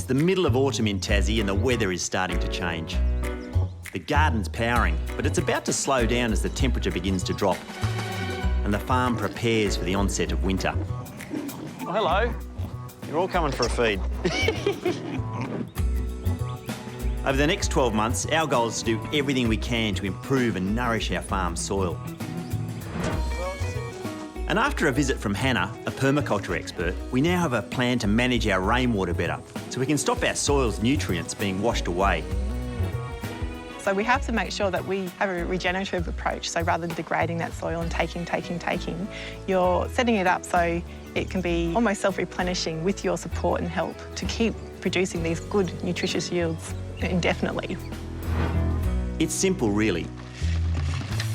It's the middle of autumn in Tassie and the weather is starting to change. The garden's powering, but it's about to slow down as the temperature begins to drop and the farm prepares for the onset of winter. Oh, hello. You're all coming for a feed. Over the next 12 months, our goal is to do everything we can to improve and nourish our farm soil. And after a visit from Hannah, a permaculture expert, we now have a plan to manage our rainwater better so we can stop our soil's nutrients being washed away. So we have to make sure that we have a regenerative approach. So rather than degrading that soil and taking, you're setting it up so it can be almost self-replenishing with your support and help to keep producing these good, nutritious yields indefinitely. It's simple, really.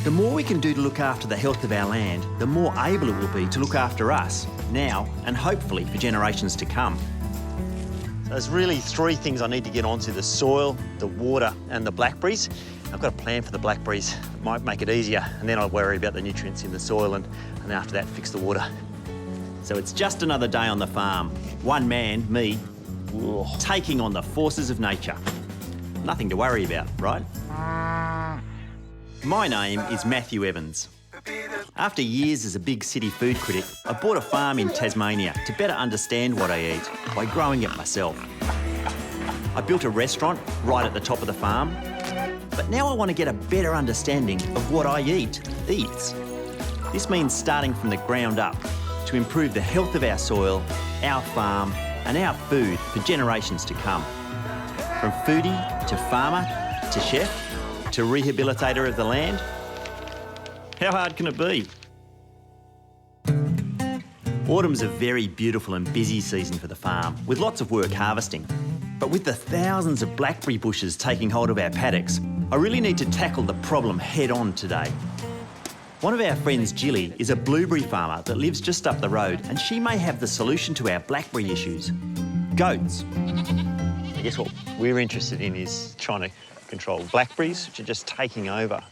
The more we can do to look after the health of our land, the more able it will be to look after us, now and hopefully for generations to come. So there's really three things I need to get onto: the soil, the water and the blackberries. I've got a plan for the blackberries. It might make it easier, and then I'll worry about the nutrients in the soil and after that fix the water. So it's just another day on the farm. One man, me, taking on the forces of nature. Nothing to worry about, right? My name is Matthew Evans. After years as a big city food critic, I bought a farm in Tasmania to better understand what I eat by growing it myself. I built a restaurant right at the top of the farm, but now I want to get a better understanding of what I eats. This means starting from the ground up to improve the health of our soil, our farm, and our food for generations to come. From foodie to farmer to chef to rehabilitator of the land. How hard can it be? Autumn's a very beautiful and busy season for the farm, with lots of work harvesting. But with the thousands of blackberry bushes taking hold of our paddocks, I really need to tackle the problem head on today. One of our friends, Jilly, is a blueberry farmer that lives just up the road, and she may have the solution to our blackberry issues: goats. I guess what we're interested in is trying to control blackberries, which are just taking over.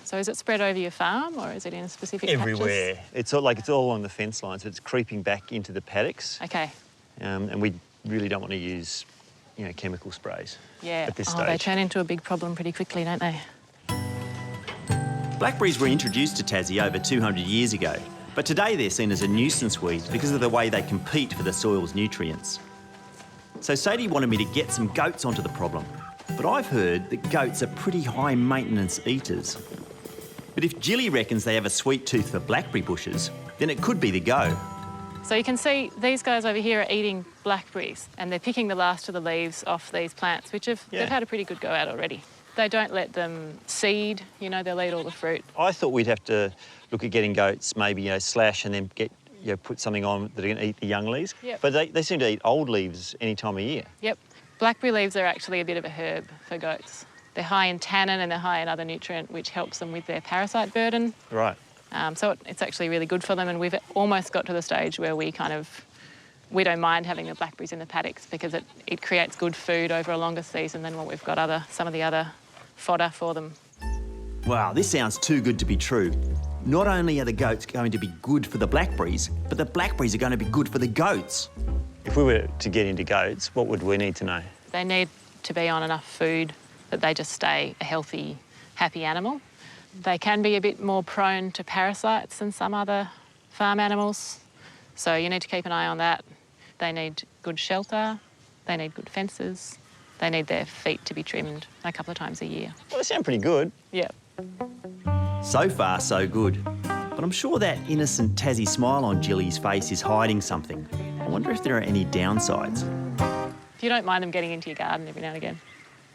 So is it spread over your farm or is it in specific everywhere? patches? It's all along the fence line, so it's creeping back into the paddocks. Okay. And we really don't want to use, chemical sprays. Yeah. At this stage. They turn into a big problem pretty quickly, don't they? Blackberries were introduced to Tassie over 200 years ago, but today they're seen as a nuisance weed because of the way they compete for the soil's nutrients. So Sadie wanted me to get some goats onto the problem, but I've heard that goats are pretty high maintenance eaters. But if Jilly reckons they have a sweet tooth for blackberry bushes, then it could be the go. So you can see these guys over here are eating blackberries and they're picking the last of the leaves off these plants, which they've had a pretty good go at already. They don't let them seed, they'll eat all the fruit. I thought we'd have to look at getting goats, maybe, slash and then put something on that are going to eat the young leaves. Yep. But they seem to eat old leaves any time of year. Yep. Blackberry leaves are actually a bit of a herb for goats. They're high in tannin and they're high in other nutrient, which helps them with their parasite burden. Right. So it's actually really good for them, and we've almost got to the stage where we don't mind having the blackberries in the paddocks because it creates good food over a longer season than what we've got some of the other fodder for them. Wow, this sounds too good to be true. Not only are the goats going to be good for the blackberries, but the blackberries are going to be good for the goats. If we were to get into goats, what would we need to know? They need to be on enough food that they just stay a healthy, happy animal. They can be a bit more prone to parasites than some other farm animals, so you need to keep an eye on that. They need good shelter, they need good fences, they need their feet to be trimmed a couple of times a year. Well, they sound pretty good. Yeah. So far, so good. But I'm sure that innocent Tassie smile on Jilly's face is hiding something. I wonder if there are any downsides. If you don't mind them getting into your garden every now and again.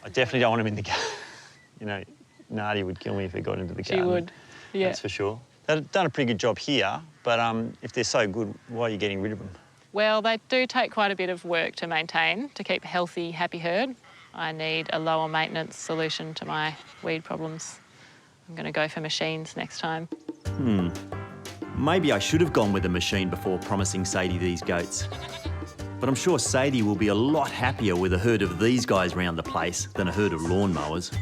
I definitely don't want them in the garden. Nadia would kill me if they got into the garden. She would, yeah. That's for sure. They've done a pretty good job here, but if they're so good, why are you getting rid of them? Well, they do take quite a bit of work to maintain, to keep a healthy, happy herd. I need a lower maintenance solution to my weed problems. I'm going to go for machines next time. Maybe I should have gone with a machine before promising Sadie these goats. But I'm sure Sadie will be a lot happier with a herd of these guys round the place than a herd of lawnmowers.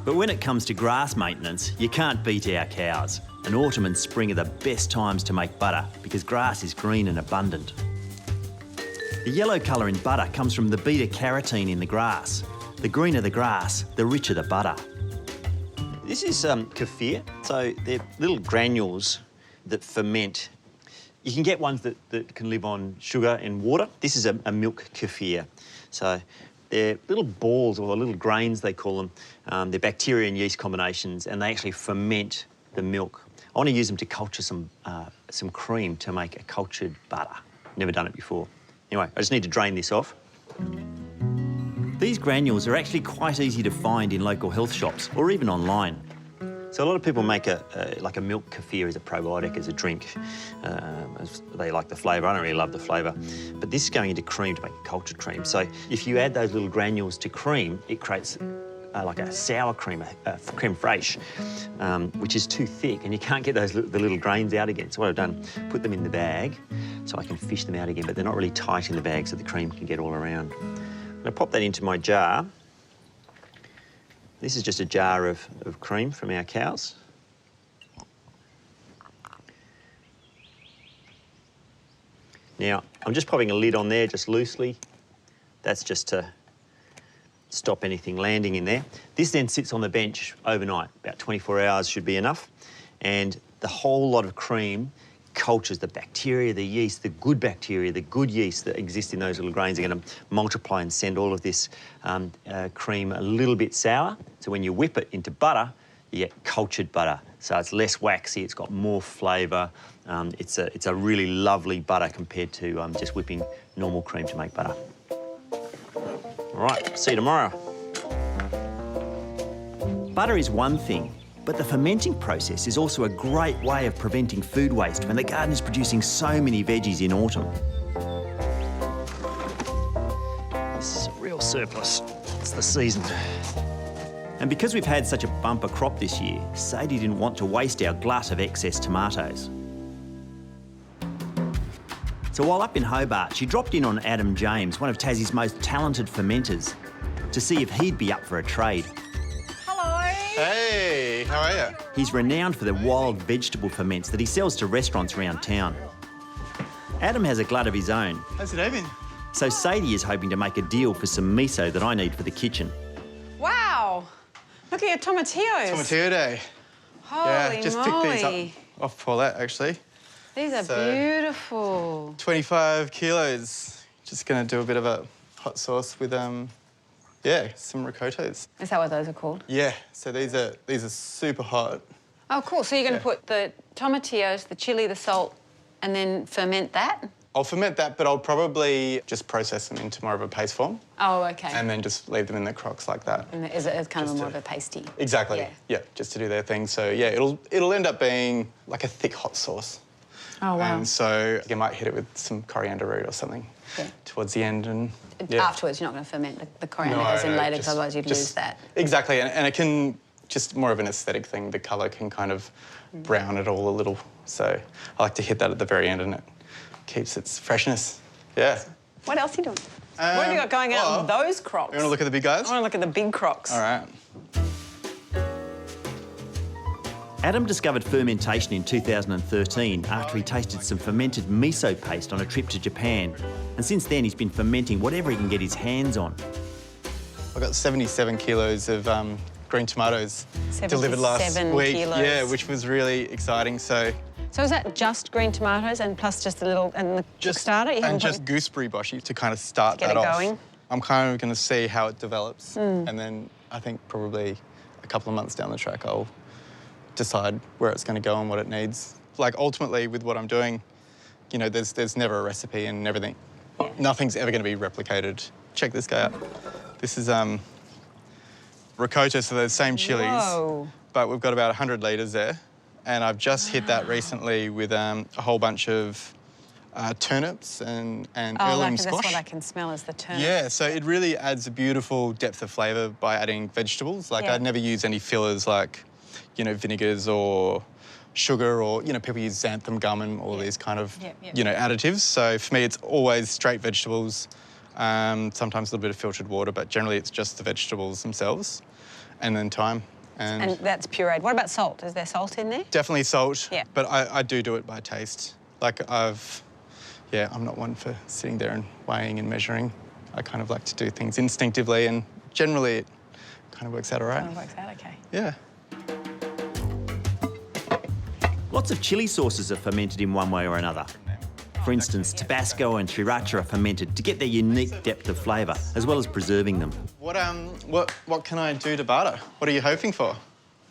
But when it comes to grass maintenance, you can't beat our cows. And autumn and spring are the best times to make butter because grass is green and abundant. The yellow colour in butter comes from the beta-carotene in the grass. The greener the grass, the richer the butter. This is kefir, so they're little granules that ferment. You can get ones that can live on sugar and water. This is a milk kefir. So they're little balls, or little grains they call them. They're bacteria and yeast combinations, and they actually ferment the milk. I want to use them to culture some cream to make a cultured butter. Never done it before. Anyway, I just need to drain this off. These granules are actually quite easy to find in local health shops or even online. So a lot of people make like a milk kefir as a probiotic, as a drink. They like the flavour. I don't really love the flavour. But this is going into cream to make a cultured cream. So if you add those little granules to cream, it creates like a sour cream, a creme fraiche, which is too thick, and you can't get the little grains out again. So what I've done, put them in the bag so I can fish them out again, but they're not really tight in the bag so the cream can get all around. I'm going to pop that into my jar. This is just a jar of cream from our cows. Now, I'm just popping a lid on there just loosely. That's just to stop anything landing in there. This then sits on the bench overnight. About 24 hours should be enough. And the whole lot of cream cultures the bacteria, the yeast, the good bacteria, the good yeast that exist in those little grains are going to multiply and send all of this cream a little bit sour. So when you whip it into butter, you get cultured butter. So it's less waxy, it's got more flavour. It's a really lovely butter compared to just whipping normal cream to make butter. All right, see you tomorrow. Butter is one thing, but the fermenting process is also a great way of preventing food waste when the garden is producing so many veggies in autumn. This is a real surplus. It's the season. And because we've had such a bumper crop this year, Sadie didn't want to waste our glut of excess tomatoes. So while up in Hobart, she dropped in on Adam James, one of Tassie's most talented fermenters, to see if he'd be up for a trade. Hello. Hey, how are you? He's renowned for the wild vegetable ferments that he sells to restaurants around town. Adam has a glut of his own. How's it been? So Sadie is hoping to make a deal for some miso that I need for the kitchen. Wow. Look at your tomatillos. Tomatillo day. Holy yeah, just moly. picked these up off Paulette, actually. These are beautiful. 25 kilos. Just going to do a bit of a hot sauce with, yeah, some ricottos. Is that what those are called? Yeah, so these are super hot. Oh, cool. So you're going to put the tomatillos, the chilli, the salt, and then ferment that? I'll ferment that, but I'll probably just process them into more of a paste form. Oh, OK. And then just leave them in the crocks like that. And it's kind of more of a pasty. Exactly. Yeah, just to do their thing. So, yeah, it'll end up being like a thick hot sauce. Oh, wow. And so you might hit it with some coriander root or something towards the end. And afterwards, you're not going to ferment the coriander as in later, because otherwise you'd lose that. Exactly, and it can just more of an aesthetic thing. The colour can kind of brown it all a little. So I like to hit that at the very end, and it keeps its freshness. Yeah. What else are you doing? What have you got going out in those crocks? You want to look at the big guys? I want to look at the big crocks. All right. Adam discovered fermentation in 2013 after he tasted some fermented miso paste on a trip to Japan. And since then, he's been fermenting whatever he can get his hands on. I got 77 kilos of green tomatoes delivered last week. Kilos. Yeah, which was really exciting. So is that just green tomatoes and plus just a little and the starter? And just gooseberry boshy to kind of start that off. Get it going. I'm kind of going to see how it develops, and then I think probably a couple of months down the track I'll decide where it's going to go and what it needs. Like ultimately with what I'm doing, you know, there's never a recipe and everything. Nothing's ever going to be replicated. Check this guy out. This is ricotta, so they're the same chilies, but we've got about 100 litres there. And I've just hit that recently with a whole bunch of turnips and heirloom squash. That's what I can smell is the turnip. Yeah, so it really adds a beautiful depth of flavour by adding vegetables. Like I'd never use any fillers like, you know, vinegars or sugar or, you know, people use xanthan gum and all these kind of, you know, additives. So for me, it's always straight vegetables, sometimes a little bit of filtered water, but generally it's just the vegetables themselves and then thyme. And that's pureed. What about salt? Is there salt in there? Definitely salt, yeah. But I do it by taste. Like I've yeah, I'm not one for sitting there and weighing and measuring. I kind of like to do things instinctively, and generally it kind of works out all right. Kind of works out okay. Yeah. Lots of chili sauces are fermented in one way or another. For instance, Tabasco and Sriracha are fermented to get their unique depth of flavour, as well as preserving them. What can I do to butter? What are you hoping for?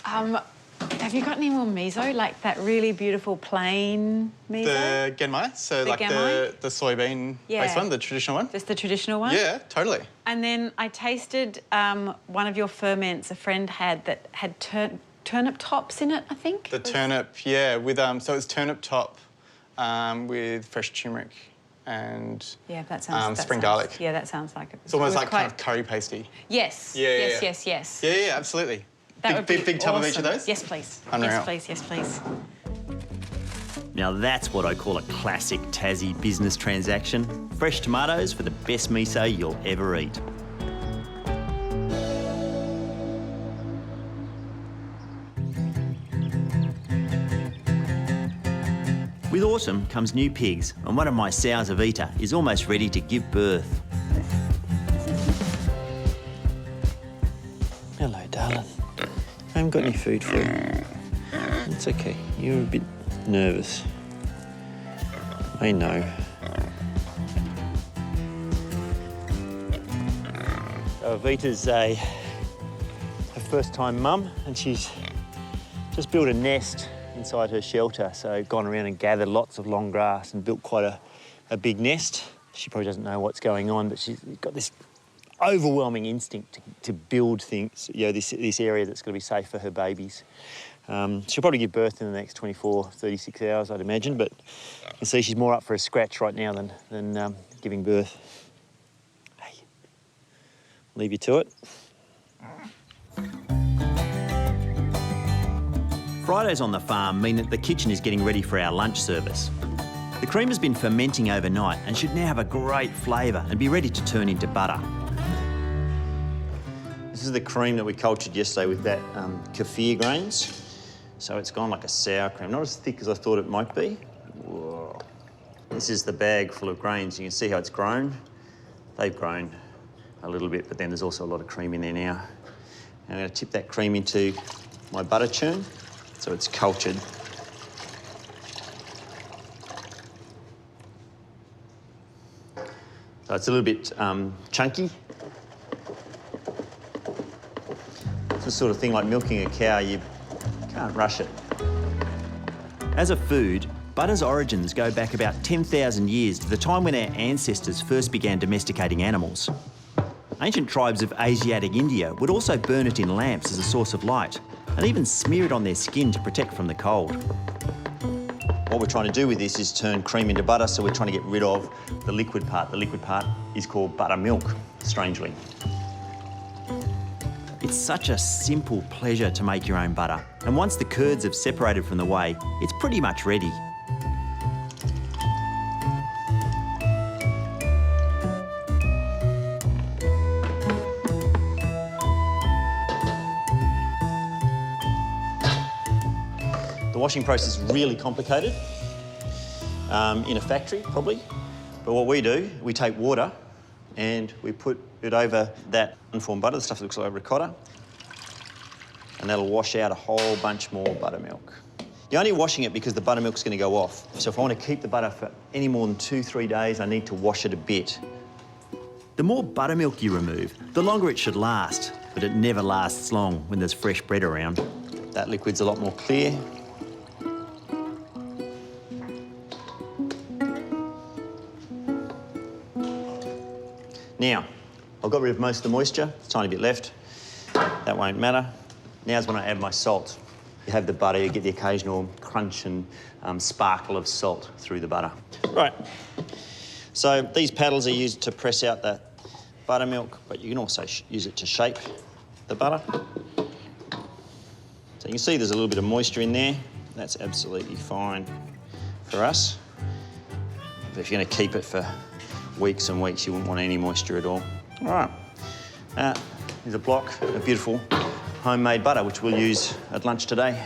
Have you got any more miso, like that really beautiful plain miso? The genmai, so The like genmai? the soybean-based one, the traditional one? Just the traditional one? Yeah, totally. And then I tasted one of your ferments a friend had that had turnip tops in it, I think. The turnip, yeah, with so it's turnip top with fresh turmeric and yeah, that sounds spring garlic. Yeah, that sounds like it. It's almost like quite... kind of curry pasty. Yes. Yeah, Yes. Yeah, absolutely. Big tub of each of those? Yes, please. Unreal. Yes, please. Now that's what I call a classic Tassie business transaction. Fresh tomatoes for the best miso you'll ever eat. With autumn comes new pigs, and one of my sows, Evita, is almost ready to give birth. Hello, darling. I haven't got any food for you. It's okay. You're a bit nervous. I know. So Evita's her first-time mum, and she's just built a nest inside her shelter, so gone around and gathered lots of long grass and built quite a big nest. She probably doesn't know what's going on, but she's got this overwhelming instinct to build things, you know, this area that's going to be safe for her babies. She'll probably give birth in the next 24, 36 hours, I'd imagine, but you can see she's more up for a scratch right now than giving birth. Hey, leave you to it. Fridays on the farm mean that the kitchen is getting ready for our lunch service. The cream has been fermenting overnight and should now have a great flavour and be ready to turn into butter. This is the cream that we cultured yesterday with that kefir grains. So it's gone like a sour cream, not as thick as I thought it might be. Whoa. This is the bag full of grains. You can see how it's grown. They've grown a little bit, but then there's also a lot of cream in there now. And I'm going to tip that cream into my butter churn, so it's cultured. So it's a little bit chunky. It's the sort of thing like milking a cow, you can't rush it. As a food, butter's origins go back about 10,000 years to the time when our ancestors first began domesticating animals. Ancient tribes of Asiatic India would also burn it in lamps as a source of light, and even smear it on their skin to protect from the cold. What we're trying to do with this is turn cream into butter, so we're trying to get rid of the liquid part. The liquid part is called buttermilk, strangely. It's such a simple pleasure to make your own butter, and once the curds have separated from the whey, it's pretty much ready. The washing process is really complicated in a factory, probably. But what we do, we take water and we put it over that unformed butter, the stuff that looks like ricotta, and that'll wash out a whole bunch more buttermilk. You're only washing it because the buttermilk's going to go off. So if I want to keep the butter for any more than 2-3 days, I need to wash it a bit. The more buttermilk you remove, the longer it should last, but it never lasts long when there's fresh bread around. That liquid's a lot more clear. Now, I've got rid of most of the moisture, a tiny bit left. That won't matter. Now's when I add my salt. You have the butter, you get the occasional crunch and sparkle of salt through the butter. Right, so these paddles are used to press out that buttermilk, but you can also use it to shape the butter. So you can see there's a little bit of moisture in there. That's absolutely fine for us. But if you're going to keep it for weeks and weeks, you wouldn't want any moisture at all. All right, here's a block of beautiful homemade butter, which we'll use at lunch today.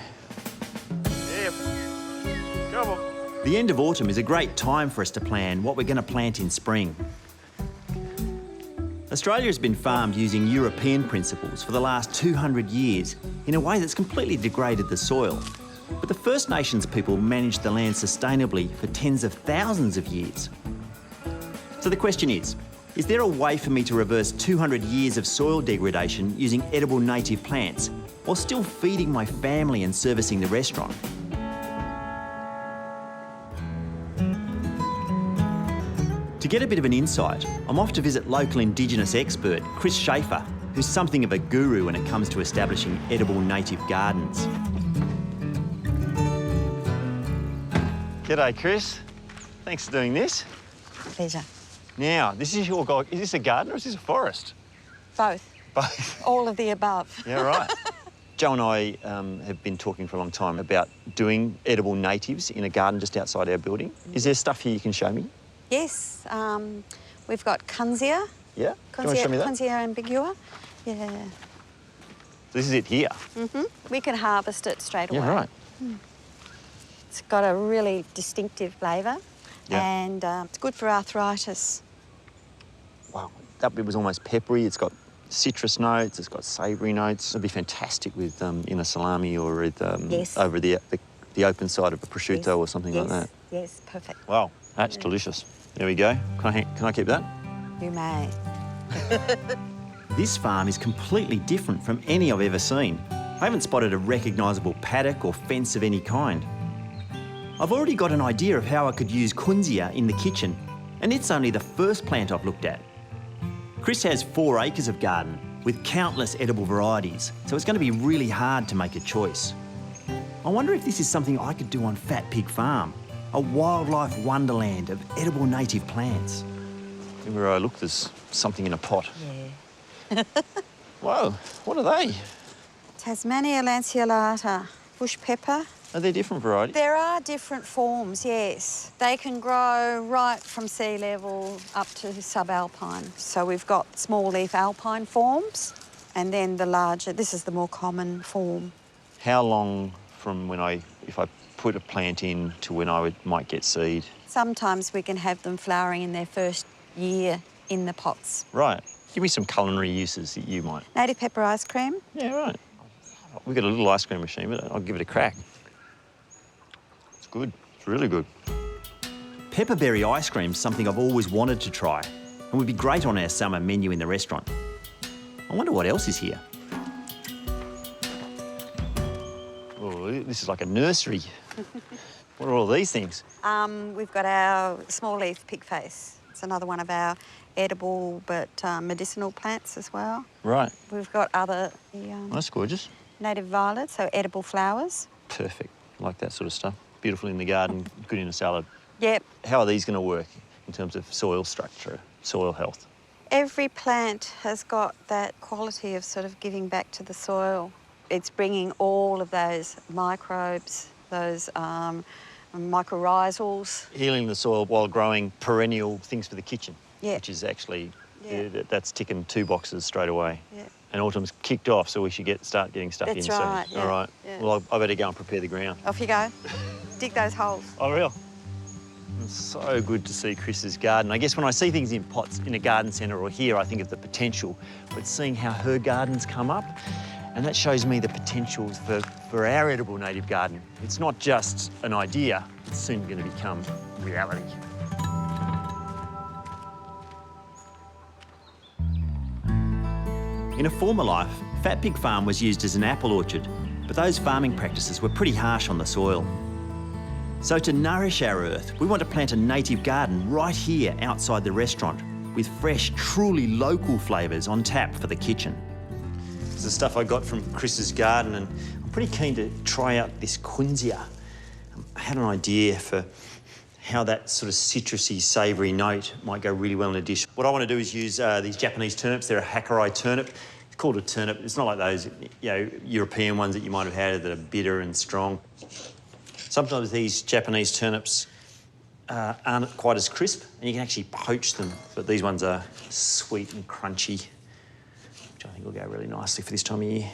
The The end of autumn is a great time for us to plan what we're going to plant in spring. Australia has been farmed using European principles for the last 200 years in a way that's completely degraded the soil. But the First Nations people managed the land sustainably for tens of thousands of years. So the question is there a way for me to reverse 200 years of soil degradation using edible native plants while still feeding my family and servicing the restaurant? To get a bit of an insight, I'm off to visit local Indigenous expert Chris Schaefer, who's something of a guru when it comes to establishing edible native gardens. G'day, Chris. Thanks for doing this. Pleasure. Now, this is your garden. Is this a garden or is this a forest? Both. Both. All of the above. Yeah, right. Joe and I have been talking for a long time about doing edible natives in a garden just outside our building. Is there stuff here you can show me? Yes, we've got Kunzia. Yeah? Do you want to show me that? Kunzia ambigua. Yeah. This is it here? We can harvest it straight away. Yeah, right. It's got a really distinctive flavour. Yeah. And it's good for arthritis. Wow, that bit was almost peppery. It's got citrus notes, it's got savoury notes. It'd be fantastic with in a salami or with Yes. over the open side of a prosciutto or something like that. Yes, perfect. Wow, that's delicious. There we go. Can I keep that? You may. This farm is completely different from any I've ever seen. I haven't spotted a recognisable paddock or fence of any kind. I've already got an idea of how I could use Kunzia in the kitchen, and it's only the first plant I've looked at. Chris has 4 acres of garden with countless edible varieties, so it's going to be really hard to make a choice. I wonder if this is something I could do on Fat Pig Farm, a wildlife wonderland of edible native plants. Everywhere I look, there's something in a pot. Yeah. Whoa, what are they? Tasmania lanceolata, bush pepper. Are they different varieties? There are different forms, yes. They can grow right from sea level up to subalpine. So we've got small leaf alpine forms, and then the larger, this is the more common form. How long from if I put a plant in to when I might get seed? Sometimes we can have them flowering in their first year in the pots. Right. Give me some culinary uses that you might. Native pepper ice cream. Yeah, right. We've got a little ice cream machine, but I'll give it a crack. It's good. It's really good. Pepperberry ice cream's something I've always wanted to try and would be great on our summer menu in the restaurant. I wonder what else is here. Oh, this is like a nursery. What are all these things? We've got our small leaf pig face. It's another one of our edible but medicinal plants as well. Right. We've got other That's gorgeous. native violets, so edible flowers. Perfect. I like that sort of stuff. Beautiful in the garden, good in a salad. Yep. How are these going to work in terms of soil structure, soil health? Every plant has got that quality of sort of giving back to the soil. It's bringing all of those microbes, those mycorrhizals. Healing the soil while growing perennial things for the kitchen, Yeah. which is actually, Yeah. that's ticking 2 boxes straight away. Yeah. And autumn's kicked off, so we should start getting stuff in That's soon. right, yeah, All right. yeah. Well, I better go and prepare the ground. Off you go. Dig those holes. Oh, real? It's so good to see Chris's garden. I guess when I see things in pots in a garden centre or here, I think of the potential, but seeing how her gardens come up, and that shows me the potentials for our edible native garden. It's not just an idea, it's soon going to become reality. In a former life, Fat Pig Farm was used as an apple orchard, but those farming practices were pretty harsh on the soil. So to nourish our earth, we want to plant a native garden right here outside the restaurant with fresh, truly local flavours on tap for the kitchen. It's the stuff I got from Chris's garden, and I'm pretty keen to try out this Kunzia. I had an idea for how that sort of citrusy, savoury note might go really well in a dish. What I want to do is use these Japanese turnips. They're a Hakurei turnip. It's called a turnip. It's not like those European ones that you might have had that are bitter and strong. Sometimes these Japanese turnips aren't quite as crisp, and you can actually poach them, but these ones are sweet and crunchy, which I think will go really nicely for this time of year.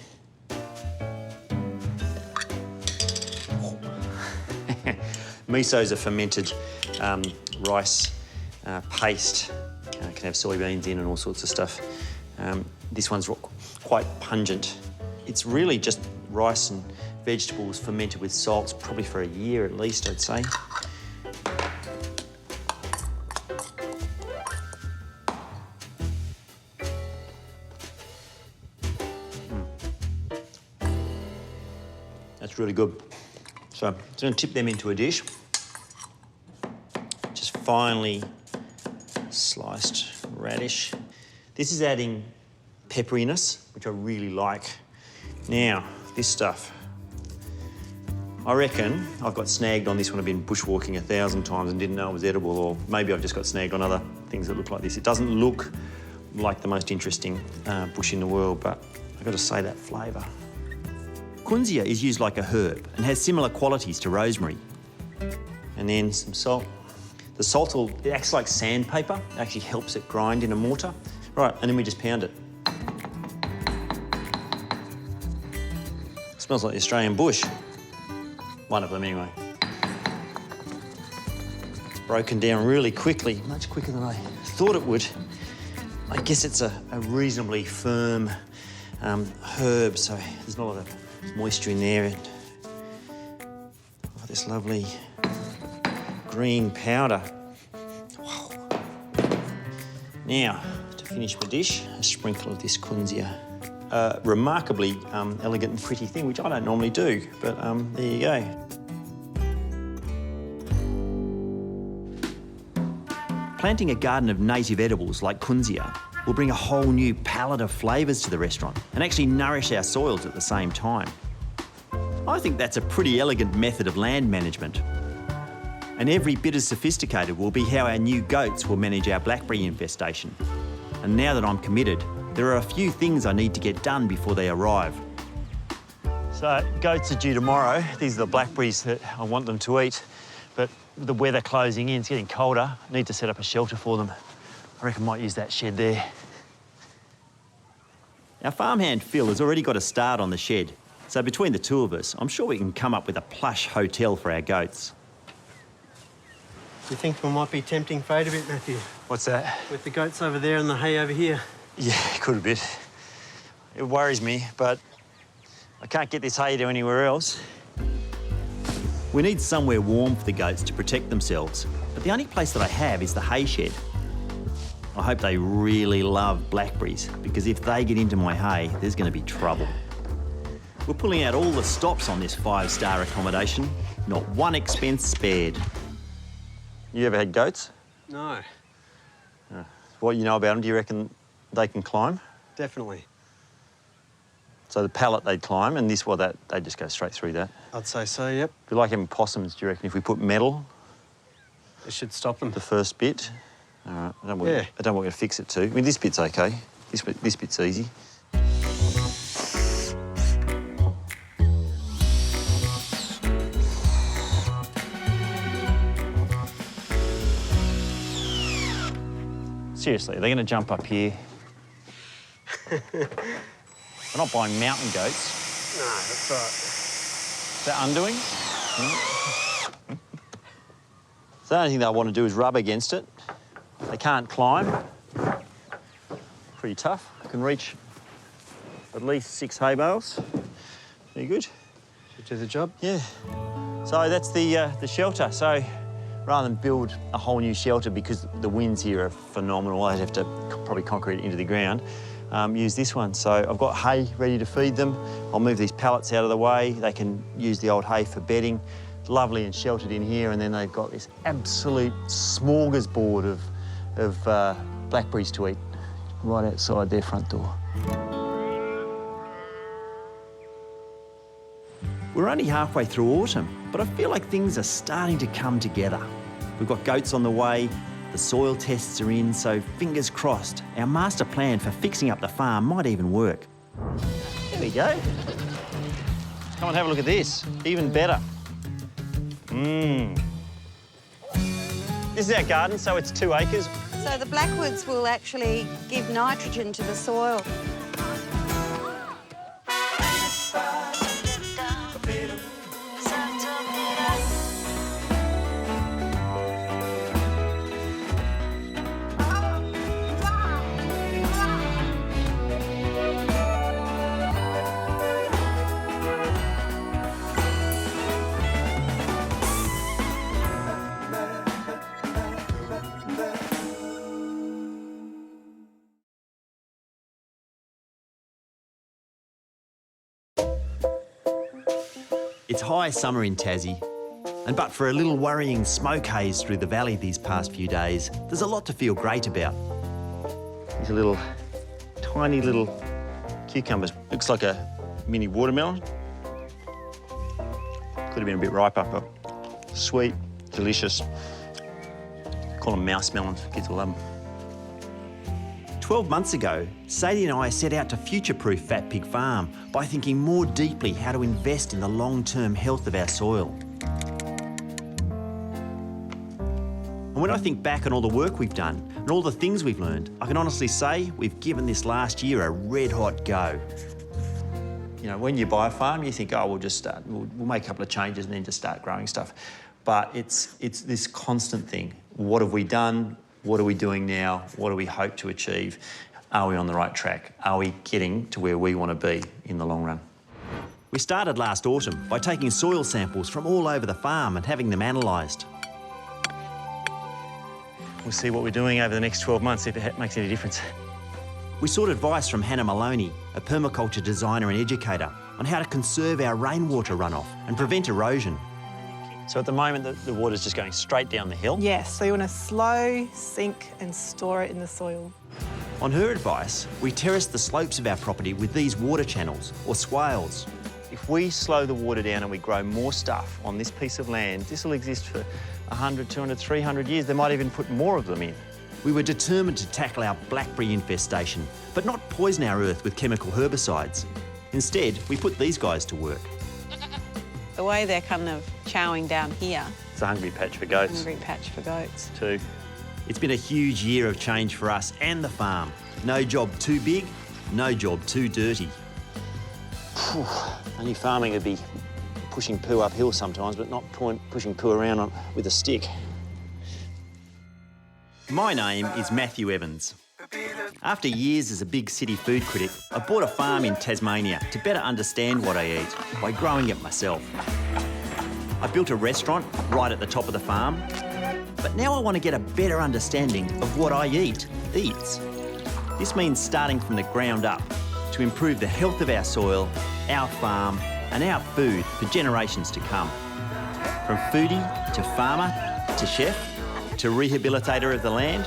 Miso is a fermented rice paste. Can have soybeans in and all sorts of stuff. This one's quite pungent. It's really just rice and vegetables fermented with salts, probably for a year at least, I'd say. That's really good. So I'm just going to tip them into a dish. Just finely sliced radish. This is adding pepperiness, which I really like. Now, this stuff. I reckon I've got snagged on this one. I've been bushwalking 1,000 times and didn't know it was edible, or maybe I've just got snagged on other things that look like this. It doesn't look like the most interesting bush in the world, but I've got to say that flavour. Kunzia is used like a herb and has similar qualities to rosemary. And then some salt. The salt it acts like sandpaper. It actually helps it grind in a mortar. Right, and then we just pound it. Smells like the Australian bush. One of them anyway. It's broken down really quickly, much quicker than I thought it would. I guess it's a reasonably firm herb, so there's not a lot of moisture in there. And this lovely green powder. Wow. Now, to finish my dish, a sprinkle of this kunzia. Remarkably elegant and pretty thing, which I don't normally do, but there you go. Planting a garden of native edibles like kunzia will bring a whole new palette of flavours to the restaurant and actually nourish our soils at the same time. I think that's a pretty elegant method of land management. And every bit as sophisticated will be how our new goats will manage our blackberry infestation. And now that I'm committed, there are a few things I need to get done before they arrive. So goats are due tomorrow. These are the blackberries that I want them to eat. But with the weather closing in, it's getting colder. I need to set up a shelter for them. I reckon I might use that shed there. Our farmhand Phil has already got a start on the shed. So between the two of us, I'm sure we can come up with a plush hotel for our goats. You think we might be tempting fate a bit, Matthew? What's that? With the goats over there and the hay over here. Yeah, could a bit. It worries me, but I can't get this hay to anywhere else. We need somewhere warm for the goats to protect themselves, but the only place that I have is the hay shed. I hope they really love blackberries, because if they get into my hay, there's going to be trouble. We're pulling out all the stops on this 5-star accommodation, not one expense spared. You ever had goats? No. What you know about them, do you reckon they can climb? Definitely. So the pallet they'd climb, and this, well, they'd just go straight through that. I'd say so, yep. If you like having possums, do you reckon if we put metal? It should stop them. The first bit? All right, I don't want to fix it too. I mean, this bit's okay. This bit's easy. Seriously, are they going to jump up here? We're not buying mountain goats. No, that's right. They're undoing. So the only thing they want to do is rub against it. They can't climb. Pretty tough. I can reach at least 6 hay bales. Very good. Should do the job. Yeah. So that's the shelter. So rather than build a whole new shelter, because the winds here are phenomenal, I'd have to probably concrete it into the ground, use this one. So I've got hay ready to feed them. I'll move these pallets out of the way. They can use the old hay for bedding. It's lovely and sheltered in here, and then they've got this absolute smorgasbord of blackberries to eat right outside their front door. We're only halfway through autumn, but I feel like things are starting to come together. We've got goats on the way, the soil tests are in, so fingers crossed, our master plan for fixing up the farm might even work. There we go. Come and have a look at this, even better. This is our garden, so it's 2 acres. So the blackwoods will actually give nitrogen to the soil. It's high summer in Tassie, and but for a little worrying smoke haze through the valley these past few days, there's a lot to feel great about. These are little, tiny little cucumbers. Looks like a mini watermelon. Could have been a bit riper, but sweet, delicious. Call them mouse melons, kids will love them. 12 months ago, Sadie and I set out to future-proof Fat Pig Farm by thinking more deeply how to invest in the long-term health of our soil. And when I think back on all the work we've done and all the things we've learned, I can honestly say we've given this last year a red-hot go. You know, when you buy a farm, you think, oh, we'll just start, we'll make a couple of changes and then just start growing stuff. But it's this constant thing. What have we done? What are we doing now? What do we hope to achieve? Are we on the right track? Are we getting to where we want to be in the long run? We started last autumn by taking soil samples from all over the farm and having them analysed. We'll see what we're doing over the next 12 months, if it makes any difference. We sought advice from Hannah Maloney, a permaculture designer and educator, on how to conserve our rainwater runoff and prevent erosion. So at the moment, the water's just going straight down the hill. Yes, so you want to slow, sink and store it in the soil. On her advice, we terraced the slopes of our property with these water channels, or swales. If we slow the water down and we grow more stuff on this piece of land, this will exist for 100, 200, 300 years. They might even put more of them in. We were determined to tackle our blackberry infestation, but not poison our earth with chemical herbicides. Instead, we put these guys to work. The way they're kind of chowing down here. It's a hungry patch for goats. Hungry patch for goats. Too. It's been a huge year of change for us and the farm. No job too big, no job too dirty. Only farming would be pushing poo uphill sometimes, but not pushing poo around with a stick. My name is Matthew Evans. After years as a big city food critic, I bought a farm in Tasmania to better understand what I eat by growing it myself. I built a restaurant right at the top of the farm, but now I want to get a better understanding of what I eats. This means starting from the ground up to improve the health of our soil, our farm, and our food for generations to come. From foodie to farmer to chef to rehabilitator of the land.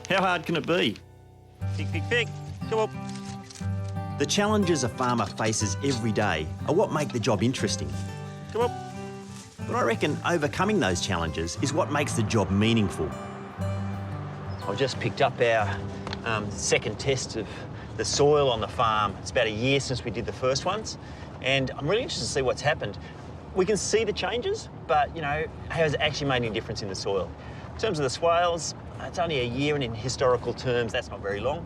How hard can it be? Pick. Come on. The challenges a farmer faces every day are what make the job interesting. Come on. But I reckon overcoming those challenges is what makes the job meaningful. I've just picked up our second test of the soil on the farm. It's about a year since we did the first ones, and I'm really interested to see what's happened. We can see the changes, but, you know, has it actually made any difference in the soil? In terms of the swales, it's only a year, and in historical terms, that's not very long.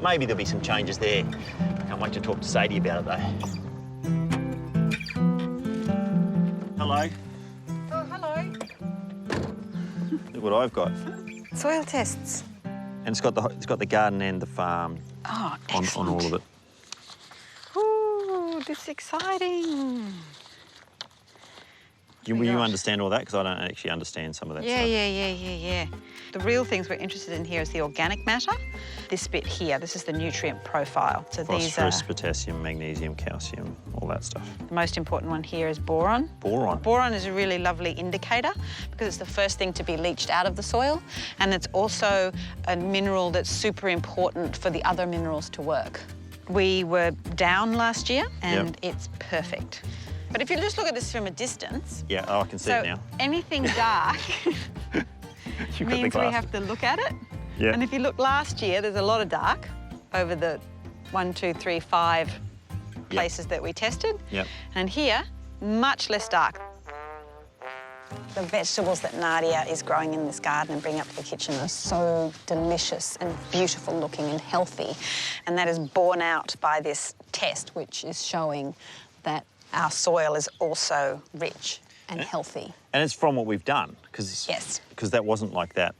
Maybe there'll be some changes there. Can't wait to talk to Sadie about it, though. Hello. Oh, hello. Look what I've got. Soil tests. And it's got the garden and the farm Oh, on excellent. all of it. Ooh, this is exciting. You understand all that? Because I don't actually understand some of that stuff. Yeah. The real things we're interested in here is the organic matter. This bit here, this is the nutrient profile. So these are... Phosphorus, potassium, magnesium, calcium, all that stuff. The most important one here is boron. Boron. Boron is a really lovely indicator because it's the first thing to be leached out of the soil, and it's also a mineral that's super important for the other minerals to work. We were down last year and it's perfect. But if you just look at this from a distance... Yeah, I can see it now. Anything dark means we have to look at it. Yeah. And if you look last year, there's a lot of dark over the 1, 2, 3, 5 places that we tested. Yep. And here, much less dark. The vegetables that Nadia is growing in this garden and bringing up to the kitchen are so delicious and beautiful looking and healthy. And that is borne out by this test, which is showing that our soil is also rich and healthy. And it's from what we've done, because that wasn't like that.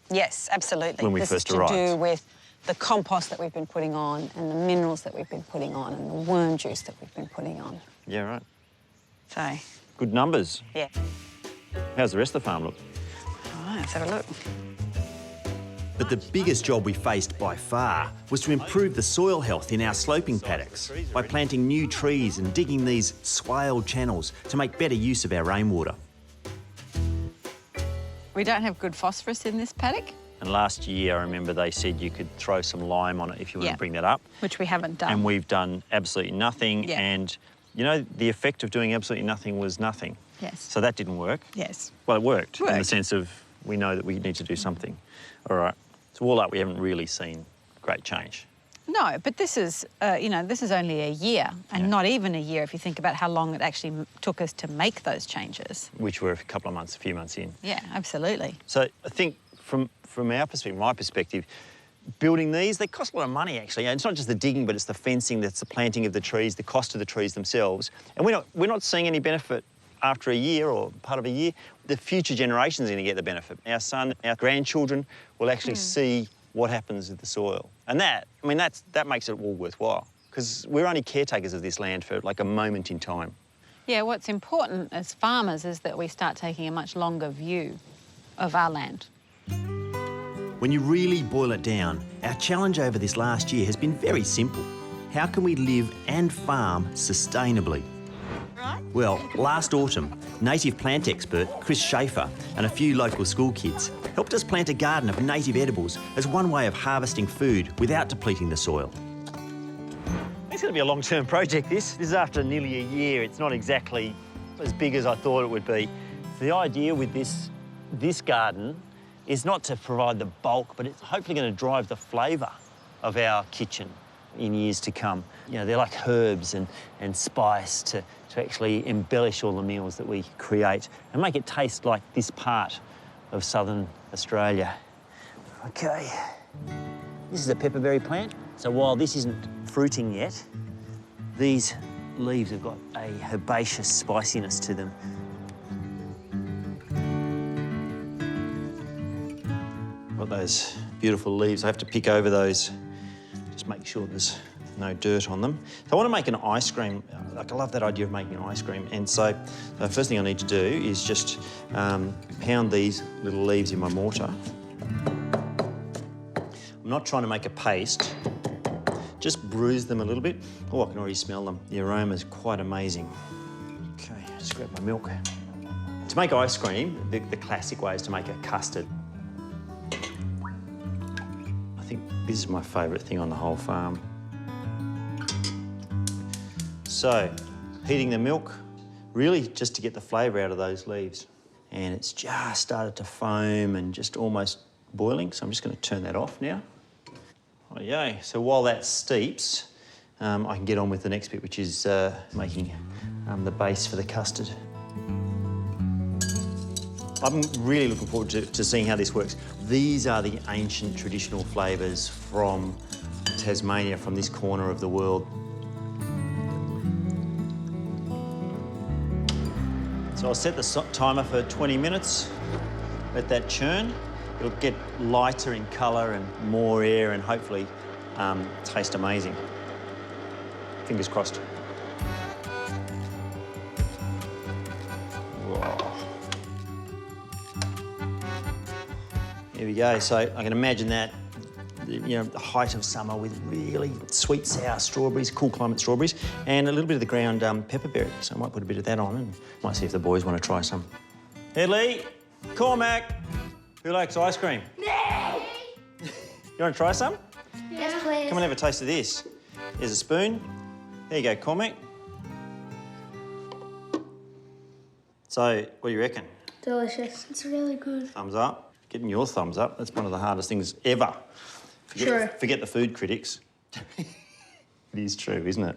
Yes, absolutely. When we this first is to arrived. do with the compost that we've been putting on and the minerals that we've been putting on and the worm juice that we've been putting on. Yeah, right. So, Good numbers. yeah. How's the rest of the farm look? All right, let's have a look. But the biggest job we faced by far was to improve the soil health in our sloping paddocks by planting new trees and digging these swale channels to make better use of our rainwater. We don't have good phosphorus in this paddock. And last year, I remember they said you could throw some lime on it if you want to bring that up. Which we haven't done. And we've done absolutely nothing. Yeah. And, you know, the effect of doing absolutely nothing was nothing. Yes. So that didn't work. Yes. Well, it worked in the Worked. sense of we know that we need to do something. All right. So all up, we haven't really seen great change. No, but this is, you know, this is only a year, and not even a year if you think about how long it actually took us to make those changes. Which were a couple of months, a few months in. Yeah, absolutely. So I think from our perspective, my perspective, building these, they cost a lot of money actually. And it's not just the digging, but it's the fencing, that's the planting of the trees, the cost of the trees themselves. And we're not seeing any benefit after a year or part of a year. The future generations are going to get the benefit. Our son, our grandchildren will actually see what happens with the soil. And that makes it all worthwhile, because we're only caretakers of this land for like a moment in time. Yeah, what's important as farmers is that we start taking a much longer view of our land. When you really boil it down, our challenge over this last year has been very simple. How can we live and farm sustainably? Well, last autumn, native plant expert Chris Schaefer and a few local school kids helped us plant a garden of native edibles as one way of harvesting food without depleting the soil. It's going to be a long-term project, this. This is after nearly a year. It's not exactly as big as I thought it would be. The idea with this garden is not to provide the bulk, but it's hopefully going to drive the flavour of our kitchen in years to come. You know, they're like herbs and spice to actually embellish all the meals that we create and make it taste like this part of southern Australia. Okay, this is a pepperberry plant. So while this isn't fruiting yet, these leaves have got a herbaceous spiciness to them. Got those beautiful leaves. I have to pick over those, just make sure there's no dirt on them. So I want to make an ice cream. Like, I love that idea of making an ice cream. And so the first thing I need to do is just pound these little leaves in my mortar. I'm not trying to make a paste, just bruise them a little bit. Oh, I can already smell them. The aroma is quite amazing. Okay, just grab my milk. To make ice cream, the classic way is to make a custard. I think this is my favourite thing on the whole farm. So, heating the milk, really just to get the flavour out of those leaves. And it's just started to foam and just almost boiling, so I'm just going to turn that off now. Oh, yay. So while that steeps, I can get on with the next bit, which is making the base for the custard. I'm really looking forward to seeing how this works. These are the ancient traditional flavours from Tasmania, from this corner of the world. So I'll set the timer for 20 minutes, let that churn. It'll get lighter in colour and more air and hopefully taste amazing. Fingers crossed. Whoa. Here we go. So I can imagine that, you know, the height of summer with really sweet, sour strawberries, cool climate strawberries, and a little bit of the ground pepperberry. So I might put a bit of that on and might see if the boys want to try some. Hedley, Cormac, who likes ice cream? No! You want to try some? Yes, please. Come and have a taste of this. Here's a spoon. There you go, Cormac. So, what do you reckon? Delicious. It's really good. Thumbs up. Getting your thumbs up, that's one of the hardest things ever. Forget the food critics. It is true, isn't it?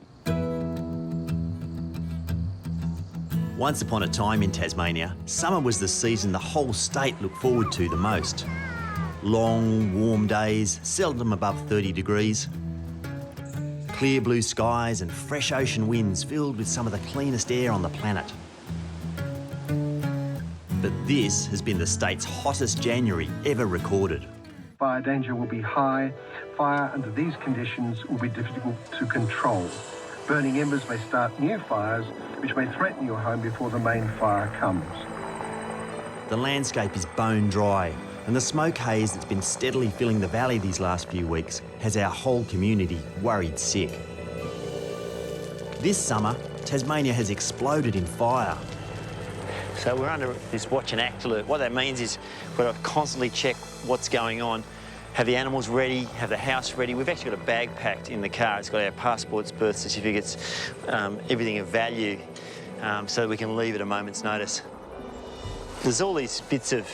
Once upon a time in Tasmania, summer was the season the whole state looked forward to the most. Long, warm days, seldom above 30 degrees. Clear blue skies and fresh ocean winds filled with some of the cleanest air on the planet. But this has been the state's hottest January ever recorded. Fire danger will be high. Fire under these conditions will be difficult to control. Burning embers may start new fires, which may threaten your home before the main fire comes. The landscape is bone dry, And the smoke haze that's been steadily filling the valley these last few weeks has our whole community worried sick. This summer, Tasmania has exploded in fire. So we're under this watch and act alert. What that means is we've got to constantly check what's going on, have the animals ready, have the house ready. We've actually got a bag packed in the car. It's got our passports, birth certificates, everything of value, so that we can leave at a moment's notice. There's all these bits of,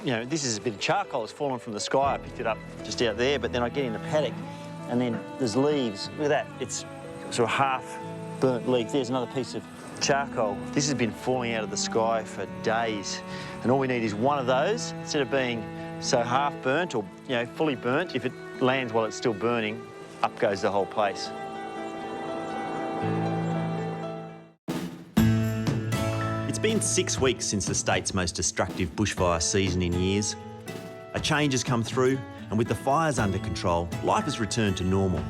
you know, this is a bit of charcoal that's fallen from the sky. I picked it up just out there, but then I get in the paddock and then there's leaves. Look at that, it's sort of half burnt leaf. There's another piece of charcoal. This has been falling out of the sky for days, and all we need is one of those. Instead of being so half burnt or, you know, fully burnt, if it lands while it's still burning, up goes the whole place. It's been 6 weeks since the state's most destructive bushfire season in years. A change has come through, and with the fires under control, life has returned to normal.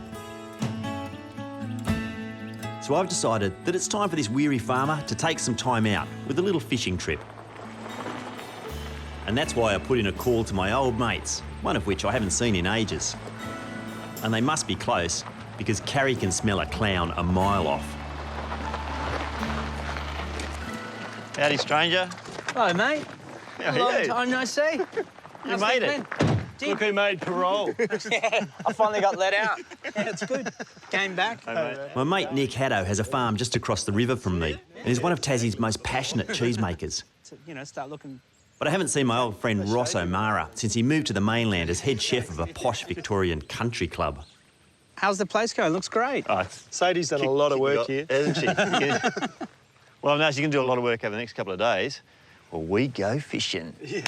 So I've decided that it's time for this weary farmer to take some time out with a little fishing trip. And that's why I put in a call to my old mates, one of which I haven't seen in ages. And they must be close, because Carrie can smell a clown a mile off. Howdy, stranger. Hello, mate. How are Long you? time no see. You How's made things it. been? Look who made parole. Yeah, I finally got let out. Yeah, it's good. Came back. My mate Nick Haddo has a farm just across the river from me and is one of Tassie's most passionate cheesemakers. You know, start looking. But I haven't seen my old friend Ross O'Mara since he moved to the mainland as head chef of a posh Victorian country club. How's the place going? Looks great. Oh, Sadie's done a lot of work here. Hasn't she? Well, no, she's going to do a lot of work over the next couple of days. Well, we go fishing. Yeah.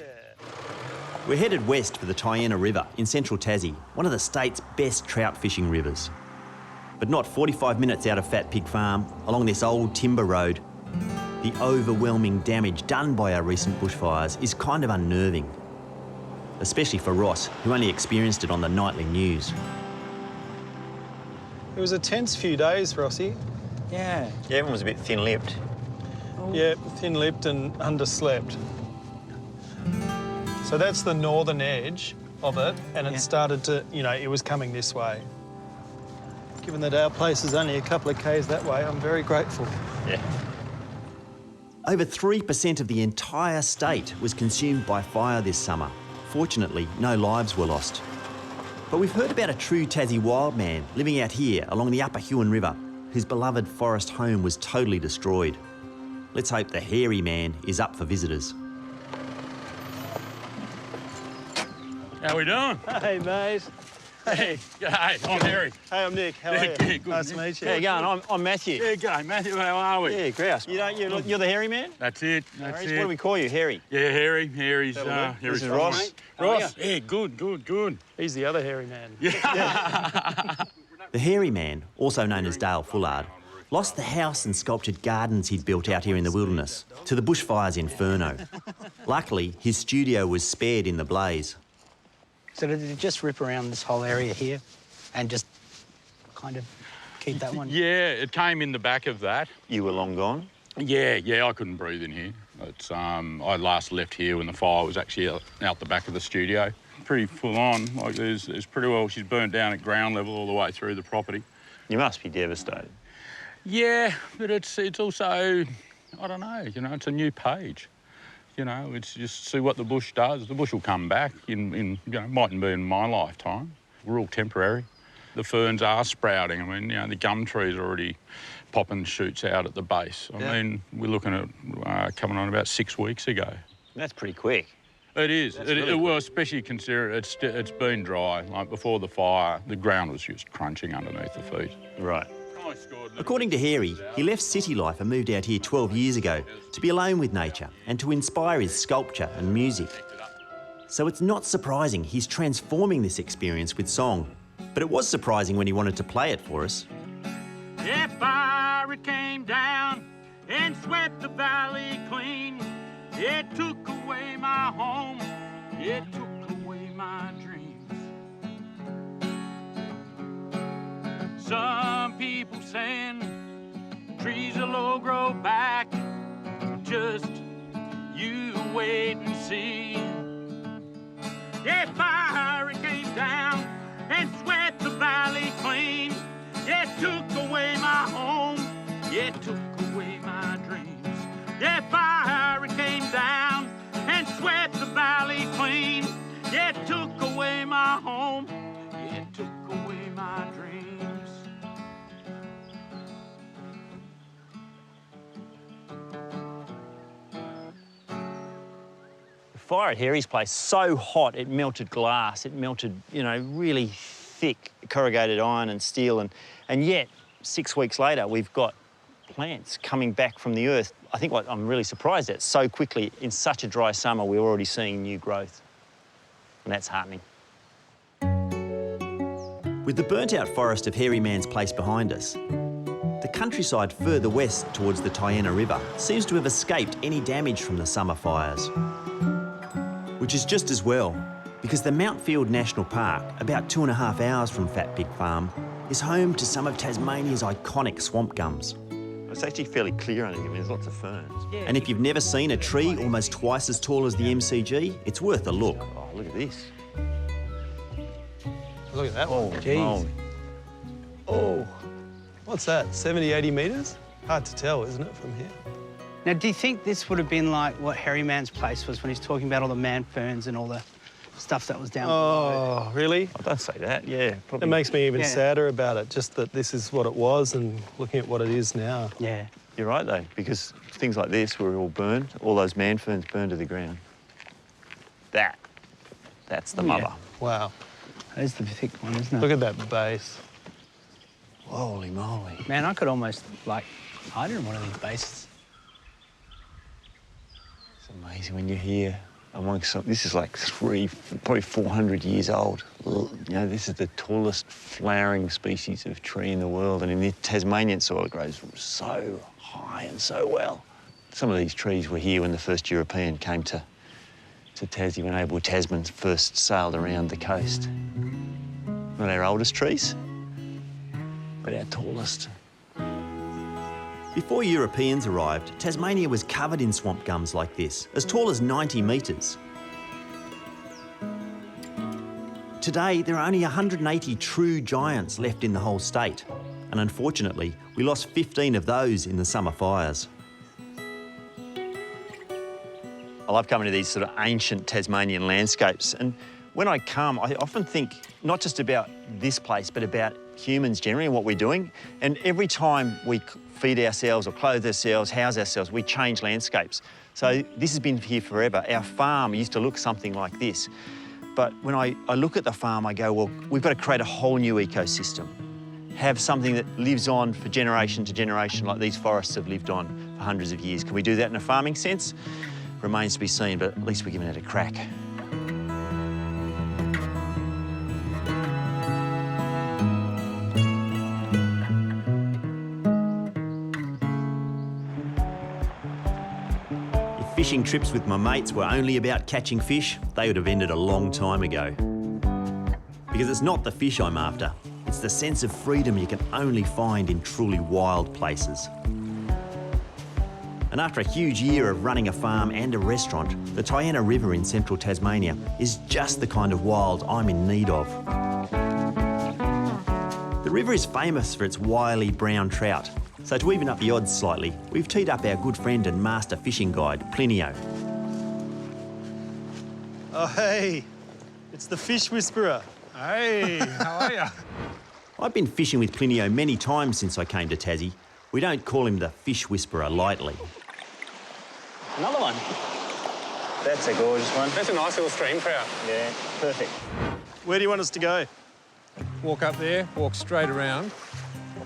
We're headed west for the Tyena River in central Tassie, one of the state's best trout fishing rivers. But not 45 minutes out of Fat Pig Farm, along this old timber road, the overwhelming damage done by our recent bushfires is kind of unnerving. Especially for Ross, who only experienced it on the nightly news. It was a tense few days, Rossi. Yeah. Yeah, everyone was a bit thin-lipped. Yeah, thin-lipped and underslept. So that's the northern edge of it, and it started to, you know, it was coming this way. Given that our place is only a couple of k's that way, I'm very grateful. Yeah. Over 3% of the entire state was consumed by fire this summer. Fortunately, no lives were lost. But we've heard about a true Tassie wild man living out here along the Upper Huon River, whose beloved forest home was totally destroyed. Let's hope the hairy man is up for visitors. How we doing? Hey, mate. Hey, I'm Harry. Hey, I'm Nick. How are you? Good, Nice to meet you. How you going? I'm Matthew. Yeah, g'day, Matthew. How are we? Yeah, grouse. You're the hairy man? That's it. No That's worries. it. What do we call you, Harry? Yeah, Harry. Harry's. This Harry's is fine. Ross. Ross. Yeah, good. He's the other hairy man. The hairy man, also known as Dale Fullard, lost the house and sculptured gardens he'd built out here in the wilderness to the bushfire's inferno. Luckily, his studio was spared in the blaze. So did it just rip around this whole area here and just kind of keep that one? Yeah, it came in the back of that. You were long gone? Yeah, I couldn't breathe in here. It's I last left here when the fire was actually out the back of the studio. Pretty full on. Like there's pretty well. She's burnt down at ground level all the way through the property. You must be devastated. Yeah, but it's also, I don't know. You know, it's a new page. You know, it's just see what the bush does. The bush will come back in you know, mightn't be in my lifetime. We're all temporary. The ferns are sprouting. I mean, you know, the gum trees are already popping shoots out at the base. I mean, we're looking at coming on about 6 weeks ago. That's pretty quick. It is. Really well, especially considering it's been dry. Like before the fire, the ground was just crunching underneath the feet. Right. According to Harry, he left city life and moved out here 12 years ago to be alone with nature and to inspire his sculpture and music. So it's not surprising he's transforming this experience with song. But it was surprising when he wanted to play it for us. Yeah, fire, it came down and swept the valley clean. It took away my home. It took away my dreams. Some people saying trees will all grow back. Just you wait and see. Yeah, fire it came down and swept the valley clean. Yeah, it took away my home. Yeah, it took away my dreams. Yeah, fire it came down and swept the valley clean. Yeah, it took away my home. Yeah, it took away my dreams. The fire at Harry's place, so hot it melted glass, it melted, you know, really thick corrugated iron and steel, and yet 6 weeks later we've got plants coming back from the earth. I think what I'm really surprised at, so quickly in such a dry summer we're already seeing new growth, and that's heartening. With the burnt-out forest of Hairy Man's place behind us, the countryside further west towards the Tyana River seems to have escaped any damage from the summer fires. Which is just as well, because the Mountfield National Park, about 2.5 hours from Fat Pig Farm, is home to some of Tasmania's iconic swamp gums. It's actually fairly clear under here. I mean, there's lots of ferns. And if you've never seen a tree almost twice as tall as the MCG, it's worth a look. Oh, look at this. Look at that one. Jeez. Oh. What's that, 70, 80 metres? Hard to tell, isn't it, from here? Now, do you think this would have been like what Hairy Man's place was when he's talking about all the man ferns and all the stuff that was down below? Oh, really? I don't say that, yeah. Probably. It makes me even Yeah. sadder about it, just that this is what it was and looking at what it is now. Yeah. You're right, though, because things like this were all burned, all those man ferns burned to the ground. That's the mother. Wow. That is the thick one, isn't it? Look at that base. Holy moly. Man, I could almost, like, hide in one of these bases. It's amazing when you're here amongst some, this is like probably 400 years old. You know, this is the tallest flowering species of tree in the world, and in the Tasmanian soil it grows so high and so well. Some of these trees were here when the first European came to Tassie, when Abel Tasman first sailed around the coast. Not our oldest trees, but our tallest. Before Europeans arrived, Tasmania was covered in swamp gums like this, as tall as 90 metres. Today, there are only 180 true giants left in the whole state, and unfortunately, we lost 15 of those in the summer fires. I love coming to these sort of ancient Tasmanian landscapes, and when I come, I often think not just about this place, but about humans generally and what we're doing. And every time we feed ourselves or clothe ourselves, house ourselves, we change landscapes. So this has been here forever. Our farm used to look something like this. But when I look at the farm, I go, well, we've got to create a whole new ecosystem. Have something that lives on for generation to generation like these forests have lived on for hundreds of years. Can we do that in a farming sense? Remains to be seen, but at least we're giving it a crack. If fishing trips with my mates were only about catching fish, they would have ended a long time ago. Because it's not the fish I'm after, it's the sense of freedom you can only find in truly wild places. And after a huge year of running a farm and a restaurant, the Tyana River in central Tasmania is just the kind of wild I'm in need of. The river is famous for its wily brown trout, so to even up the odds slightly, we've teed up our good friend and master fishing guide, Plinio. Oh, hey, it's the fish whisperer. Hey, how are you? I've been fishing with Plinio many times since I came to Tassie. We don't call him the fish whisperer lightly. Another one. That's a gorgeous one. That's a nice little stream trout. Yeah, perfect. Where do you want us to go? Walk up there, walk straight around,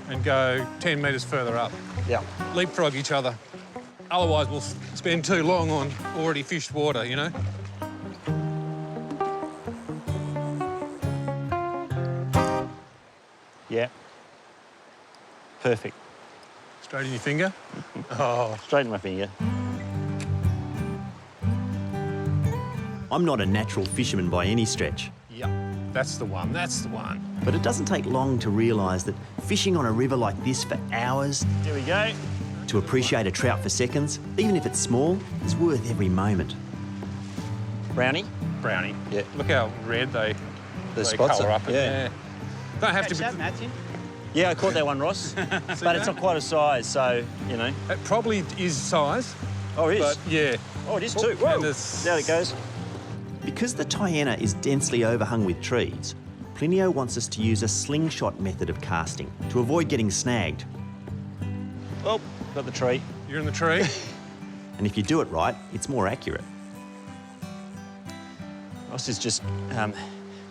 and go 10 metres further up. Yeah. Leapfrog each other. Otherwise, we'll spend too long on already fished water, you know? Yeah. Perfect. Straight in your finger. Oh. Straight in my finger. I'm not a natural fisherman by any stretch. Yep, that's the one, that's the one. But it doesn't take long to realise that fishing on a river like this for hours, Here we go. to appreciate a trout for seconds, even if it's small, is worth every moment. Brownie? Brownie. Yeah. Look how red they spots colour are, up. yeah. Don't have to be... Matthew? Yeah, I caught that one, Ross. But it's not quite a size, so, you know. It probably is size. Oh, it is? But, yeah. Oh, it is too. Whoa. There it goes. Because the Tyaina is densely overhung with trees, Plinio wants us to use a slingshot method of casting to avoid getting snagged. Oh, got the tree. You're in the tree. And if you do it right, it's more accurate. Ross has just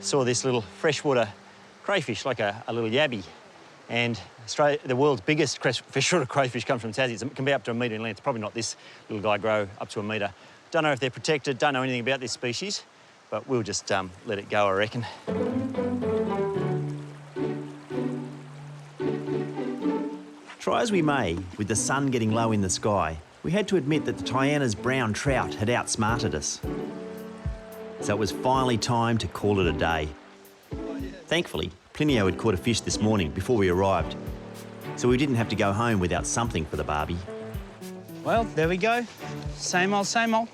saw this little freshwater crayfish, like a little yabby. And Australia, the world's biggest freshwater crayfish comes from Tassie. It can be up to 1 metre in length. Probably not this little guy grow up to 1 metre. Don't know if they're protected, don't know anything about this species, but we'll just let it go, I reckon. Try as we may, with the sun getting low in the sky, we had to admit that the Tyaina's brown trout had outsmarted us. So it was finally time to call it a day. Thankfully, Plinio had caught a fish this morning before we arrived, so we didn't have to go home without something for the barbie. Well, there we go. Same old, same old.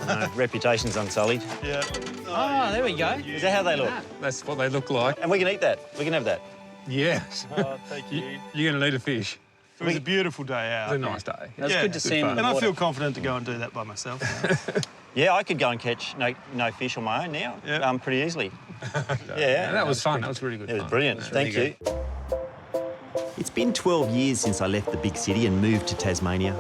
No, reputation's unsullied. Yeah. Oh, there we go. Is that how they look? That's what they look like. And we can eat that. We can have that. Yes. Oh, thank you. You're going to need a fish. It was a beautiful day out. It was a nice day. It was good to see him in the And I water. feel confident to go and do that by myself. Yeah, I could go and catch no fish on my own now, pretty easily. Yeah. That was fun. That was really good It was fun. brilliant. Thank you. It's been 12 years since I left the big city and moved to Tasmania.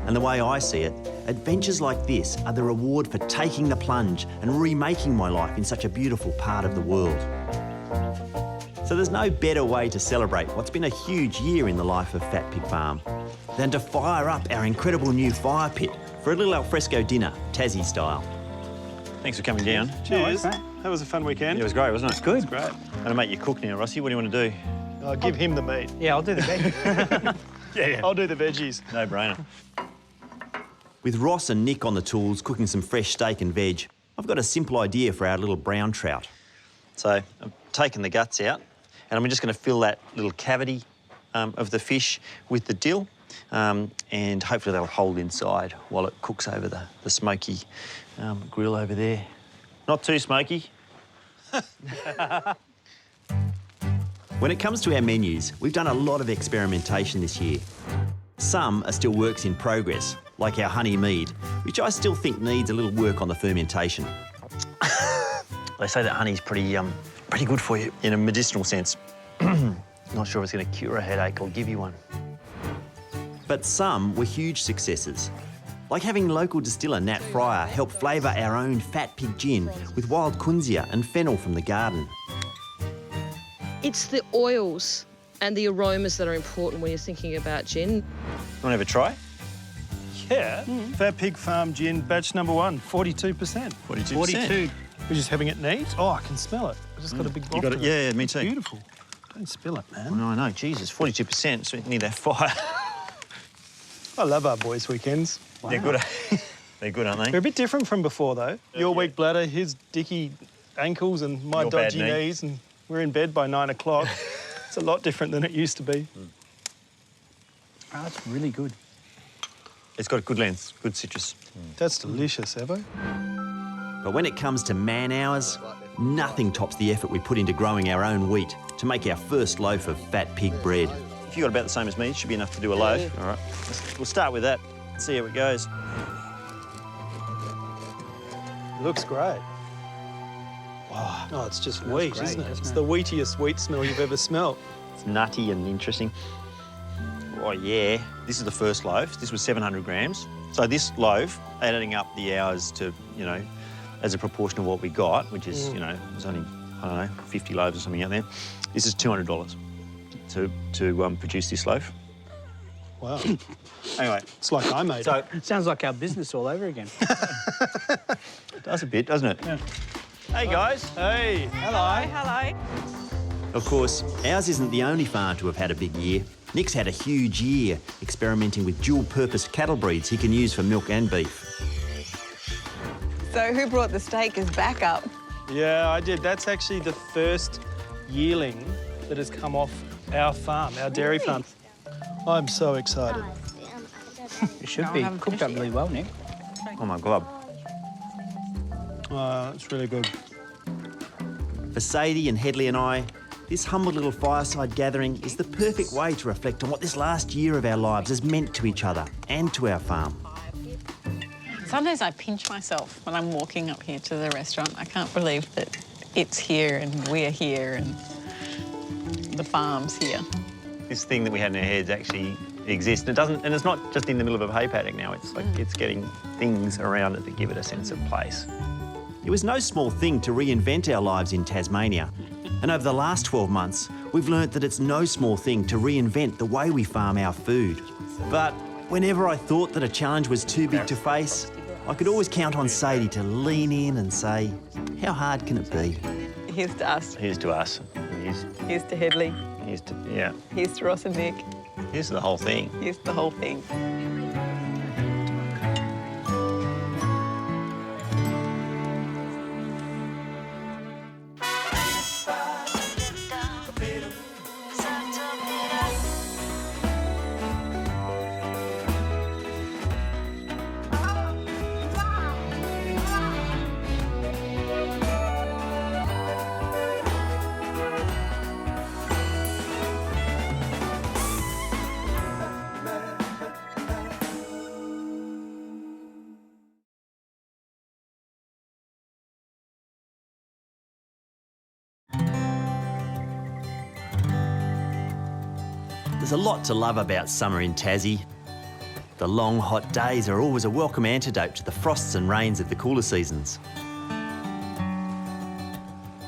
And the way I see it, adventures like this are the reward for taking the plunge and remaking my life in such a beautiful part of the world. So there's no better way to celebrate what's been a huge year in the life of Fat Pig Farm than to fire up our incredible new fire pit for a little alfresco dinner, Tassie style. Thanks for coming down. Cheers. That was a fun weekend. It was great, wasn't it? Good. Great. I'm gonna make you cook now, Rossi. What do you want to do? I'll give him the meat. Yeah, I'll do the veggies. Yeah. I'll do the veggies. No brainer. With Ross and Nick on the tools cooking some fresh steak and veg, I've got a simple idea for our little brown trout. So I've taken the guts out, and I'm just going to fill that little cavity of the fish with the dill, and hopefully that'll hold inside while it cooks over the smoky grill over there. Not too smoky. When it comes to our menus, we've done a lot of experimentation this year. Some are still works in progress, like our honey mead, which I still think needs a little work on the fermentation. They say that honey's pretty good for you in a medicinal sense. Not sure if it's going to cure a headache or give you one. But some were huge successes, like having local distiller Nat Fryer help flavour our own Fat Pig gin with wild kunzia and fennel from the garden. It's the oils and the aromas that are important when you're thinking about gin. Want to have a try? Yeah. Fat Pig Farm Gin, batch number 1, 42%. 42%. 42. We're just having it neat. Oh, I can smell it. I just got a big You got it? Yeah, me too. Beautiful. Don't spill it, man. No, I know. Jesus, 42%. So near that fire. I love our boys' weekends. Wow. They're good. They're good, aren't they? They're a bit different from before, though. Your weak bladder, his dicky ankles, and my Your bad dodgy knee. knees, and we're in bed by 9 o'clock. It's a lot different than it used to be. Oh, that's really good. It's got a good length, good citrus. That's delicious, Evo. But when it comes to man hours, nothing tops the effort we put into growing our own wheat to make our first loaf of fat pig bread. If you got about the same as me, it should be enough to do a loaf. All right. We'll start with that, see how it goes. It looks great. Wow. Oh, it's just wheat, great, isn't it? isn't It's it? the wheatiest wheat smell you've ever smelled. It's nutty and interesting. Oh, yeah. This is the first loaf. This was 700 grams. So this loaf, adding up the hours to, you know, as a proportion of what we got, which is, you know, there's only, I don't know, 50 loaves or something out there. This is $200 to produce this loaf. Wow. Anyway. It's like I made it. It sounds like our business all over again. It does a bit, doesn't it? Yeah. Hey, guys. Hey. Hello. Hello. Of course, ours isn't the only farm to have had a big year. Nick's had a huge year experimenting with dual-purpose cattle breeds he can use for milk and beef. So who brought the steak as backup? Yeah, I did. That's actually the first yearling that has come off our farm, our dairy farm. I'm so excited. It should be cooked up really well, Nick. Oh, my God. It's really good. For Sadie and Headley and I, this humble little fireside gathering is the perfect way to reflect on what this last year of our lives has meant to each other and to our farm. Sometimes I pinch myself when I'm walking up here to the restaurant. I can't believe that it's here and we're here and the farm's here. This thing that we had in our heads actually exists. And it's not just in the middle of a hay paddock now. It's like it's getting things around it that give it a sense of place. It was no small thing to reinvent our lives in Tasmania. And over the last 12 months, we've learnt that it's no small thing to reinvent the way we farm our food. But whenever I thought that a challenge was too big to face, I could always count on Sadie to lean in and say, how hard can it be? Here's to us. Here's to us. Here's to Headley. Here's to, yeah. Here's to Ross and Nick. Here's to the whole thing. Here's the whole thing. There's a lot to love about summer in Tassie. The long, hot days are always a welcome antidote to the frosts and rains of the cooler seasons.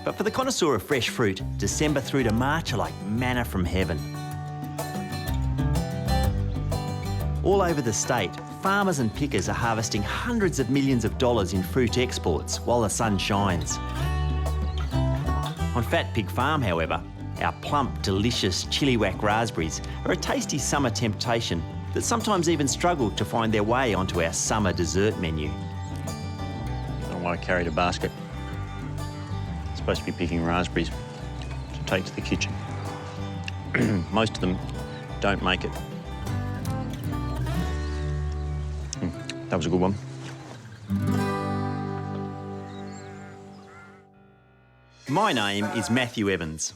But for the connoisseur of fresh fruit, December through to March are like manna from heaven. All over the state, farmers and pickers are harvesting hundreds of millions of dollars in fruit exports while the sun shines. On Fat Pig Farm, however, our plump, delicious chili-whack raspberries are a tasty summer temptation that sometimes even struggle to find their way onto our summer dessert menu. I don't want to carry the basket. I'm supposed to be picking raspberries to take to the kitchen. Most of them don't make it. That was a good one. My name is Matthew Evans.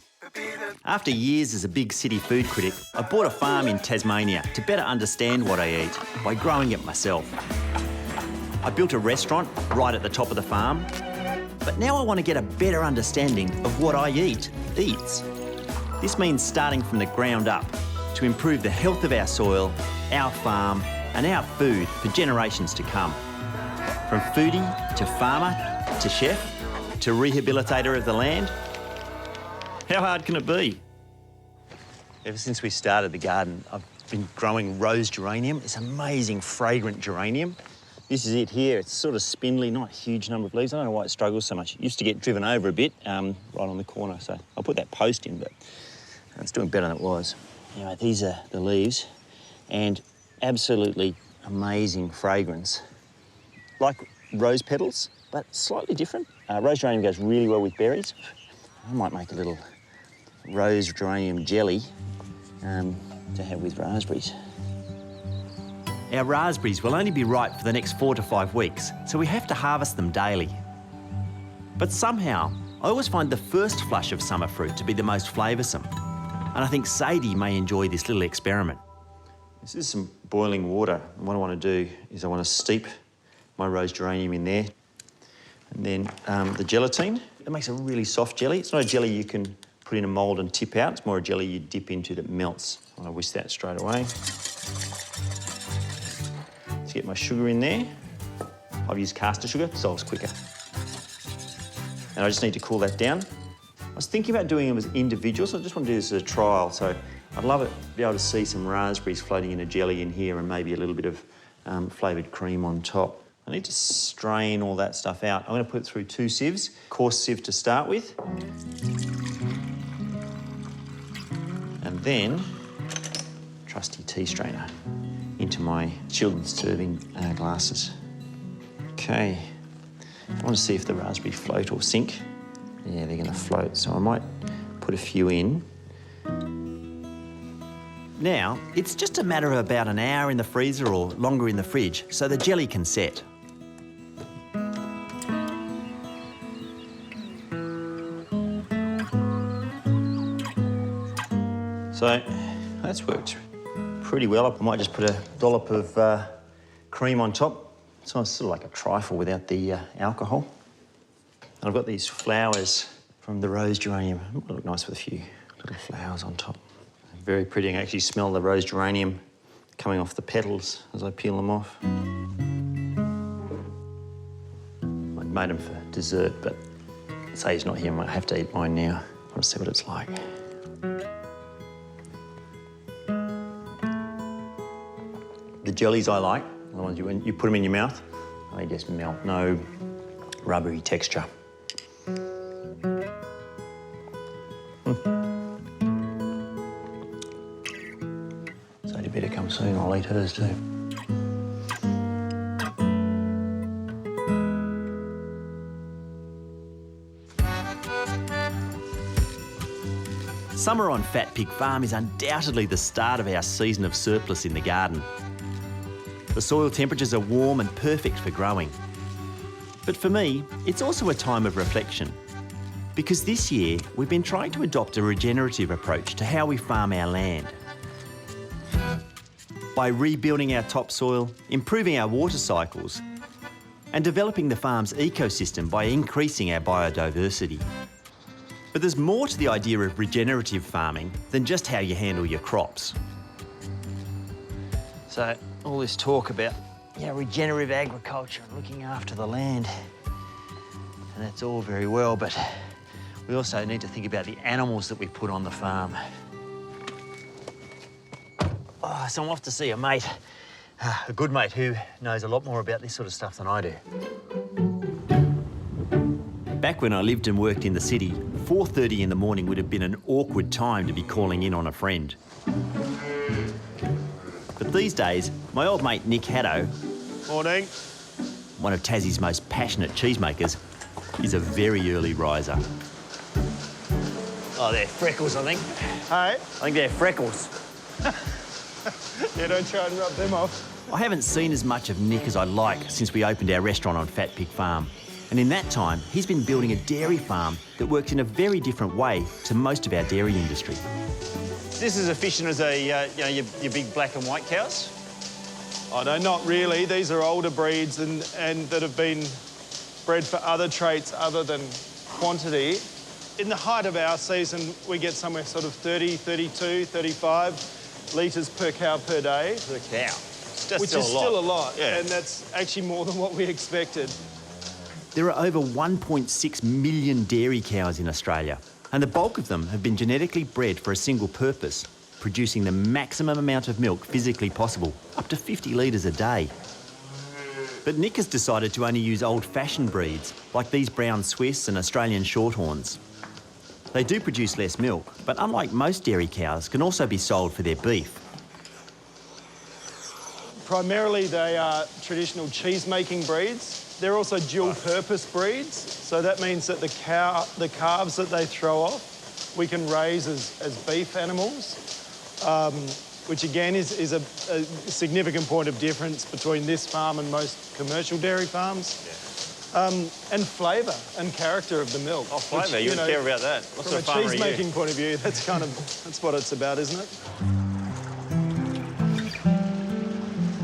After years as a big city food critic, I bought a farm in Tasmania to better understand what I eat by growing it myself. I built a restaurant right at the top of the farm, but now I want to get a better understanding of what I eats. This means starting from the ground up to improve the health of our soil, our farm, and our food for generations to come. From foodie to farmer to chef to rehabilitator of the land, how hard can it be? Ever since we started the garden, I've been growing rose geranium. It's amazing, fragrant geranium. This is it here. It's sort of spindly, not a huge number of leaves. I don't know why it struggles so much. It used to get driven over a bit right on the corner, so I'll put that post in, but it's doing better than it was. Anyway, these are the leaves, and absolutely amazing fragrance. Like rose petals, but slightly different. Rose geranium goes really well with berries. I might make a little rose geranium jelly to have with raspberries. Our raspberries will only be ripe for the next 4 to 5 weeks, so we have to harvest them daily. But somehow, I always find the first flush of summer fruit to be the most flavoursome. And I think Sadie may enjoy this little experiment. This is some boiling water. And what I want to do is I want to steep my rose geranium in there. And then the gelatine. It makes a really soft jelly. It's not a jelly you can put in a mould and tip out. It's more a jelly you dip into that melts. I want to whisk that straight away. Let's get my sugar in there. I've used caster sugar, dissolves quicker. And I just need to cool that down. I was thinking about doing them as individuals, so I just want to do this as a trial. So I'd love it to be able to see some raspberries floating in a jelly in here and maybe a little bit of flavoured cream on top. I need to strain all that stuff out. I'm going to put it through 2 sieves, coarse sieve to start with. And then, trusty tea strainer into my children's serving glasses. Okay, I want to see if the raspberries float or sink. Yeah, they're going to float, so I might put a few in. Now, it's just a matter of about an hour in the freezer or longer in the fridge so the jelly can set. So that's worked pretty well. I might just put a dollop of cream on top. So it's sort of like a trifle without the alcohol. And I've got these flowers from the rose geranium. It would look nice with a few little flowers on top. Very pretty. I can actually smell the rose geranium coming off the petals as I peel them off. I made them for dessert, but say he's not here, I might have to eat mine now. I want to see what it's like. The jellies I like, the ones when you put them in your mouth, they just melt, no rubbery texture. Sadie better come soon, I'll eat hers too. Summer on Fat Pig Farm is undoubtedly the start of our season of surplus in the garden. The soil temperatures are warm and perfect for growing. But for me, it's also a time of reflection. Because this year, we've been trying to adopt a regenerative approach to how we farm our land. By rebuilding our topsoil, improving our water cycles, and developing the farm's ecosystem by increasing our biodiversity. But there's more to the idea of regenerative farming than just how you handle your crops. So all this talk about regenerative agriculture and looking after the land, and that's all very well, but we also need to think about the animals that we put on the farm. Oh, so I'm off to see a mate, a good mate who knows a lot more about this sort of stuff than I do. Back when I lived and worked in the city, 4:30 in the morning would have been an awkward time to be calling in on a friend. But these days, my old mate Nick Haddo, Morning. one of Tassie's most passionate cheesemakers, is a very early riser. Oh, they're freckles, I think. Hey. I think they're freckles. Yeah, don't try and rub them off. I haven't seen as much of Nick as I'd like since we opened our restaurant on Fat Pig Farm. And in that time, he's been building a dairy farm that works in a very different way to most of our dairy industry. This is efficient as your big black and white cows? Oh, no, not really. These are older breeds and that have been bred for other traits other than quantity. In the height of our season, we get somewhere sort of 30, 32, 35 litres per cow per day. Per cow? Which is still a lot, yeah. And that's actually more than what we expected. There are over 1.6 million dairy cows in Australia, and the bulk of them have been genetically bred for a single purpose, producing the maximum amount of milk physically possible, up to 50 litres a day. But Nick has decided to only use old-fashioned breeds, like these brown Swiss and Australian Shorthorns. They do produce less milk, but unlike most dairy cows, can also be sold for their beef. Primarily, they are traditional cheese-making breeds. They're also dual-purpose breeds, so that means that the calves that they throw off, we can raise as beef animals, which again is a significant point of difference between this farm and most commercial dairy farms. Yeah. And flavour and character of the milk. Oh, flavour, you don't care about that. What sort of farmer are you? From a cheese-making point of view, that's what it's about, isn't it?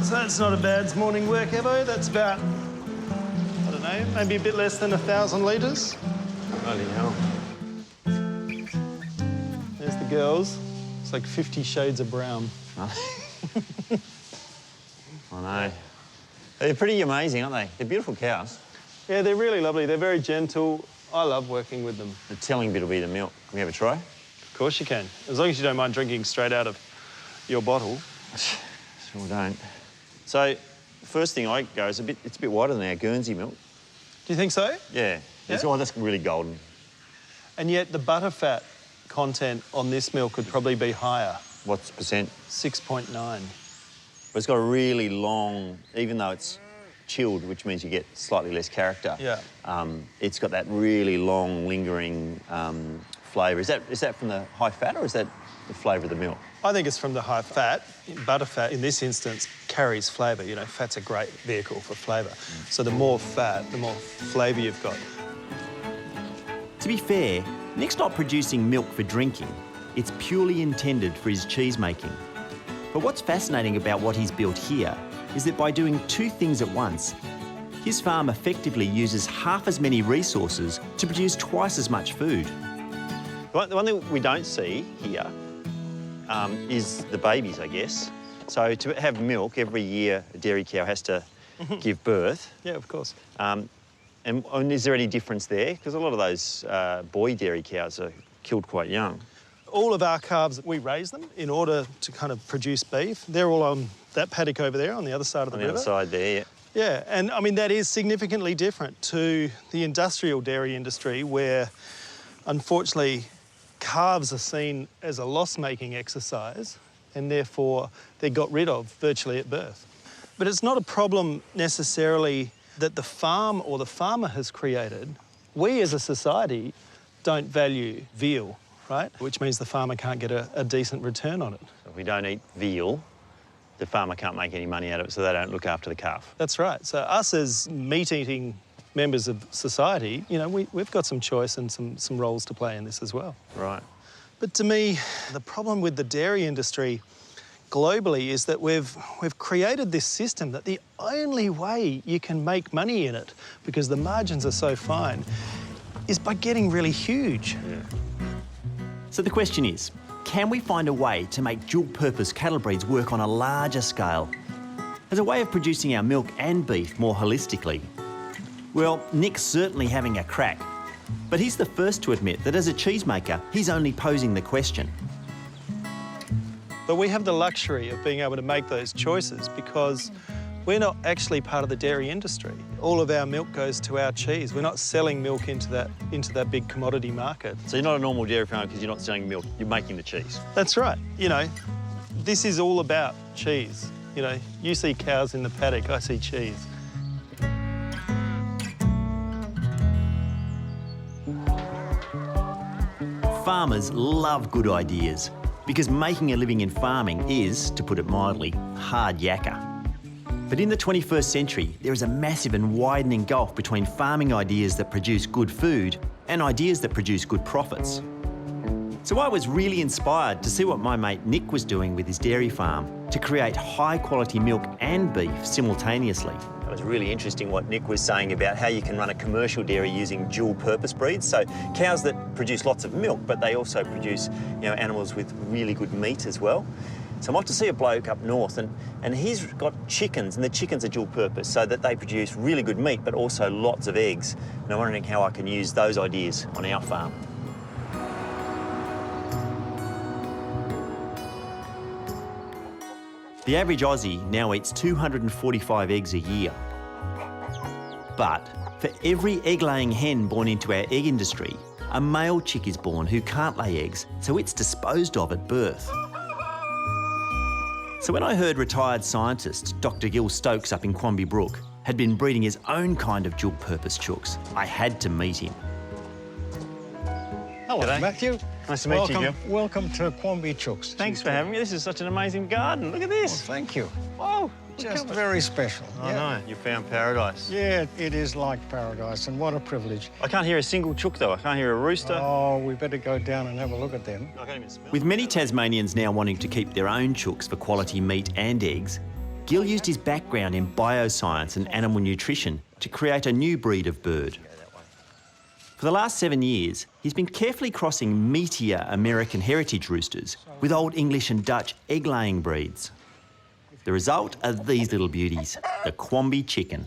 So that's not a bad morning work, Evo. That's about, I don't know, maybe a bit less than 1,000 litres. Holy hell. There's the girls. It's like 50 shades of brown. I know. They're pretty amazing, aren't they? They're beautiful cows. Yeah, they're really lovely. They're very gentle. I love working with them. The telling bit will be the milk. Can we have a try? Of course you can. As long as you don't mind drinking straight out of your bottle. Sure don't. So, first thing I go is it's a bit whiter than our Guernsey milk. Do you think so? Yeah. Oh, that's really golden. And yet the butterfat content on this milk could probably be higher. What's the percent? 6.9. But it's got a really long, even though it's chilled, which means you get slightly less character. Yeah. It's got that really long, lingering flavour. Is that from the high fat or is that the flavour of the milk? I think it's from the high fat. Butterfat, in this instance, carries flavour. You know, fat's a great vehicle for flavour. So the more fat, the more flavour you've got. To be fair, Nick's not producing milk for drinking. it's purely intended for his cheese making. But what's fascinating about what he's built here is that by doing two things at once, his farm effectively uses half as many resources to produce twice as much food. The one thing we don't see here is the babies, I guess. So to have milk, every year a dairy cow has to give birth. Yeah, of course. And is there any difference there? Because a lot of those boy dairy cows are killed quite young. All of our calves, we raise them in order to kind of produce beef. They're all on that paddock over there on the other side of the river. On the other side there, yeah. Yeah, and I mean, that is significantly different to the industrial dairy industry where, unfortunately, calves are seen as a loss-making exercise and therefore they're got rid of virtually at birth. But it's not a problem necessarily that the farm or the farmer has created. We as a society don't value veal, right? Which means the farmer can't get a decent return on it. So if we don't eat veal, the farmer can't make any money out of it, so they don't look after the calf. That's right. So us as meat-eating members of society, you know, we've got some choice and some roles to play in this as well. Right. But to me, the problem with the dairy industry globally is that we've created this system that the only way you can make money in it, because the margins are so fine, is by getting really huge. Yeah. So the question is, can we find a way to make dual-purpose cattle breeds work on a larger scale? As a way of producing our milk and beef more holistically? Well, Nick's certainly having a crack, but he's the first to admit that as a cheesemaker, he's only posing the question. But we have the luxury of being able to make those choices because we're not actually part of the dairy industry. All of our milk goes to our cheese. We're not selling milk into that big commodity market. So you're not a normal dairy farmer because you're not selling milk, you're making the cheese. That's right. You know, this is all about cheese. You know, you see cows in the paddock, I see cheese. Farmers love good ideas because making a living in farming is, to put it mildly, hard yakka. But in the 21st century, there is a massive and widening gulf between farming ideas that produce good food and ideas that produce good profits. So I was really inspired to see what my mate Nick was doing with his dairy farm to create high-quality milk and beef simultaneously. It was really interesting what Nick was saying about how you can run a commercial dairy using dual-purpose breeds. So cows that produce lots of milk, but they also produce, you know, animals with really good meat as well. So I'm off to see a bloke up north and he's got chickens, and the chickens are dual-purpose so that they produce really good meat, but also lots of eggs. And I'm wondering how I can use those ideas on our farm. The average Aussie now eats 245 eggs a year. But for every egg-laying hen born into our egg industry, a male chick is born who can't lay eggs, so it's disposed of at birth. So when I heard retired scientist Dr. Gil Stokes up in Quamby Brook had been breeding his own kind of dual-purpose chooks, I had to meet him. Hello, G'day. Matthew. Nice to meet you, Gil. Welcome to Quamby Chooks. Thanks for having me. This is such an amazing garden. Look at this. Well, thank you. Whoa. Just very special. I know. You found paradise. Yeah, it is like paradise, and what a privilege. I can't hear a single chook, though. I can't hear a rooster. Oh, we better go down and have a look at them. I can't even smell. With many Tasmanians now wanting to keep their own chooks for quality meat and eggs, Gil used his background in bioscience and animal nutrition to create a new breed of bird. For the last 7 years, he's been carefully crossing meatier American heritage roosters with Old English and Dutch egg-laying breeds. The result are these little beauties, the Quamby chicken.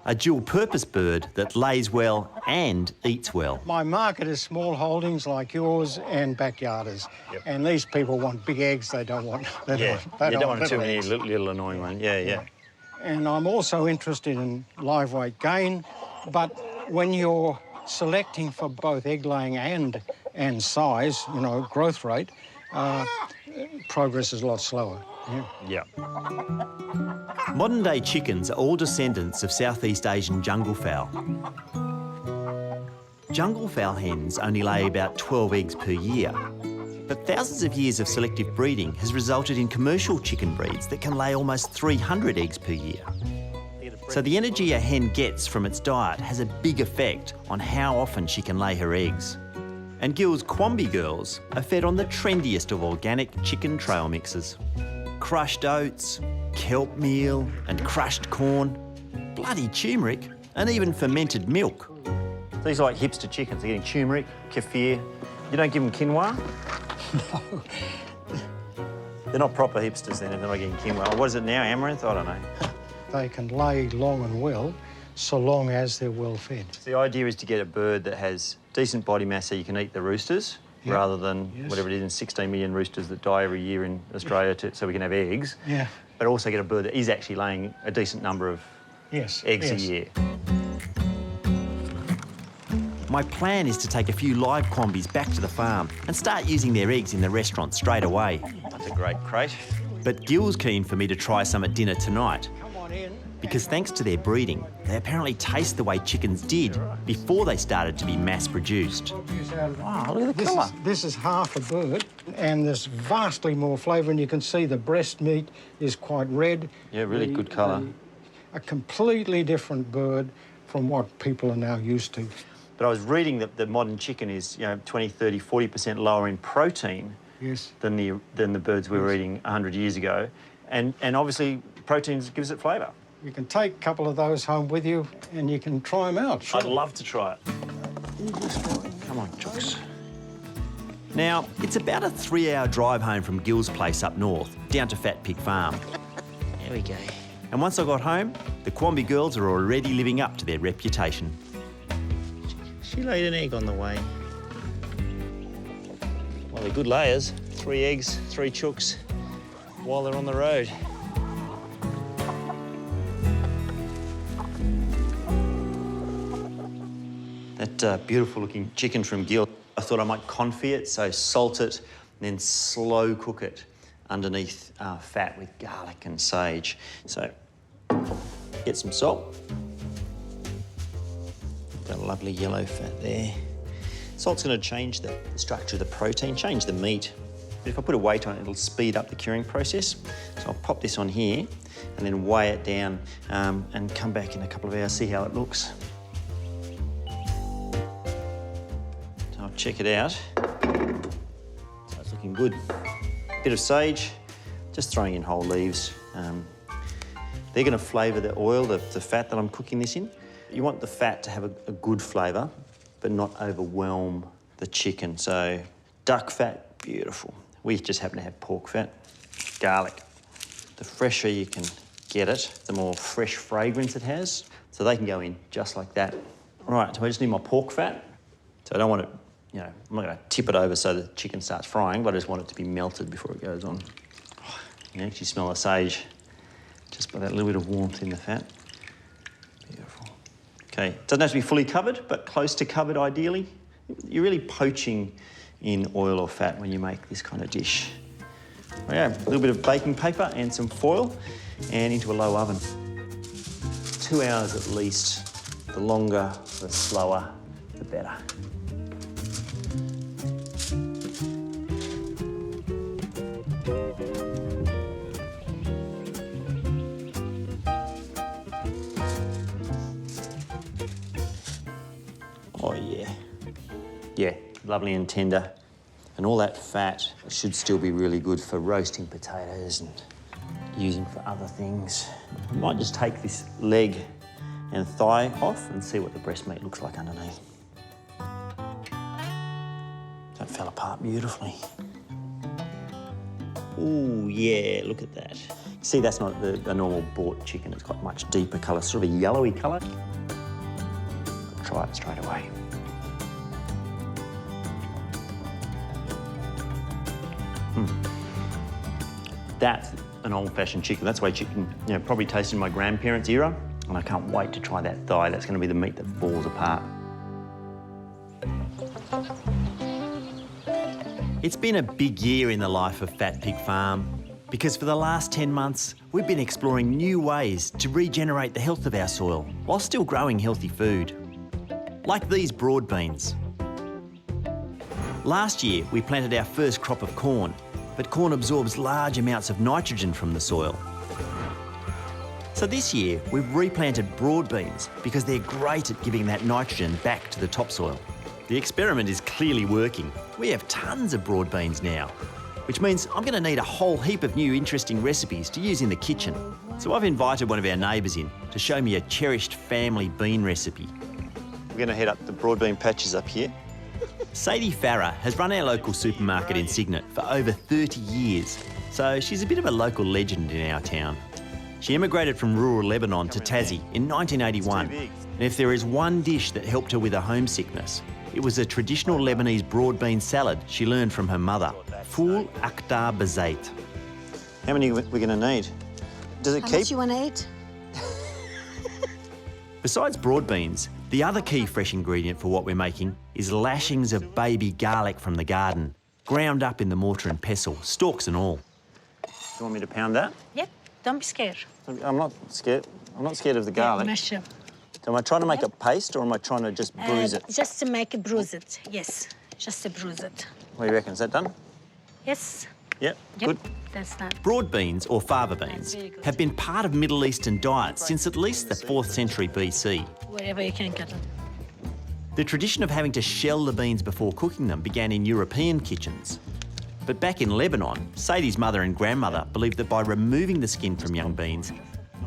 A dual-purpose bird that lays well and eats well. My market is small holdings like yours and backyarders. Yep. And these people want big eggs, they don't want... You don't want too many little annoying ones. Yeah. And I'm also interested in live weight gain, but when you're selecting for both egg-laying and size, you know, growth rate, progress is a lot slower. Yeah. Modern-day chickens are all descendants of Southeast Asian jungle fowl. Jungle fowl hens only lay about 12 eggs per year, but thousands of years of selective breeding has resulted in commercial chicken breeds that can lay almost 300 eggs per year. So the energy a hen gets from its diet has a big effect on how often she can lay her eggs. And Gill's Quamby girls are fed on the trendiest of organic chicken trail mixes. Crushed oats, kelp meal and crushed corn, bloody turmeric and even fermented milk. These are like hipster chickens. They're getting turmeric, kefir. You don't give them quinoa? No. They're not proper hipsters then if they're not getting quinoa. What is it now, amaranth? I don't know. They can lay long and well, so long as they're well fed. The idea is to get a bird that has decent body mass so you can eat the roosters, rather than whatever it is, 16 million roosters that die every year in Australia so we can have eggs. Yeah. But also get a bird that is actually laying a decent number of eggs a year. My plan is to take a few live Quambies back to the farm and start using their eggs in the restaurant straight away. That's a great crate. But Gill's keen for me to try some at dinner tonight. Because thanks to their breeding, they apparently taste the way chickens did before they started to be mass-produced. Wow, look at the colour. This is half a bird, and there's vastly more flavour, and you can see the breast meat is quite red. Yeah, really good colour. A completely different bird from what people are now used to. But I was reading that the modern chicken is, 20, 30, 40% lower in protein than the birds we were eating 100 years ago. And obviously, protein gives it flavour. You can take a couple of those home with you and you can try them out. I'd love to try it. Come on, Chooks. Now, it's about a 3-hour drive home from Gill's place up north, down to Fat Pig Farm. There we go. And once I got home, the Quamby girls are already living up to their reputation. She laid an egg on the way. Well, they're good layers. 3 eggs, 3 chooks, while they're on the road. That beautiful looking chicken from Gill, I thought I might confit it, so salt it, and then slow cook it underneath fat with garlic and sage. So get some salt. Got a lovely yellow fat there. Salt's going to change the structure of the protein, change the meat. But if I put a weight on it, it'll speed up the curing process. So I'll pop this on here and then weigh it down and come back in a couple of hours, see how it looks. So I'll check it out. So it's looking good. Bit of sage, just throwing in whole leaves. They're going to flavour the oil, the fat that I'm cooking this in. You want the fat to have a good flavour, but not overwhelm the chicken. So duck fat, beautiful. We just happen to have pork fat. Garlic. The fresher you can get it, the more fresh fragrance it has. So they can go in just like that. Right, so I just need my pork fat. So I don't want it, I'm not going to tip it over so the chicken starts frying, but I just want it to be melted before it goes on. You can actually smell the sage just by that little bit of warmth in the fat. Beautiful. Okay, it doesn't have to be fully covered, but close to covered ideally. You're really poaching in oil or fat when you make this kind of dish. Okay, a little bit of baking paper and some foil and into a low oven. 2 hours at least. The longer, the slower, the better. Oh yeah. Yeah, lovely and tender. And all that fat should still be really good for roasting potatoes and using for other things. I might just take this leg and thigh off and see what the breast meat looks like underneath. That fell apart beautifully. Ooh, yeah, look at that. See, that's not a normal bought chicken. It's got much deeper colour, sort of a yellowy colour. Try it straight away. That's an old-fashioned chicken. That's the way chicken, probably tasted in my grandparents' era. And I can't wait to try that thigh. That's going to be the meat that falls apart. It's been a big year in the life of Fat Pig Farm because for the last 10 months, we've been exploring new ways to regenerate the health of our soil while still growing healthy food. Like these broad beans. Last year, we planted our first crop of corn, but corn absorbs large amounts of nitrogen from the soil. So this year, we've replanted broad beans because they're great at giving that nitrogen back to the topsoil. The experiment is clearly working. We have tons of broad beans now, which means I'm going to need a whole heap of new interesting recipes to use in the kitchen. So I've invited one of our neighbours in to show me a cherished family bean recipe. We're going to head up the broad bean patches up here. Sadie Farah has run our local supermarket in Cygnet for over 30 years, so she's a bit of a local legend in our town. She emigrated from rural Lebanon to Tassie in 1981, and if there is one dish that helped her with her homesickness, it was a traditional Lebanese broad bean salad she learned from her mother, Foul Akhtar Bazait. How many are we going to need? Does it How keep? much you want to eat? Besides broad beans, the other key fresh ingredient for what we're making is lashings of baby garlic from the garden, ground up in the mortar and pestle, stalks and all. You want me to pound that? Yep, don't be scared. I'm not scared. I'm not scared of the garlic. Mash up. So am I trying to make a paste or am I trying to just bruise it? Just to make it bruise it, yes. Just to bruise it. What do you reckon? Is that done? Yes. Yep, Yep, good. that's done. Broad beans, or fava beans, have been part of Middle Eastern diets since at least the 4th century BC. Wherever you can get them. The tradition of having to shell the beans before cooking them began in European kitchens. But back in Lebanon, Sadie's mother and grandmother believed that by removing the skin from young beans,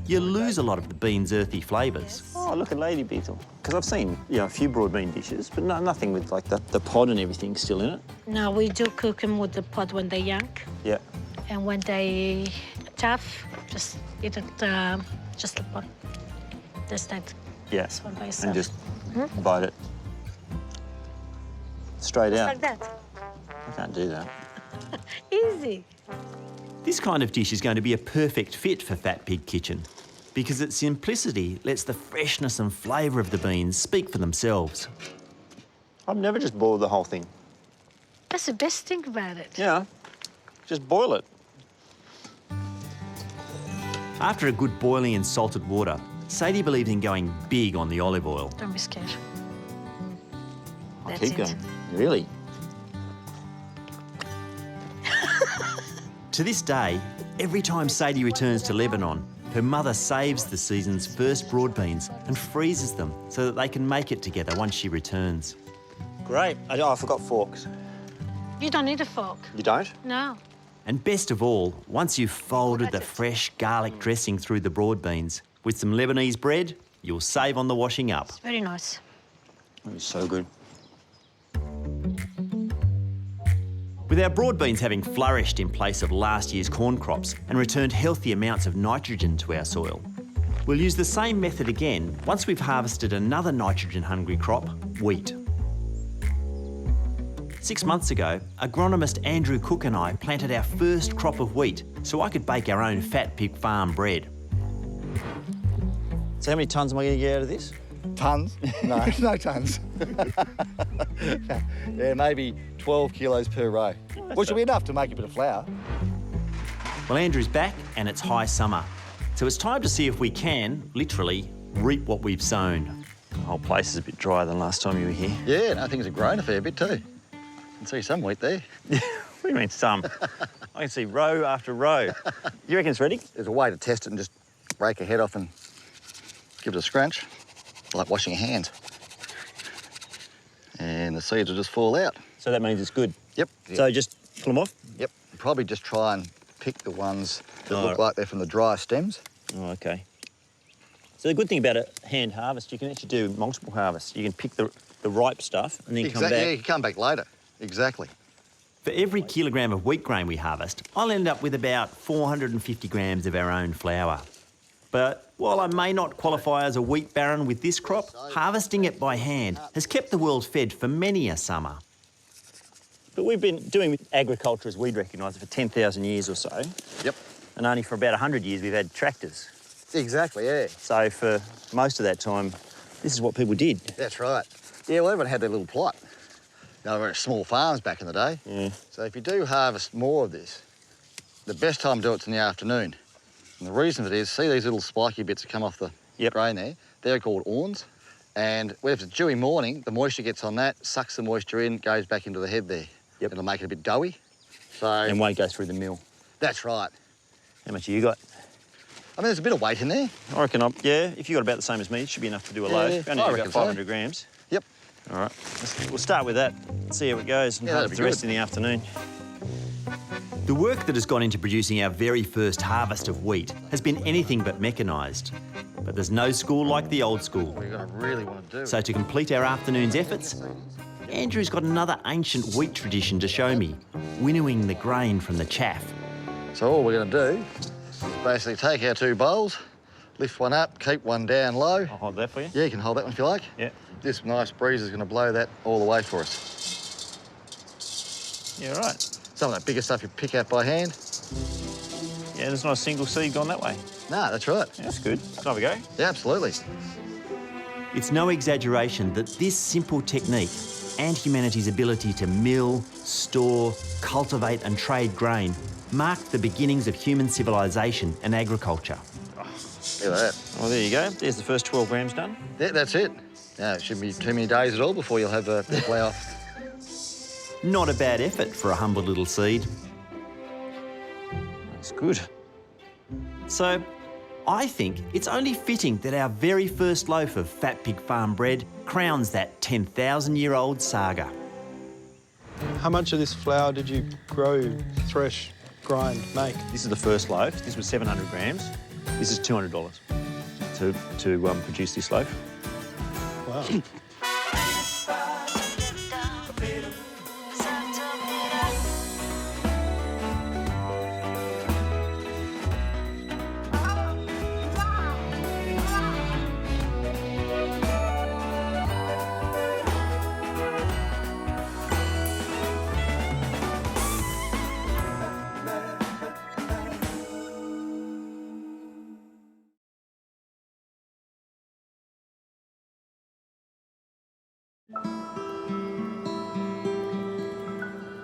you lose a lot of the beans' earthy flavours. Oh, look at lady beetle. Because I've seen, a few broad bean dishes, but nothing with like the pod and everything still in it. No, we do cook them with the pod when they're young. Yeah. And when they tough, just eat it, just the pod. That's that. Yeah. That's one by And itself. just bite it straight Just out. like that. I can't do that. Easy. This kind of dish is going to be a perfect fit for Fat Pig Kitchen because its simplicity lets the freshness and flavour of the beans speak for themselves. I've never just boiled the whole thing. That's the best thing about it. Yeah, just boil it. After a good boiling in salted water, Sadie believed in going big on the olive oil. Don't be scared. I'll That's keep it. going. Really? To this day, every time Sadie returns to Lebanon, her mother saves the season's first broad beans and freezes them so that they can make it together once she returns. Great. I forgot forks. You don't need a fork. You don't? No. And best of all, once you've folded the fresh garlic dressing through the broad beans, with some Lebanese bread, you'll save on the washing up. It's very nice. That is so good. With our broad beans having flourished in place of last year's corn crops and returned healthy amounts of nitrogen to our soil, we'll use the same method again once we've harvested another nitrogen-hungry crop, wheat. 6 months ago, agronomist Andrew Cook and I planted our first crop of wheat so I could bake our own Fat Pig Farm bread. So how many tonnes am I going to get out of this? Tons? No, no tons. Yeah, maybe 12 kilos per row, which will be enough to make a bit of flour. Well, Andrew's back and it's high summer, so it's time to see if we can, literally, reap what we've sown. The whole place is a bit drier than last time you were here. Yeah, no, things have grown a fair bit too. I can see some wheat there. What do you mean some? I can see row after row. You reckon it's ready? There's a way to test it and just break a head off and give it a scrunch, like washing your hands. And the seeds will just fall out. So that means it's good? Yep. So just pull them off? Yep. Probably just try and pick the ones that Oh. look like they're from the dry stems. Oh, OK. So the good thing about a hand harvest, you can actually do multiple harvests. You can pick the ripe stuff and then come back. Yeah, you can come back later. Exactly. For every kilogram of wheat grain we harvest, I'll end up with about 450 grams of our own flour. But while I may not qualify as a wheat baron with this crop, harvesting it by hand has kept the world fed for many a summer. But we've been doing agriculture as we'd recognise it for 10,000 years or so. Yep. And only for about 100 years we've had tractors. Exactly, yeah. So for most of that time, this is what people did. That's right. Yeah, well, everyone had their little plot. You know, very small farms back in the day. Yeah. So if you do harvest more of this, the best time to do it's in the afternoon. And the reason for it is, see these little spiky bits that come off the grain there? They're called awns. And when it's a dewy morning, the moisture gets on that, sucks the moisture in, goes back into the head there. Yep. It'll make it a bit doughy. So. And won't go through the mill. That's right. How much have you got? I mean, there's a bit of weight in there. I reckon, yeah, if you've got about the same as me, it should be enough to do a load. Yeah, Only I about reckon 500 so. grams. Yep. All right, we'll start with that, see how it goes, and harvest the rest in the afternoon. The work that has gone into producing our very first harvest of wheat has been anything but mechanised. But there's no school like the old school. We're going to really want to do. So to complete our afternoon's efforts, Andrew's got another ancient wheat tradition to show me, winnowing the grain from the chaff. So all we're going to do is basically take our 2 bowls, lift one up, keep one down low. I'll hold that for you. Yeah, you can hold that one if you like. Yeah. This nice breeze is going to blow that all the way for us. Yeah, right. Some of that bigger stuff you pick out by hand. Yeah, there's not a single seed gone that way. No, that's right. Yeah, that's good. Can I have a go? Yeah, absolutely. It's no exaggeration that this simple technique and humanity's ability to mill, store, cultivate and trade grain marked the beginnings of human civilization and agriculture. Look at that. Well, there you go. There's the first 12 grams done. Yeah, that's it. No, it shouldn't be too many days at all before you'll have the flour. Not a bad effort for a humble little seed. That's good. So, I think it's only fitting that our very first loaf of Fat Pig Farm bread crowns that 10,000-year-old saga. How much of this flour did you grow, thresh, grind, make? This is the first loaf. This was 700 grams. This is $200 to produce this loaf. Wow.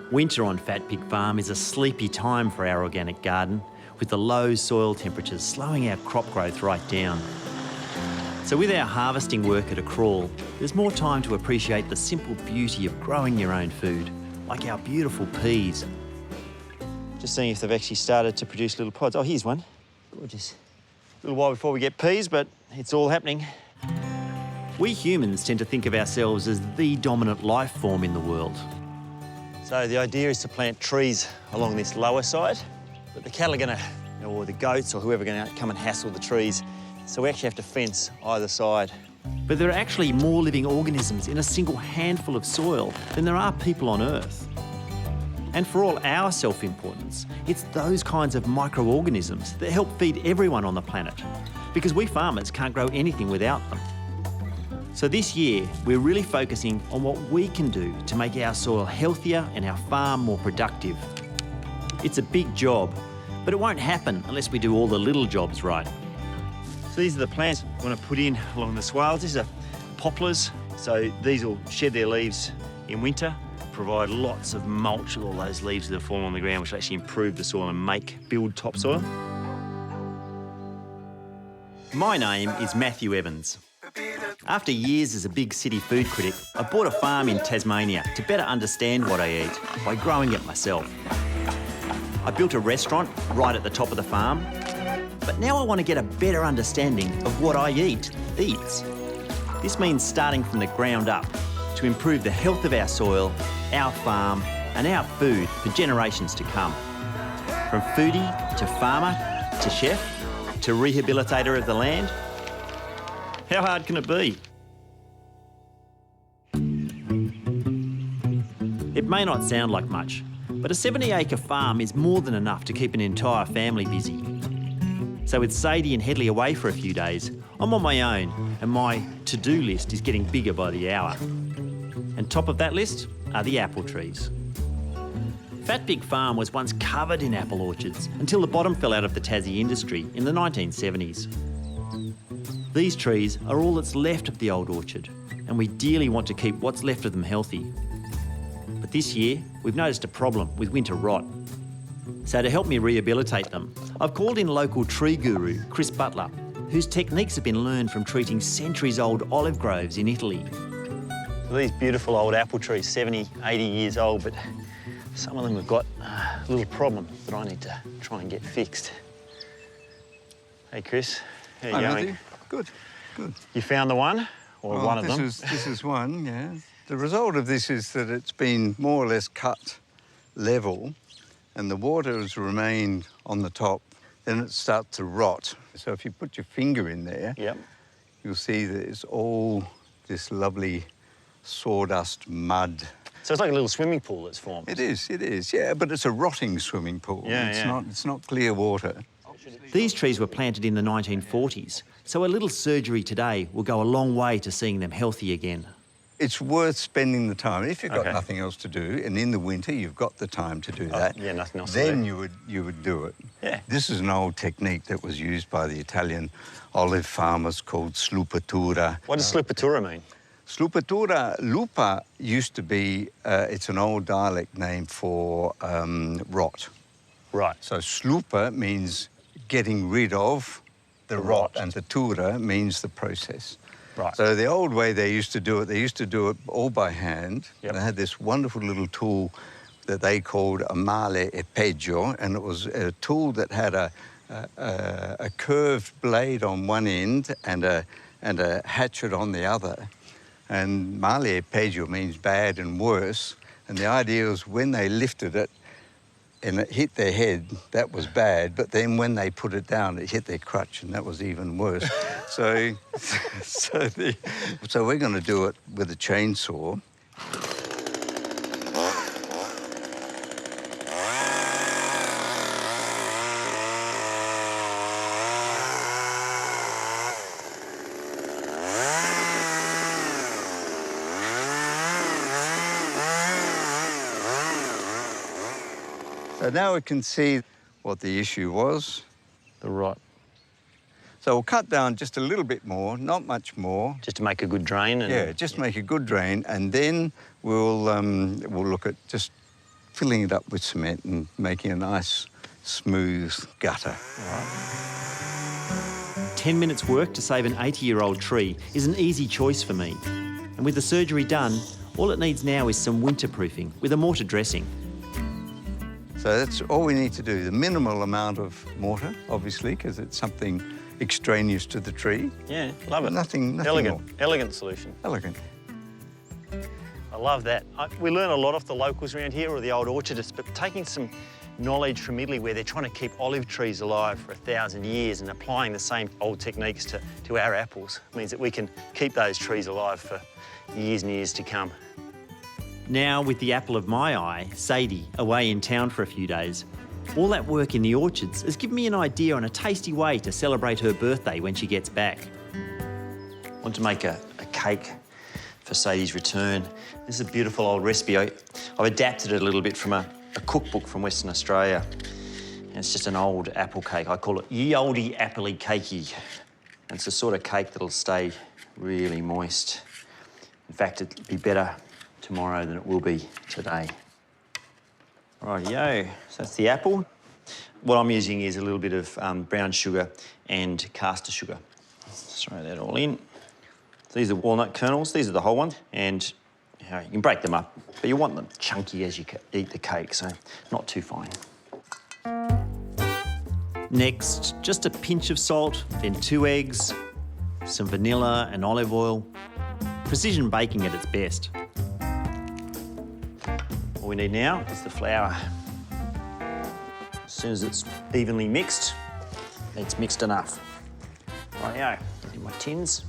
Winter on Fat Pig Farm is a sleepy time for our organic garden, with the low soil temperatures slowing our crop growth right down. So with our harvesting work at a crawl, there's more time to appreciate the simple beauty of growing your own food, like our beautiful peas. Just seeing if they've actually started to produce little pods. Oh, here's one. Gorgeous. A little while before we get peas, but it's all happening. We humans tend to think of ourselves as the dominant life form in the world. So the idea is to plant trees along this lower side, but the cattle are going to, or the goats or whoever are going to come and hassle the trees. So we actually have to fence either side. But there are actually more living organisms in a single handful of soil than there are people on Earth. And for all our self-importance, it's those kinds of microorganisms that help feed everyone on the planet, because we farmers can't grow anything without them. So this year, we're really focusing on what we can do to make our soil healthier and our farm more productive. It's a big job, but it won't happen unless we do all the little jobs right. So these are the plants we want to put in along the swales. These are poplars, so these will shed their leaves in winter, provide lots of mulch with all those leaves that have fallen on the ground, which will actually improve the soil and build topsoil. My name is Matthew Evans. After years as a big city food critic, I bought a farm in Tasmania to better understand what I eat by growing it myself. I built a restaurant right at the top of the farm, but now I want to get a better understanding of what I eats. This means starting from the ground up to improve the health of our soil, our farm, and our food for generations to come. From foodie to farmer to chef to rehabilitator of the land. How hard can it be? It may not sound like much, but a 70-acre farm is more than enough to keep an entire family busy. So with Sadie and Headley away for a few days, I'm on my own, and my to-do list is getting bigger by the hour. And top of that list are the apple trees. Fat Pig Farm was once covered in apple orchards until the bottom fell out of the Tassie industry in the 1970s. These trees are all that's left of the old orchard, and we dearly want to keep what's left of them healthy. But this year, we've noticed a problem with winter rot. So to help me rehabilitate them, I've called in local tree guru, Chris Butler, whose techniques have been learned from treating centuries-old olive groves in Italy. So these beautiful old apple trees, 70, 80 years old, but some of them have got a little problem that I need to try and get fixed. Hey, Chris, how you going? Good, good. You found the one or one of them. This is one, yeah. The result of this is that it's been more or less cut level and the water has remained on the top, then it starts to rot. So if you put your finger in there, you'll see that it's all this lovely sawdust mud. So it's like a little swimming pool that's formed. It is, yeah, but it's a rotting swimming pool. It's not clear water. These trees were planted in the 1940s, so a little surgery today will go a long way to seeing them healthy again. It's worth spending the time. If you've got nothing else to do, and in the winter you've got the time to do that, nothing else then to do. you would do it. Yeah. This is an old technique that was used by the Italian olive farmers called slupatura. What does slupatura mean? Slupatura, lupa used to be, it's an old dialect name for rot. Right. So slupa means getting rid of the rot, and the tura means the process. Right. So the old way they used to do it all by hand. They had this wonderful little tool that they called a male e peggio, and it was a tool that had a curved blade on one end and a hatchet on the other. And male e peggio means bad and worse. And the idea was when they lifted it and it hit their head, that was bad. But then when they put it down, it hit their crutch, and that was even worse. So we're going to do it with a chainsaw. So now we can see what the issue was. The rot. So we'll cut down just a little bit more, not much more. Just to make a good drain? Yeah, just make a good drain, and then we'll look at just filling it up with cement and making a nice, smooth gutter. 10 minutes work to save an 80-year-old tree is an easy choice for me. And with the surgery done, all it needs now is some winterproofing with a mortar dressing. So that's all we need to do, the minimal amount of mortar, obviously, because it's something extraneous to the tree. Yeah, love it. Nothing elegant, more. elegant solution. Elegant. I love that. We learn a lot off the locals around here, or the old orchardists, but taking some knowledge from Italy where they're trying to keep olive trees alive for 1,000 years and applying the same old techniques to our apples means that we can keep those trees alive for years and years to come. Now, with the apple of my eye, Sadie, away in town for a few days, all that work in the orchards has given me an idea on a tasty way to celebrate her birthday when she gets back. I want to make a cake for Sadie's return. This is a beautiful old recipe. I've adapted it a little bit from a cookbook from Western Australia. And it's just an old apple cake. I call it ye olde appley cakey. And it's the sort of cake that'll stay really moist. In fact, it'll be better tomorrow than it will be today. Rightio, so that's the apple. What I'm using is a little bit of brown sugar and caster sugar. Let's throw that all in. So these are walnut kernels, these are the whole ones, and you can break them up, but you want them chunky as you eat the cake, so not too fine. Next, just a pinch of salt, then 2 eggs, some vanilla and olive oil. Precision baking at its best. All we need now is the flour. As soon as it's evenly mixed, it's mixed enough. Rightio, in my tins.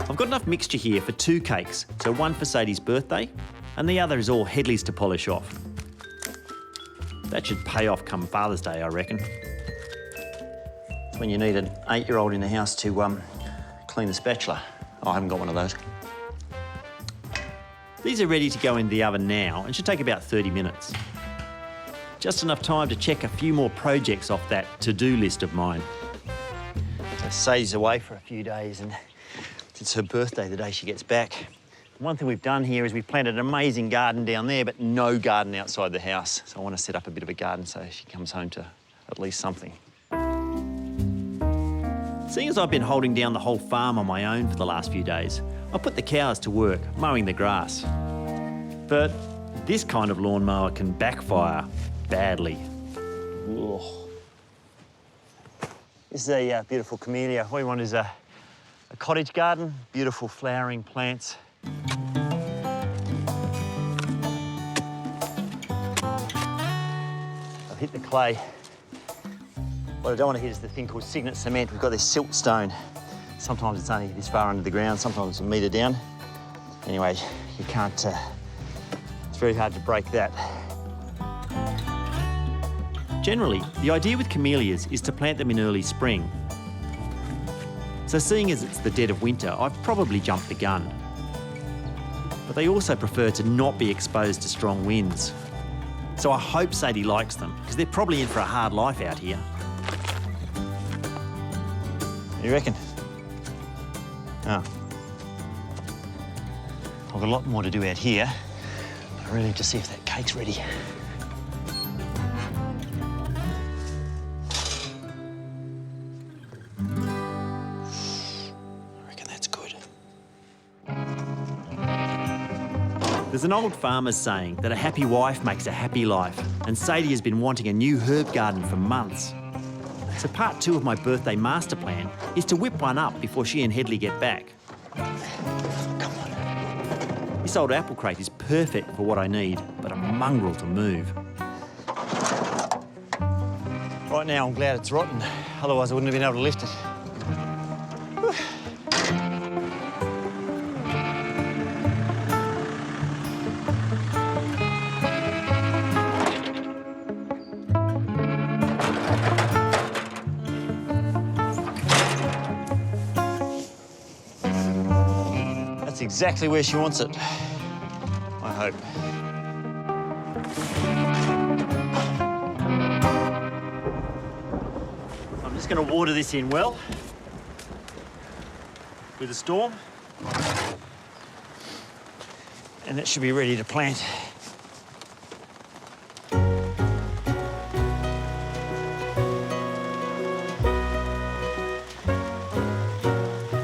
I've got enough mixture here for 2 cakes, so one for Sadie's birthday, and the other is all Headleys to polish off. That should pay off come Father's Day, I reckon. It's when you need an 8-year-old in the house to clean the spatula. Oh, I haven't got one of those. These are ready to go in the oven now and should take about 30 minutes. Just enough time to check a few more projects off that to-do list of mine. So Sadie's away for a few days and it's her birthday the day she gets back. One thing we've done here is we've planted an amazing garden down there, but no garden outside the house. So I want to set up a bit of a garden so she comes home to at least something. Seeing as I've been holding down the whole farm on my own for the last few days, I put the cows to work mowing the grass. But this kind of lawnmower can backfire badly. Ugh. This is a beautiful camellia. What we want is a A cottage garden, beautiful flowering plants. I've hit the clay. What I don't want to hit is the thing called signet cement. We've got this siltstone. Sometimes it's only this far under the ground, sometimes it's a metre down. Anyway, you can't, it's very hard to break that. Generally, the idea with camellias is to plant them in early spring. So seeing as it's the dead of winter, I've probably jumped the gun. But they also prefer to not be exposed to strong winds. So I hope Sadie likes them, because they're probably in for a hard life out here. What do you reckon? Oh. I've got a lot more to do out here. I really need to see if that cake's ready. There's an old farmer's saying that a happy wife makes a happy life, and Sadie has been wanting a new herb garden for months. So part 2 of my birthday master plan is to whip one up before she and Headley get back. Come on. This old apple crate is perfect for what I need, but a mongrel to move. Right now, I'm glad it's rotten. Otherwise, I wouldn't have been able to lift it. That's exactly where she wants it, I hope. I'm just going to water this in well with a storm, and it should be ready to plant.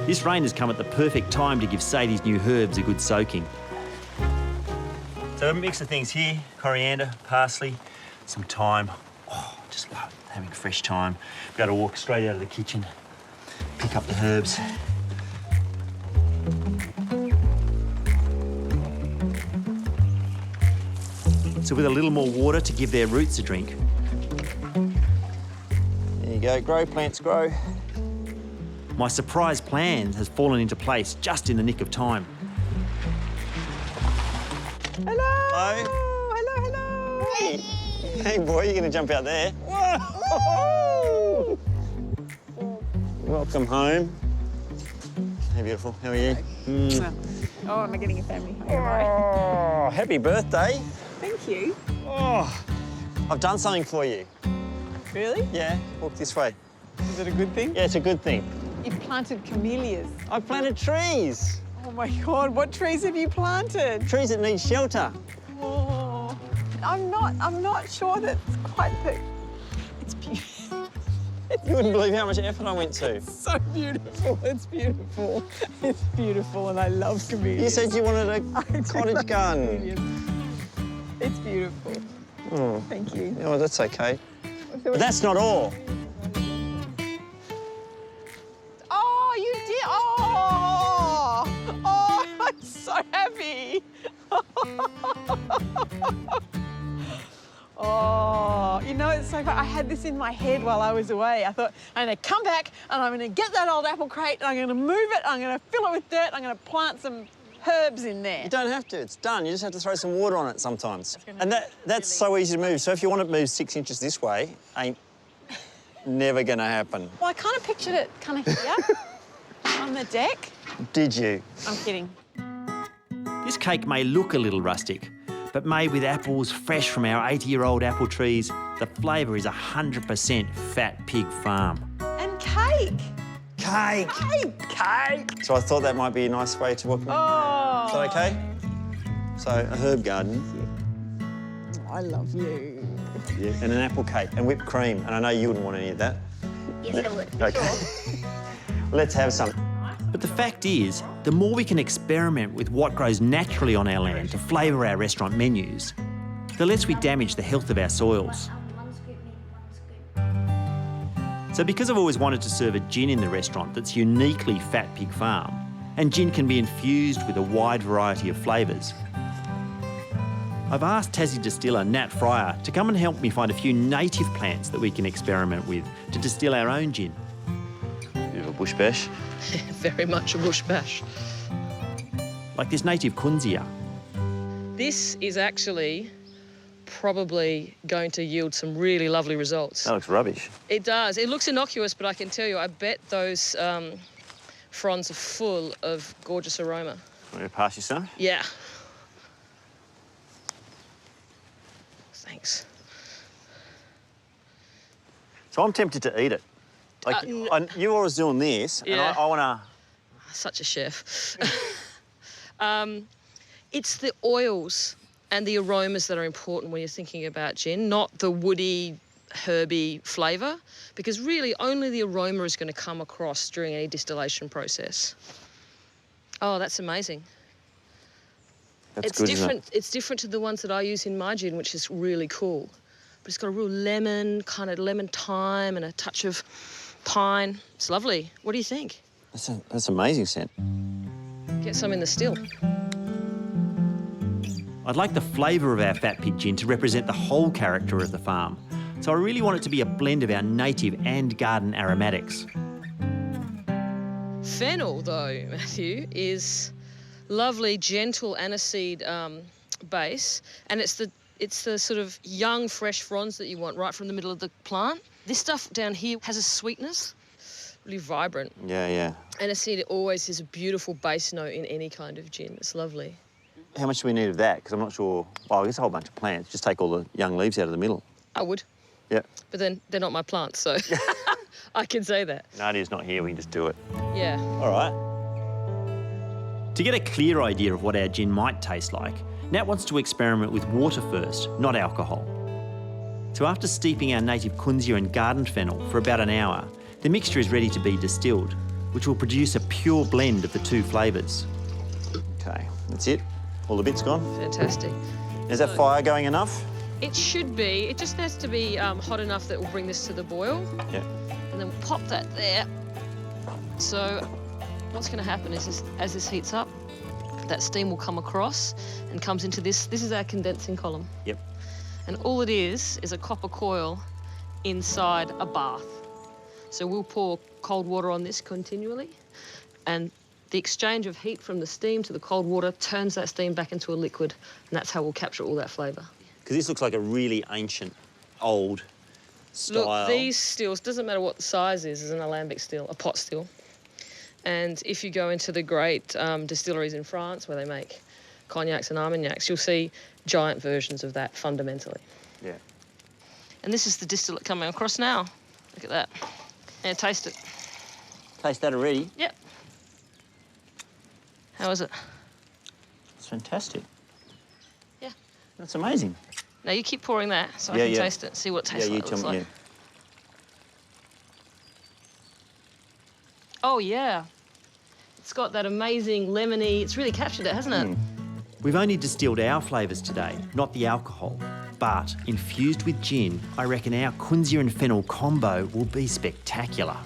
This rain has come at the perfect time to give Sadie's new herbs a good soaking. So a mix of things here, coriander, parsley, some thyme. Oh, I just love having fresh thyme. Be able to walk straight out of the kitchen, pick up the herbs. So with a little more water to give their roots a drink. There you go, grow, plants grow. My surprise plan has fallen into place just in the nick of time. Hello. Hello, hello. Hey. Hey, boy, you're going to jump out there. Whoa. Welcome home. Hey, beautiful. How are you? Oh, am I getting a family hug? Oh, happy birthday. Thank you. Oh, I've done something for you. Really? Yeah, walk this way. Is it a good thing? Yeah, it's a good thing. You've planted camellias. I've planted trees. Oh my God, what trees have you planted? Trees that need shelter. Oh, I'm not sure that's quite the... It's beautiful. You wouldn't believe how much effort I went to. It's so beautiful. It's beautiful. It's beautiful, and I love camellias. You said you wanted a cottage garden. It's beautiful. Oh. Thank you. Oh, that's okay. But that's not all. Oh, you did. Oh, oh, I'm so happy. Oh, you know, it's so fun. I had this in my head while I was away. I thought, I'm going to come back and I'm going to get that old apple crate and I'm going to move it, I'm going to fill it with dirt, I'm going to plant some herbs in there. You don't have to, it's done. You just have to throw some water on it sometimes. And that's so easy to move. So if you want it moved 6 inches this way, ain't never going to happen. Well, I kind of pictured it kind of here on the deck. Did you? I'm kidding. This cake may look a little rustic, but made with apples fresh from our 80-year-old apple trees, the flavour is 100% Fat Pig Farm. And cake. Cake. Cake. So I thought that might be a nice way to welcome you. Oh. Is that okay? So a herb garden. Oh, I love you. Yeah, and an apple cake and whipped cream. And I know you wouldn't want any of that. Yes, I would. Okay. Let's have some. But the fact is, the more we can experiment with what grows naturally on our land to flavour our restaurant menus, the less we damage the health of our soils. So because I've always wanted to serve a gin in the restaurant that's uniquely Fat Pig Farm, and gin can be infused with a wide variety of flavours, I've asked Tassie distiller Nat Fryer to come and help me find a few native plants that we can experiment with to distill our own gin. Bit of a bush bash. Very much a bush bash. Like this native kunzia. This is actually probably going to yield some really lovely results. That looks rubbish. It does. It looks innocuous, but I can tell you, I bet those fronds are full of gorgeous aroma. Want me to pass you some? Yeah. Thanks. So I'm tempted to eat it. Like, you were always doing this, and Yeah. I want to... Such a chef. It's the oils and the aromas that are important when you're thinking about gin, not the woody, herby flavour, because really only the aroma is going to come across during any distillation process. Oh, that's amazing. That's It's good, different. isn't it? It's different to the ones that I use in my gin, which is really cool. But it's got a real lemon, kind of lemon thyme and a touch of pine. It's lovely. What do you think? That's amazing scent. Get some in the still. I'd like the flavour of our Fat Pig gin to represent the whole character of the farm. So I really want it to be a blend of our native and garden aromatics. Fennel, though, Matthew, is lovely, gentle aniseed base, and it's the sort of young, fresh fronds that you want right from the middle of the plant. This stuff down here has a sweetness, really vibrant. Yeah, yeah. Aniseed always is a beautiful base note in any kind of gin. It's lovely. How much do we need of that? Because I'm not sure... Well, I guess a whole bunch of plants. Just take all the young leaves out of the middle. I would. Yeah. But then they're not my plants, so I can say that. Nadia's not here, we can just do it. Yeah. All right. To get a clear idea of what our gin might taste like, Nat wants to experiment with water first, not alcohol. So after steeping our native kunzia and garden fennel for about an hour, the mixture is ready to be distilled, which will produce a pure blend of the two flavours. Okay, that's it. All the bits gone? Fantastic. Is that fire going enough? It should be. It just has to be hot enough that will bring this to the boil. Yeah. And then we'll pop that there. So what's going to happen is as this heats up, that steam will come across and comes into this. This is our condensing column. Yep. And all it is a copper coil inside a bath. So we'll pour cold water on this continually, and the exchange of heat from the steam to the cold water turns that steam back into a liquid, and that's how we'll capture all that flavour. Because this looks like a really ancient, old style. Look, these stills, doesn't matter what the size is an alembic still, a pot still. And if you go into the great distilleries in France where they make cognacs and armagnacs, you'll see giant versions of that fundamentally. Yeah. And this is the distillate coming across now. Look at that. And taste it. Taste that already? Yep. How is it? It's fantastic. Yeah. That's amazing. Now you keep pouring that so I can taste it, see what it tastes like. Yeah, you tell me. Yeah. Oh, yeah. It's got that amazing lemony... It's really captured it, hasn't it? We've only distilled our flavours today, not the alcohol. But infused with gin, I reckon our kunzia and fennel combo will be spectacular.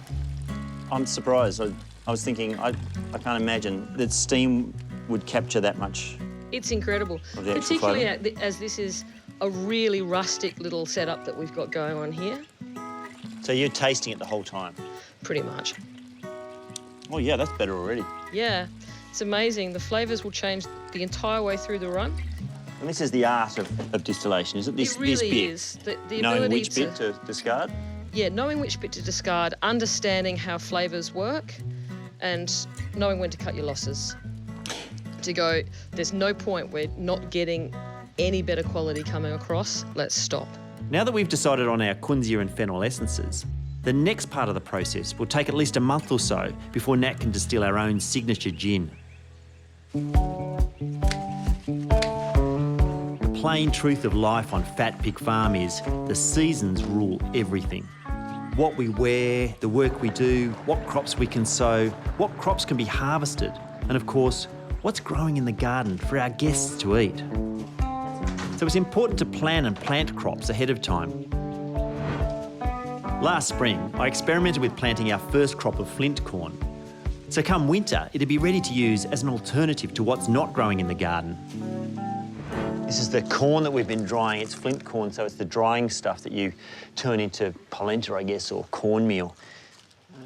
I'm surprised. I was thinking, I can't imagine that steam would capture that much. It's incredible, particularly as this is a really rustic little setup that we've got going on here. So you're tasting it the whole time? Pretty much. Oh, yeah, that's better already. Yeah, it's amazing. The flavours will change the entire way through the run. And this is the art of distillation, is it? This, it really this bit? is. The Knowing ability which bit to discard? Yeah, knowing which bit to discard, understanding how flavours work, and knowing when to cut your losses. To go, there's no point, we're not getting any better quality coming across, let's stop. Now that we've decided on our kunzia and fennel essences, the next part of the process will take at least a month or so before Nat can distill our own signature gin. The plain truth of life on Fat Pig Farm is the seasons rule everything. What we wear, the work we do, what crops we can sow, what crops can be harvested, and of course, what's growing in the garden for our guests to eat. So it's important to plan and plant crops ahead of time. Last spring, I experimented with planting our first crop of flint corn. So come winter, it'd be ready to use as an alternative to what's not growing in the garden. This is the corn that we've been drying. It's flint corn, so it's the drying stuff that you turn into polenta, I guess, or cornmeal.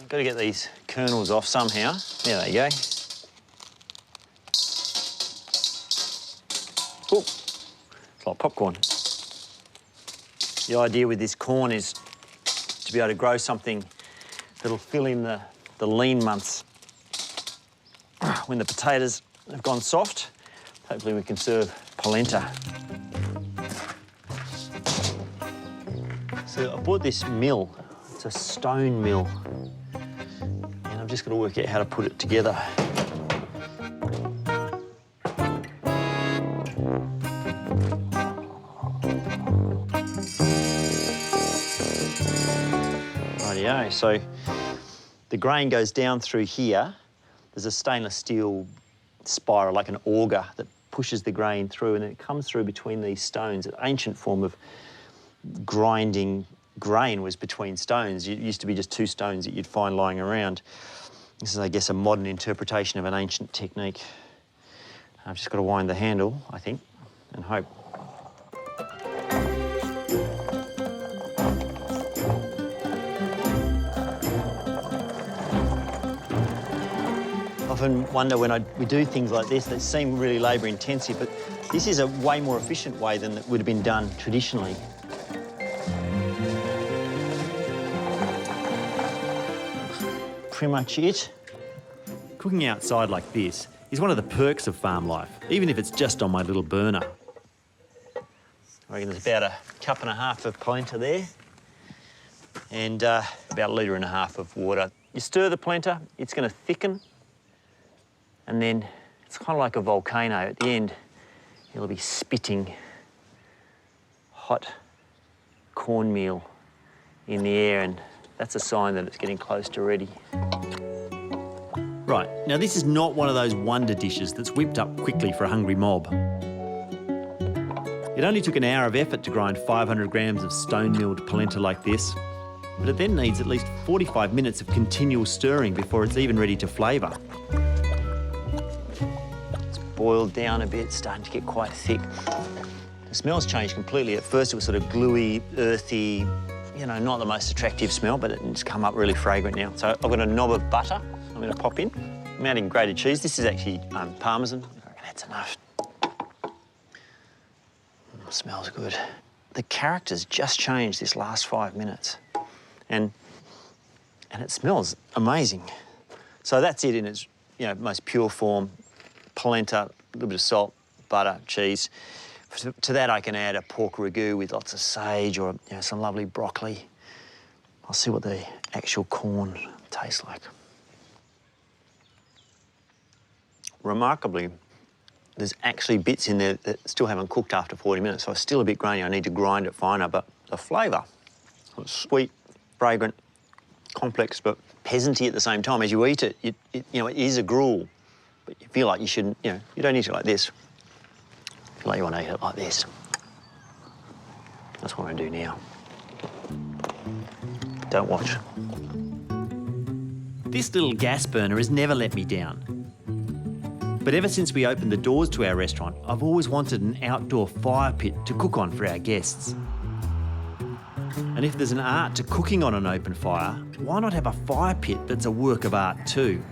Got to get these kernels off somehow. There they go. Oh, it's like popcorn. The idea with this corn is to be able to grow something that'll fill in the lean months. When the potatoes have gone soft, hopefully we can serve polenta. So I bought this mill. It's a stone mill. And I've just got to work out how to put it together. Rightio, so the grain goes down through here. There's a stainless steel spiral, like an auger, that pushes the grain through, and then it comes through between these stones. An ancient form of grinding grain was between stones. It used to be just two stones that you'd find lying around. This is, I guess, a modern interpretation of an ancient technique. I've just got to wind the handle, I think, and hope. I often wonder when we do things like this that seem really labour intensive, but this is a way more efficient way than it would have been done traditionally. Pretty much it. Cooking outside like this is one of the perks of farm life, even if it's just on my little burner. I reckon there's about a cup and a half of polenta there, and about 1.5 litres of water. You stir the polenta, it's going to thicken, and then it's kind of like a volcano. At the end, it'll be spitting hot cornmeal in the air, and that's a sign that it's getting close to ready. Right, now this is not one of those wonder dishes that's whipped up quickly for a hungry mob. It only took an hour of effort to grind 500 grams of stone-milled polenta like this, but it then needs at least 45 minutes of continual stirring before it's even ready to flavour. It's boiled down a bit, starting to get quite thick. The smell's changed completely. At first it was sort of gluey, earthy, you know, not the most attractive smell, but it's come up really fragrant now. So I've got a knob of butter I'm going to pop in. I'm adding grated cheese. This is actually Parmesan. I reckon that's enough. Smells good. The character's just changed this last 5 minutes. And it smells amazing. So that's it in its most pure form. Polenta, a little bit of salt, butter, cheese. To that I can add a pork ragout with lots of sage or some lovely broccoli. I'll see what the actual corn tastes like. Remarkably, there's actually bits in there that still haven't cooked after 40 minutes, so it's still a bit grainy. I need to grind it finer, but the flavour, it's sweet, fragrant, complex, but peasanty at the same time. As you eat it, it is a gruel, but you feel like you shouldn't, you don't eat it like this. You feel like you want to eat it like this. That's what I'm going to do now. Don't watch. This little gas burner has never let me down. But ever since we opened the doors to our restaurant, I've always wanted an outdoor fire pit to cook on for our guests. And if there's an art to cooking on an open fire, why not have a fire pit that's a work of art too?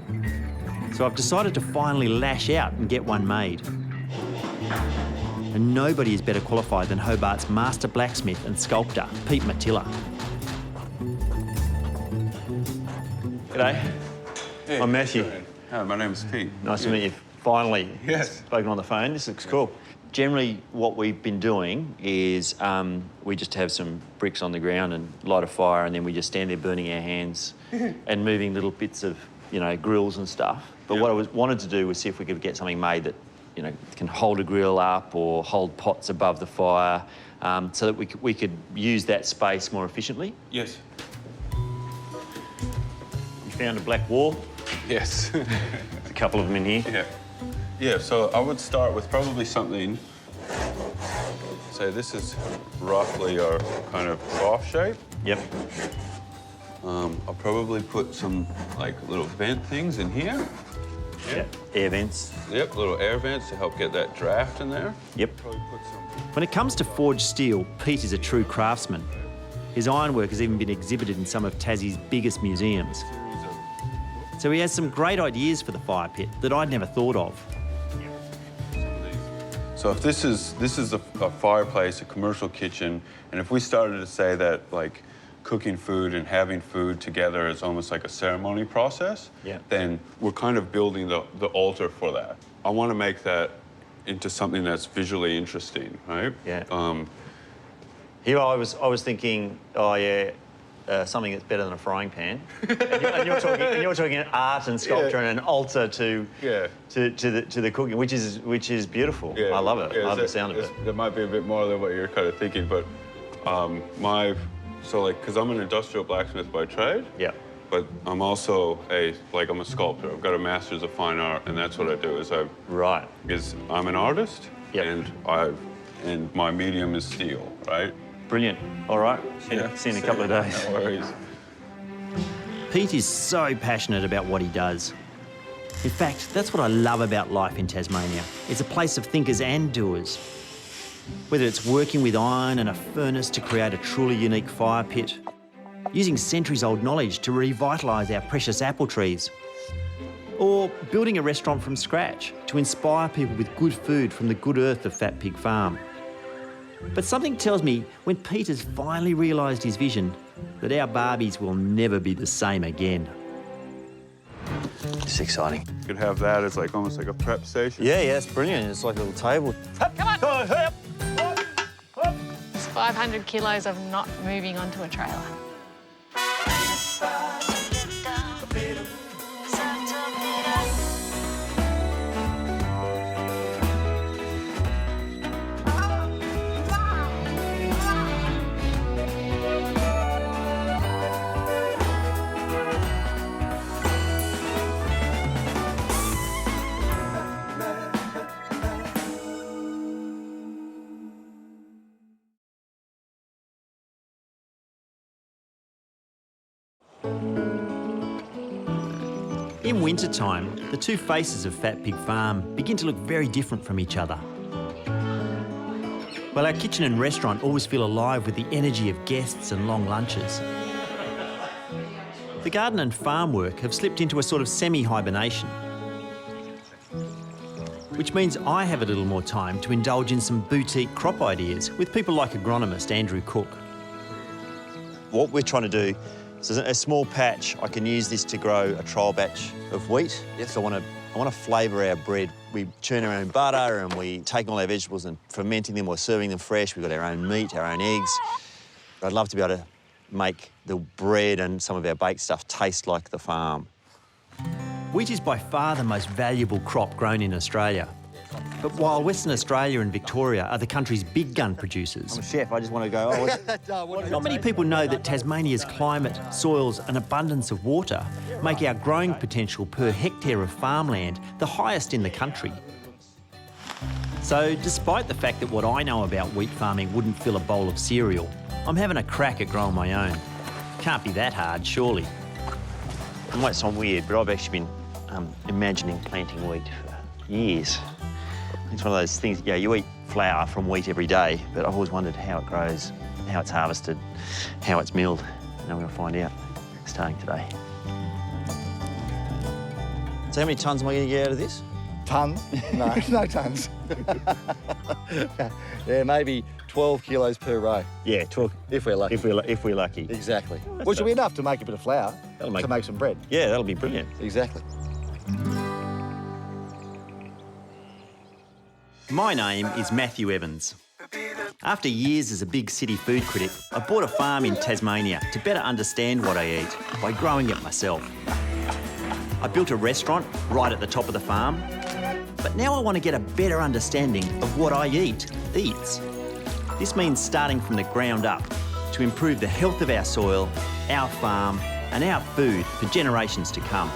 So I've decided to finally lash out and get one made. And nobody is better qualified than Hobart's master blacksmith and sculptor, Pete Matilla. G'day. Hey, I'm Matthew. Hi, my name's Pete. Nice to meet you. Finally, yes. Spoken on the phone. This looks cool. Generally, what we've been doing is we just have some bricks on the ground and light a fire, and then we just stand there burning our hands and moving little bits of, grills and stuff. But what I wanted to do was see if we could get something made that, can hold a grill up or hold pots above the fire, so that we could use that space more efficiently. Yes. You found a black wall? Yes. There's a couple of them in here. Yeah. Yeah, so I would start with probably something, say this is roughly our kind of trough shape. Yep. I'll probably put some like little vent things in here. Yep. Air vents. Yep, little air vents to help get that draft in there. Yep. When it comes to forged steel, Pete is a true craftsman. His ironwork has even been exhibited in some of Tassie's biggest museums. So he has some great ideas for the fire pit that I'd never thought of. So if this is a fireplace, a commercial kitchen, and if we started to say that like cooking food and having food together is almost like a ceremony process, then we're kind of building the altar for that. I want to make that into something that's visually interesting, right? Yeah. Here I was thinking, oh yeah, something that's better than a frying pan. and you're talking art and sculpture and an altar to the cooking, which is beautiful. Yeah. I love it. I love the sound of it. That might be a bit more than what you're kind of thinking, but because I'm an industrial blacksmith by trade. Yeah. But I'm also I'm a sculptor. I've got a master's of fine art, and that's what I do. I'm an artist, and my medium is steel, right? Brilliant. All right. See you in a couple of days. No worries. Pete is so passionate about what he does. In fact, that's what I love about life in Tasmania. It's a place of thinkers and doers. Whether it's working with iron and a furnace to create a truly unique fire pit, using centuries-old knowledge to revitalise our precious apple trees, or building a restaurant from scratch to inspire people with good food from the good earth of Fat Pig Farm. But something tells me when Pete has finally realised his vision that our Barbies will never be the same again. It's exciting. You could have that as almost like a prep station. Yeah, it's brilliant. It's like a little table. Come on! It's 500 kilos of not moving onto a trailer. In wintertime, the two faces of Fat Pig Farm begin to look very different from each other. Well, our kitchen and restaurant always feel alive with the energy of guests and long lunches. The garden and farm work have slipped into a sort of semi-hibernation, which means I have a little more time to indulge in some boutique crop ideas with people like agronomist Andrew Cook. What we're trying to do is a small patch. I can use this to grow a trial batch of wheat. Yes. So I want to flavour our bread. We churn our own butter and we take all our vegetables and fermenting them or serving them fresh. We've got our own meat, our own eggs. I'd love to be able to make the bread and some of our baked stuff taste like the farm. Wheat is by far the most valuable crop grown in Australia. But while Western Australia and Victoria are the country's big gun producers, I'm a chef, I just want to go, not many people know that Tasmania's climate, soils and abundance of water make our growing potential per hectare of farmland the highest in the country. So despite the fact that what I know about wheat farming wouldn't fill a bowl of cereal, I'm having a crack at growing my own. Can't be that hard, surely. It might sound weird, but I've actually been imagining planting wheat for years. It's one of those things, you eat flour from wheat every day, but I've always wondered how it grows, how it's harvested, how it's milled, and I'm going to find out starting today. So how many tonnes am I going to get out of this? Tonnes? No, no tonnes. Yeah, maybe 12 kilos per row. Yeah, 12. If we're lucky. If we're lucky. Exactly. Which will be enough to make a bit of flour to make some bread. Yeah, that'll be brilliant. Exactly. My name is Matthew Evans. After years as a big city food critic, I bought a farm in Tasmania to better understand what I eat by growing it myself. I built a restaurant right at the top of the farm, but now I want to get a better understanding of what I eats. This means starting from the ground up to improve the health of our soil, our farm, and our food for generations to come.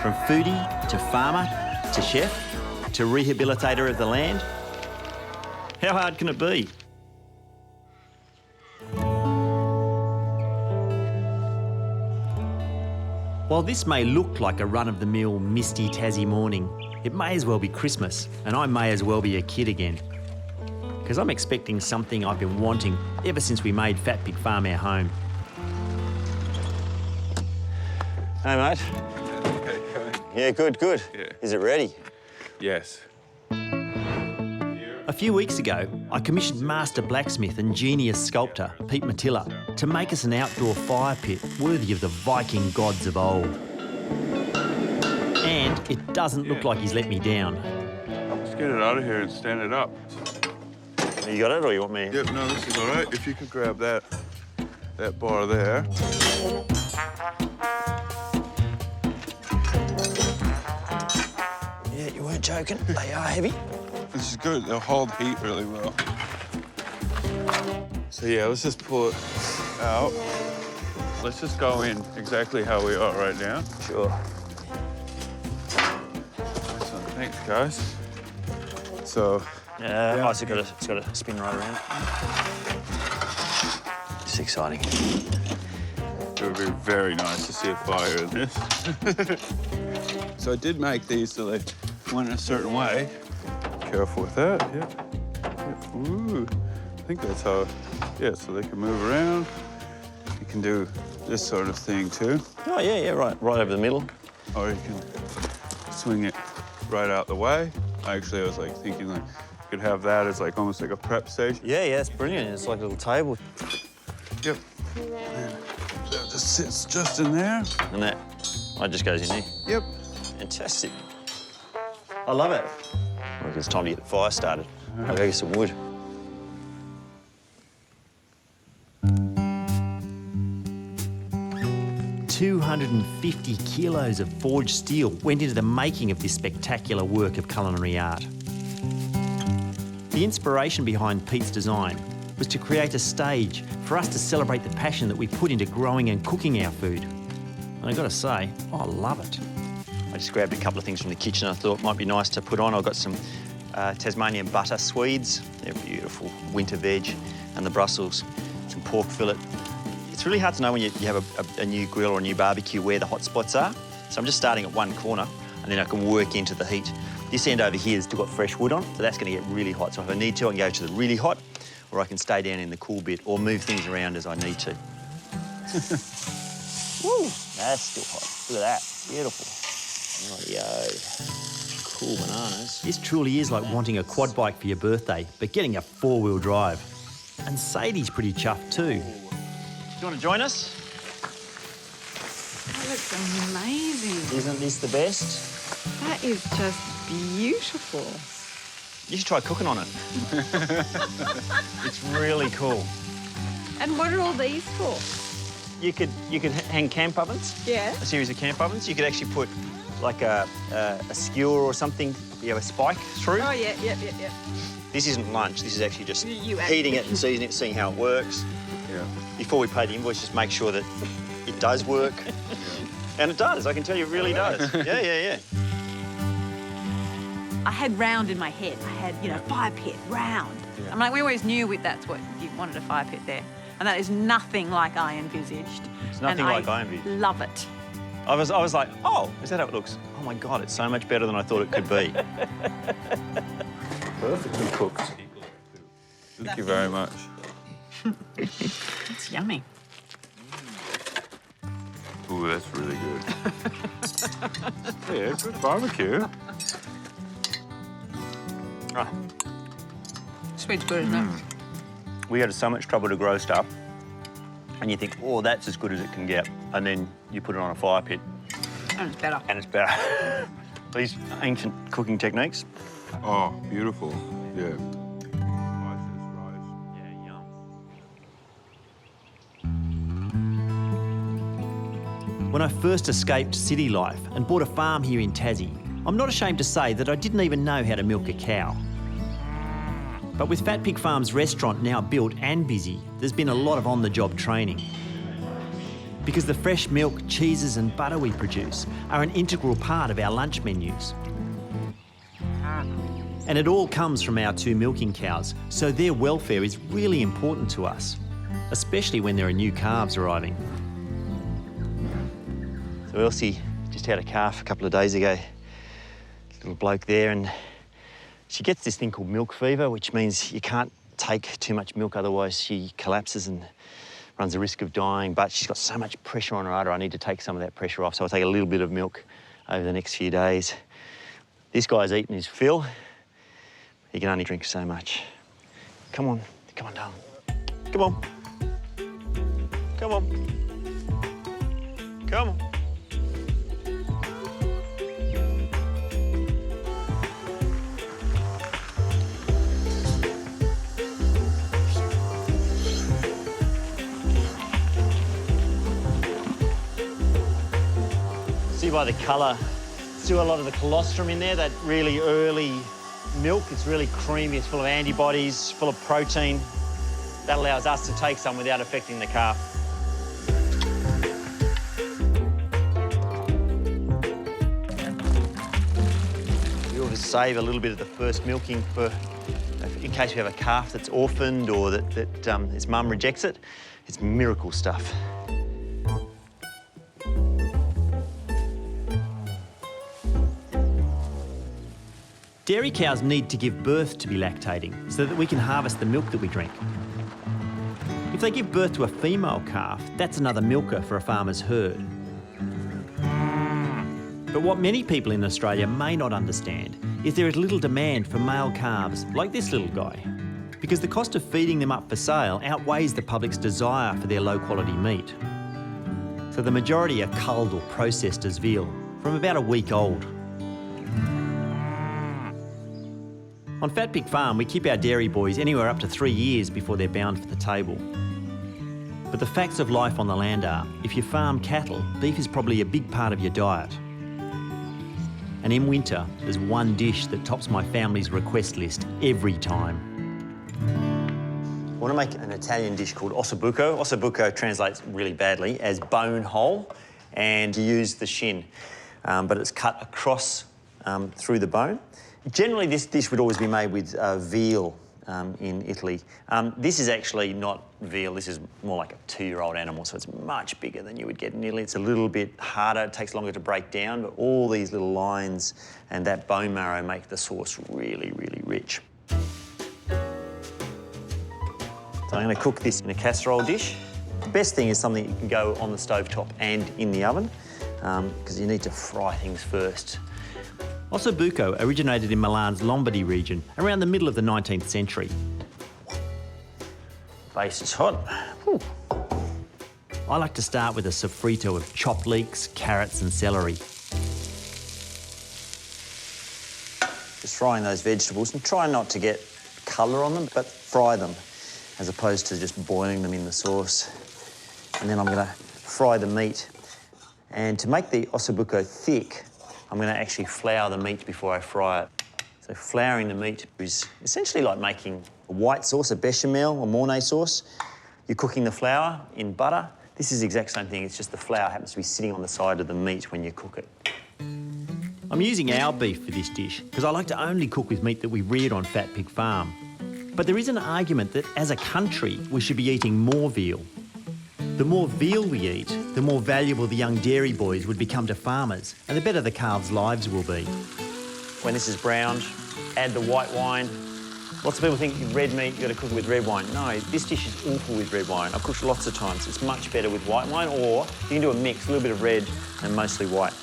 From foodie to farmer to chef, to rehabilitator of the land? How hard can it be? While this may look like a run-of-the-mill misty Tassie morning, it may as well be Christmas, and I may as well be a kid again. Because I'm expecting something I've been wanting ever since we made Fat Pig Farm our home. Hey, mate. Yeah, good, good. Yeah. Is it ready? Yes. A few weeks ago, I commissioned master blacksmith and genius sculptor, Pete Matilla, to make us an outdoor fire pit worthy of the Viking gods of old. And it doesn't look like he's let me down. Let's get it out of here and stand it up. You got it, or you want me? Yep, no, this is all right. If you could grab that bar there. Yeah, you weren't joking. They are heavy. This is good. They'll hold heat really well. So yeah, let's just pull it out. Let's just go in exactly how we are right now. Sure. Excellent. Thanks, guys. So. Yeah. Oh, it's got to spin right around. It's exciting. It would be very nice to see a fire in this. So I did make these so they went a certain way. Careful with that, yep. Ooh, I think that's how, yeah, so they can move around. You can do this sort of thing too. Oh, yeah, right over the middle. Or you can swing it right out the way. Actually, I was like thinking like you could have that as like almost like a prep station. Yeah, it's brilliant. It's like a little table. Yep. And that just sits just in there. And that just goes in there. Yep. Fantastic. I love it. I think it's time to get the fire started. I'll go get some wood. $250 kilos of forged steel went into the making of this spectacular work of culinary art. The inspiration behind Pete's design was to create a stage for us to celebrate the passion that we put into growing and cooking our food. And I've got to say, I love it. I just grabbed a couple of things from the kitchen I thought might be nice to put on. I've got some Tasmanian butter Swedes. They're beautiful. Winter veg. And the Brussels. Some pork fillet. It's really hard to know when you have a new grill or a new barbecue where the hot spots are. So I'm just starting at one corner and then I can work into the heat. This end over here has still got fresh wood on, so that's going to get really hot. So if I need to, I can go to the really hot, or I can stay down in the cool bit or move things around as I need to. Woo, that's still hot. Look at that. Beautiful. Rightio. Cool bananas. This truly is like wanting a quad bike for your birthday, but getting a four-wheel drive. And Sadie's pretty chuffed too. Do you want to join us? That looks amazing. Isn't this the best? That is just beautiful. You should try cooking on it. It's really cool. And what are all these for? You could hang camp ovens. Yeah. A series of camp ovens. You could actually put like a skewer or something, you have a spike through. Oh, yeah. This isn't lunch. This is actually just heating it and seasoning it, seeing how it works. Yeah. Before we pay the invoice, just make sure that it does work. Yeah. And it does. I can tell you, it really does. Yeah. I had round in my head. I had, fire pit, round. Yeah. I'm like, we always knew that's what you wanted, a fire pit there. And that is nothing like I envisaged. It's nothing like I envisaged. Love it. I was like, oh, is that how it looks? Oh my God, it's so much better than I thought it could be. Perfectly cooked. Thank you very much. It's yummy. Ooh, that's really good. Yeah, good barbecue. Oh. Sweet's good, isn't it? We had so much trouble to grow stuff, and you think, oh, that's as good as it can get, and then you put it on a fire pit. And it's better. And it's better. These ancient cooking techniques. Oh, beautiful. Yeah. When I first escaped city life and bought a farm here in Tassie, I'm not ashamed to say that I didn't even know how to milk a cow. But with Fat Pig Farm's restaurant now built and busy, there's been a lot of on-the-job training. Because the fresh milk, cheeses and butter we produce are an integral part of our lunch menus. And it all comes from our 2 milking cows, so their welfare is really important to us, especially when there are new calves arriving. So So Elsie just had a calf a couple of days ago. Little bloke there, and she gets this thing called milk fever, which means you can't take too much milk, otherwise she collapses and runs the risk of dying. But she's got so much pressure on her udder, I need to take some of that pressure off, so I'll take a little bit of milk over the next few days. This guy's eaten his fill. He can only drink so much. Come on, darling. Come on. Come on. Come on. See by the colour, still a lot of the colostrum in there, that really early milk. It's really creamy, it's full of antibodies, full of protein. That allows us to take some without affecting the calf. We always save a little bit of the first milking for, in case we have a calf that's orphaned or that its mum rejects it. It's miracle stuff. Dairy cows need to give birth to be lactating so that we can harvest the milk that we drink. If they give birth to a female calf, that's another milker for a farmer's herd. But what many people in Australia may not understand is there is little demand for male calves like this little guy, because the cost of feeding them up for sale outweighs the public's desire for their low-quality meat. So the majority are culled or processed as veal from about a week old. On Fat Pig Farm, we keep our dairy boys anywhere up to 3 years before they're bound for the table. But the facts of life on the land are, if you farm cattle, beef is probably a big part of your diet. And in winter, there's one dish that tops my family's request list every time. I want to make an Italian dish called ossobuco. Ossobuco translates really badly as bone hole, and you use the shin, but it's cut across through the bone. Generally, this dish would always be made with veal in Italy. This is actually not veal, this is more like a 2-year-old animal, so it's much bigger than you would get in Italy. It's a little bit harder, it takes longer to break down, but all these little lines and that bone marrow make the sauce really, really rich. So I'm going to cook this in a casserole dish. The best thing is something that can go on the stovetop and in the oven, because you need to fry things first. Ossobuco originated in Milan's Lombardy region around the middle of the 19th century. Base is hot. Whew. I like to start with a sofrito of chopped leeks, carrots and celery. Just frying those vegetables and try not to get colour on them, but fry them as opposed to just boiling them in the sauce. And then I'm going to fry the meat. And to make the ossobuco thick, I'm going to actually flour the meat before I fry it. So flouring the meat is essentially like making a white sauce, a bechamel or mornay sauce. You're cooking the flour in butter. This is the exact same thing, it's just the flour happens to be sitting on the side of the meat when you cook it. I'm using our beef for this dish because I like to only cook with meat that we reared on Fat Pig Farm. But there is an argument that as a country, we should be eating more veal. The more veal we eat, the more valuable the young dairy boys would become to farmers, and the better the calves' lives will be. When this is browned, add the white wine. Lots of people think red meat, you've got to cook it with red wine. No, this dish is awful with red wine. I've cooked lots of times. It's much better with white wine, or you can do a mix, a little bit of red and mostly white.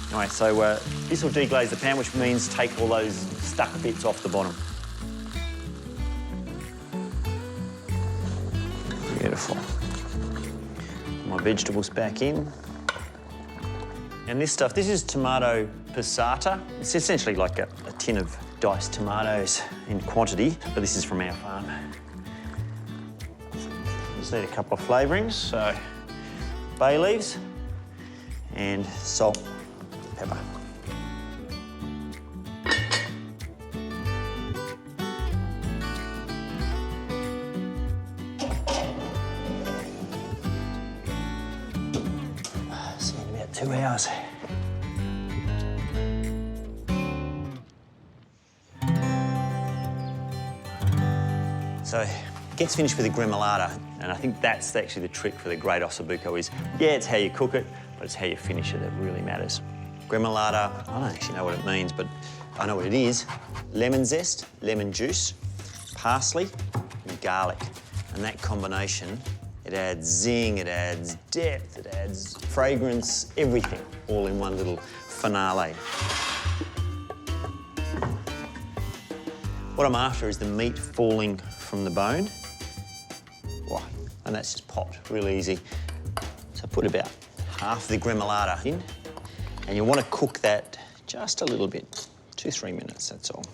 Anyway, so this will deglaze the pan, which means take all those stuck bits off the bottom. Beautiful. My vegetables back in. And this stuff, this is tomato passata. It's essentially like a tin of diced tomatoes in quantity, but this is from our farm. Just need a couple of flavourings, so bay leaves and salt, pepper. See you in about 2 hours. So it gets finished with a gremolata, and I think that's actually the trick for the great ossobuco is, yeah, it's how you cook it, but it's how you finish it that really matters. Gremolata, I don't actually know what it means, but I know what it is. Lemon zest, lemon juice, parsley, and garlic. And that combination, it adds zing, it adds depth, it adds fragrance, everything, all in one little finale. What I'm after is the meat falling from the bone. Wow, and that's just popped, real easy. So put about half the gremolata in, and you want to cook that just a little bit, 2-3 minutes, that's all.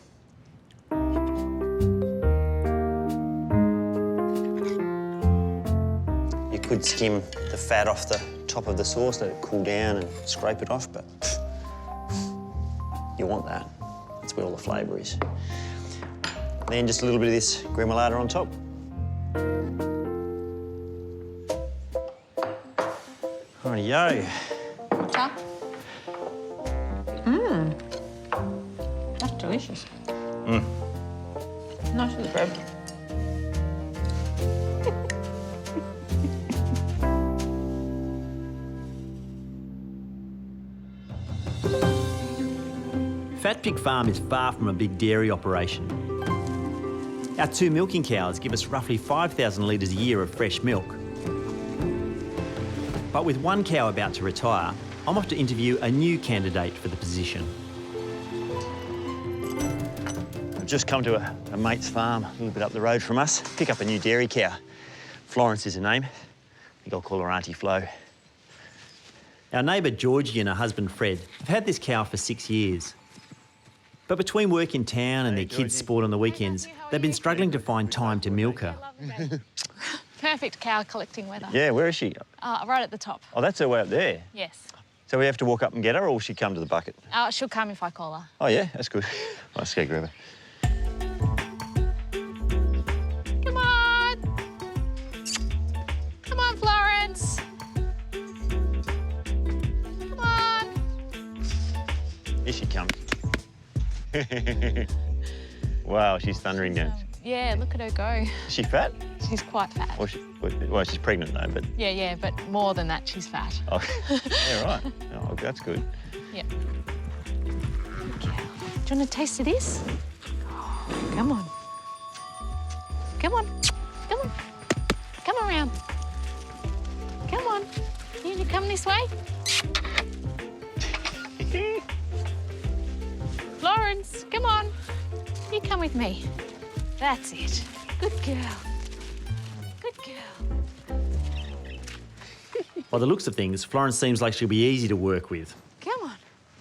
You could skim the fat off the top of the sauce, let it cool down and scrape it off, but you want that. That's where all the flavour is. Then just a little bit of this gremolata on top. Rightio. Top. Mmm. That's delicious. Mmm. Nice with the bread. Fat Pig Farm is far from a big dairy operation. Our 2 milking cows give us roughly 5,000 litres a year of fresh milk. But with 1 cow about to retire, I'm off to interview a new candidate for the position. I've just come to a mate's farm a little bit up the road from us. Pick up a new dairy cow. Florence is her name. I think I'll call her Auntie Flo. Our neighbour Georgie and her husband Fred have had this cow for 6 years. But between work in town and their kids' sport on the weekends, they've been struggling to find time to milk her. Perfect cow collecting weather. Yeah, where is she? Right at the top. Oh, that's her way up there. Yes. So we have to walk up and get her, or will she come to the bucket? She'll come if I call her. Oh, yeah, that's good. Let's go grab her. Come on! Come on, Florence! Come on! Here she comes. Wow, she's thundering down. Yeah, look at her go. Is she fat? She's quite fat. Well, she's pregnant though, but... Yeah, but more than that, she's fat. Oh, yeah, right. Oh, that's good. Yeah. Okay. Do you want a taste of this? Come on. Come on. Come on. Come around. Come on. You come this way? Florence, come on. You come with me. That's it. Good girl. Good girl. By the looks of things, Florence seems like she'll be easy to work with. Come on.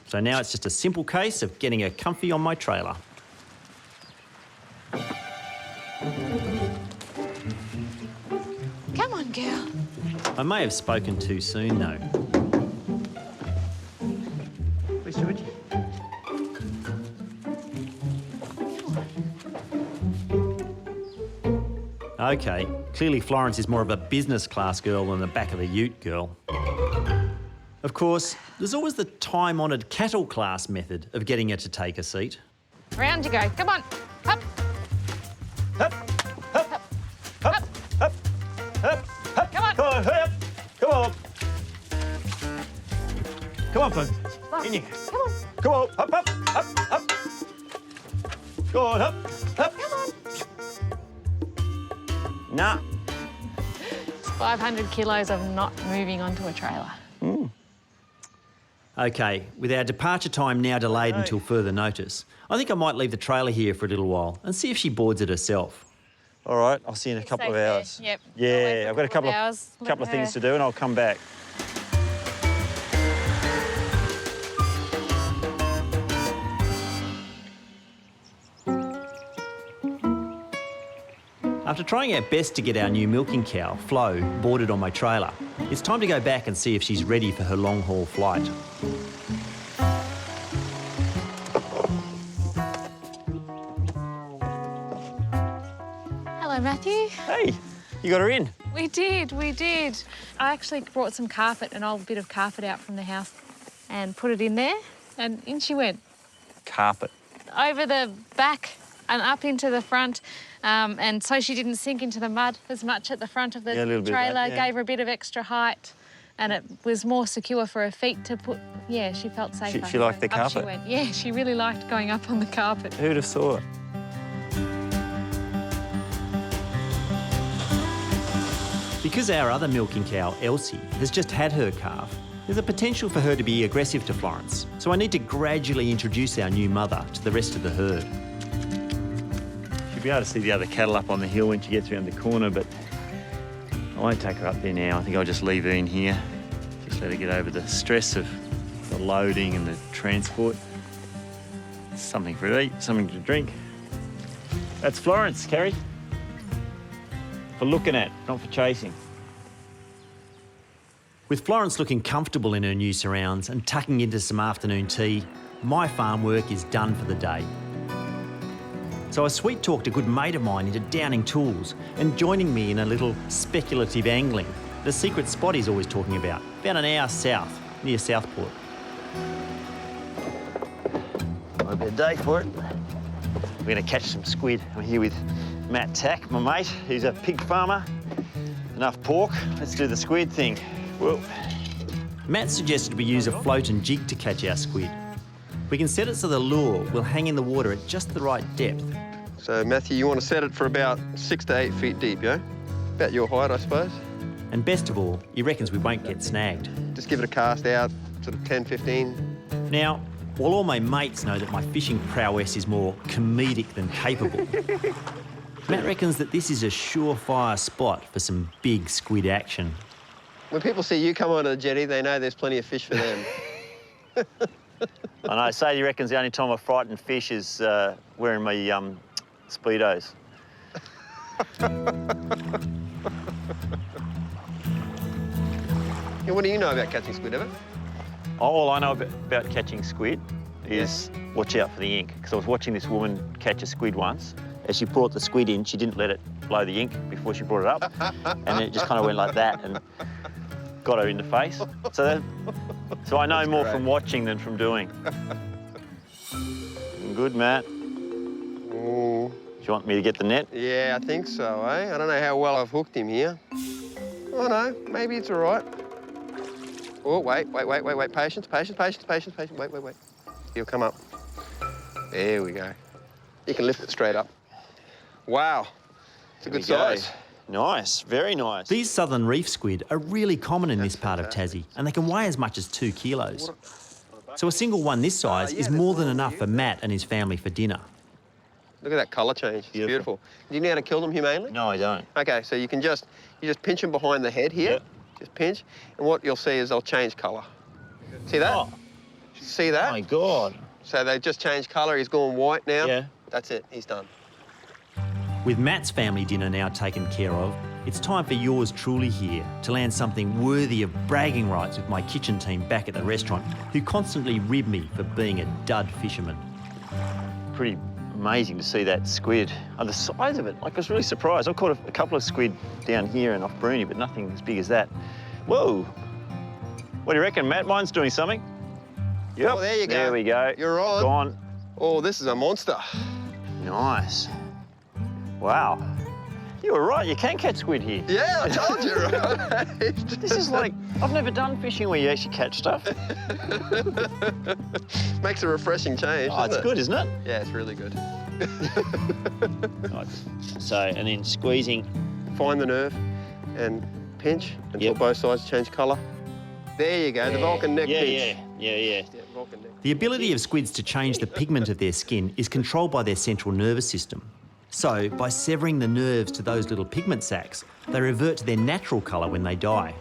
So now it's just a simple case of getting her comfy on my trailer. Come on, girl. I may have spoken too soon, though. Where's Georgie? OK, clearly Florence is more of a business class girl than a back of the ute girl. Of course, there's always the time-honoured cattle class method of getting her to take a seat. Round you go. Come on. Up. Up. Up. Up. Up. Up. Up. Come on. Come on, hurry up. Come on. Come on, Flo. In you go. Come on. Come on. Up, up, up, up. Go on, up, up. Come on. Nah. It's 500 kilos of not moving onto a trailer. Mm. OK, with our departure time now delayed until further notice, I think I might leave the trailer here for a little while and see if she boards it herself. All right, I'll see you in a couple of hours. Yep. Yeah, I've got a couple of things to do and I'll come back. After trying our best to get our new milking cow, Flo, boarded on my trailer, it's time to go back and see if she's ready for her long-haul flight. Hello, Matthew. Hey, you got her in? We did. I actually brought some carpet, an old bit of carpet out from the house and put it in there, and in she went. Carpet. Over the back and up into the front, and so she didn't sink into the mud as much at the front of the Yeah, a little bit of trailer, that, yeah. gave her a bit of extra height. and it was more secure for her feet to put. Yeah, she felt safer. She liked the Up carpet? she went. Yeah, she really liked going up on the carpet. Who'd have thought? Because our other milking cow, Elsie, has just had her calf, there's a potential for her to be aggressive to Florence. So I need to gradually introduce our new mother to the rest of the herd. She'll be able to see the other cattle up on the hill when she gets around the corner, but I won't take her up there now. I think I'll just leave her in here. Just let her get over the stress of the loading and the transport. Something for her to eat, something to drink. That's Florence, Kerry. For looking at, not for chasing. With Florence looking comfortable in her new surrounds and tucking into some afternoon tea, my farm work is done for the day. So I sweet-talked a good mate of mine into downing tools and joining me in a little speculative angling, the secret spot he's always talking about an hour south, near Southport. Might be a day for it. We're going to catch some squid. I'm here with Matt Tack, my mate, who's a pig farmer. Enough pork, let's do the squid thing. Whoa. Matt suggested we use a float and jig to catch our squid. We can set it so the lure will hang in the water at just the right depth. So, Matthew, you want to set it for about 6 to 8 feet deep, yeah? About your height, I suppose. And best of all, he reckons we won't get snagged. Just give it a cast out, sort of 10, 15. Now, while all my mates know that my fishing prowess is more comedic than capable, Matt reckons that this is a surefire spot for some big squid action. When people see you come onto the jetty, they know there's plenty of fish for them. I know, Sadie reckons the only time I frighten fish is wearing my Speedos. Yeah, what do you know about catching squid, Evan? All I know about catching squid is watch out for the ink. Because I was watching this woman catch a squid once. As she brought the squid in, she didn't let it blow the ink before she brought it up. And it just kind of went like that and got her in the face. So I know more from watching than from doing. Good, Matt. Ooh. Do you want me to get the net? Yeah, I think so, eh? I don't know how well I've hooked him here. Oh, no, maybe it's all right. Oh, wait. Patience. Wait. He'll come up. There we go. You can lift it straight up. Wow, it's a good size. Nice, very nice. These southern reef squid are really common in this part of Tassie, and they can weigh as much as 2 kilos. So a single one this size is more than enough for Matt and his family for dinner. Look at that colour change, it's beautiful. Do you know how to kill them humanely? No, I don't. Okay, so you just pinch them behind the head here. Yep. Just pinch, and what you'll see is they'll change colour. See that? Oh. See that? Oh my God. So they just changed colour, he's gone white now. Yeah. That's it, he's done. With Matt's family dinner now taken care of, it's time for yours truly here to land something worthy of bragging rights with my kitchen team back at the restaurant, who constantly rib me for being a dud fisherman. Pretty amazing to see that squid. Oh, the size of it, like I was really surprised. I've caught a couple of squid down here and off Bruni, but nothing as big as that. Whoa. What do you reckon, Matt? Mine's doing something. Yep. Oh, there you go. There we go. You're on. Gone. Oh, this is a monster. Nice. Wow. You were right, you can catch squid here. Yeah, I told you, right? This is like, I've never done fishing where you actually catch stuff. Makes a refreshing change, Oh, it's good, isn't it? Yeah, it's really good. Right. So, and then squeezing. Find the nerve and pinch until both sides change colour. There you go, the Vulcan neck pinch. Yeah. Vulcan neck. The ability of squids to change the pigment of their skin is controlled by their central nervous system. So, by severing the nerves to those little pigment sacs, they revert to their natural colour when they die.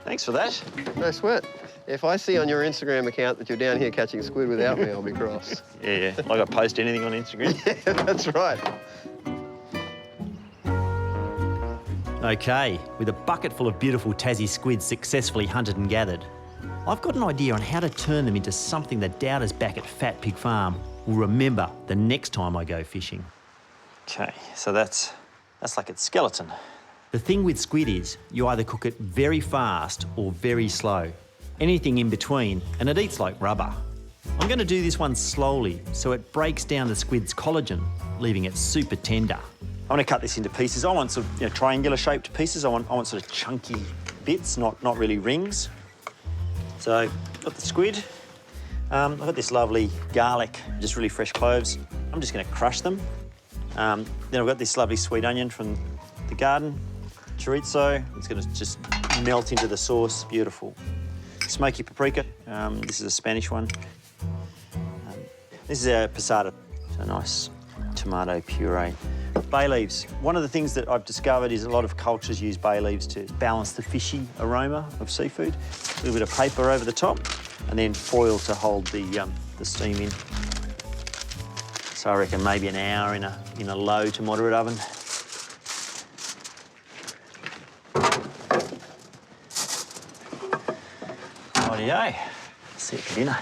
Thanks for that. No sweat. If I see on your Instagram account that you're down here catching squid without me, I'll be cross. Yeah. Like I post anything on Instagram? Yeah, that's right. OK, with a bucket full of beautiful Tassie squids successfully hunted and gathered, I've got an idea on how to turn them into something the doubters back at Fat Pig Farm will remember the next time I go fishing. OK, so that's like its skeleton. The thing with squid is you either cook it very fast or very slow. Anything in between, and it eats like rubber. I'm going to do this one slowly so it breaks down the squid's collagen, leaving it super tender. I want to cut this into pieces. I want sort of triangular shaped pieces. I want sort of chunky bits, not really rings. So, got the squid. I've got this lovely garlic, just really fresh cloves. I'm just going to crush them. Then I've got this lovely sweet onion from the garden, chorizo. It's going to just melt into the sauce, beautiful. Smoky paprika, this is a Spanish one. This is a passata, so nice tomato puree. Bay leaves. One of the things that I've discovered is a lot of cultures use bay leaves to balance the fishy aroma of seafood. A little bit of paper over the top, and then foil to hold the steam in. So I reckon maybe an hour in a low to moderate oven. Rightio, set for dinner.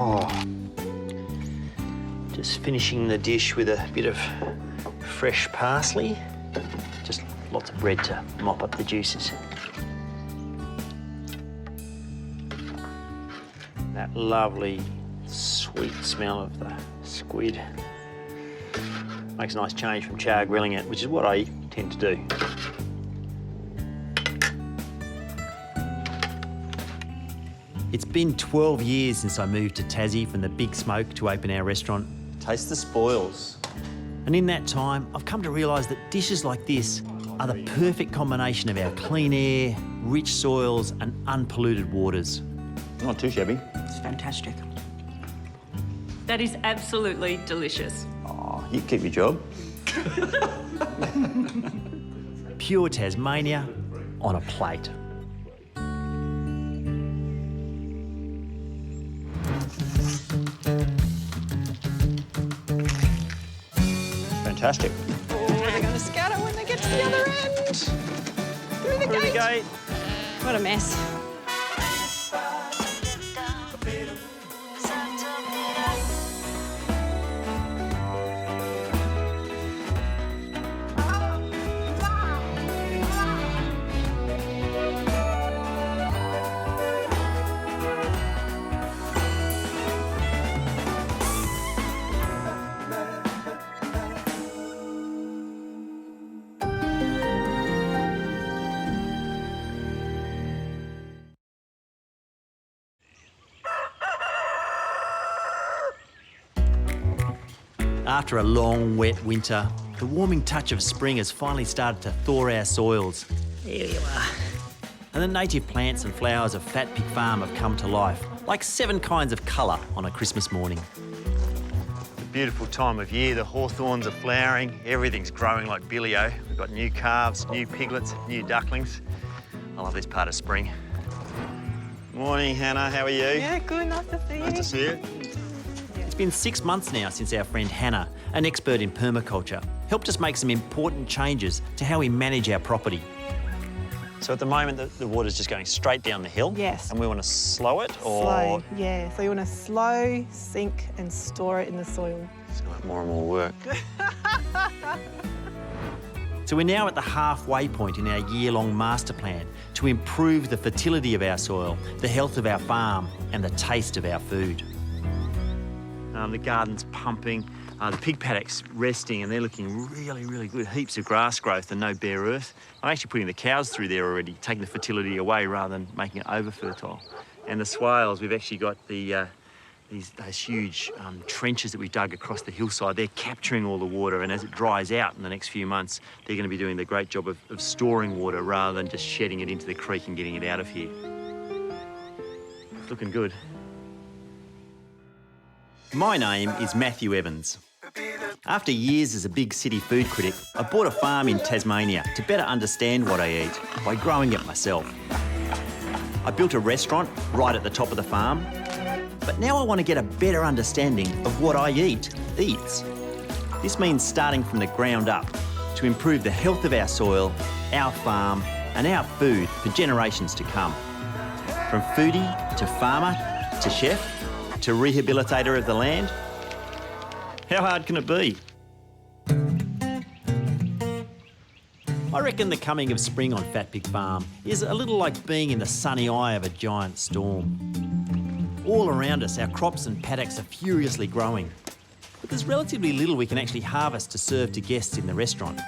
Oh, just finishing the dish with a bit of fresh parsley. Just lots of bread to mop up the juices. That lovely sweet smell of the squid makes a nice change from char grilling it, which is what I tend to do. It's been 12 years since I moved to Tassie from the big smoke to open our restaurant. Taste the spoils. And in that time, I've come to realise that dishes like this are the perfect combination of our clean air, rich soils and unpolluted waters. Not too shabby. It's fantastic. That is absolutely delicious. Oh, you keep your job. Pure Tasmania on a plate. Fantastic. They're going to scatter when they get to the other end. Through the gate. What a mess. After a long, wet winter, the warming touch of spring has finally started to thaw our soils. Here you are. And the native plants and flowers of Fat Pig Farm have come to life, like 7 kinds of colour on a Christmas morning. It's a beautiful time of year. The hawthorns are flowering. Everything's growing like billio. We've got new calves, new piglets, new ducklings. I love this part of spring. Morning, Hannah. How are you? Yeah, good. Nice to see you. Nice to see you. It's been 6 months now since our friend Hannah, an expert in permaculture, helped us make some important changes to how we manage our property. So at the moment, the water's just going straight down the hill? Yes. And we want to slow it, or...? Slow, yeah. So you want to slow, sink and store it in the soil. It's going to have more and more work. So we're now at the halfway point in our year-long master plan to improve the fertility of our soil, the health of our farm and the taste of our food. The garden's pumping, the pig paddock's resting and they're looking really, really good. Heaps of grass growth and no bare earth. I'm actually putting the cows through there already, taking the fertility away rather than making it over-fertile. And the swales, we've actually got those huge trenches that we dug across the hillside. They're capturing all the water, and as it dries out in the next few months, they're going to be doing the great job of storing water rather than just shedding it into the creek and getting it out of here. It's looking good. My name is Matthew Evans. After years as a big city food critic, I bought a farm in Tasmania to better understand what I eat by growing it myself. I built a restaurant right at the top of the farm, but now I want to get a better understanding of what I eats. This means starting from the ground up to improve the health of our soil, our farm and our food for generations to come. From foodie to farmer to chef to rehabilitator of the land, how hard can it be? I reckon the coming of spring on Fat Pig Farm is a little like being in the sunny eye of a giant storm. All around us, our crops and paddocks are furiously growing. But there's relatively little we can actually harvest to serve to guests in the restaurant.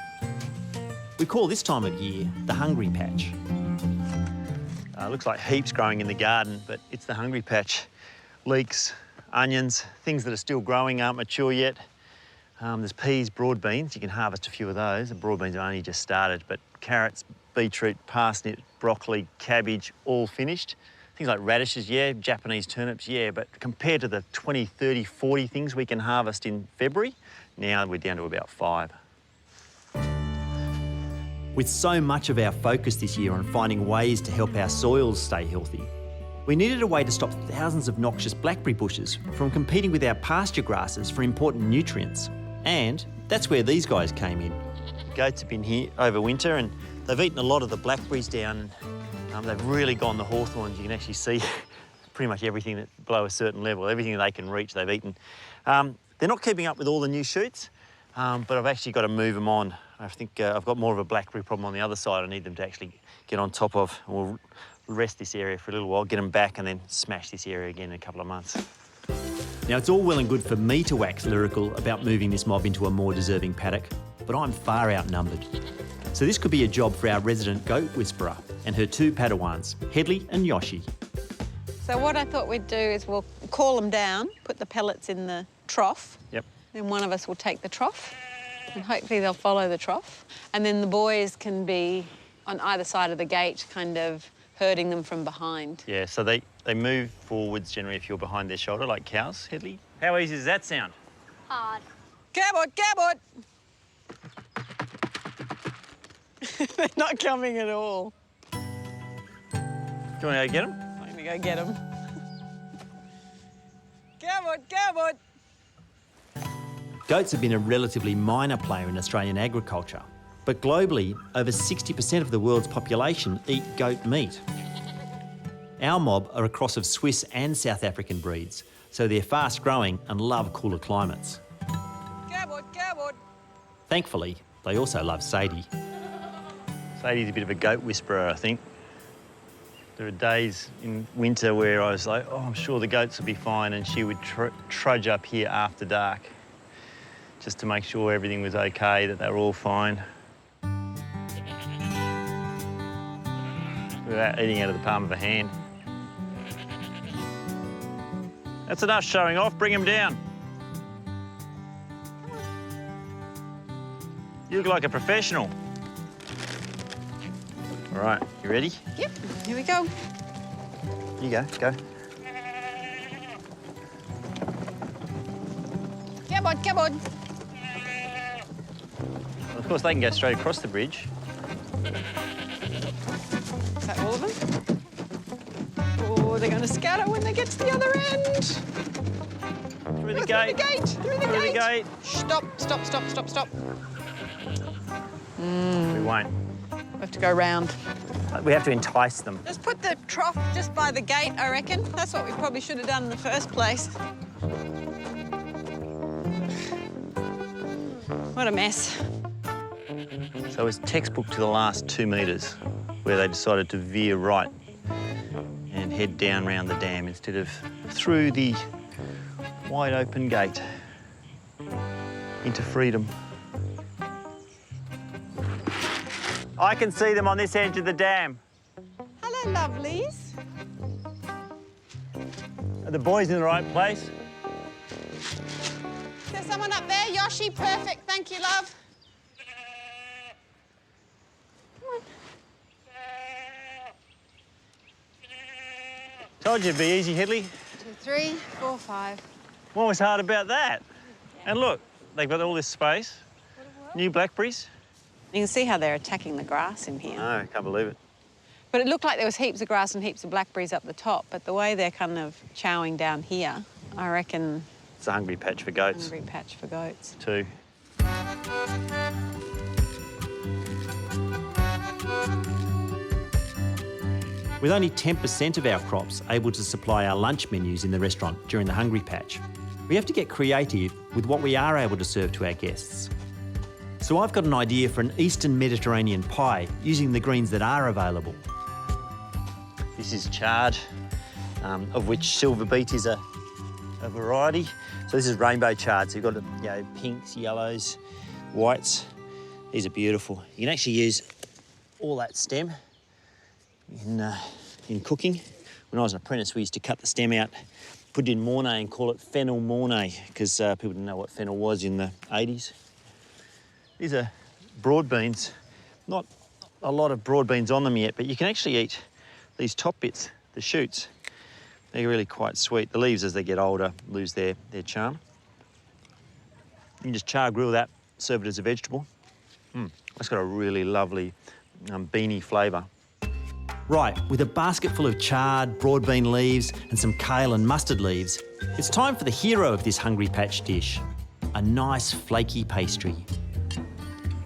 We call this time of year the hungry patch. Looks like heaps growing in the garden, but it's the hungry patch. Leeks, onions, things that are still growing, aren't mature yet. There's peas, broad beans. You can harvest a few of those. The broad beans have only just started, but carrots, beetroot, parsnip, broccoli, cabbage, all finished. Things like radishes, yeah, Japanese turnips, yeah, but compared to the 20, 30, 40 things we can harvest in February, now we're down to about 5. With so much of our focus this year on finding ways to help our soils stay healthy, we needed a way to stop thousands of noxious blackberry bushes from competing with our pasture grasses for important nutrients. And that's where these guys came in. Goats have been here over winter and they've eaten a lot of the blackberries down. They've really gone the hawthorns. You can actually see pretty much everything that below a certain level, everything that they can reach, they've eaten. They're not keeping up with all the new shoots, but I've actually got to move them on. I think I've got more of a blackberry problem on the other side I need them to actually get on top of. We'll rest this area for a little while, get them back and then smash this area again in a couple of months. Now, it's all well and good for me to wax lyrical about moving this mob into a more deserving paddock, but I'm far outnumbered. So this could be a job for our resident goat whisperer and her 2 Padawans, Headley and Yoshi. So what I thought we'd do is we'll call them down, put the pellets in the trough. Yep. Then one of us will take the trough and hopefully they'll follow the trough. And then the boys can be on either side of the gate, kind of herding them from behind. Yeah, so they move forwards generally if you're behind their shoulder, like cows, Headley. How easy does that sound? Hard. Cabot, cabot! They're not coming at all. Do you want to go get them? I'm going to go get them. Cabot, cabot! Goats have been a relatively minor player in Australian agriculture, but globally, over 60% of the world's population eat goat meat. Our mob are a cross of Swiss and South African breeds, so they're fast-growing and love cooler climates. Cabot, cabot! Thankfully, they also love Sadie. Sadie's a bit of a goat whisperer, I think. There are days in winter where I was like, oh, I'm sure the goats will be fine, and she would trudge up here after dark just to make sure everything was okay, that they were all fine. Without eating out of the palm of a hand. That's enough showing off, bring them down. You look like a professional. All right, you ready? Yep, here we go. You go, go. Cabot, cabot! Of course, they can go straight across the bridge. Is that all of them? Oh, they're going to scatter when they get to the other end. Through the gate. Through the gate. Stop, stop, stop, stop, stop. We won't. We have to go round. We have to entice them. Just put the trough just by the gate, I reckon. That's what we probably should have done in the first place. What a mess. So it's textbook to the last 2 metres where they decided to veer right and head down round the dam instead of through the wide open gate into freedom. I can see them on this edge of the dam. Hello, lovelies. Are the boys in the right place? Is there someone up there? Yoshi, perfect. Thank you, love. Come on. Told you it'd be easy, Headley. 2, 3, 4, 5. What was hard about that? And look, they've got all this space. New blackberries. You can see how they're attacking the grass in here. No, I can't believe it. But it looked like there was heaps of grass and heaps of blackberries up the top, but the way they're kind of chowing down here, I reckon... It's a hungry patch for goats. Hungry patch for goats. Too. With only 10% of our crops able to supply our lunch menus in the restaurant during the hungry patch, we have to get creative with what we are able to serve to our guests. So I've got an idea for an Eastern Mediterranean pie using the greens that are available. This is chard of which silver beet is a variety. So this is rainbow chard. So you've got pinks, yellows, whites. These are beautiful. You can actually use all that stem in cooking. When I was an apprentice, we used to cut the stem out, put it in mornay and call it fennel mornay because people didn't know what fennel was in the 80s. These are broad beans. Not a lot of broad beans on them yet, but you can actually eat these top bits, the shoots. They're really quite sweet. The leaves, as they get older, lose their charm. You can just char grill that, serve it as a vegetable. It's got a really lovely beany flavour. Right, with a basket full of charred broad bean leaves and some kale and mustard leaves, it's time for the hero of this Hungry Patch dish, a nice flaky pastry.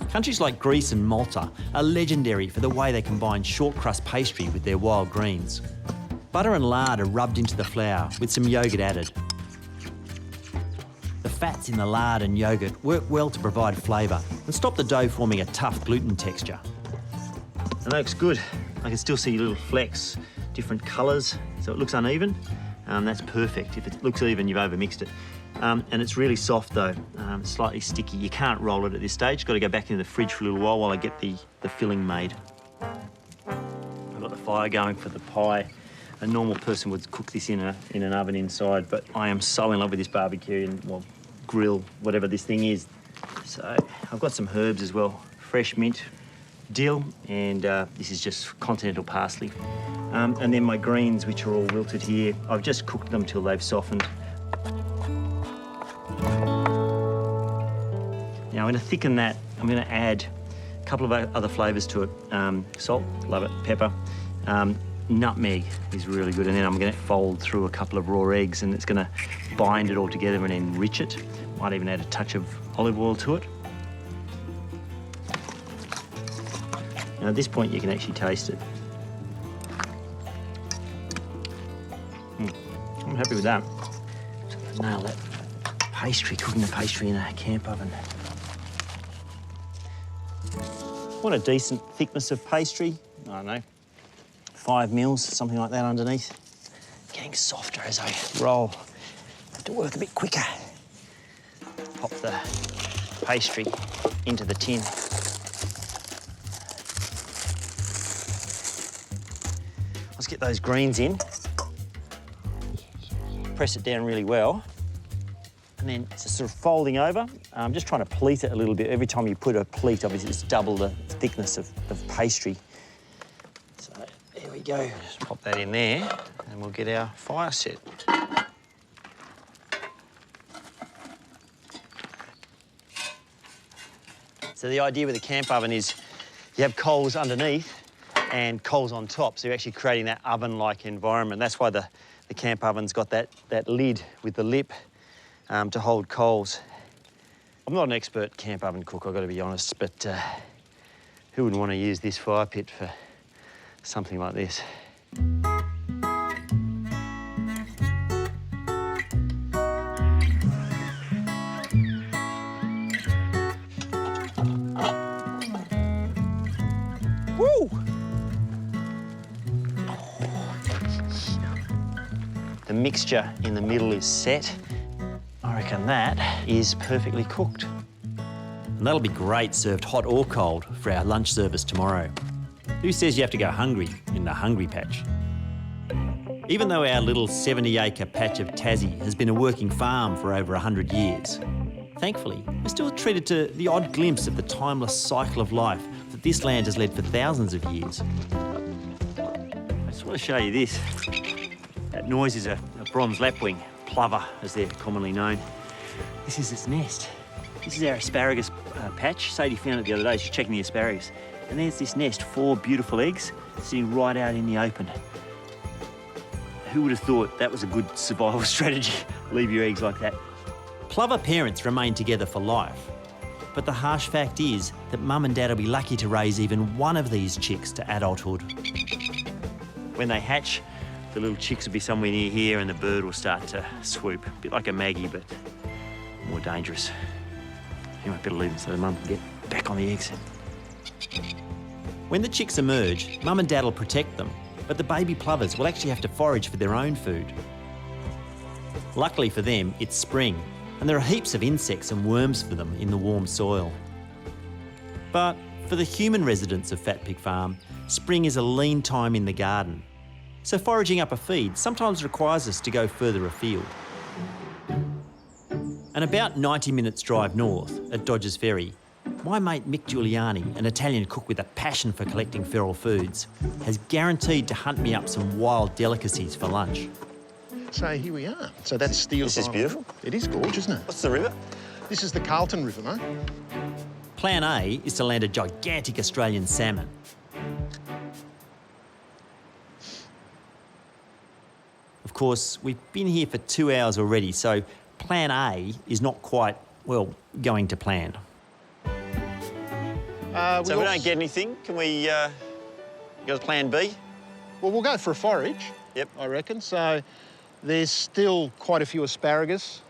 Countries like Greece and Malta are legendary for the way they combine short crust pastry with their wild greens. Butter and lard are rubbed into the flour with some yoghurt added. The fats in the lard and yoghurt work well to provide flavour and stop the dough forming a tough gluten texture. It looks good. I can still see little flecks, different colours, so it looks uneven. That's perfect. If it looks even, you've overmixed it. And it's really soft though, slightly sticky. You can't roll it at this stage. Got to go back into the fridge for a little while I get the filling made. I've got the fire going for the pie. A normal person would cook this in an oven inside, but I am so in love with this barbecue and, well, grill, whatever this thing is. So I've got some herbs as well, fresh mint, dill, and this is just continental parsley. And then my greens, which are all wilted here, I've just cooked them till they've softened. Now I'm going to thicken that. I'm going to add a couple of other flavours to it. Salt, love it, pepper. Nutmeg is really good, and then I'm going to fold through a couple of raw eggs, and it's going to bind it all together and enrich it. Might even add a touch of olive oil to it. Now at this point you can actually taste it. I'm happy with that. So nail that pastry, cooking the pastry in a camp oven. Want a decent thickness of pastry? I don't know, 5 mils, something like that underneath. Getting softer as I roll. Have to work a bit quicker. Pop the pastry into the tin. Let's get those greens in. Press it down really well. And then it's just sort of folding over. I'm just trying to pleat it a little bit. Every time you put a pleat, obviously it's double the thickness of pastry. So there we go. Just pop that in there and we'll get our fire set. So the idea with the camp oven is you have coals underneath and coals on top, so you're actually creating that oven-like environment. That's why the camp oven's got that lid with the lip to hold coals. I'm not an expert camp oven cook, I've got to be honest, but who wouldn't want to use this fire pit for something like this? Woo! The mixture in the middle is set. I reckon that is perfectly cooked. And that'll be great served hot or cold for our lunch service tomorrow. Who says you have to go hungry in the Hungry Patch? Even though our little 70-acre patch of Tassie has been a working farm for over 100 years, thankfully, we're still treated to the odd glimpse of the timeless cycle of life that this land has led for thousands of years. I just want to show you this. That noise is a bronze lapwing, plover as they're commonly known. This is its nest. This is our asparagus patch. Sadie found it the other day, she's checking the asparagus. And there's this nest, 4 beautiful eggs sitting right out in the open. Who would have thought that was a good survival strategy? Leave your eggs like that. Plover parents remain together for life. But the harsh fact is that Mum and Dad will be lucky to raise even one of these chicks to adulthood. When they hatch, the little chicks will be somewhere near here and the bird will start to swoop. A bit like a Maggie, but more dangerous. You might better leave them so the mum can get back on the eggs. When the chicks emerge, Mum and Dad will protect them, but the baby plovers will actually have to forage for their own food. Luckily for them, it's spring, and there are heaps of insects and worms for them in the warm soil. But for the human residents of Fat Pig Farm, spring is a lean time in the garden. So foraging up a feed sometimes requires us to go further afield. And about 90 minutes drive north at Dodgers Ferry, my mate Mick Giuliani, an Italian cook with a passion for collecting feral foods, has guaranteed to hunt me up some wild delicacies for lunch. So here we are. So that's Steele's This is Island. beautiful. It is gorgeous, isn't it? What's the river? This is the Carlton River, mate. Plan A is to land a gigantic Australian salmon. Of course, we've been here for 2 hours already, so Plan A is not quite, well, going to plan. So if we don't get anything, can we go to Plan B? Well, we'll go for a forage. Yep. I reckon. So there's still quite a few asparagus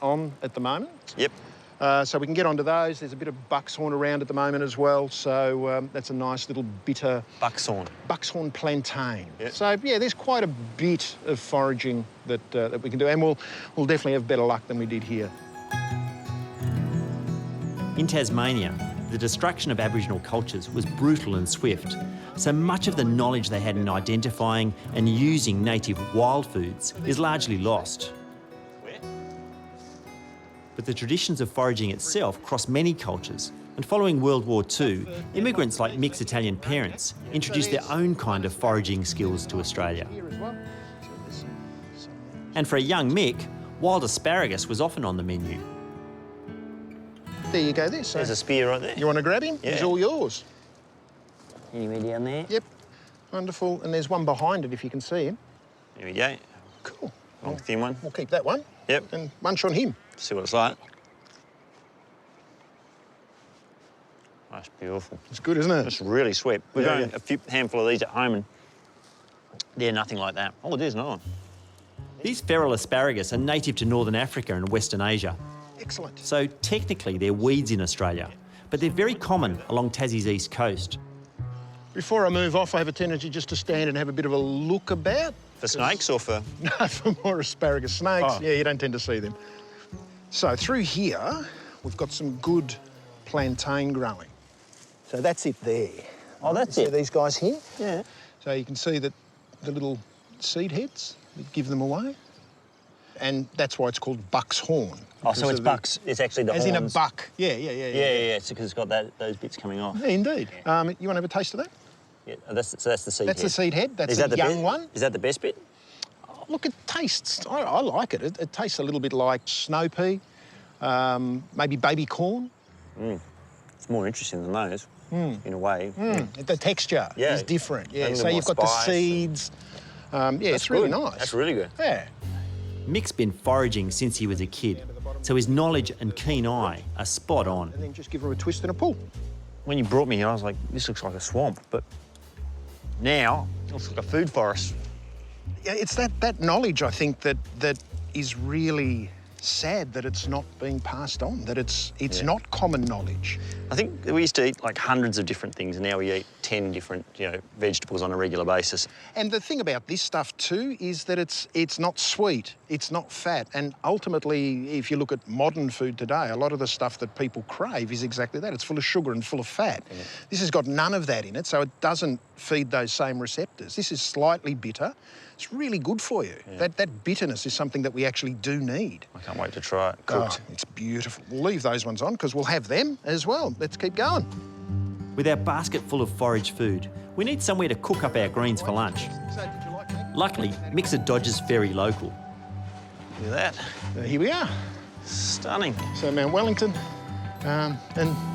on at the moment. Yep. So we can get onto those. There's a bit of buckshorn around at the moment as well. So that's a nice little bitter... Buckshorn. Buckshorn plantain. Yep. So, yeah, there's quite a bit of foraging that we can do. And we'll definitely have better luck than we did here. In Tasmania, the destruction of Aboriginal cultures was brutal and swift, so much of the knowledge they had in identifying and using native wild foods is largely lost. But the traditions of foraging itself cross many cultures, and following World War II, immigrants like Mick's Italian parents introduced their own kind of foraging skills to Australia. And for a young Mick, wild asparagus was often on the menu. There you go there. So there's a spear right there. You want to grab him? Yeah. He's all yours. Anywhere down there? Yep. Wonderful. And there's one behind it if you can see him. There we go. Cool. Long, thin one. We'll keep that one. Yep. And munch on him. See what it's like. That's beautiful. It's good, isn't it? It's really sweet. We've Yeah, got a few handful of these at home and they're nothing like that. Oh, there's another one. These feral asparagus are native to Northern Africa and Western Asia. Excellent. So technically they're weeds in Australia, but they're very common along Tassie's east coast. Before I move off, I have a tendency just to stand and have a bit of a look about. For snakes or for...? No, for more asparagus. Snakes, Oh. yeah, you don't tend to see them. So through here, we've got some good plantain growing. So that's it there. Oh, that's See it? these guys here? Yeah. So you can see that the little seed heads, we give them away. And that's why it's called buck's horn. Oh, so it's bucks. It's actually the As horns. in a buck. Yeah. Yeah. It's because it's got those bits coming off. Yeah, indeed. You want to have a taste of that? Yeah, so that's the seed That's head. the seed head. That's Is that the the young one. Is that the best bit? Oh, look, it tastes. I like it. It tastes a little bit like snow pea, maybe baby corn. It's more interesting than those, in a way. The texture is different. Yeah, And so more you've got the spice. seeds. Yeah, it's really good. nice. That's really good. Yeah. Mick's been foraging since he was a kid, so his knowledge and keen eye are spot on. And then just give her a twist and a pull. When you brought me here, I was like, this looks like a swamp, but now it looks like a food forest. Yeah, it's that knowledge, I think, that is really sad that it's not being passed on, that it's not common knowledge. I think we used to eat like hundreds of different things, and now we eat 10 different, vegetables on a regular basis. And the thing about this stuff too is that it's not sweet, it's not fat, and ultimately, if you look at modern food today, a lot of the stuff that people crave is exactly that. It's full of sugar and full of fat. Yeah. This has got none of that in it, so it doesn't feed those same receptors. This is slightly bitter. It's really good for you. Yeah. That bitterness is something that we actually do need. I can't wait to try it cooked. Oh, it's beautiful. We'll leave those ones on because we'll have them as well. Let's keep going. With our basket full of forage food, we need somewhere to cook up our greens for lunch. Luckily, Mick's a Dodgers Ferry local. Look at that. Here we are. Stunning. So Mount Wellington, and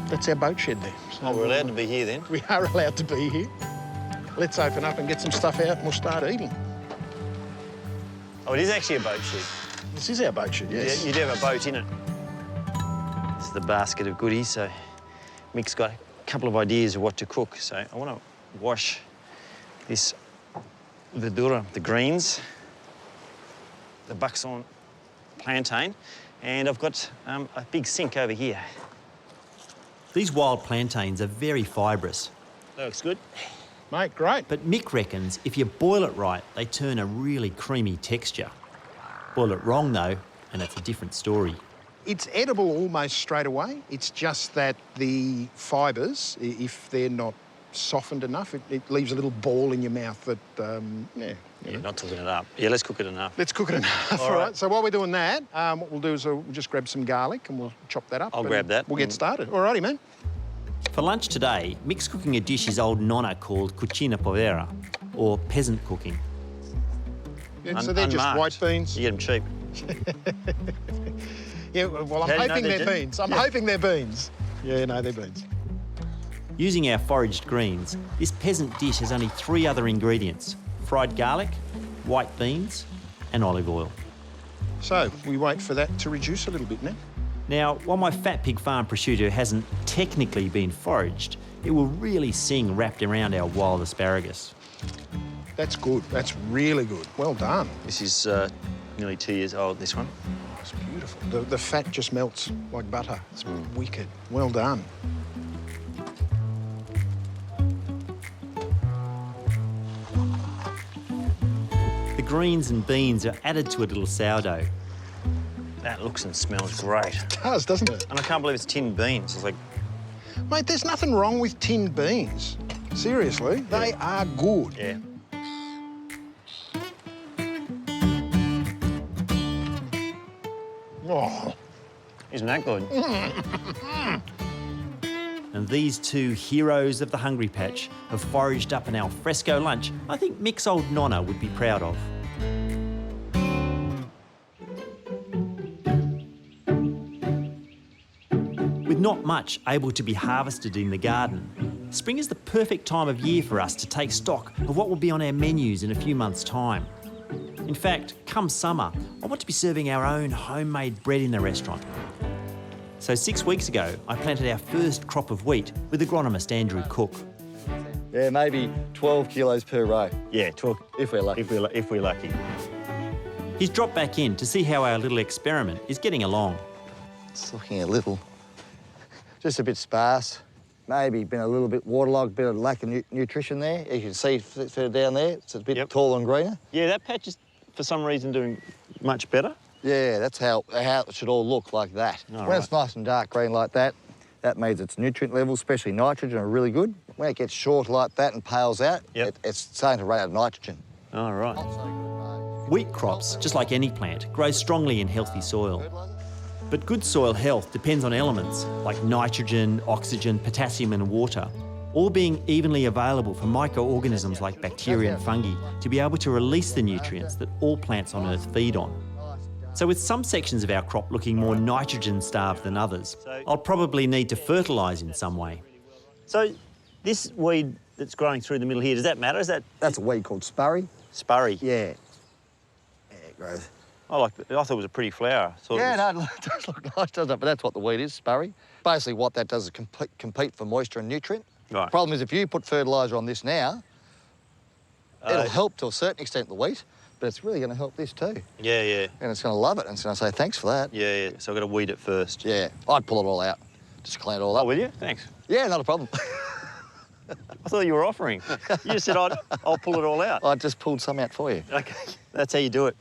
that's our boat shed there. So we're allowed to be here then? We are allowed to be here. Let's open up and get some stuff out and we'll start eating. Oh, it is actually a boat shed. This is our boat shed, yes. Yeah, you do have a boat in it. This is the basket of goodies, so Mick's got a couple of ideas of what to cook. So I want to wash this verdura, the greens, the buckshorn plantain, and I've got a big sink over here. These wild plantains are very fibrous. That looks good. Mate, great. But Mick reckons if you boil it right, they turn a really creamy texture. Boil it wrong, though, and it's a different story. It's edible almost straight away. It's just that the fibres, if they're not softened enough, it leaves a little ball in your mouth that, Yeah, not cooking it up. Yeah, let's cook it enough. Let's cook it enough, all right. So while we're doing that, what we'll do is we'll just grab some garlic and we'll chop that up. I'll grab that. We'll get started. All righty, man. For lunch today, Mick's cooking a dish his old nonna called cucina povera, or peasant cooking. Yeah, so they're just white beans. You get them cheap. Yeah, well, I'm hoping they're beans. I'm hoping they're beans. Yeah, no, they're beans. Using our foraged greens, this peasant dish has only 3 other ingredients: fried garlic, white beans and olive oil. So we wait for that to reduce a little bit now. Now, while my fat pig farm prosciutto hasn't technically been foraged, it will really sing wrapped around our wild asparagus. That's good. That's really good. Well done. This is nearly 2 years old, this one. It's beautiful. The fat just melts like butter. It's wicked. Well done. The greens and beans are added to a little sourdough. That looks and smells great. It does, doesn't it? And I can't believe it's tinned beans. It's like... Mate, there's nothing wrong with tinned beans. Seriously, they are good. Yeah. Oh. Isn't that good? And these 2 heroes of the Hungry Patch have foraged up an alfresco lunch I think Mick's old nonna would be proud of. With not much able to be harvested in the garden, spring is the perfect time of year for us to take stock of what will be on our menus in a few months' time. In fact, come summer, I want to be serving our own homemade bread in the restaurant. So 6 weeks ago, I planted our first crop of wheat with agronomist Andrew Cook. Yeah, maybe 12 kilos per row. Yeah, 12. If we're lucky. If we're lucky. He's dropped back in to see how our little experiment is getting along. It's looking a little, just a bit sparse. Maybe been a little bit waterlogged, bit of lack of nutrition there. You can see further down there, it's a bit taller and greener. Yeah, that patch is, for some reason, doing much better. Yeah, that's how it should all look, like that. When it's nice and dark green like that, that means its nutrient levels, especially nitrogen, are really good. When it gets short like that and pales out, it's starting to run out of nitrogen. All right. Wheat crops, just like any plant, grow strongly in healthy soil. But good soil health depends on elements like nitrogen, oxygen, potassium and water, all being evenly available for microorganisms like bacteria and fungi to be able to release the nutrients that all plants on Earth feed on. So with some sections of our crop looking more nitrogen-starved than others, I'll probably need to fertilise in some way. So this weed that's growing through the middle here, does that matter? That's a weed called spurry. Spurry? Yeah. Yeah, it grows. I thought it was a pretty flower. Yeah, no, it does look nice, doesn't it? But that's what the weed is, spurry. Basically what that does is compete for moisture and nutrient. Right. Problem is if you put fertiliser on this now, it'll help to a certain extent the wheat, but it's really going to help this too. Yeah, yeah. And it's going to love it, and it's going to say thanks for that. Yeah, yeah. So I've got to weed it first. Yeah. I'd pull it all out. Just clean it all up. Oh, will you? Thanks. Yeah, not a problem. I thought you were offering. You said I'll pull it all out. I just pulled some out for you. Okay. That's how you do it.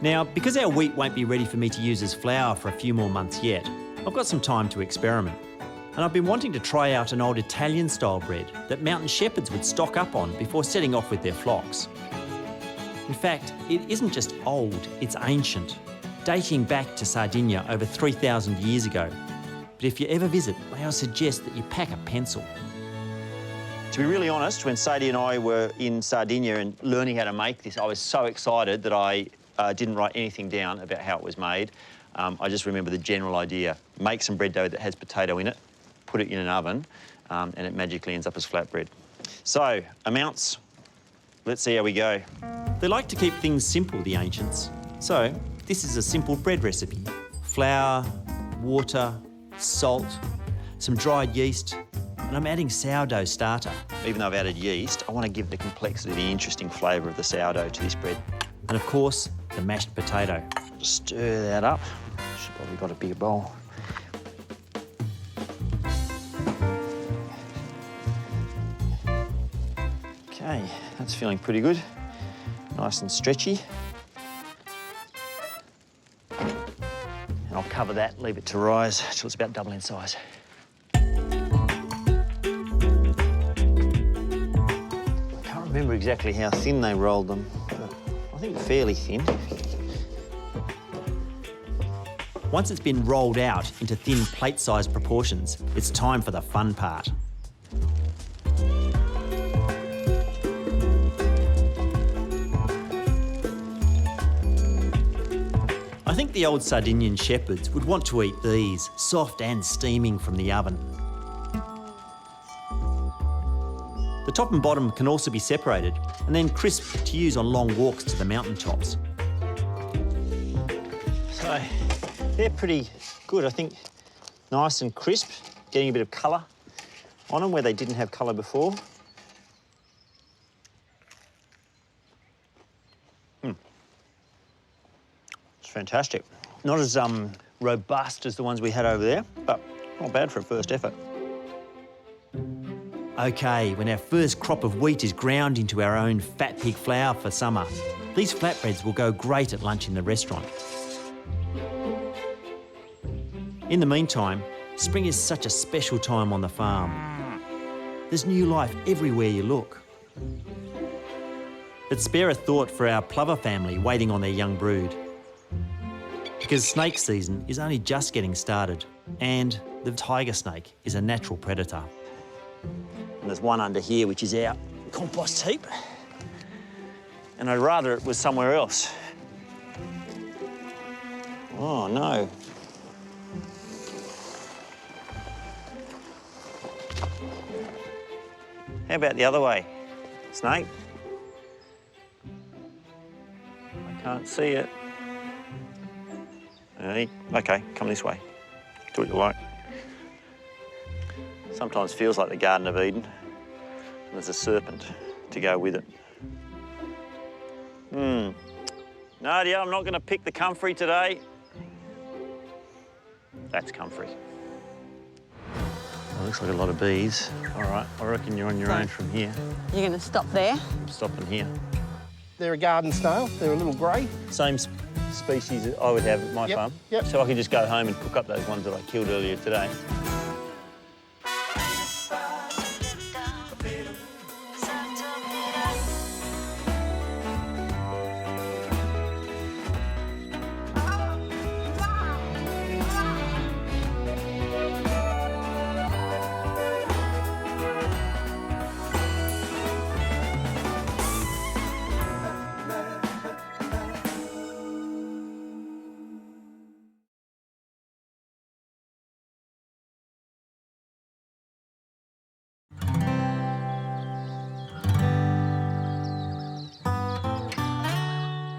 Now, because our wheat won't be ready for me to use as flour for a few more months yet, I've got some time to experiment. And I've been wanting to try out an old Italian-style bread that mountain shepherds would stock up on before setting off with their flocks. In fact, it isn't just old, it's ancient, dating back to Sardinia over 3,000 years ago. But if you ever visit, may I suggest that you pack a pencil. To be really honest, when Sadie and I were in Sardinia and learning how to make this, I was so excited that I didn't write anything down about how it was made. I just remember the general idea. Make some bread dough that has potato in it, put it in an oven, and it magically ends up as flatbread. So, amounts. Let's see how we go. They like to keep things simple, the ancients. So, this is a simple bread recipe. Flour, water, salt, some dried yeast, and I'm adding sourdough starter. Even though I've added yeast, I want to give the complexity, the interesting flavour of the sourdough to this bread. And of course, the mashed potato. Stir that up. Should probably got a bigger bowl. feeling pretty good. Nice and stretchy. And I'll cover that, leave it to rise till it's about double in size. I can't remember exactly how thin they rolled them, but I think fairly thin. Once it's been rolled out into thin plate-sized proportions, it's time for the fun part. I think the old Sardinian shepherds would want to eat these, soft and steaming from the oven. The top and bottom can also be separated and then crisped to use on long walks to the mountaintops. So they're pretty good, I think. Nice and crisp, getting a bit of colour on them where they didn't have colour before. It's fantastic. Not as robust as the ones we had over there, but not bad for a first effort. OK, when our first crop of wheat is ground into our own fat pig flour for summer, these flatbreads will go great at lunch in the restaurant. In the meantime, spring is such a special time on the farm. There's new life everywhere you look. But spare a thought for our plover family waiting on their young brood. Because snake season is only just getting started, and the tiger snake is a natural predator. And there's one under here, which is our compost heap. And I'd rather it was somewhere else. Oh, no. How about the other way, snake? I can't see it. OK, come this way. Do what you like. Sometimes feels like the Garden of Eden. And there's a serpent to go with it. Nadia, I'm not going to pick the comfrey today. That's comfrey. Well, looks like a lot of bees. All right, I reckon you're on your own from here. You're going to stop there? I'm stopping here. They're a garden snail. They're a little grey. Same species that I would have at my farm. Yep. So I could just go home and cook up those ones that I killed earlier today.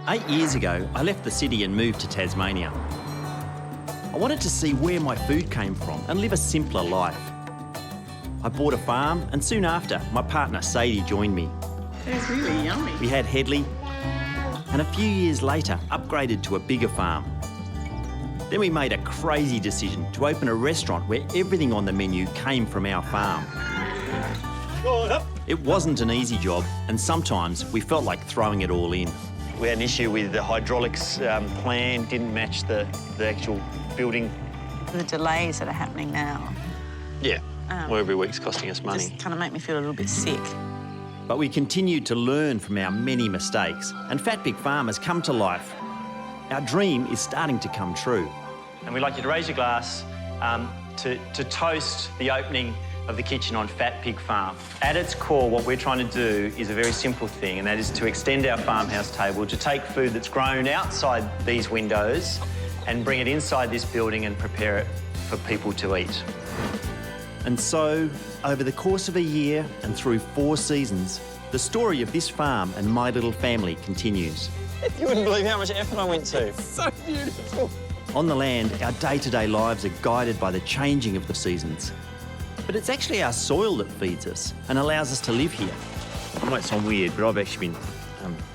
Eight years ago, I left the city and moved to Tasmania. I wanted to see where my food came from and live a simpler life. I bought a farm, and soon after, my partner Sadie joined me. It's really yummy. We had Headley, and a few years later, upgraded to a bigger farm. Then we made a crazy decision to open a restaurant where everything on the menu came from our farm. It wasn't an easy job, and sometimes we felt like throwing it all in. We had an issue with the hydraulics plan, didn't match the actual building. The delays that are happening now. Yeah, well, every week's costing us money. Just kind of make me feel a little bit sick. But we continued to learn from our many mistakes, and Fat Pig Farm has come to life. Our dream is starting to come true. And we'd like you to raise your glass to toast the opening of the kitchen on Fat Pig Farm. At its core, what we're trying to do is a very simple thing, and that is to extend our farmhouse table, to take food that's grown outside these windows and bring it inside this building and prepare it for people to eat. And so, over the course of a year and through 4 seasons, the story of this farm and my little family continues. You wouldn't believe how much effort I went to. It's so beautiful. On the land, our day-to-day lives are guided by the changing of the seasons. But it's actually our soil that feeds us and allows us to live here. It might sound weird, but I've actually been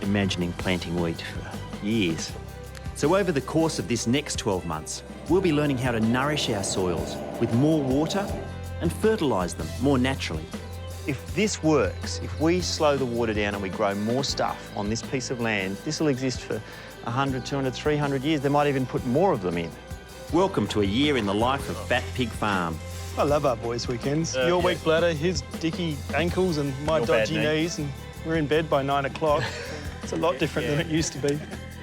imagining planting wheat for years. So over the course of this next 12 months, we'll be learning how to nourish our soils with more water and fertilise them more naturally. If this works, if we slow the water down and we grow more stuff on this piece of land, this will exist for 100, 200, 300 years. They might even put more of them in. Welcome to a year in the life of Fat Pig Farm. I love our boys' weekends. Your weak bladder, his dicky ankles and my Your dodgy bad knee. knees, and we're in bed by 9 o'clock. It's a lot different than it used to be.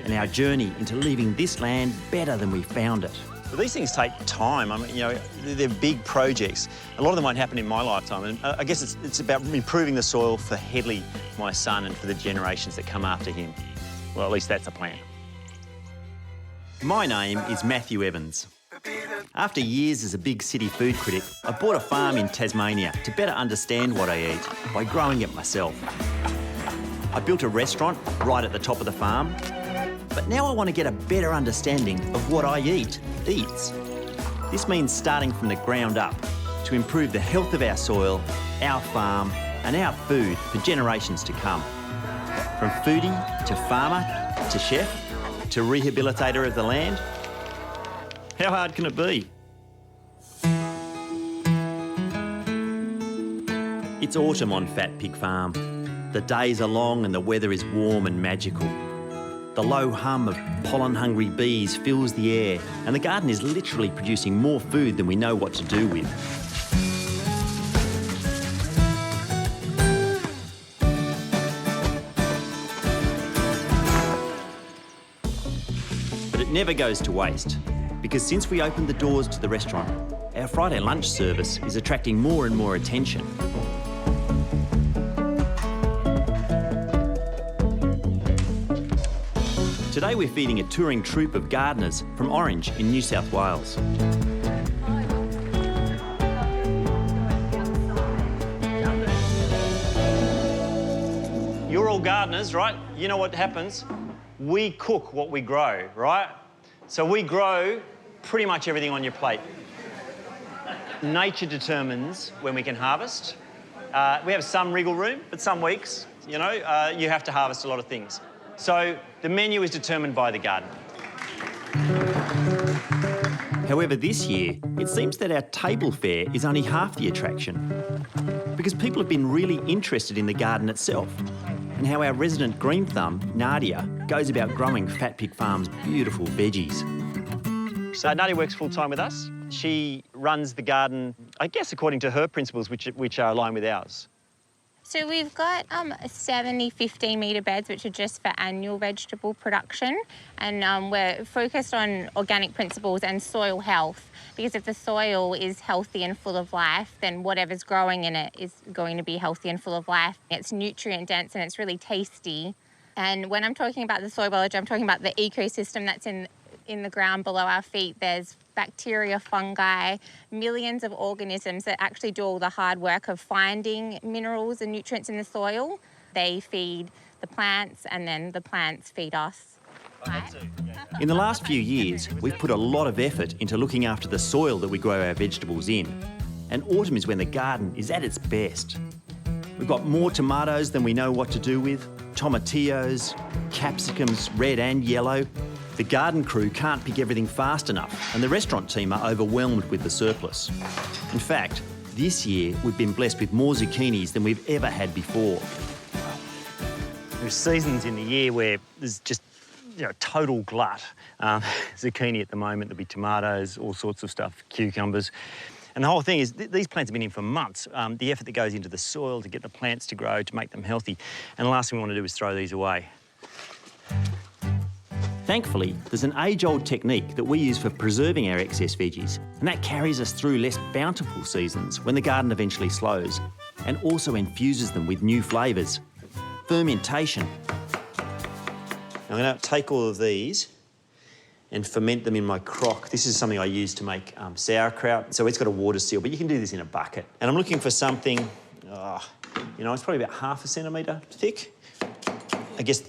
And our journey into leaving this land better than we found it. But these things take time. I mean, you know, they're big projects. A lot of them won't happen in my lifetime. And I guess it's about improving the soil for Headley, my son, and for the generations that come after him. Well, at least that's a plan. My name is Matthew Evans. After years as a big city food critic, I bought a farm in Tasmania to better understand what I eat by growing it myself. I built a restaurant right at the top of the farm, but now I want to get a better understanding of what I eats. This means starting from the ground up to improve the health of our soil, our farm, and our food for generations to come. From foodie to farmer to chef to rehabilitator of the land, how hard can it be? It's autumn on Fat Pig Farm. The days are long and the weather is warm and magical. The low hum of pollen-hungry bees fills the air, and the garden is literally producing more food than we know what to do with. But it never goes to waste, because since we opened the doors to the restaurant, our Friday lunch service is attracting more and more attention. Today we're feeding a touring troupe of gardeners from Orange in New South Wales. You're all gardeners, right? You know what happens? We cook what we grow, right? So we grow pretty much everything on your plate. Nature determines when we can harvest. We have some wriggle room, but some weeks, you know, you have to harvest a lot of things. So the menu is determined by the garden. However, this year, it seems that our table fare is only half the attraction, because people have been really interested in the garden itself and how our resident green thumb, Nadia, goes about growing Fat Pig Farm's beautiful veggies. So Nadia works full-time with us. She runs the garden, I guess, according to her principles, which are aligned with ours. So we've got 70 15-metre beds, which are just for annual vegetable production. And we're focused on organic principles and soil health, because if the soil is healthy and full of life, then whatever's growing in it is going to be healthy and full of life. It's nutrient dense and it's really tasty. And when I'm talking about the soil biology, I'm talking about the ecosystem that's in the ground below our feet. There's bacteria, fungi, millions of organisms that actually do all the hard work of finding minerals and nutrients in the soil. They feed the plants and then the plants feed us. In the last few years, we've put a lot of effort into looking after the soil that we grow our vegetables in. And autumn is when the garden is at its best. We've got more tomatoes than we know what to do with, tomatillos, capsicums, red and yellow. The garden crew can't pick everything fast enough, and the restaurant team are overwhelmed with the surplus. In fact, this year we've been blessed with more zucchinis than we've ever had before. There's seasons in the year where there's just, you know, total glut. Zucchini at the moment, there'll be tomatoes, all sorts of stuff, cucumbers. And the whole thing is, these plants have been in for months. The effort that goes into the soil to get the plants to grow, to make them healthy. And the last thing we want to do is throw these away. Thankfully, there's an age-old technique that we use for preserving our excess veggies, and that carries us through less bountiful seasons when the garden eventually slows, and also infuses them with new flavours. Fermentation. I'm going to take all of these and ferment them in my crock. This is something I use to make sauerkraut, so it's got a water seal, but you can do this in a bucket. And I'm looking for something, you know, it's probably about 1/2 centimetre thick. I guess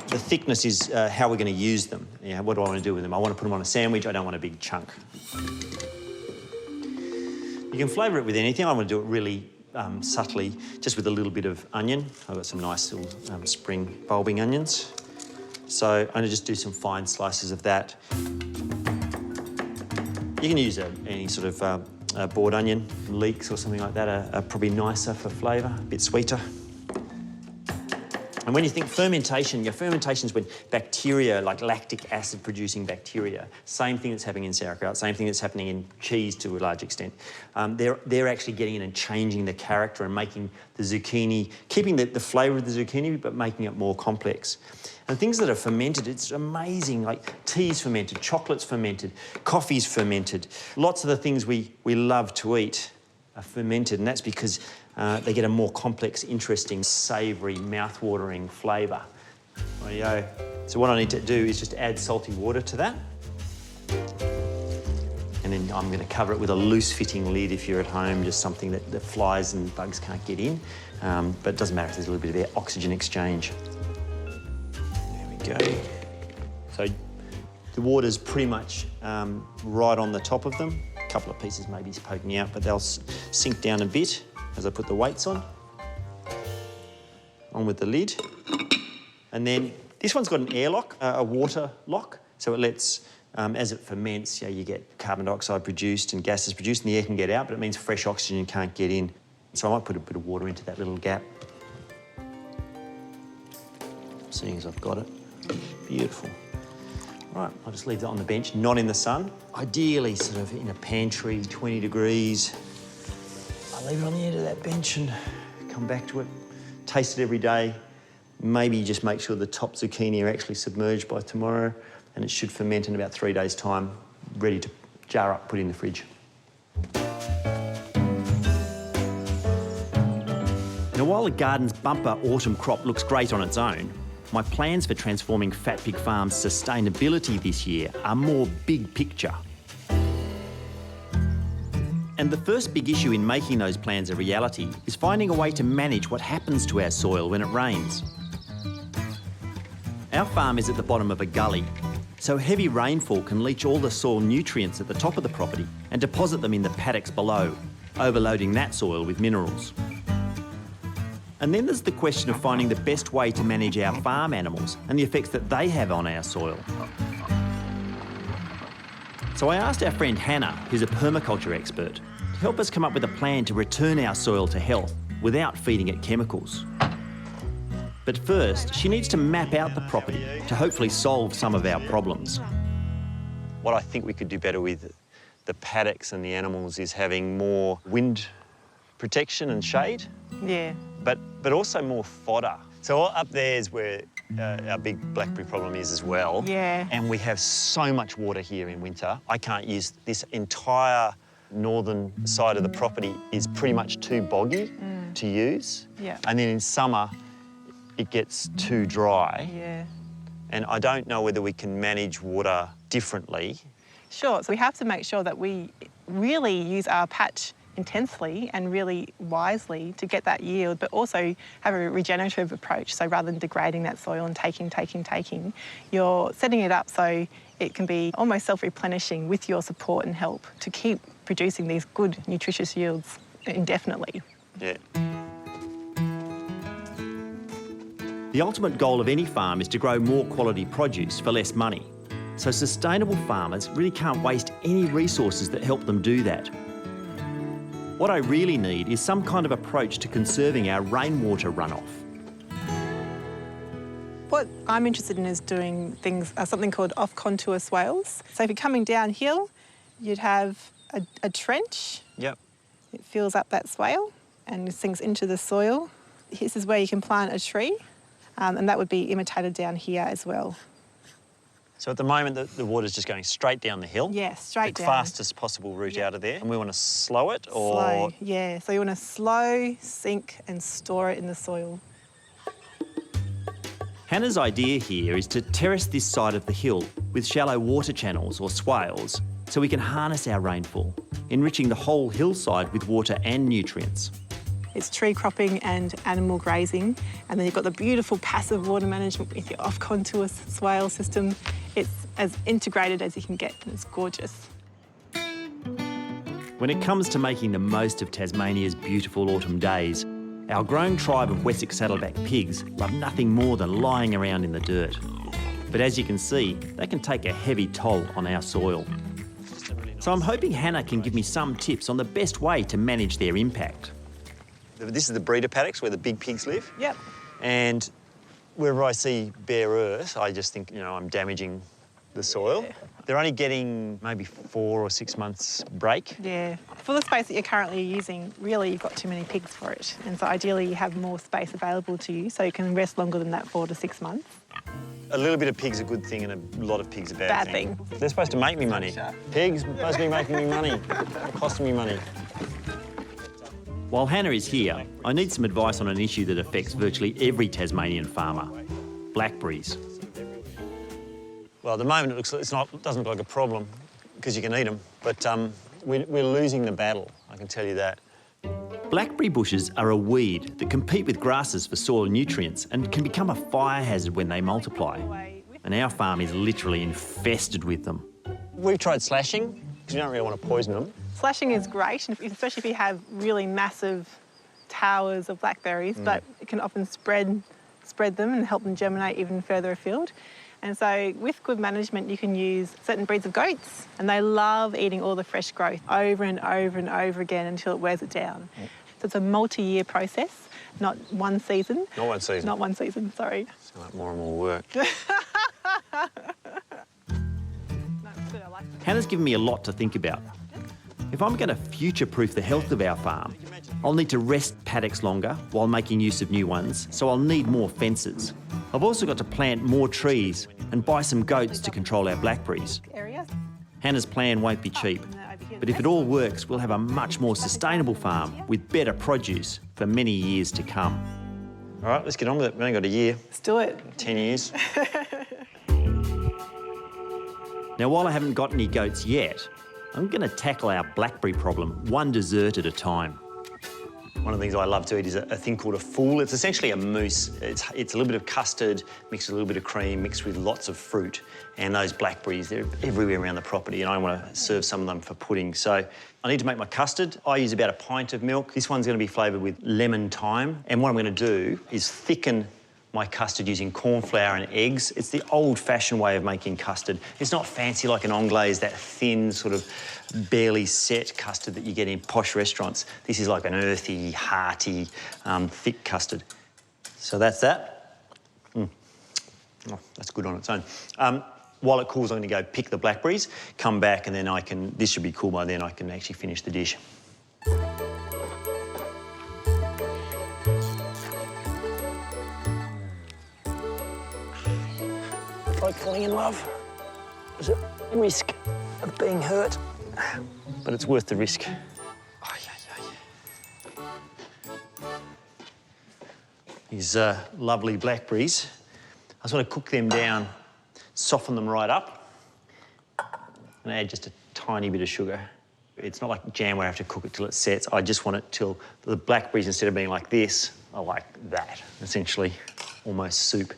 the thickness is how we're going to use them. Yeah, what do I want to do with them? I want to put them on a sandwich. I don't want a big chunk. You can flavour it with anything. I want to do it really subtly, just with a little bit of onion. I've got some nice little spring bulbing onions. So I'm going to just do some fine slices of that. You can use any sort of bored onion, leeks or something like that are probably nicer for flavour, a bit sweeter. And when you think fermentation, your fermentation is when bacteria, like lactic acid producing bacteria, same thing that's happening in sauerkraut, same thing that's happening in cheese to a large extent. They're actually getting in and changing the character and making the zucchini, keeping the flavour of the zucchini, but making it more complex. And things that are fermented, it's amazing, like tea's fermented, chocolate's fermented, coffee's fermented. Lots of the things we love to eat are fermented, and that's because they get a more complex, interesting, savoury, mouth-watering flavour. Rightio. So what I need to do is just add salty water to that. And then I'm going to cover it with a loose-fitting lid if you're at home, just something that the flies and bugs can't get in. But it doesn't matter if there's a little bit of air, oxygen exchange. There we go. So the water's pretty much right on the top of them. A couple of pieces maybe poking out, but they'll sink down a bit as I put the weights on with the lid. And then this one's got an airlock, a water lock, so it lets, as it ferments, you get carbon dioxide produced and gases produced, and the air can get out, but it means fresh oxygen can't get in. So I might put a bit of water into that little gap. Seeing as I've got it. Beautiful. Right, I'll just leave that on the bench, not in the sun. Ideally sort of in a pantry, 20 degrees. I'll leave it on the end of that bench and come back to it. Taste it every day. Maybe just make sure the top zucchini are actually submerged by tomorrow, and it should ferment in about 3 days' time, ready to jar up, put in the fridge. Now, while the garden's bumper autumn crop looks great on its own, my plans for transforming Fat Pig Farm's sustainability this year are more big picture. And the first big issue in making those plans a reality is finding a way to manage what happens to our soil when it rains. Our farm is at the bottom of a gully, so heavy rainfall can leach all the soil nutrients at the top of the property and deposit them in the paddocks below, overloading that soil with minerals. And then there's the question of finding the best way to manage our farm animals and the effects that they have on our soil. So I asked our friend Hannah, who's a permaculture expert, to help us come up with a plan to return our soil to health without feeding it chemicals. But first, she needs to map out the property to hopefully solve some of our problems. What I think we could do better with the paddocks and the animals is having more wind protection and shade. Yeah. But also more fodder. So up there's where our big blackberry problem is as well. Yeah. And we have so much water here in winter. I can't use this entire northern side of the property is pretty much too boggy to use. Yeah. And then in summer, it gets too dry. Yeah. And I don't know whether we can manage water differently. Sure, so we have to make sure that we really use our patch intensely and really wisely to get that yield, but also have a regenerative approach. So rather than degrading that soil and taking, you're setting it up so it can be almost self-replenishing with your support and help to keep producing these good, nutritious yields indefinitely. Yeah. The ultimate goal of any farm is to grow more quality produce for less money. So sustainable farmers really can't waste any resources that help them do that. What I really need is some kind of approach to conserving our rainwater runoff. What I'm interested in is doing something called off-contour swales. So if you're coming downhill, you'd have a trench. Yep. It fills up that swale and sinks into the soil. This is where you can plant a tree, and that would be imitated down here as well. So at the moment, the water's just going straight down the hill? Yeah, straight down. The fastest possible route out of there. And we want to slow it, or...? Slow, yeah. So you want to slow, sink and store it in the soil. Hannah's idea here is to terrace this side of the hill with shallow water channels or swales so we can harness our rainfall, enriching the whole hillside with water and nutrients. It's tree cropping and animal grazing, and then you've got the beautiful passive water management with your off-contour swale system. It's as integrated as you can get, and it's gorgeous. When it comes to making the most of Tasmania's beautiful autumn days, our growing tribe of Wessex saddleback pigs love nothing more than lying around in the dirt. But as you can see, they can take a heavy toll on our soil. So I'm hoping Hannah can give me some tips on the best way to manage their impact. This is the breeder paddocks where the big pigs live. Yep. And wherever I see bare earth, I just think, I'm damaging the soil. Yeah. They're only getting maybe 4 or 6 months break. Yeah. For the space that you're currently using, really you've got too many pigs for it. And so ideally you have more space available to you so you can rest longer than that 4 to 6 months. A little bit of pig's a good thing and a lot of pig's a bad thing. They're supposed to make me money. Pigs supposed to be making me money. They're costing me money. While Hannah is here, I need some advice on an issue that affects virtually every Tasmanian farmer: blackberries. Well, at the moment it doesn't look like a problem because you can eat them, but we're losing the battle, I can tell you that. Blackberry bushes are a weed that compete with grasses for soil nutrients and can become a fire hazard when they multiply. And our farm is literally infested with them. We've tried slashing because you don't really want to poison them. Slashing is great, especially if you have really massive towers of blackberries, but it can often spread them and help them germinate even further afield. And so with good management, you can use certain breeds of goats, and they love eating all the fresh growth over and over and over again until it wears it down. So it's a multi-year process, not one season. Not one season. Not one season, sorry. It's like more and more work. Hannah's given me a lot to think about. If I'm going to future-proof the health of our farm, I'll need to rest paddocks longer while making use of new ones, so I'll need more fences. I've also got to plant more trees and buy some goats to control our blackberries. Hannah's plan won't be cheap, but if it all works, we'll have a much more sustainable farm with better produce for many years to come. All right, let's get on with it. We've only got a year. Let's do it. 10 years. Now, while I haven't got any goats yet, I'm going to tackle our blackberry problem one dessert at a time. One of the things I love to eat is a thing called a fool. It's essentially a mousse. It's a little bit of custard mixed with a little bit of cream, mixed with lots of fruit. And those blackberries, they're everywhere around the property, and I want to serve some of them for pudding. So I need to make my custard. I use about a pint of milk. This one's going to be flavoured with lemon thyme. And what I'm going to do is thicken my custard using corn flour and eggs. It's the old-fashioned way of making custard. It's not fancy like an anglaise, that thin, sort of barely set custard that you get in posh restaurants. This is like an earthy, hearty, thick custard. So that's that. Oh, that's good on its own. While it cools, I'm going to go pick the blackberries, come back, and then this should be cool by then, I can actually finish the dish. Like falling in love. There's a risk of being hurt, but it's worth the risk. These lovely blackberries, I just want to cook them down, soften them right up, and add just a tiny bit of sugar. It's not like jam where I have to cook it till it sets. I just want it till the blackberries, instead of being like this, are like that, essentially, almost soup.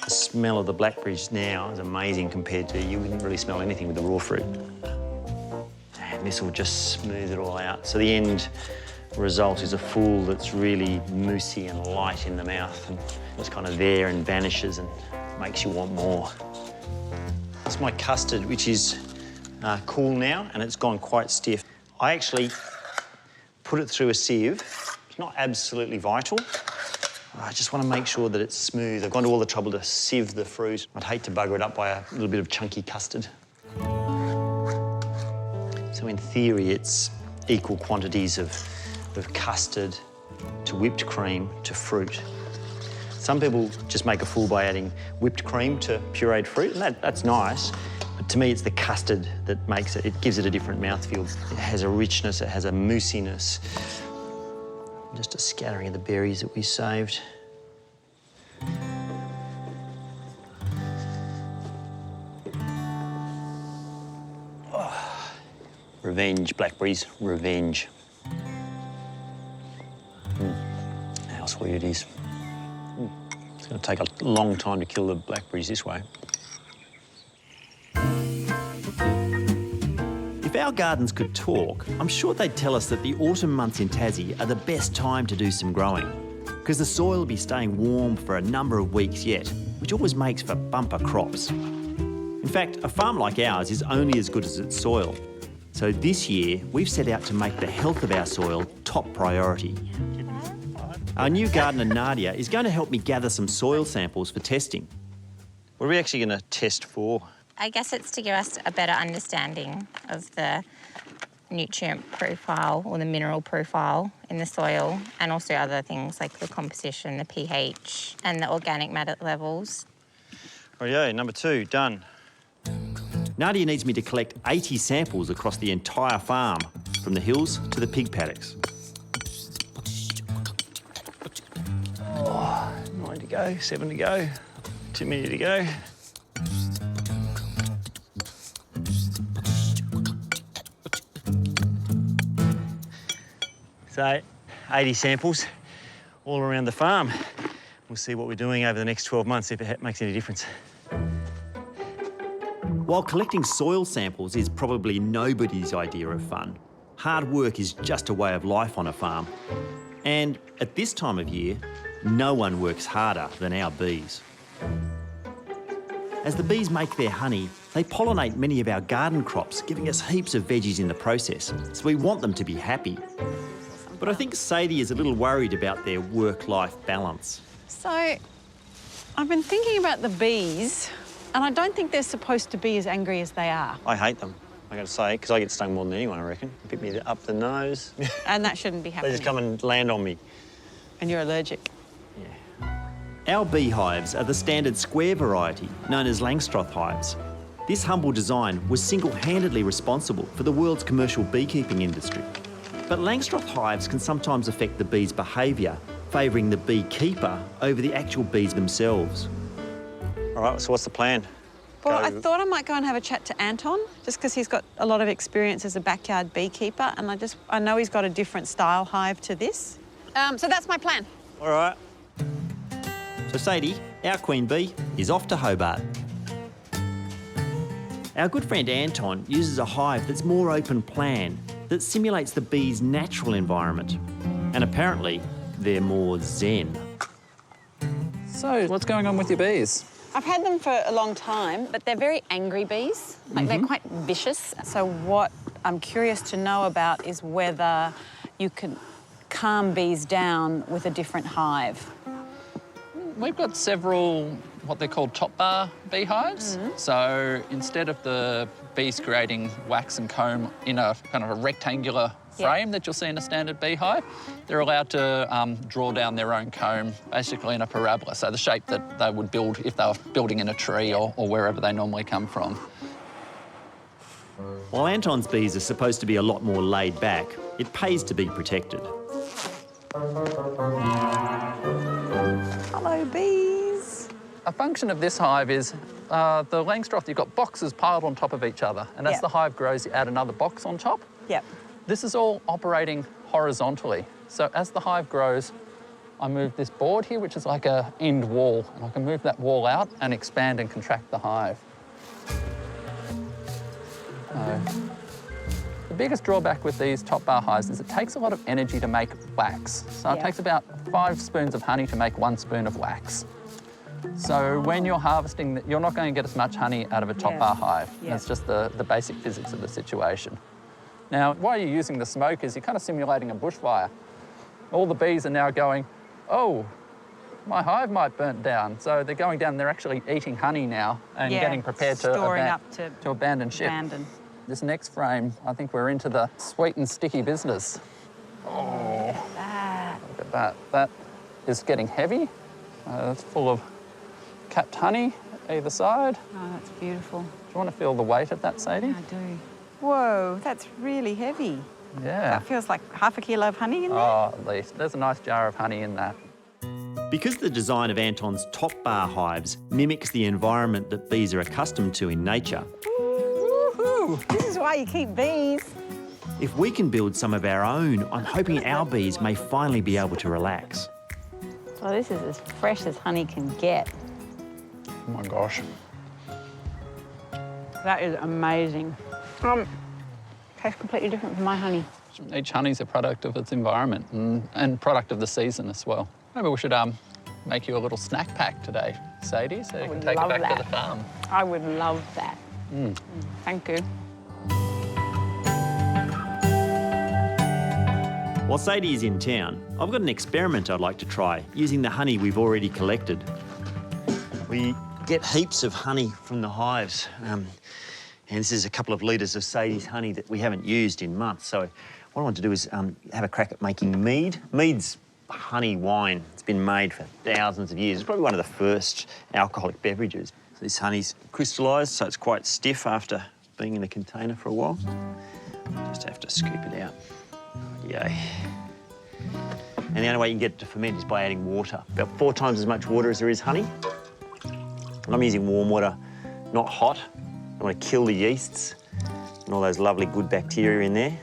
The smell of the blackberries now is amazing compared to, you wouldn't really smell anything with the raw fruit. And this will just smooth it all out. So the end result is a fool that's really moussey and light in the mouth, and it's kind of there and vanishes and makes you want more. It's my custard, which is cool now, and it's gone quite stiff. I actually put it through a sieve. It's not absolutely vital. I just want to make sure that it's smooth. I've gone to all the trouble to sieve the fruit. I'd hate to bugger it up by a little bit of chunky custard. So in theory, it's equal quantities of custard to whipped cream to fruit. Some people just make a fool by adding whipped cream to pureed fruit, and that's nice. But to me, it's the custard that makes it. It gives it a different mouthfeel. It has a richness, it has a moussiness. Just a scattering of the berries that we saved. Oh. Revenge, blackberries, revenge. How sweet it is. It's going to take a long time to kill the blackberries this way. If our gardens could talk, I'm sure they'd tell us that the autumn months in Tassie are the best time to do some growing, because the soil will be staying warm for a number of weeks yet, which always makes for bumper crops. In fact, a farm like ours is only as good as its soil. So this year, we've set out to make the health of our soil top priority. Our new gardener, Nadia, is going to help me gather some soil samples for testing. What are we actually going to test for? I guess it's to give us a better understanding of the nutrient profile or the mineral profile in the soil, and also other things like the composition, the pH and the organic matter levels. Rightio, number 2, done. Nadia needs me to collect 80 samples across the entire farm, from the hills to the pig paddocks. Oh, 9 to go, 7 to go, 2 minutes to go. So, 80 samples all around the farm. We'll see what we're doing over the next 12 months, if it makes any difference. While collecting soil samples is probably nobody's idea of fun, hard work is just a way of life on a farm. And at this time of year, no one works harder than our bees. As the bees make their honey, they pollinate many of our garden crops, giving us heaps of veggies in the process, so we want them to be happy. But I think Sadie is a little worried about their work-life balance. So, I've been thinking about the bees, and I don't think they're supposed to be as angry as they are. I hate them, I got to say, because I get stung more than anyone, I reckon. Bit me up the nose. And that shouldn't be happening. They just come and land on me. And you're allergic. Our beehives are the standard square variety, known as Langstroth hives. This humble design was single-handedly responsible for the world's commercial beekeeping industry. But Langstroth hives can sometimes affect the bee's behaviour, favouring the beekeeper over the actual bees themselves. All right, so what's the plan? Well, I thought I might go and have a chat to Anton, just because he's got a lot of experience as a backyard beekeeper, and I know he's got a different style hive to this. So that's my plan. All right. So Sadie, our queen bee, is off to Hobart. Our good friend Anton uses a hive that's more open plan, that simulates the bees' natural environment. And apparently, they're more zen. So, what's going on with your bees? I've had them for a long time, but they're very angry bees. Like, they're quite vicious. So what I'm curious to know about is whether you can calm bees down with a different hive. We've got several what they're called top bar beehives. So instead of the bees creating wax and comb in a kind of a rectangular frame that you'll see in a standard beehive, they're allowed to draw down their own comb, basically in a parabola, so the shape that they would build if they were building in a tree or wherever they normally come from. While Anton's bees are supposed to be a lot more laid back, it pays to be protected. Hello, bees. A function of this hive is the Langstroth, you've got boxes piled on top of each other, and as the hive grows, you add another box on top. Yep. This is all operating horizontally. So as the hive grows, I move this board here, which is like a end wall, and I can move that wall out and expand and contract the hive. The biggest drawback with these top bar hives is it takes a lot of energy to make wax. So it takes about 5 spoons of honey to make 1 spoon of wax. So when you're harvesting, you're not going to get as much honey out of a top bar hive. That's just the basic physics of the situation. Now, while you're using the smoke is you're kind of simulating a bushfire. All the bees are now going, oh, my hive might burn down. So they're going down, they're actually eating honey now and getting prepared to abandon ship. This next frame, I think we're into the sweet and sticky business. Oh, look at that. That is getting heavy. It's full of capped honey either side. Oh, that's beautiful. Do you want to feel the weight of that, Sadie? I do. Whoa, that's really heavy. Yeah. That feels like half a kilo of honey in there. Oh, at least. There's a nice jar of honey in that. Because the design of Anton's top bar hives mimics the environment that bees are accustomed to in nature. Woohoo! This is why you keep bees. If we can build some of our own, I'm hoping our bees may finally be able to relax. Well, this is as fresh as honey can get. Oh my gosh. That is amazing. Tastes completely different from my honey. Each honey's a product of its environment and product of the season as well. Maybe we should make you a little snack pack today, Sadie, so you can take it love back that. to the farm. I would love that. Thank you. While Sadie is in town, I've got an experiment I'd like to try using the honey we've already collected. We get heaps of honey from the hives, and this is a couple of litres of Sadie's honey that we haven't used in months. So what I want to do is have a crack at making mead. Mead's honey wine. It's been made for thousands of years. It's probably one of the first alcoholic beverages. So this honey's crystallised, so it's quite stiff after being in a container for a while. Just have to scoop it out. Yay. And the only way you can get it to ferment is by adding water. About 4 times as much water as there is honey. And I'm using warm water, not hot. I want to kill the yeasts and all those lovely good bacteria in there.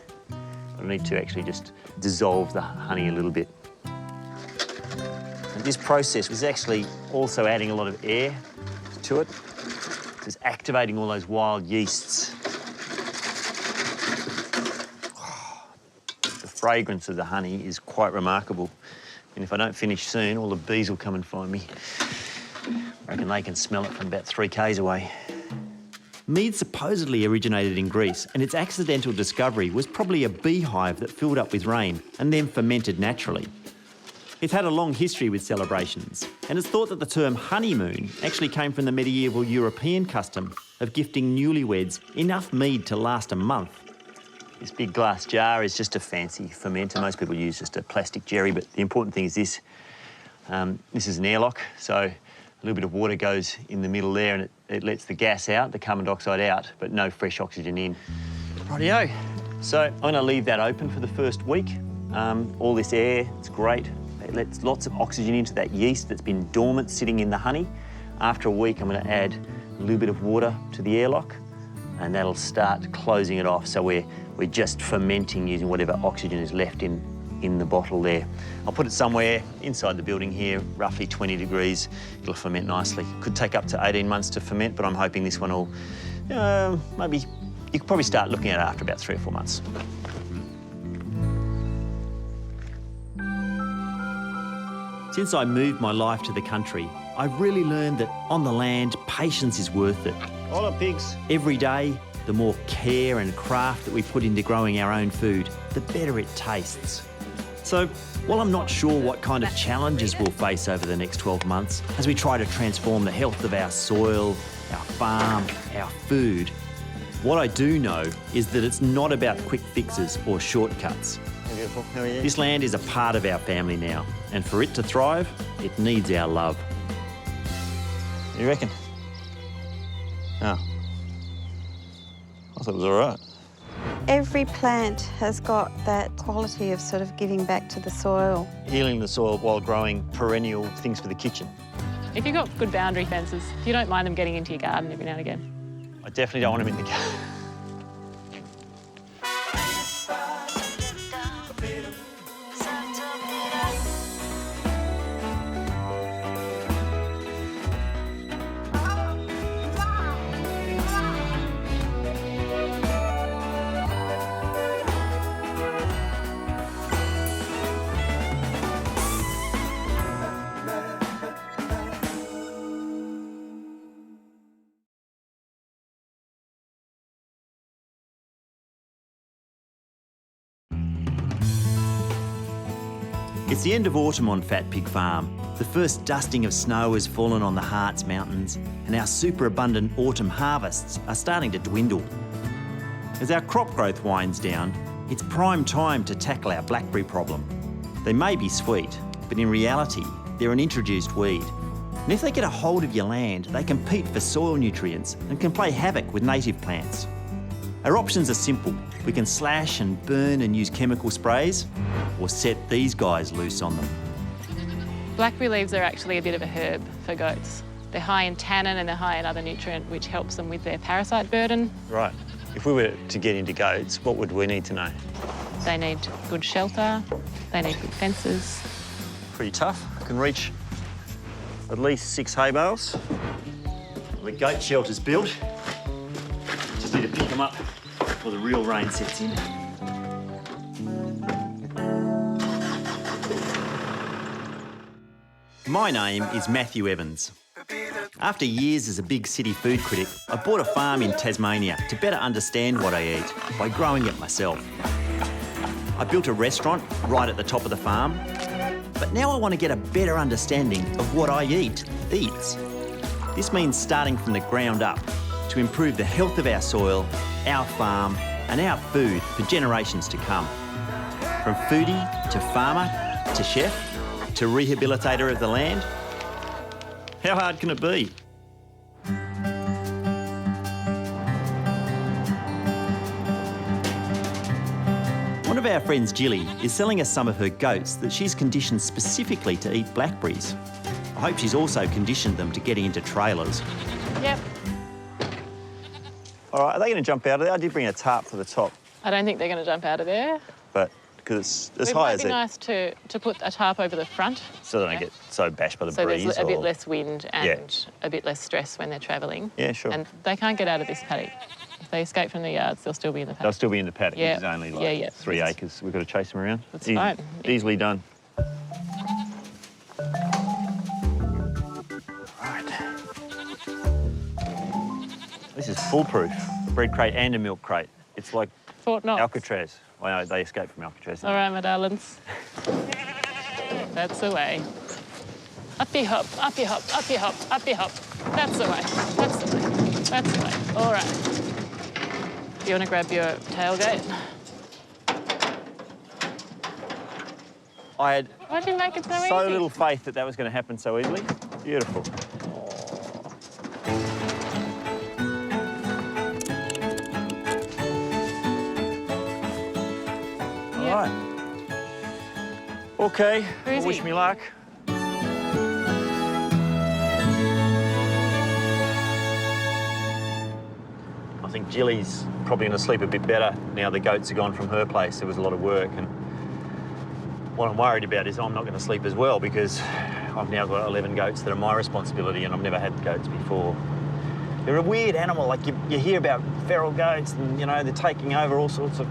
I need to actually just dissolve the honey a little bit. And this process is actually also adding a lot of air to it. It's activating all those wild yeasts. The fragrance of the honey is quite remarkable. And if I don't finish soon, all the bees will come and find me. I reckon they can smell it from about 3 k's away. Mead supposedly originated in Greece, and its accidental discovery was probably a beehive that filled up with rain and then fermented naturally. It's had a long history with celebrations, and it's thought that the term honeymoon actually came from the medieval European custom of gifting newlyweds enough mead to last a month. This big glass jar is just a fancy fermenter. Most people use just a plastic jerry, but the important thing is this. This is an airlock, so a little bit of water goes in the middle there and it lets the gas out, the carbon dioxide out, but no fresh oxygen in. Rightio. So I'm going to leave that open for the first week. All this air, it's great. It lets lots of oxygen into that yeast that's been dormant sitting in the honey. After a week, I'm going to add a little bit of water to the airlock and that'll start closing it off. So we're just fermenting using whatever oxygen is left in the bottle there. I'll put it somewhere inside the building here, roughly 20 degrees. It'll ferment nicely. Could take up to 18 months to ferment, but I'm hoping this one will, maybe, you could probably start looking at it after about 3 or 4 months. Since I moved my life to the country, I've really learned that on the land, patience is worth it. Hold on, pigs. Every day, the more care and craft that we put into growing our own food, the better it tastes. So, while I'm not sure what kind of challenges we'll face over the next 12 months as we try to transform the health of our soil, our farm, our food, what I do know is that it's not about quick fixes or shortcuts. Beautiful. How are you? This land is a part of our family now, and for it to thrive, it needs our love. You reckon? Oh. I thought it was all right. Every plant has got that quality of sort of giving back to the soil. Healing the soil while growing perennial things for the kitchen. If you've got good boundary fences, you don't mind them getting into your garden every now and again. I definitely don't want them in the garden. It's the end of autumn on Fat Pig Farm. The first dusting of snow has fallen on the Harts Mountains, and our superabundant autumn harvests are starting to dwindle. As our crop growth winds down, it's prime time to tackle our blackberry problem. They may be sweet, but in reality, they're an introduced weed. And if they get a hold of your land, they compete for soil nutrients and can play havoc with native plants. Our options are simple. We can slash and burn and use chemical sprays, or set these guys loose on them. Blackberry leaves are actually a bit of a herb for goats. They're high in tannin and they're high in other nutrient which helps them with their parasite burden. Right. If we were to get into goats, what would we need to know? They need good shelter, they need good fences. Pretty tough. I can reach at least 6 hay bales. The goat shelter's built. Just need to pick them up before the real rain sets in. My name is Matthew Evans. After years as a big city food critic, I bought a farm in Tasmania to better understand what I eat by growing it myself. I built a restaurant right at the top of the farm, but now I want to get a better understanding of what I eat. This means starting from the ground up to improve the health of our soil, our farm, and our food for generations to come. From foodie to farmer to chef to rehabilitator of the land, how hard can it be? One of our friends, Jilly, is selling us some of her goats that she's conditioned specifically to eat blackberries. I hope she's also conditioned them to getting into trailers. Yep. All right, are they going to jump out of there? I did bring a tarp for the top, I don't think they're going to jump out of there. but because it's as It high might as be it, nice to put a tarp over the front. so they don't get so bashed by the So breeze. there's a bit or- less wind and Yeah. a bit less stress when they're travelling. Yeah, sure. And they can't get out of this paddock. If they escape from the yards, they'll still be in the paddock. They'll still be in the paddock, Yeah. which is only like Yeah, yeah. 3 acres. We've got to chase them around. That's fine. Easily done. This is foolproof. Bread crate and a milk crate. It's like Fort Knox. Alcatraz. Well, no, they escaped from Alcatraz. All right, my darlings. That's the way. Up you hop, up you hop, up you hop, up you hop. That's the way. That's the way. That's the way. All right. Do you want to grab your tailgate? I had Why'd you make it so easy? so little faith that that was going to happen so easily. Beautiful. All right. Okay, Cruisy. wish me luck. I think Jilly's probably going to sleep a bit better now the goats are gone from her place. There was a lot of work, and what I'm worried about is I'm not going to sleep as well because I've now got 11 goats that are my responsibility, and I've never had goats before. They're a weird animal. Like you hear about feral goats, and they're taking over all sorts of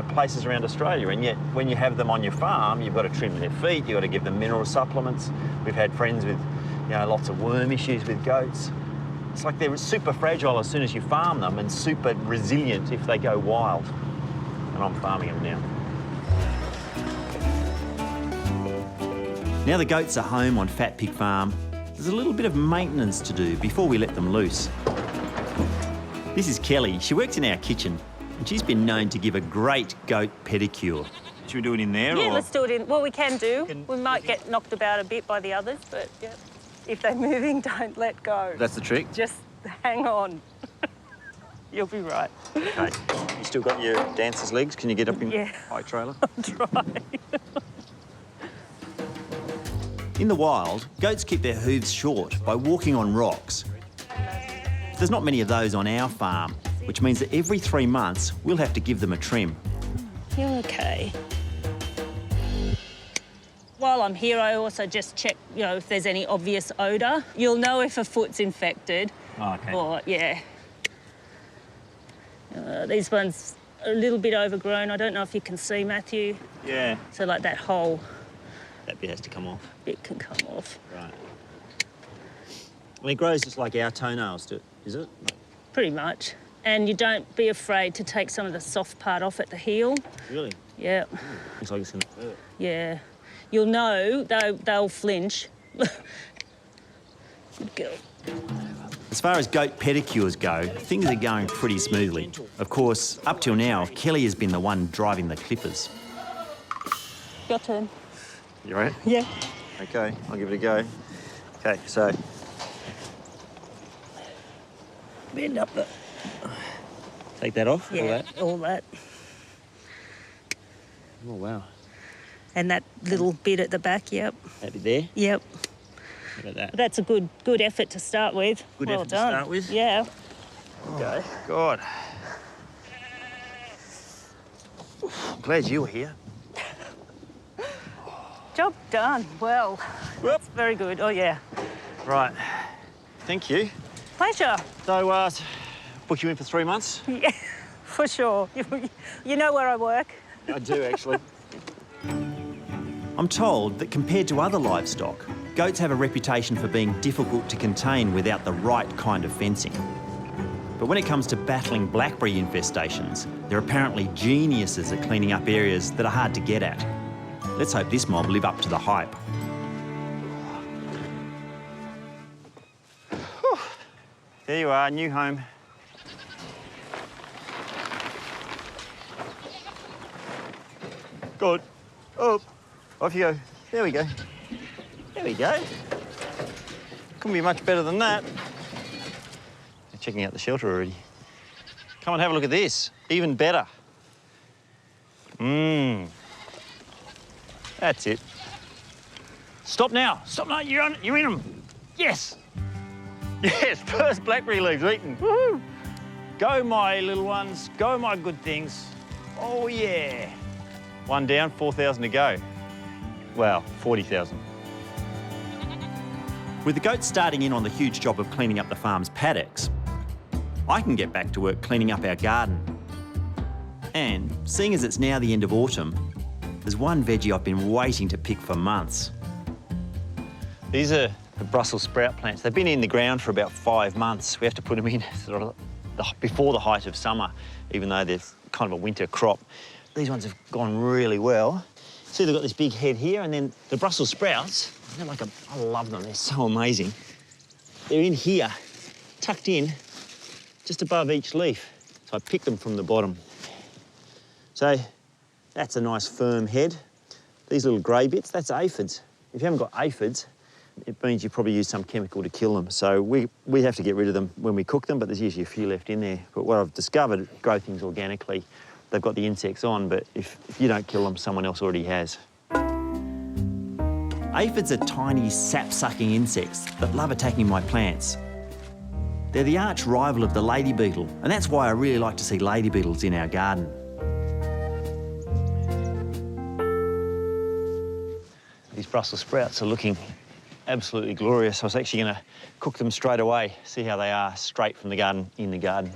places around Australia, and yet when you have them on your farm, you've got to trim their feet, you've got to give them mineral supplements. We've had friends with lots of worm issues with goats. It's like they're super fragile as soon as you farm them and super resilient if they go wild. And I'm farming them now. Now the goats are home on Fat Pig Farm, there's a little bit of maintenance to do before we let them loose. This is Kelly. She works in our kitchen, and she's been known to give a great goat pedicure. Should we do it in there? Yeah, or? let's do it in. Well, we can do. We might get knocked about a bit by the others, but yeah. If they're moving, don't let go. That's the trick? Just hang on. You'll be right. Okay. You still got your dancer's legs? Can you get up in high trailer? I'll try. In the wild, goats keep their hooves short by walking on rocks. There's not many of those on our farm, which means that every 3 months we'll have to give them a trim. You're okay. While I'm here, I also just check, if there's any obvious odour. You'll know if a foot's infected. Oh, okay. Or, yeah. These ones are a little bit overgrown. I don't know if you can see, Matthew. Yeah. So, like that hole. That bit has to come off. It can come off. Right. And it grows just like our toenails do, is it? Pretty much. And you don't be afraid to take some of the soft part off at the heel. Really? Yeah. Looks like it's going to hurt. Yeah. You'll know, they'll flinch. Good girl. As far as goat pedicures go, things are going pretty smoothly. Of course, up till now, Kelly has been the one driving the clippers. Your turn. You ready? Yeah. Okay, I'll give it a go. Okay, so... Bend up the... Take that off? Yeah, All that? all that. Oh, wow. And that little bit at the back, yep. That bit there? Yep. Look at that. But that's a good effort to start with. Good well effort to done. start with? Yeah. Okay. God. I'm glad you were here. Job done. Well, that's very good. Oh, yeah. Right. Thank you. Pleasure. So, book you in for 3 months? Yeah, for sure. You know where I work. I do, actually. I'm told that compared to other livestock, goats have a reputation for being difficult to contain without the right kind of fencing. But when it comes to battling blackberry infestations, they're apparently geniuses at cleaning up areas that are hard to get at. Let's hope this mob live up to the hype. There you are, new home. Good. Oh, off you go. There we go. There we go. Couldn't be much better than that. They're checking out the shelter already. Come and have a look at this. Even better. That's it. Stop now. Stop now. You're in them. Yes. Yes, first blackberry leaves eaten. Woohoo! Go, my little ones. Go, my good things. Oh, yeah. One down, 4,000 to go. Wow, 40,000. With the goats starting in on the huge job of cleaning up the farm's paddocks, I can get back to work cleaning up our garden. And seeing as it's now the end of autumn, there's one veggie I've been waiting to pick for months. These are the Brussels sprout plants. They've been in the ground for about 5 months. We have to put them in sort of before the height of summer, even though they're kind of a winter crop. These ones have gone really well. See, they've got this big head here, and then the Brussels sprouts, they're like I love them, they're so amazing. They're in here, tucked in, just above each leaf. So I picked them from the bottom. So that's a nice firm head. These little grey bits, that's aphids. If you haven't got aphids, it means you probably use some chemical to kill them. So we have to get rid of them when we cook them, but there's usually a few left in there. But what I've discovered, grow things organically. They've got the insects on, but if you don't kill them, someone else already has. Aphids are tiny, sap-sucking insects that love attacking my plants. They're the arch rival of the lady beetle, and that's why I really like to see lady beetles in our garden. These Brussels sprouts are looking absolutely glorious. I was actually going to cook them straight away, see how they are straight from the garden, in the garden.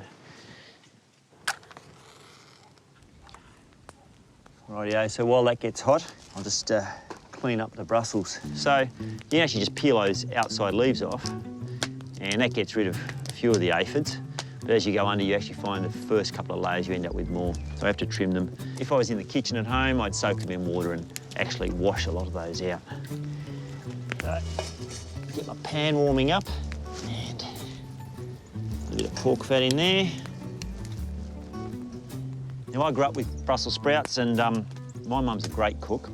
Rightio, so while that gets hot, I'll just clean up the Brussels. So you can actually just peel those outside leaves off, and that gets rid of a few of the aphids. But as you go under, you actually find the first couple of layers, you end up with more. So I have to trim them. If I was in the kitchen at home, I'd soak them in water and actually wash a lot of those out. So, get my pan warming up, and a bit of pork fat in there. Now, I grew up with Brussels sprouts, and my mum's a great cook.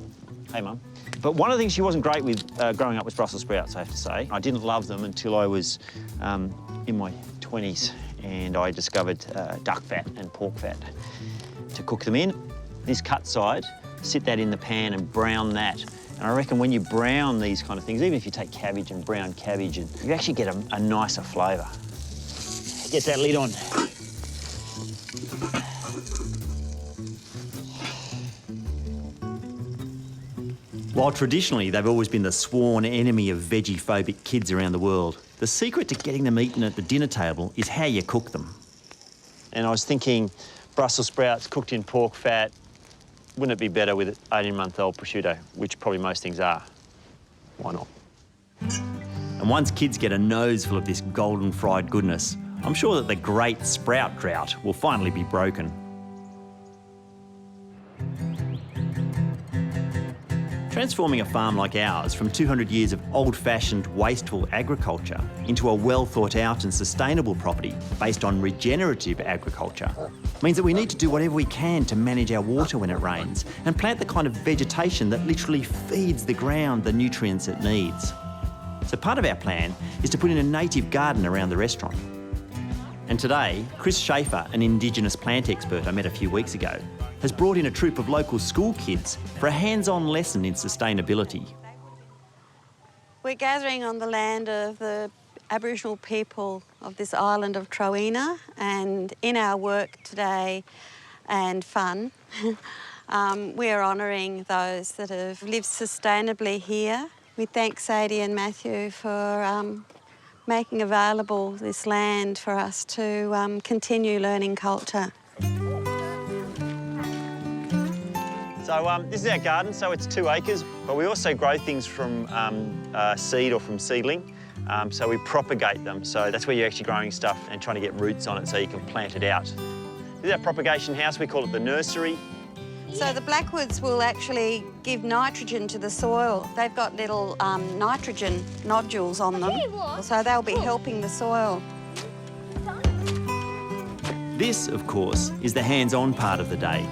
Hey, Mum. But one of the things she wasn't great with growing up was Brussels sprouts, I have to say. I didn't love them until I was in my 20s, and I discovered duck fat and pork fat to cook them in. This cut side, sit that in the pan and brown that. And I reckon when you brown these kind of things, even if you take cabbage and brown cabbage, you actually get a nicer flavour. Get that lid on. While traditionally they've always been the sworn enemy of veggie-phobic kids around the world, the secret to getting them eaten at the dinner table is how you cook them. And I was thinking Brussels sprouts cooked in pork fat, wouldn't it be better with 18-month-old prosciutto, which probably most things are? Why not? And once kids get a nose full of this golden fried goodness, I'm sure that the great sprout drought will finally be broken. Transforming a farm like ours from 200 years of old-fashioned, wasteful agriculture into a well-thought-out and sustainable property based on regenerative agriculture means that we need to do whatever we can to manage our water when it rains and plant the kind of vegetation that literally feeds the ground the nutrients it needs. So part of our plan is to put in a native garden around the restaurant. And today, Chris Schaefer, an Indigenous plant expert I met a few weeks ago, has brought in a troupe of local school kids for a hands-on lesson in sustainability. We're gathering on the land of the Aboriginal people of this island of Trowena, and in our work today and fun, we're honouring those that have lived sustainably here. We thank Sadie and Matthew for making available this land for us to continue learning culture. So this is our garden, so it's 2 acres, but we also grow things from seed or from seedling. So we propagate them. So that's where you're actually growing stuff and trying to get roots on it so you can plant it out. This is our propagation house. We call it the nursery. So the blackwoods will actually give nitrogen to the soil. They've got little nitrogen nodules on them, so they'll be helping the soil. This, of course, is the hands-on part of the day.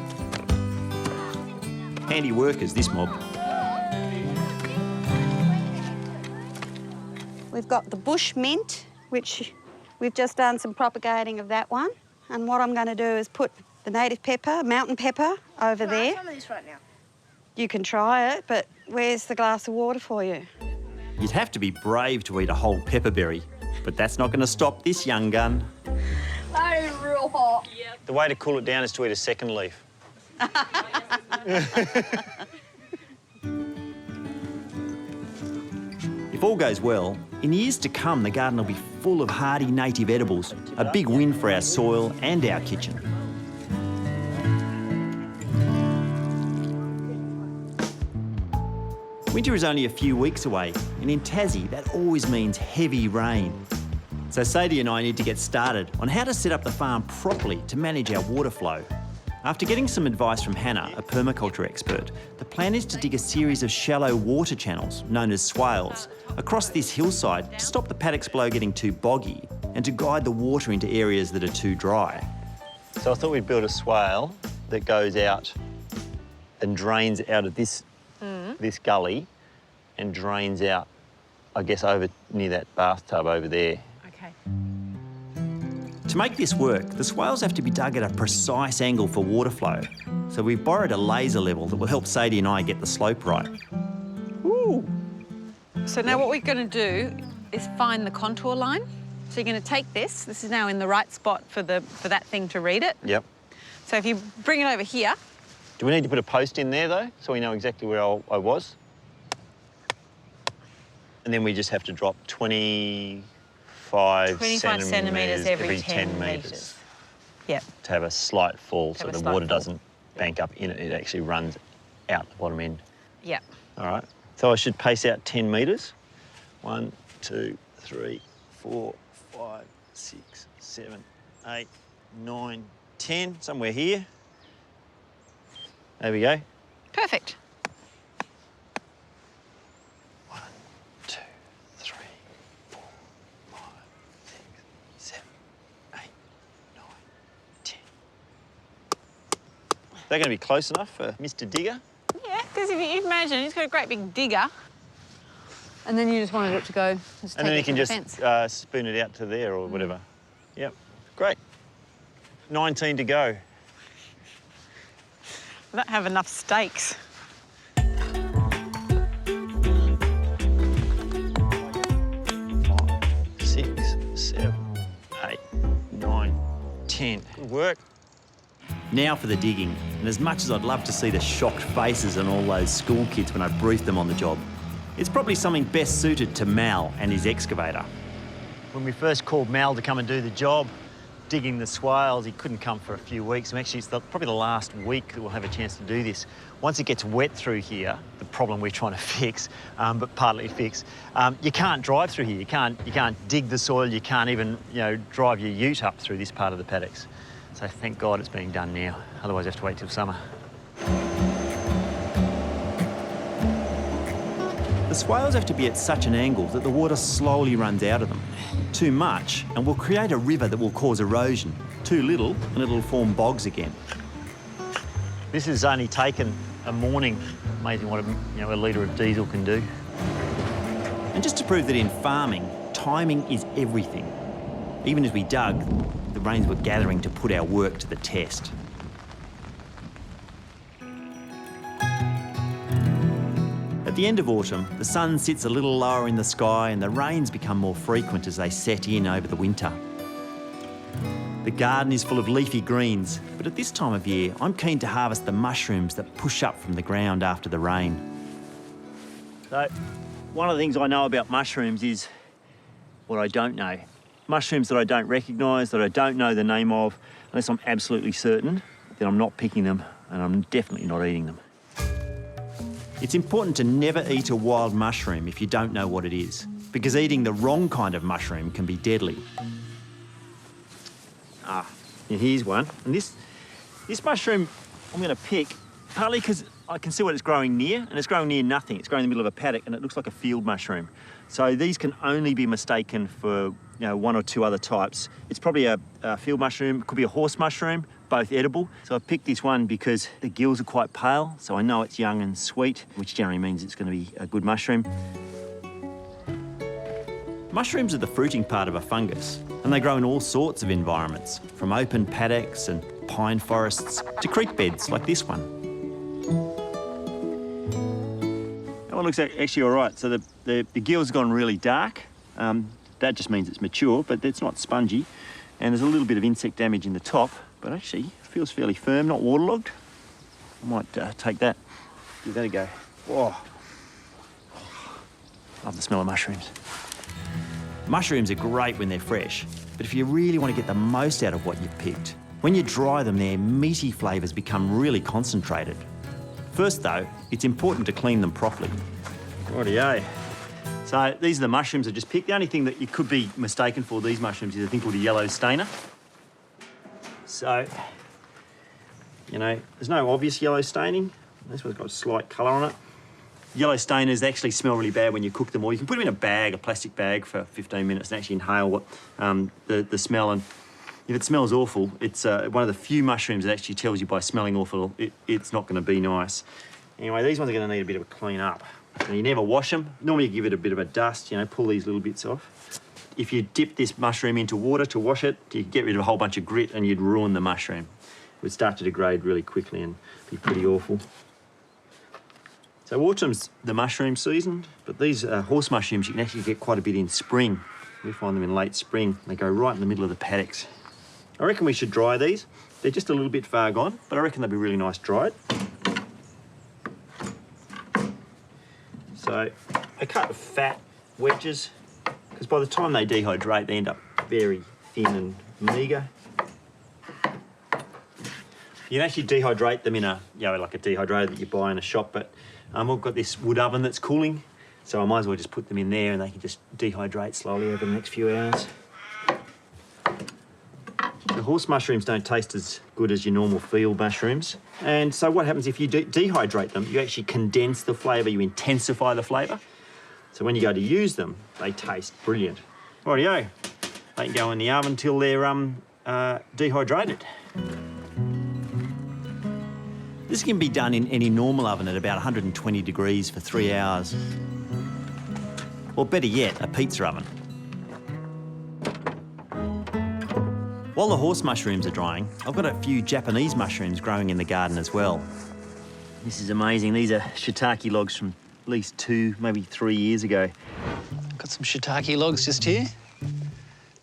Handy workers, this mob. We've got the bush mint, which we've just done some propagating of that one. And what I'm going to do is put the native pepper, mountain pepper, over there. Some of this right now. You can try it, but where's the glass of water for you? You'd have to be brave to eat a whole pepperberry, but that's not going to stop this young gun. That is real hot. Yep. The way to cool it down is to eat a second leaf. If all goes well, in years to come, the garden will be full of hardy native edibles, a big win for our soil and our kitchen. Winter is only a few weeks away, and in Tassie, that always means heavy rain. So Sadie and I need to get started on how to set up the farm properly to manage our water flow. After getting some advice from Hannah, a permaculture expert, the plan is to dig a series of shallow water channels, known as swales, across this hillside to stop the paddocks below getting too boggy and to guide the water into areas that are too dry. So I thought we'd build a swale that goes out and drains out of this gully and drains out, I guess, over near that bathtub over there. Okay. To make this work, the swales have to be dug at a precise angle for water flow. So we've borrowed a laser level that will help Sadie and I get the slope right. Ooh. So now what we're going to do is find the contour line. So you're going to take this. This is now in the right spot for that thing to read it. Yep. So if you bring it over here. Do we need to put a post in there, though, so we know exactly where I was? And then we just have to drop 25 centimetres every 10 metres. Yep. To have a slight fall so the water doesn't bank up in it. It actually runs out the bottom end. Yep. All right. So I should pace out 10 metres. 1, 2, 3, 4, 5, 6, 7, 8, 9, 10, somewhere here. There we go. Perfect. 1, 2, 3, 4, 5, 6, 7, 8, 9, 10. Is that going to be close enough for Mr. Digger? Yeah, because if you imagine, he's got a great big digger, and then you just wanted it to go. And then you can just spoon it out to there or whatever. Yep, great. 19 to go. We don't have enough steaks. 6, 7, 8, 9, 10. Good work. Now for the digging, and as much as I'd love to see the shocked faces on all those school kids when I briefed them on the job, it's probably something best suited to Mal and his excavator. When we first called Mal to come and do the job, digging the swales, he couldn't come for a few weeks. And actually, it's probably the last week that we'll have a chance to do this. Once it gets wet through here, the problem we're trying to fix, but partly fix, you can't drive through here. You can't dig the soil. You can't even, drive your ute up through this part of the paddocks. So thank God it's being done now. Otherwise, I have to wait till summer. The swales have to be at such an angle that the water slowly runs out of them. Too much, and will create a river that will cause erosion. Too little, and it'll form bogs again. This has only taken a morning. Amazing what a litre of diesel can do. And just to prove that in farming, timing is everything. Even as we dug, the rains were gathering to put our work to the test. At the end of autumn, the sun sits a little lower in the sky and the rains become more frequent as they set in over the winter. The garden is full of leafy greens, but at this time of year, I'm keen to harvest the mushrooms that push up from the ground after the rain. So, one of the things I know about mushrooms is what I don't know. Mushrooms that I don't recognise, that I don't know the name of, unless I'm absolutely certain, then I'm not picking them and I'm definitely not eating them. It's important to never eat a wild mushroom if you don't know what it is, because eating the wrong kind of mushroom can be deadly. Ah, and here's one. And this mushroom I'm going to pick, partly because I can see what it's growing near, and it's growing near nothing. It's growing in the middle of a paddock, and it looks like a field mushroom. So these can only be mistaken for one or two other types. It's probably a field mushroom, it could be a horse mushroom, both edible. So I picked this one because the gills are quite pale, so I know it's young and sweet, which generally means it's going to be a good mushroom. Mushrooms are the fruiting part of a fungus, and they grow in all sorts of environments, from open paddocks and pine forests to creek beds like this one. That one looks actually all right. So the gill's gone really dark. That just means it's mature, but it's not spongy. And there's a little bit of insect damage in the top, but actually it feels fairly firm, not waterlogged. I might take that, give that a go. Oh, love the smell of mushrooms. Mushrooms are great when they're fresh, but if you really want to get the most out of what you've picked, when you dry them, their meaty flavours become really concentrated. First though, it's important to clean them properly. Rightio. So these are the mushrooms I just picked. The only thing that you could be mistaken for these mushrooms is a thing called a yellow stainer. So, there's no obvious yellow staining. This one's got a slight colour on it. Yellow stainers actually smell really bad when you cook them, or you can put them in a bag, a plastic bag, for 15 minutes and actually inhale the smell. And if it smells awful, it's one of the few mushrooms that actually tells you by smelling awful it's not going to be nice. Anyway, these ones are going to need a bit of a clean up. And you never wash them. Normally you give it a bit of a dust, pull these little bits off. If you dip this mushroom into water to wash it, you get rid of a whole bunch of grit and you'd ruin the mushroom. It would start to degrade really quickly and be pretty awful. So autumn's the mushroom season, but these horse mushrooms you can actually get quite a bit in spring. We find them in late spring. They go right in the middle of the paddocks. I reckon we should dry these. They're just a little bit far gone, but I reckon they'll be really nice dried. So I cut fat wedges, because by the time they dehydrate, they end up very thin and meagre. You can actually dehydrate them in like a dehydrator that you buy in a shop, but I've got this wood oven that's cooling, so I might as well just put them in there and they can just dehydrate slowly over the next few hours. The horse mushrooms don't taste as good as your normal field mushrooms. And so what happens if you dehydrate them, you actually condense the flavour, you intensify the flavour. So when you go to use them, they taste brilliant. Rightio, they can go in the oven till they're dehydrated. This can be done in any normal oven at about 120 degrees for 3 hours. Or better yet, a pizza oven. While the horse mushrooms are drying, I've got a few Japanese mushrooms growing in the garden as well. This is amazing. These are shiitake logs from at least 2, maybe 3 years ago. Got some shiitake logs just here.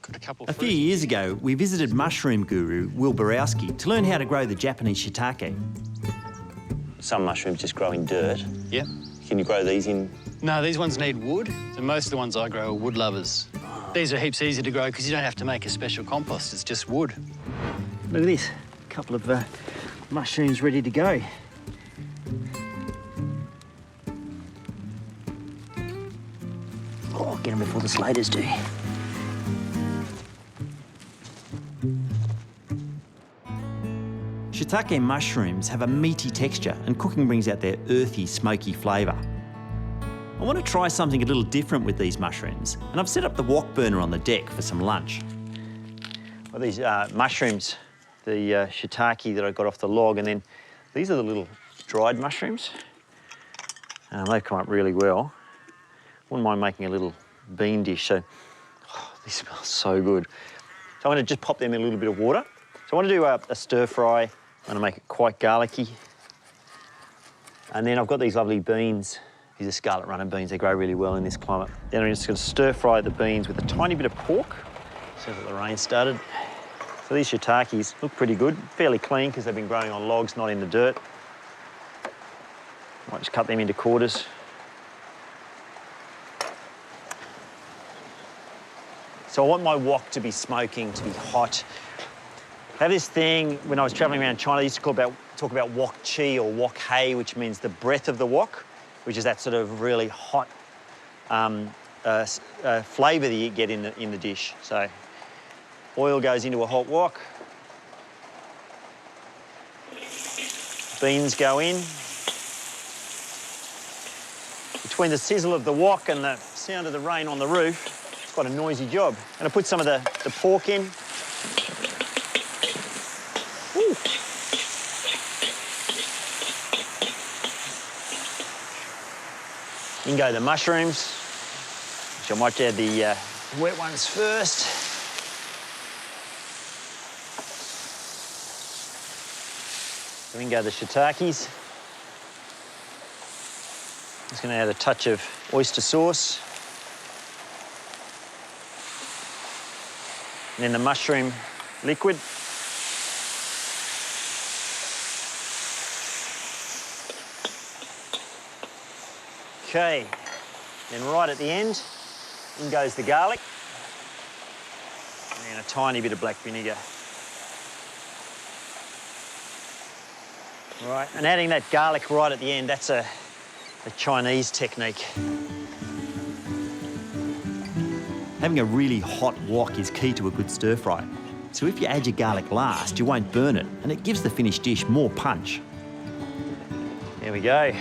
Got a couple. A few years ago, we visited mushroom guru Will Borowski to learn how to grow the Japanese shiitake. Some mushrooms just grow in dirt. Yep. Can you grow these in? No, these ones need wood. So most of the ones I grow are wood lovers. These are heaps easier to grow because you don't have to make a special compost. It's just wood. Look at this. A couple of mushrooms ready to go. Oh, get them before the slaters do. Shiitake mushrooms have a meaty texture and cooking brings out their earthy, smoky flavour. I want to try something a little different with these mushrooms, and I've set up the wok burner on the deck for some lunch. Well, these mushrooms, the shiitake that I got off the log, and then these are the little dried mushrooms. They've come up really well. Wouldn't mind making a little bean dish. So, these smell so good. So I'm going to just pop them in a little bit of water. So I want to do a stir fry. I'm going to make it quite garlicky. And then I've got these lovely beans. These are scarlet runner beans. They grow really well in this climate. Then I'm just going to stir fry the beans with a tiny bit of pork. So that the rain started. So these shiitakes look pretty good, fairly clean because they've been growing on logs, not in the dirt. Might just cut them into quarters. So I want my wok to be smoking, to be hot. I have this thing, when I was travelling around China, they used to talk about wok chi or wok hei, which means the breath of the wok. which is that sort of really hot flavour that you get in the dish. So oil goes into a hot wok. Beans go in. Between the sizzle of the wok and the sound of the rain on the roof, it's quite a noisy job. I'm going to put some of the pork in. Ooh. In go the mushrooms, which I might add the wet ones first. In go the shiitakes. Just going to add a touch of oyster sauce. And then the mushroom liquid. Okay, then right at the end, in goes the garlic. And a tiny bit of black vinegar. All right, and adding that garlic right at the end, that's a Chinese technique. Having a really hot wok is key to a good stir fry. So if you add your garlic last, you won't burn it, and it gives the finished dish more punch. There we go.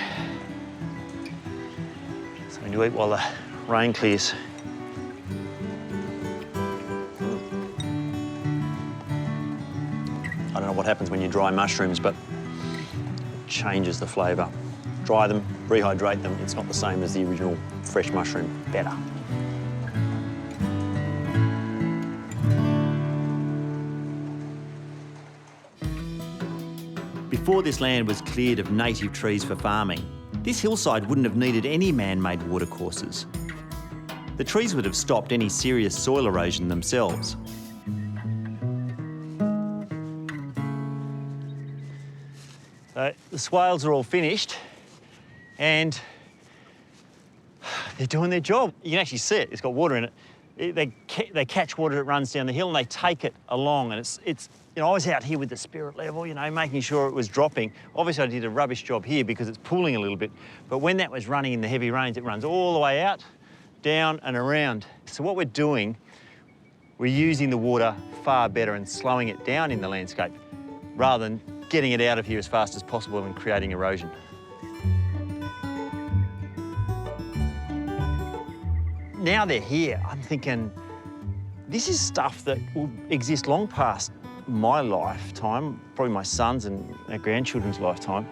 Something to eat while the rain clears. I don't know what happens when you dry mushrooms, but it changes the flavour. Dry them, rehydrate them, it's not the same as the original fresh mushroom. Better. Before this land was cleared of native trees for farming, this hillside wouldn't have needed any man-made watercourses. The trees would have stopped any serious soil erosion themselves. So the swales are all finished and they're doing their job. You can actually see it, it's got water in it. They catch water that runs down the hill and they take it along, and it's you know, I was out here with the spirit level, you know, making sure it was dropping. Obviously I did a rubbish job here because it's pooling a little bit, but when that was running in the heavy rains, it runs all the way out, down and around. So what we're doing, we're using the water far better and slowing it down in the landscape rather than getting it out of here as fast as possible and creating erosion. Now they're here, I'm thinking, this is stuff that will exist long past my lifetime, probably my son's and our grandchildren's lifetime.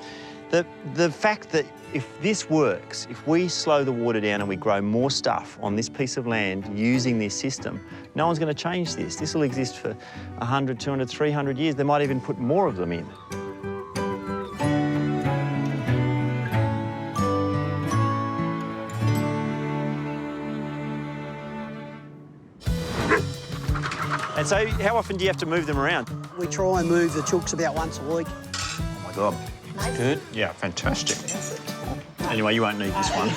The fact that if this works, if we slow the water down and we grow more stuff on this piece of land using this system, no one's going to change this. This will exist for 100, 200, 300 years. They might even put more of them in. And so how often do you have to move them around? We try and move the chooks about once a week. Oh my God. That's good. Yeah, fantastic. Anyway, you won't need this one.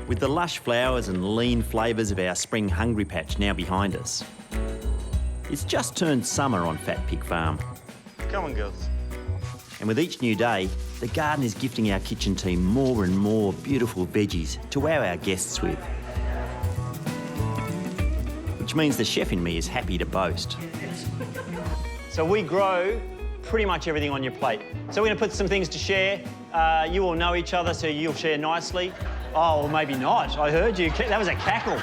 With the lush flowers and lean flavours of our spring hungry patch now behind us, it's just turned summer on Fat Pig Farm. Come on, girls. And with each new day, the garden is gifting our kitchen team more and more beautiful veggies to wow our guests with. Which means the chef in me is happy to boast. So we grow pretty much everything on your plate. So we're going to put some things to share. You all know each other, so you'll share nicely. Oh, well, maybe not. I heard you. That was a cackle.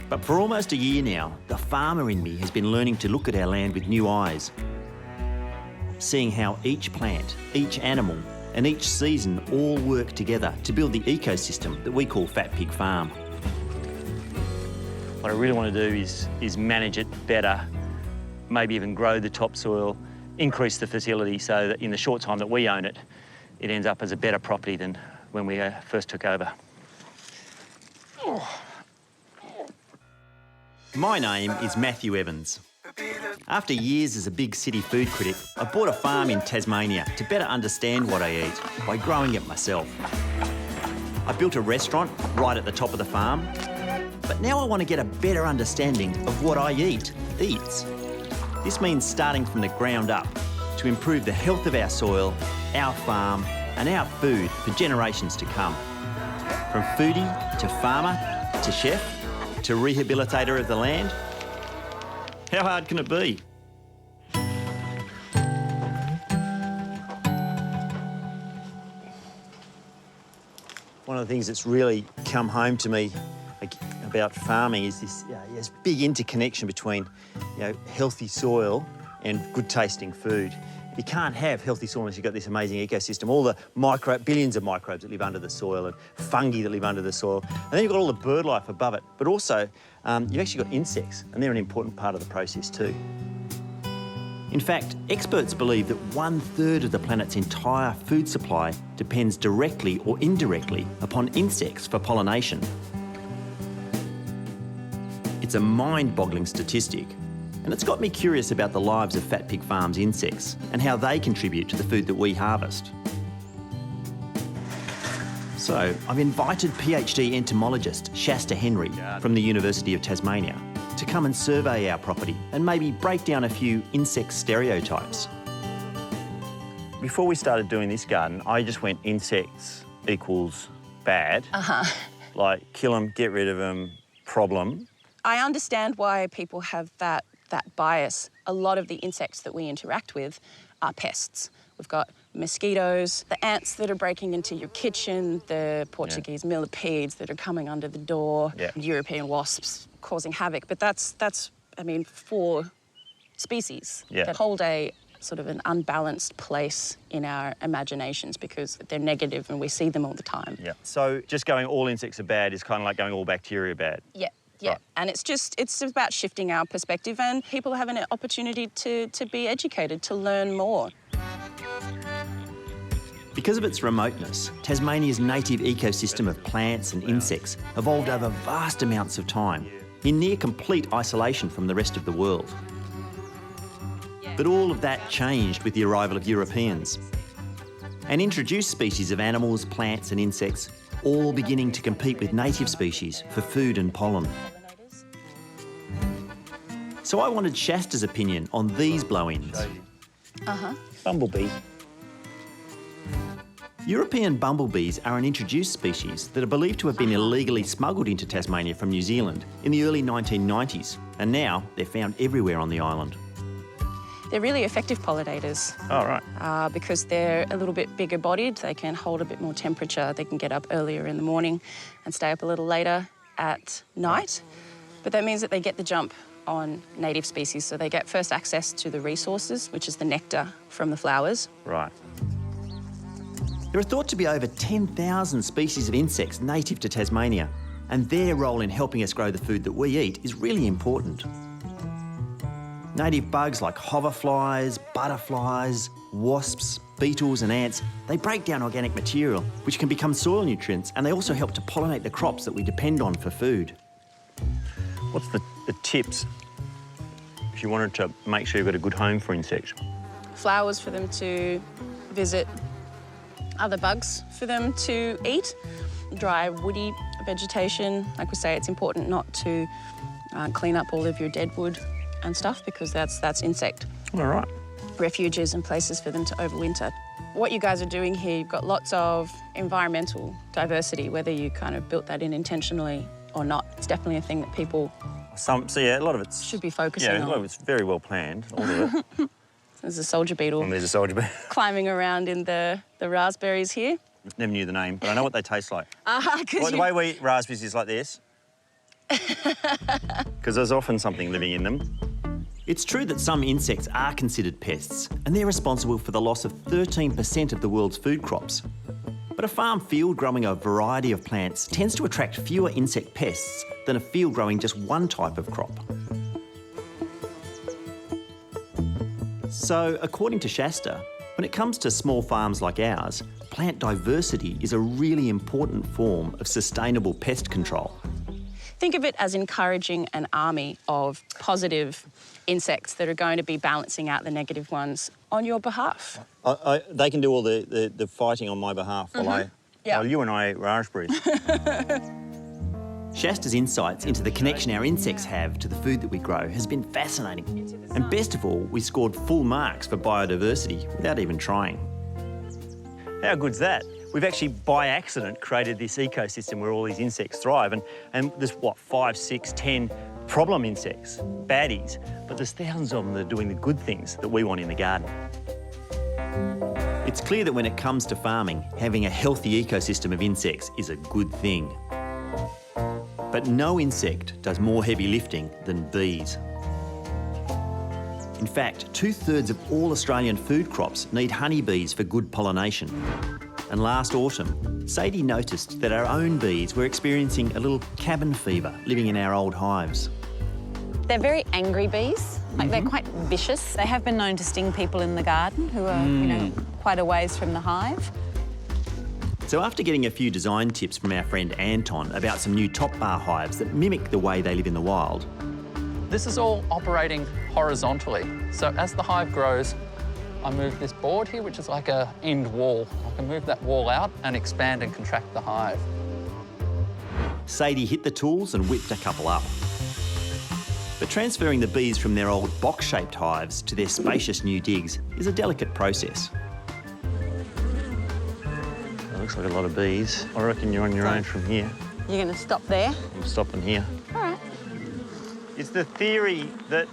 But for almost a year now, the farmer in me has been learning to look at our land with new eyes, seeing how each plant, each animal, and each season all work together to build the ecosystem that we call Fat Pig Farm. What I really want to do is manage it better, maybe even grow the topsoil, increase the fertility so that in the short time that we own it, it ends up as a better property than when we first took over. My name is Matthew Evans. After years as a big city food critic, I bought a farm in Tasmania to better understand what I eat by growing it myself. I built a restaurant right at the top of the farm, but now I want to get a better understanding of what I eats. This means starting from the ground up to improve the health of our soil, our farm, and our food for generations to come. From foodie to farmer to chef to rehabilitator of the land, how hard can it be? One of the things that's really come home to me about farming is this big interconnection between healthy soil and good tasting food. You can't have healthy soil unless you've got this amazing ecosystem, all the billions of microbes that live under the soil and fungi that live under the soil. And then you've got all the bird life above it, but also you've actually got insects, and they're an important part of the process too. In fact, experts believe that 1/3 of the planet's entire food supply depends directly or indirectly upon insects for pollination. It's a mind-boggling statistic, and it's got me curious about the lives of Fat Pig Farm's insects and how they contribute to the food that we harvest. So I've invited PhD entomologist Shasta Henry from the University of Tasmania to come and survey our property and maybe break down a few insect stereotypes. Before we started doing this garden, I just went insects equals bad. Like kill them, get rid of them, problem. I understand why people have that bias. A lot of the insects that we interact with are pests. We've got mosquitoes, the ants that are breaking into your kitchen, the Portuguese millipedes that are coming under the door, European wasps causing havoc. But that's I mean, 4 species that hold a sort of an unbalanced place in our imaginations because they're negative and we see them all the time. Yeah. So just going all insects are bad is kind of like going all bacteria bad. Yeah. Yeah, right. And it's about shifting our perspective, and people have an opportunity to be educated, to learn more. Because of its remoteness, Tasmania's native ecosystem of plants and insects evolved over vast amounts of time, in near complete isolation from the rest of the world. But all of that changed with the arrival of Europeans. And introduced species of animals, plants and insects, all beginning to compete with native species for food and pollen. So I wanted Shasta's opinion on these blow-ins. Bumblebee. European bumblebees are an introduced species that are believed to have been illegally smuggled into Tasmania from New Zealand in the early 1990s, and now they're found everywhere on the island. They're really effective pollinators. Oh, right. Because they're a little bit bigger bodied, they can hold a bit more temperature, they can get up earlier in the morning and stay up a little later at night. But that means that they get the jump on native species, so they get first access to the resources, which is the nectar from the flowers. Right. There are thought to be over 10,000 species of insects native to Tasmania, and their role in helping us grow the food that we eat is really important. Native bugs like hoverflies, butterflies, wasps, beetles and ants, they break down organic material, which can become soil nutrients, and they also help to pollinate the crops that we depend on for food. What's the tips if you wanted to make sure you've got a good home for insects? Flowers for them to visit, other bugs for them to eat, dry woody vegetation. Like we say, it's important not to clean up all of your dead wood and stuff because that's insect. All right. Refuges and places for them to overwinter. What you guys are doing here, you've got lots of environmental diversity, whether you kind of built that in intentionally or not. It's definitely a thing that people a lot of it should be focusing on. Yeah, a lot of it's very well planned, all of it. There's a soldier beetle. And there's a soldier beetle. Climbing around in the raspberries here. Never knew the name, but I know what they taste like. The way we eat raspberries is like this. Because there's often something living in them. It's true that some insects are considered pests, and they're responsible for the loss of 13% of the world's food crops. But a farm field growing a variety of plants tends to attract fewer insect pests than a field growing just one type of crop. So, according to Shasta, when it comes to small farms like ours, plant diversity is a really important form of sustainable pest control. Think of it as encouraging an army of positive insects that are going to be balancing out the negative ones on your behalf. They can do all the fighting on my behalf while while you and I eat raspberries. Shasta's insights into the connection our insects have to the food that we grow has been fascinating. And best of all, we scored full marks for biodiversity without even trying. How good's that? We've actually, by accident, created this ecosystem where all these insects thrive. And there's, what, 5, 6, 10 problem insects, baddies. But there's thousands of them that are doing the good things that we want in the garden. It's clear that when it comes to farming, having a healthy ecosystem of insects is a good thing. But no insect does more heavy lifting than bees. In fact, 2/3 of all Australian food crops need honeybees for good pollination. And last autumn, Sadie noticed that our own bees were experiencing a little cabin fever living in our old hives. They're very angry bees. They're quite vicious. They have been known to sting people in the garden who are, you know, quite a ways from the hive. So after getting a few design tips from our friend Anton about some new top bar hives that mimic the way they live in the wild. This is all operating horizontally. So as the hive grows, I move this board here, which is like a end wall. I can move that wall out and expand and contract the hive. Sadie hit the tools and whipped a couple up. But transferring the bees from their old box-shaped hives to their spacious new digs is a delicate process. Looks like a lot of bees. I reckon you're on your own from here. You're going to stop there? I'm stopping here. All right. It's the theory that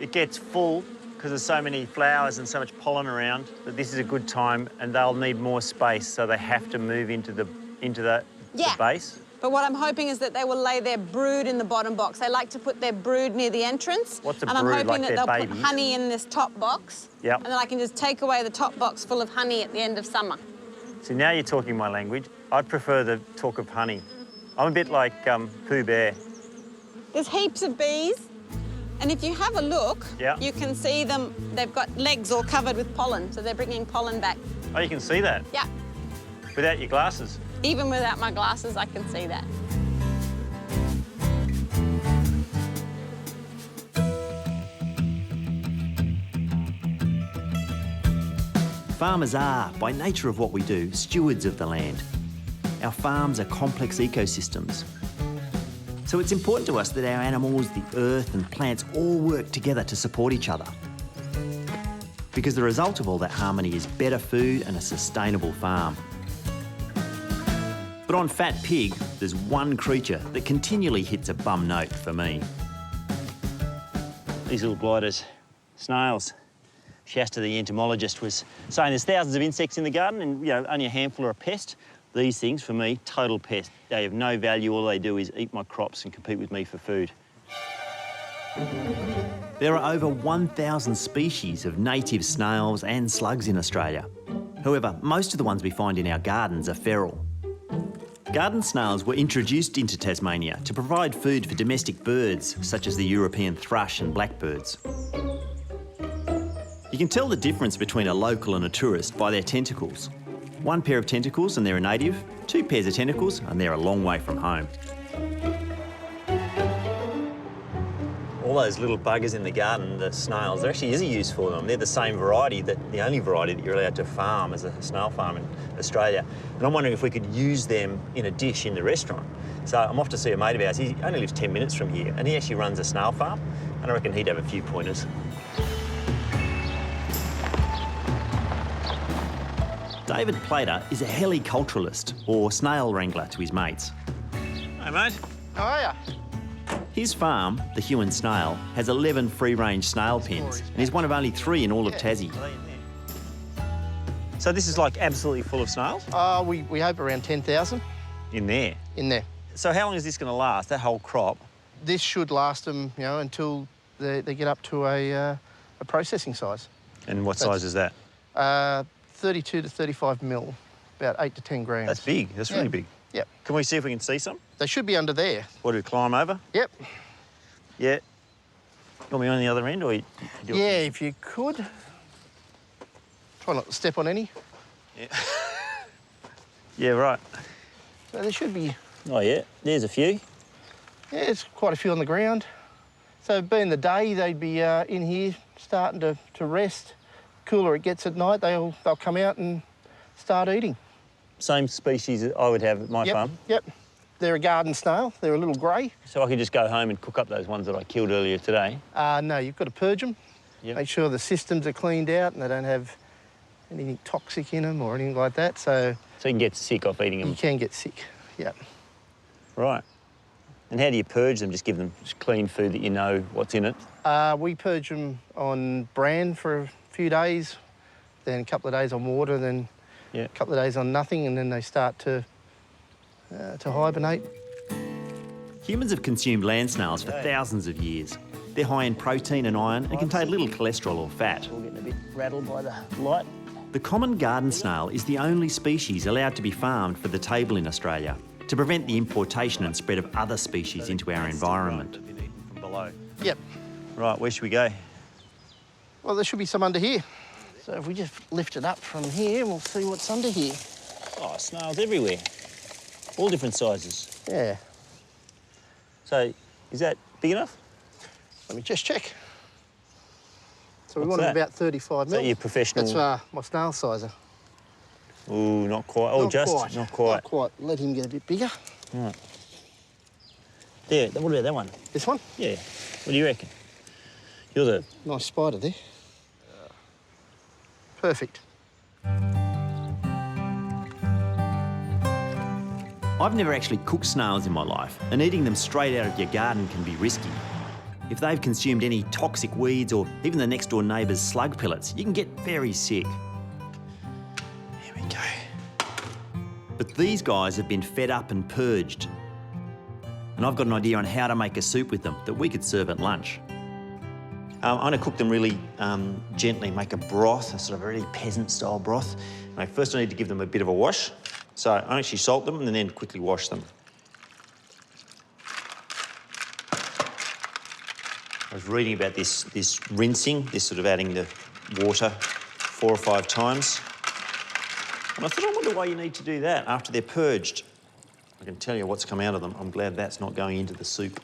it gets full because there's so many flowers and so much pollen around that this is a good time and they'll need more space, so they have to move into the base. But what I'm hoping is that they will lay their brood in the bottom box. They like to put their brood near the entrance. What's a brood? And I'm hoping that they'll put honey in this top box. Yep. And then I can just take away the top box full of honey at the end of summer. See, now you're talking my language. I'd prefer the talk of honey. I'm a bit like Pooh Bear. There's heaps of bees. And if you have a look, Yeah. you can see them. They've got legs all covered with pollen, so they're bringing pollen back. Oh, you can see that? Yeah. Without your glasses? Even without my glasses, I can see that. Farmers are, by nature of what we do, stewards of the land. Our farms are complex ecosystems. So it's important to us that our animals, the earth and plants all work together to support each other. Because the result of all that harmony is better food and a sustainable farm. But on Fat Pig, there's one creature that continually hits a bum note for me. These little blighters, snails. Shasta, the entomologist, was saying there's thousands of insects in the garden and, you know, only a handful are a pest. These things, for me, total pest. They have no value. All they do is eat my crops and compete with me for food. There are over 1,000 species of native snails and slugs in Australia. However, most of the ones we find in our gardens are feral. Garden snails were introduced into Tasmania to provide food for domestic birds, such as the European thrush and blackbirds. You can tell the difference between a local and a tourist by their tentacles. One pair of tentacles and they're a native, 2 pairs of tentacles and they're a long way from home. All those little buggers in the garden, the snails, there actually is a use for them. They're the same variety, the only variety that you're allowed to farm as a snail farm in Australia. And I'm wondering if we could use them in a dish in the restaurant. So I'm off to see a mate of ours. He only lives 10 minutes from here and he actually runs a snail farm. And I reckon he'd have a few pointers. David Plater is a heliculturalist, or snail wrangler to his mates. Hey, mate. How are ya? His farm, the Huon Snail, has 11 free-range snail pens, and he's one of only 3 in all of Tassie. So this is like absolutely full of snails? We hope around 10,000. In there? In there. So how long is this going to last, that whole crop? This should last them, you know, until they get up to a processing size. And what size is that? 32 to 35 mil, about 8 to 10 grams. That's big. That's really big. Yep. Can we see if we can see some? They should be under there. What, do we climb over? Yep. Yeah. You want me on the other end, or you do it? Yeah, if you could. Try not to step on any. Yeah. Yeah, right. So there should be... Oh, yeah, there's a few. Yeah, there's quite a few on the ground. So being the day, they'd be in here starting to rest. Cooler it gets at night, they'll come out and start eating. Same species that I would have at my farm? Yep. They're a garden snail. They're a little grey. So I could just go home and cook up those ones that I killed earlier today? No, you've got to purge them. Yep. Make sure the systems are cleaned out and they don't have anything toxic in them or anything like that. So you can get sick off eating them? You can get sick, yeah. Right. And how do you purge them? Just give them just clean food that you know what's in it? We purge them on bran for a few days, then a couple of days on water, then a couple of days on nothing, and then they start to hibernate. Humans have consumed land snails for thousands of years. They're high in protein and iron and contain little cholesterol or fat. We're getting a bit rattled by the light. The common garden snail is the only species allowed to be farmed for the table in Australia to prevent the importation and spread of other species into our environment. From below? Yep. Right, where should we go? Well, there should be some under here. So if we just lift it up from here, we'll see what's under here. Oh, snails everywhere. All different sizes. Yeah. So, is that big enough? Let me just check. So we What's wanted that? about 35 Is that mil. your professional? That's my snail sizer. Ooh, not quite. Oh, Not quite. Not quite. Not quite. Let him get a bit bigger. Right. There, what about that one? This one? Yeah. What do you reckon? You're the... Nice spider there. Perfect. I've never actually cooked snails in my life, and eating them straight out of your garden can be risky. If they've consumed any toxic weeds or even the next door neighbour's slug pellets, you can get very sick. Here we go. But these guys have been fed up and purged. And I've got an idea on how to make a soup with them that we could serve at lunch. I'm going to cook them really gently, make a broth, a sort of really peasant-style broth. First I need to give them a bit of a wash. So I actually salt them and then quickly wash them. I was reading about this rinsing, this sort of adding the water 4 or 5 times. And I thought, I wonder why you need to do that after they're purged. I can tell you what's come out of them. I'm glad that's not going into the soup.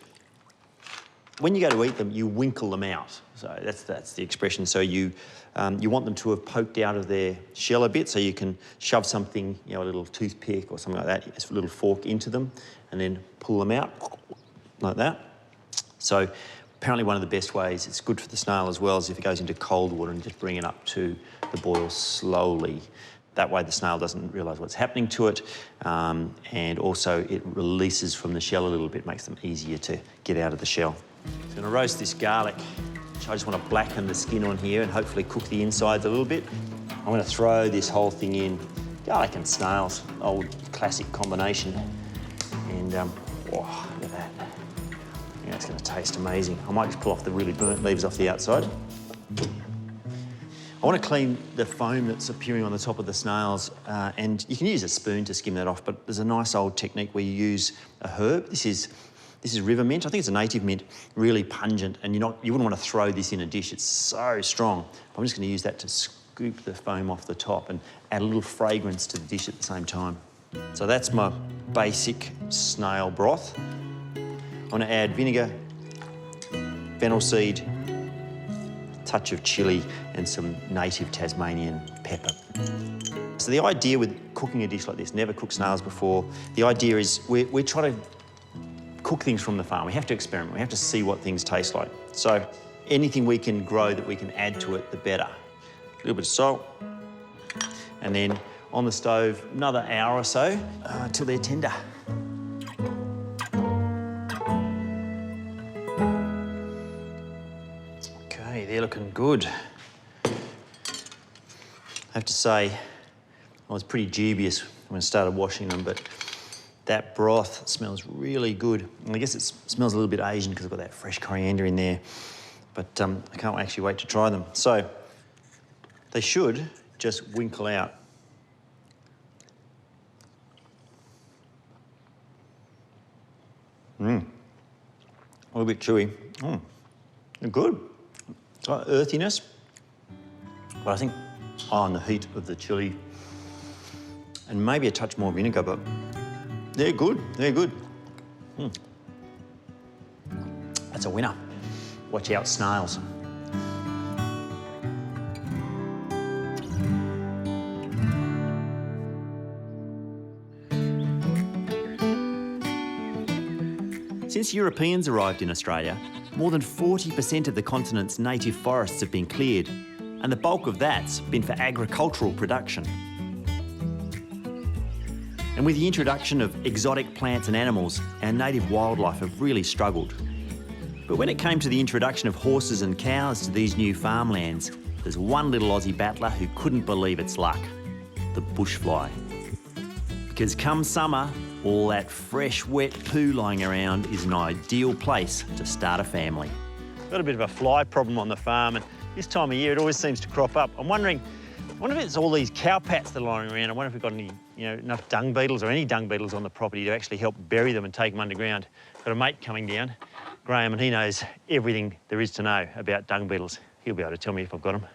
When you go to eat them, you winkle them out. So that's the expression. So you want them to have poked out of their shell a bit, so you can shove something, a little toothpick or something like that, a little fork into them, and then pull them out like that. So apparently one of the best ways, it's good for the snail as well, is if it goes into cold water and just bring it up to the boil slowly. That way the snail doesn't realise what's happening to it, and also it releases from the shell a little bit, makes them easier to get out of the shell. I'm going to roast this garlic. I just want to blacken the skin on here and hopefully cook the insides a little bit. I'm going to throw this whole thing in. Garlic and snails, old classic combination. And, oh, look at that. Yeah, it's going to taste amazing. I might just pull off the really burnt leaves off the outside. I want to clean the foam that's appearing on the top of the snails, and you can use a spoon to skim that off, but there's a nice old technique where you use a herb. This is river mint. I think it's a native mint, really pungent, and you wouldn't want to throw this in a dish. It's so strong. I'm just going to use that to scoop the foam off the top and add a little fragrance to the dish at the same time. So that's my basic snail broth. I'm going to add vinegar, fennel seed, a touch of chilli, and some native Tasmanian pepper. So the idea with cooking a dish like this, never cooked snails before, the idea is we're trying to cook things from the farm. We have to experiment. We have to see what things taste like. So anything we can grow that we can add to it, the better. A little bit of salt. And then on the stove, another hour or so till they're tender. Okay, they're looking good. I have to say, I was pretty dubious when I started washing them, but that broth smells really good. And I guess it smells a little bit Asian because I've got that fresh coriander in there. But I can't actually wait to try them. So they should just winkle out. A little bit chewy. They're good. It's got earthiness, but I think on the heat of the chilli and maybe a touch more vinegar, but they're good, they're good. That's a winner. Watch out, snails. Since Europeans arrived in Australia, more than 40% of the continent's native forests have been cleared, and the bulk of that's been for agricultural production. And with the introduction of exotic plants and animals, our native wildlife have really struggled. But when it came to the introduction of horses and cows to these new farmlands, there's one little Aussie battler who couldn't believe its luck: the bushfly. Because come summer, all that fresh, wet poo lying around is an ideal place to start a family. Got a bit of a fly problem on the farm, and this time of year it always seems to crop up. I wonder if it's all these cowpats that are lying around. I wonder if we've got any, enough dung beetles or any dung beetles on the property to actually help bury them and take them underground. Got a mate coming down, Graham, and he knows everything there is to know about dung beetles. He'll be able to tell me if I've got them.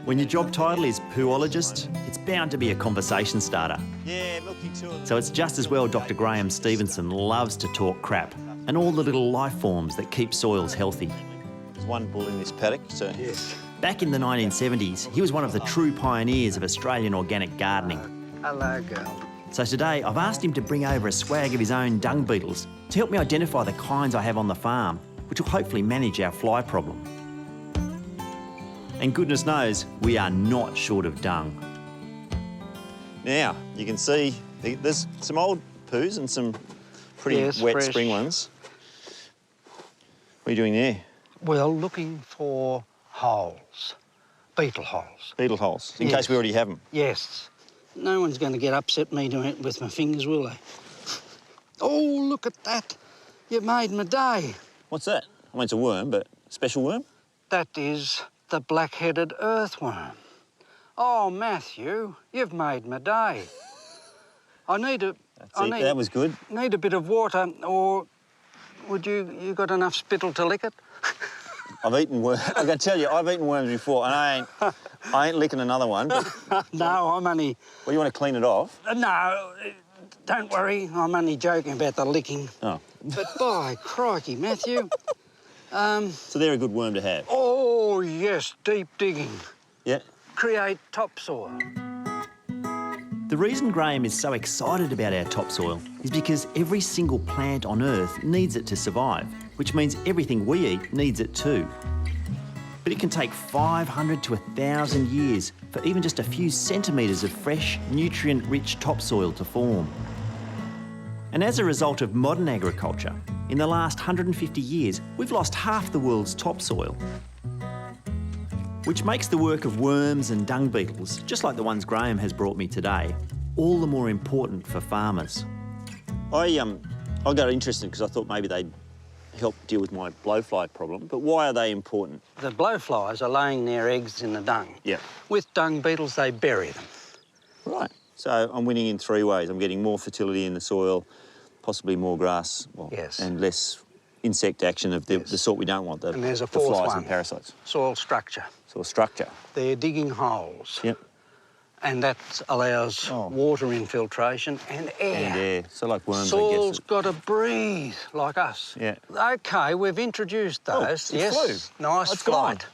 When your job title is pooologist, it's bound to be a conversation starter. Yeah, milking too. So it's just as well Dr. Graham Stevenson loves to talk crap and all the little life forms that keep soils healthy. There's one bull in this paddock, so... Yes. Back in the 1970s, he was one of the true pioneers of Australian organic gardening. Hello, girl. So today, I've asked him to bring over a swag of his own dung beetles to help me identify the kinds I have on the farm, which will hopefully manage our fly problem. And goodness knows, we are not short of dung. Now, you can see there's some old poos and some pretty wet fresh spring ones. What are you doing there? Well, looking for holes, beetle holes. Beetle holes, in case we already have them? Yes. No one's going to get upset me doing it with my fingers, will they? Oh, look at that. You've made my day. What's that? I mean, it's a worm, but a special worm? That is the black-headed earthworm. Oh, Matthew, you've made my day. I need a... that was good. Need a bit of water, or would you got enough spittle to lick it? I've eaten worms. I can tell you, I've eaten worms before, and I ain't licking another one. But... No, I'm only... Well, you want to clean it off? No, don't worry. I'm only joking about the licking. Oh. But by crikey, Matthew. So they're a good worm to have? Oh, yes, deep digging. Yeah? Create topsoil. The reason Graham is so excited about our topsoil is because every single plant on Earth needs it to survive, which means everything we eat needs it too. But it can take 500 to 1,000 years for even just a few centimetres of fresh, nutrient-rich topsoil to form. And as a result of modern agriculture, in the last 150 years, we've lost half the world's topsoil. Which makes the work of worms and dung beetles, just like the ones Graham has brought me today, all the more important for farmers. I got interested because I thought maybe they'd help deal with my blowfly problem, but why are they important? The blowflies are laying their eggs in the dung. Yeah. With dung beetles, they bury them. Right. So I'm winning in three ways. I'm getting more fertility in the soil, possibly more grass, and less insect action of the sort we don't want, and there's a the fourth flies one, and parasites. Soil structure. Soil structure. They're digging holes. Yep. And that allows water infiltration and air. And air. So like worms, Soil's I guess. got to breathe like us. Yeah. OK, we've introduced those. It flew. Nice flight.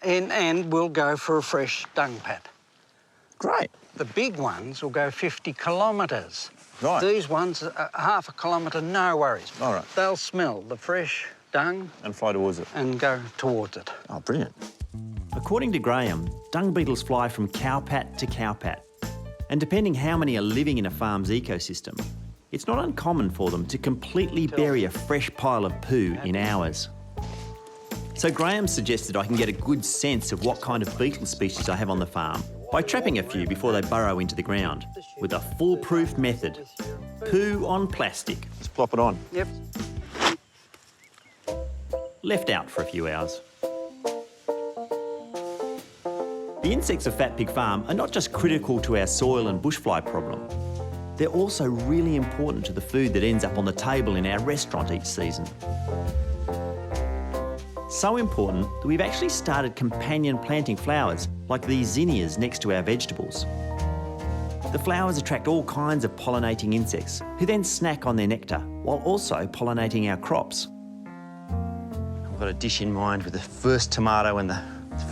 And we'll go for a fresh dung pat. Great. The big ones will go 50 kilometres. Right. These ones, half a kilometre, no worries. All right. They'll smell the fresh dung. And fly towards it. And go towards it. Oh, brilliant. According to Graham, dung beetles fly from cowpat to cowpat. And depending how many are living in a farm's ecosystem, it's not uncommon for them to completely bury a fresh pile of poo in hours. So Graham suggested I can get a good sense of what kind of beetle species I have on the farm by trapping a few before they burrow into the ground with a foolproof method. Poo on plastic. Just plop it on. Yep. Left out for a few hours. The insects of Fat Pig Farm are not just critical to our soil and bushfly problem. they're also really important to the food that ends up on the table in our restaurant each season. So important that we've actually started companion planting flowers like these zinnias next to our vegetables. The flowers attract all kinds of pollinating insects who then snack on their nectar while also pollinating our crops. I've got a dish in mind with the first tomato and the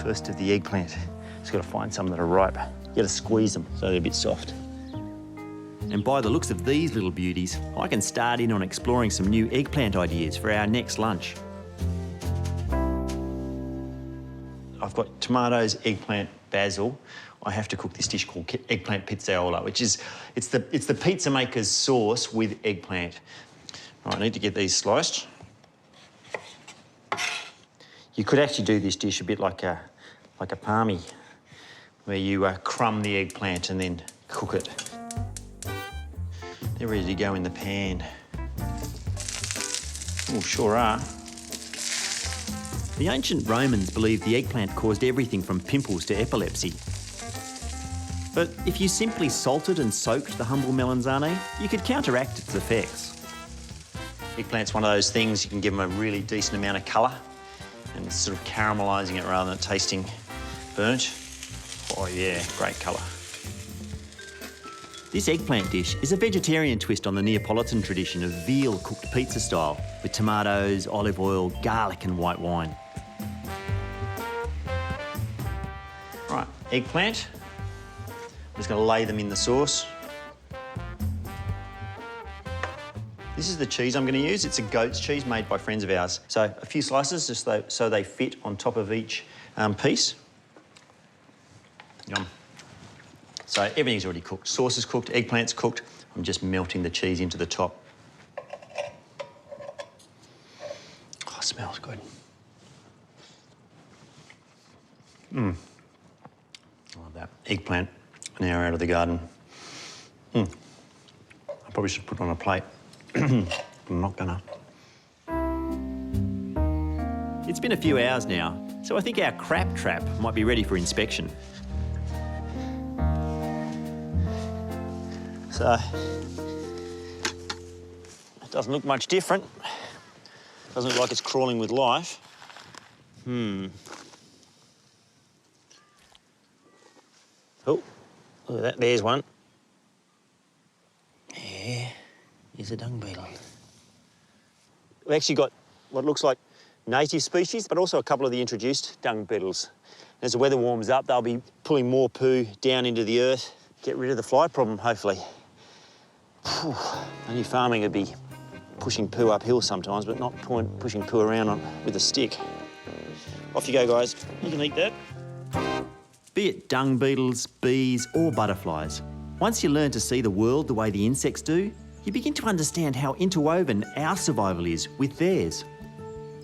first of the eggplant. Just got to find some that are ripe. You got to squeeze them so they're a bit soft. And by the looks of these little beauties, I can start in on exploring some new eggplant ideas for our next lunch. I've got tomatoes, eggplant, basil. I have to cook this dish called eggplant pizzaiola, which is, it's the pizza maker's sauce with eggplant. Right, I need to get these sliced. You could actually do this dish a bit like a palmy, where you crumb the eggplant and then cook it. They're ready to go in the pan. Oh, sure are. The ancient Romans believed the eggplant caused everything from pimples to epilepsy. But if you simply salted and soaked the humble melanzane, you could counteract its effects. Eggplant's one of those things you can give them a really decent amount of colour and sort of caramelising it rather than tasting burnt. Oh yeah, great colour. This eggplant dish is a vegetarian twist on the Neapolitan tradition of veal cooked pizza style with tomatoes, olive oil, garlic and white wine. Right, eggplant. I'm just going to lay them in the sauce. This is the cheese I'm going to use. It's a goat's cheese made by friends of ours. So a few slices just so they fit on top of each piece. Yum. So everything's already cooked. Sauce is cooked, eggplant's cooked. I'm just melting the cheese into the top. Oh, it smells good. Mmm. I love that. Eggplant, an hour out of the garden. I probably should put it on a plate. I'm not gonna. It's been a few hours now, so I think our crab trap might be ready for inspection. So, it doesn't look much different. Doesn't look like it's crawling with life. Oh, look at that, there's one. Yeah, here's a dung beetle. We've actually got what looks like native species, but also a couple of the introduced dung beetles. As the weather warms up, they'll be pulling more poo down into the earth, get rid of the fly problem, hopefully. Only farming would be pushing poo uphill sometimes, but not pushing poo around with a stick. Off you go, guys. You can eat that. Be it dung beetles, bees or butterflies, once you learn to see the world the way the insects do, you begin to understand how interwoven our survival is with theirs.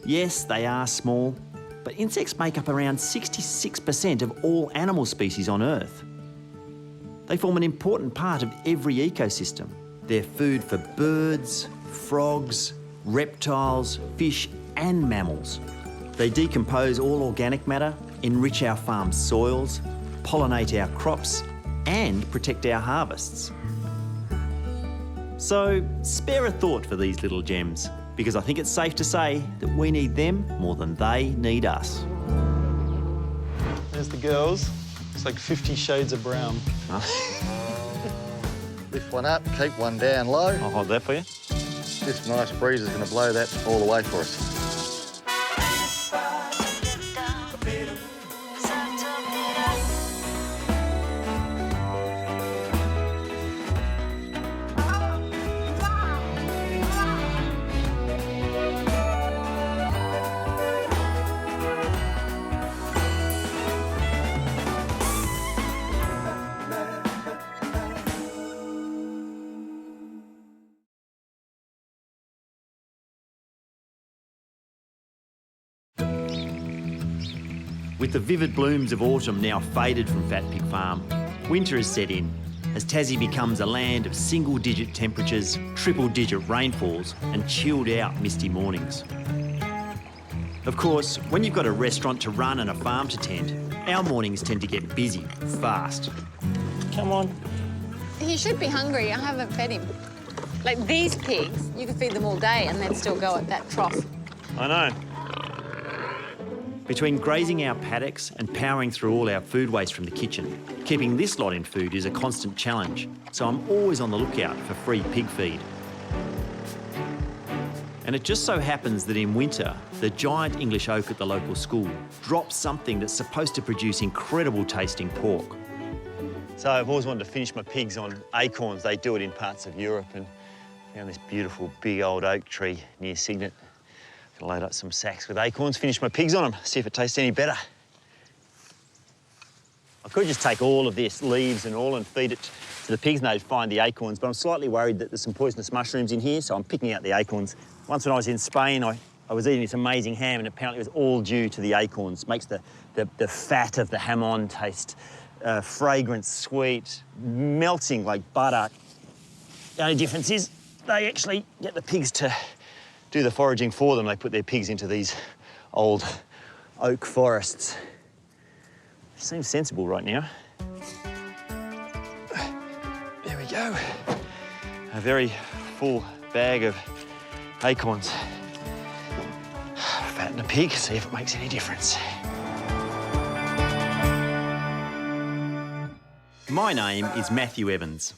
Yes, they are small, but insects make up around 66% of all animal species on Earth. They form an important part of every ecosystem. They're food for birds, frogs, reptiles, fish and mammals. They decompose all organic matter, enrich our farm soils, pollinate our crops and protect our harvests. So spare a thought for these little gems, because I think it's safe to say that we need them more than they need us. There's the girls. It's like 50 shades of brown. Lift one up, keep one down low. I'll hold that for you. This nice breeze is going to blow that all the way for us. With the vivid blooms of autumn now faded from Fat Pig Farm, winter has set in as Tassie becomes a land of single-digit temperatures, triple-digit rainfalls and chilled-out misty mornings. Of course, when you've got a restaurant to run and a farm to tend, our mornings tend to get busy fast. Come on. He should be hungry. I haven't fed him. Like these pigs, you could feed them all day and they'd still go at that trough. I know. Between grazing our paddocks and powering through all our food waste from the kitchen, keeping this lot in food is a constant challenge, so I'm always on the lookout for free pig feed. And it just so happens that in winter, the giant English oak at the local school drops something that's supposed to produce incredible tasting pork. So I've always wanted to finish my pigs on acorns. They do it in parts of Europe, and found this beautiful big old oak tree near Cygnet. Gonna load up some sacks with acorns, finish my pigs on them, see if it tastes any better. I could just take all of this, leaves and all, and feed it to the pigs and they'd find the acorns, but I'm slightly worried that there's some poisonous mushrooms in here, so I'm picking out the acorns. Once when I was in Spain, I was eating this amazing ham, and apparently it was all due to the acorns. It makes the fat of the hamon taste fragrant, sweet, melting like butter. The only difference is they actually get the pigs to do the foraging for them. They put their pigs into these old oak forests. Seems sensible right now. There we go. A very full bag of acorns. Fatten a pig, see if it makes any difference. My name is Matthew Evans.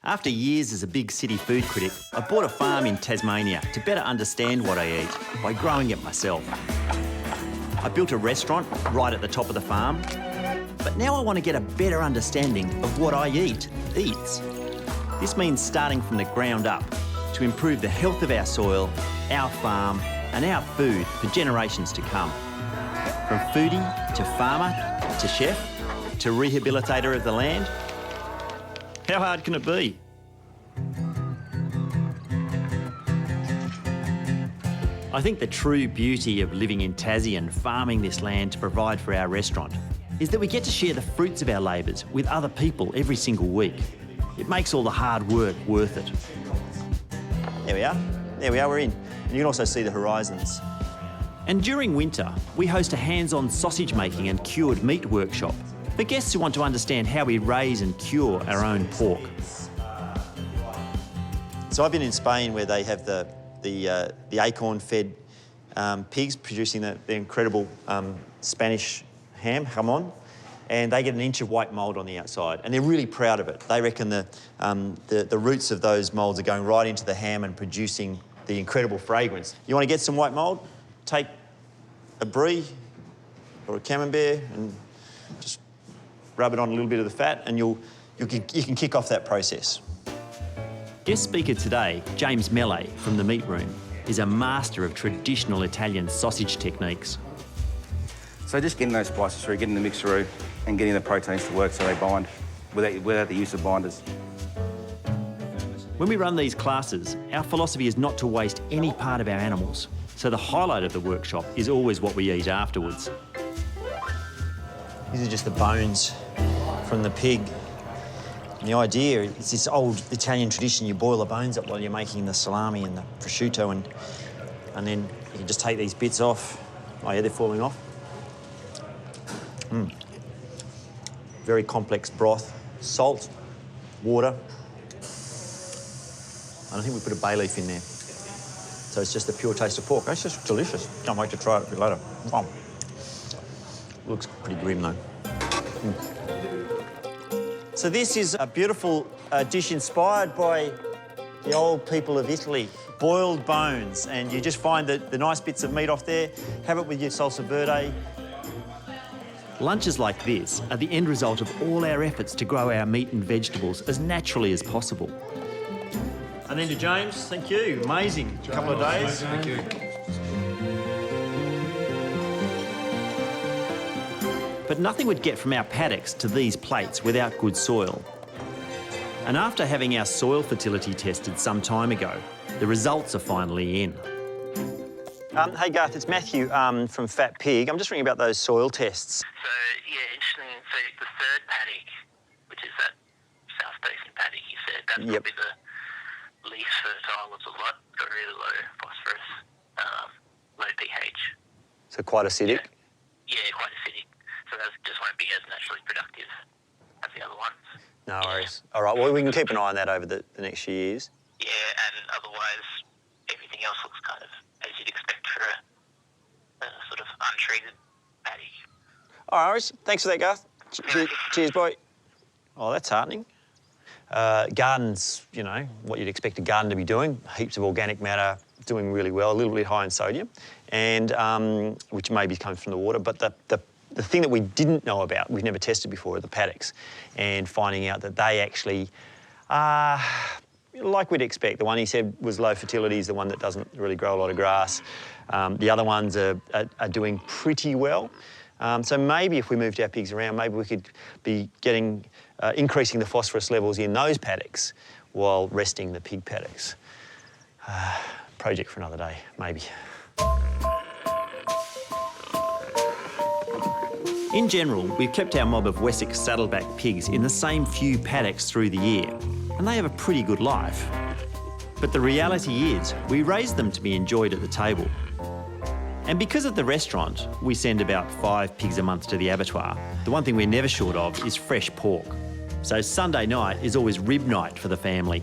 After years as a big city food critic, I bought a farm in Tasmania to better understand what I eat by growing it myself. I built a restaurant right at the top of the farm, but now I want to get a better understanding of what I eats. This means starting from the ground up to improve the health of our soil, our farm, and our food for generations to come. From foodie to farmer to chef to rehabilitator of the land. How hard can it be? I think the true beauty of living in Tassie and farming this land to provide for our restaurant is that we get to share the fruits of our labours with other people every single week. It makes all the hard work worth it. There we are. There we are, we're in. And you can also see the horizons. And during winter, we host a hands-on sausage making and cured meat workshop for guests who want to understand how we raise and cure our own pork. So I've been in Spain where they have the acorn-fed pigs producing the incredible Spanish ham, jamón, and they get an inch of white mould on the outside, and they're really proud of it. They reckon the roots of those moulds are going right into the ham and producing the incredible fragrance. You want to get some white mould? Take a brie or a camembert and just rub it on a little bit of the fat, and you can kick off that process. Guest speaker today, James Mellet from the Meat Room, is a master of traditional Italian sausage techniques. So just getting those spices through, getting the mix through, and getting the proteins to work so they bind without the use of binders. When we run these classes, our philosophy is not to waste any part of our animals. So the highlight of the workshop is always what we eat afterwards. These are just the bones from the pig. And the idea is this old Italian tradition, you boil the bones up while you're making the salami and the prosciutto, and then you can just take these bits off. Oh yeah, they're falling off. Very complex broth, salt, water. And I think we put a bay leaf in there. So it's just the pure taste of pork. It's just delicious. Can't wait to try it a bit later. Wow. Looks pretty grim though. So this is a beautiful dish inspired by the old people of Italy. Boiled bones, and you just find the nice bits of meat off there, have it with your salsa verde. Lunches like this are the end result of all our efforts to grow our meat and vegetables as naturally as possible. And then to James, thank you. Amazing. A couple of days. Thank you. But nothing would get from our paddocks to these plates without good soil. And after having our soil fertility tested some time ago, the results are finally in. Hey Garth, it's Matthew from Fat Pig. I'm just ringing about those soil tests. So, yeah, interesting. So the third paddock, which is that south-facing paddock you said, that's probably the least fertile of the lot. Got really low phosphorus, low pH. So quite acidic? Yeah, quite acidic. So that just won't be as naturally productive as the other ones. No worries. All right, well, we can keep an eye on that over the next few years. Yeah, and otherwise everything else looks kind of as you'd expect for a sort of untreated paddock. All right, thanks for that, Garth. Cheers, boy. Oh, that's heartening. Gardens, you know, what you'd expect a garden to be doing, heaps of organic matter, doing really well, a little bit high in sodium, and which maybe comes from the water, but the thing that we didn't know about, we've never tested before, are the paddocks, and finding out that they actually are, like we'd expect. The one he said was low fertility is the one that doesn't really grow a lot of grass. The other ones are doing pretty well. So maybe if we moved our pigs around, maybe we could be getting, increasing the phosphorus levels in those paddocks while resting the pig paddocks. Project for another day, maybe. In general, we've kept our mob of Wessex saddleback pigs in the same few paddocks through the year, and they have a pretty good life. But the reality is, we raise them to be enjoyed at the table. And because of the restaurant, we send about 5 pigs a month to the abattoir. The one thing we're never short of is fresh pork. So Sunday night is always rib night for the family.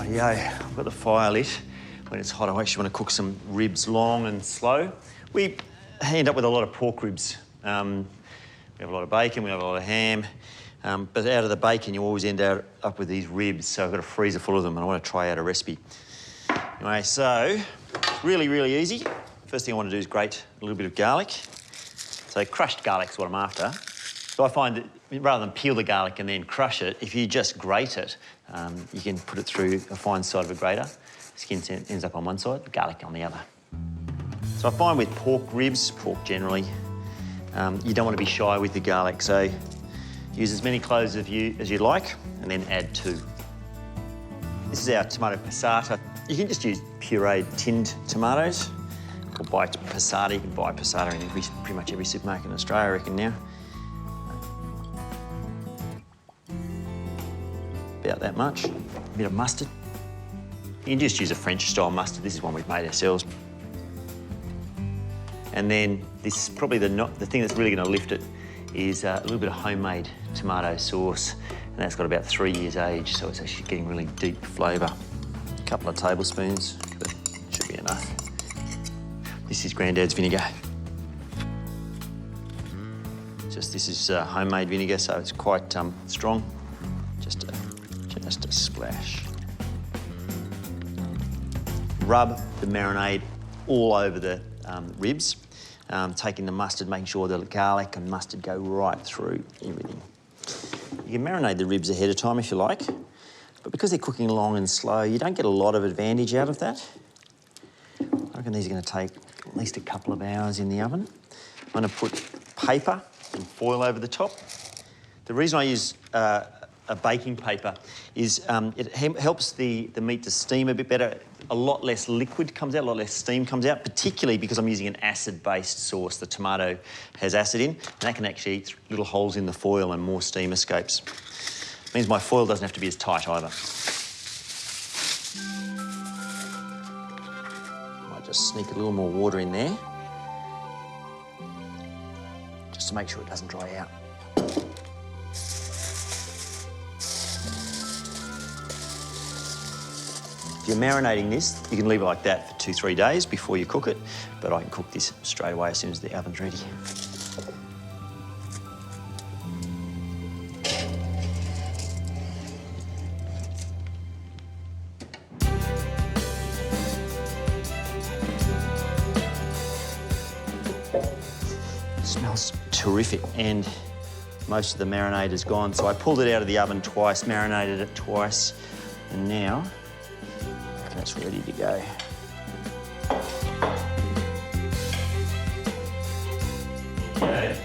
Yeah, I've got the fire lit. When it's hot, I actually want to cook some ribs long and slow. We end up with a lot of pork ribs. We have a lot of bacon, we have a lot of ham, but out of the bacon you always end up with these ribs, so I've got a freezer full of them and I want to try out a recipe. Anyway, so really, really easy. First thing I want to do is grate a little bit of garlic. So crushed garlic's what I'm after. So I find that rather than peel the garlic and then crush it, if you just grate it, you can put it through a fine side of a grater. Skin ends up on one side, the garlic on the other. So I find with pork ribs, pork generally, you don't want to be shy with the garlic, so use as many cloves as you like and then add 2. This is our tomato passata. You can just use pureed tinned tomatoes or buy passata. You can buy passata in pretty much every supermarket in Australia, I reckon now. About that much. A bit of mustard. You can just use a French-style mustard. This is one we've made ourselves. And then this is probably the thing that's really going to lift it is a little bit of homemade tomato sauce, and that's got about 3 years age, so it's actually getting really deep flavour. A couple of tablespoons, but should be enough. This is Grandad's vinegar. This is homemade vinegar, so it's quite strong. Just a splash. Rub the marinade all over the ribs. Taking the mustard, making sure the garlic and mustard go right through everything. You can marinate the ribs ahead of time if you like, but because they're cooking long and slow, you don't get a lot of advantage out of that. I reckon these are going to take at least a couple of hours in the oven. I'm going to put paper and foil over the top. The reason I use a baking paper is it helps the meat to steam a bit better. A lot less liquid comes out, a lot less steam comes out, particularly because I'm using an acid-based sauce. The tomato has acid in, and that can actually eat little holes in the foil and more steam escapes. It means my foil doesn't have to be as tight either. Might just sneak a little more water in there, just to make sure it doesn't dry out. If you're marinating this, you can leave it like that for 2-3 days before you cook it, but I can cook this straight away as soon as the oven's ready. It smells terrific, and most of the marinade is gone, so I pulled it out of the oven twice, marinated it twice, and now that's ready to go. Okay.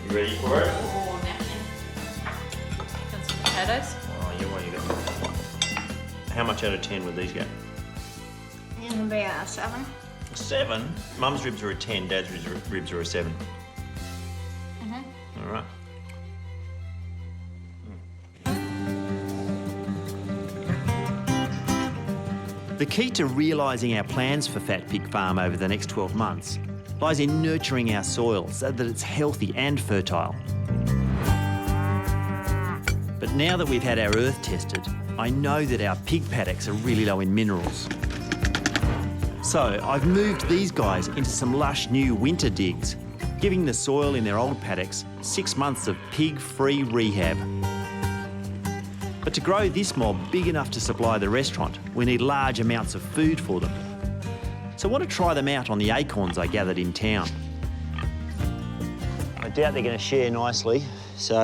You ready for it? Oh, napkin. And some potatoes. Oh, you want to go. How much out of 10 would these go? And about 7. 7? Mum's ribs are a 10, Dad's ribs are a 7. All right. The key to realising our plans for Fat Pig Farm over the next 12 months lies in nurturing our soil so that it's healthy and fertile. But now that we've had our earth tested, I know that our pig paddocks are really low in minerals. So I've moved these guys into some lush new winter digs, giving the soil in their old paddocks 6 months of pig-free rehab. But to grow this mob big enough to supply the restaurant, we need large amounts of food for them. So I want to try them out on the acorns I gathered in town. I doubt they're going to share nicely, so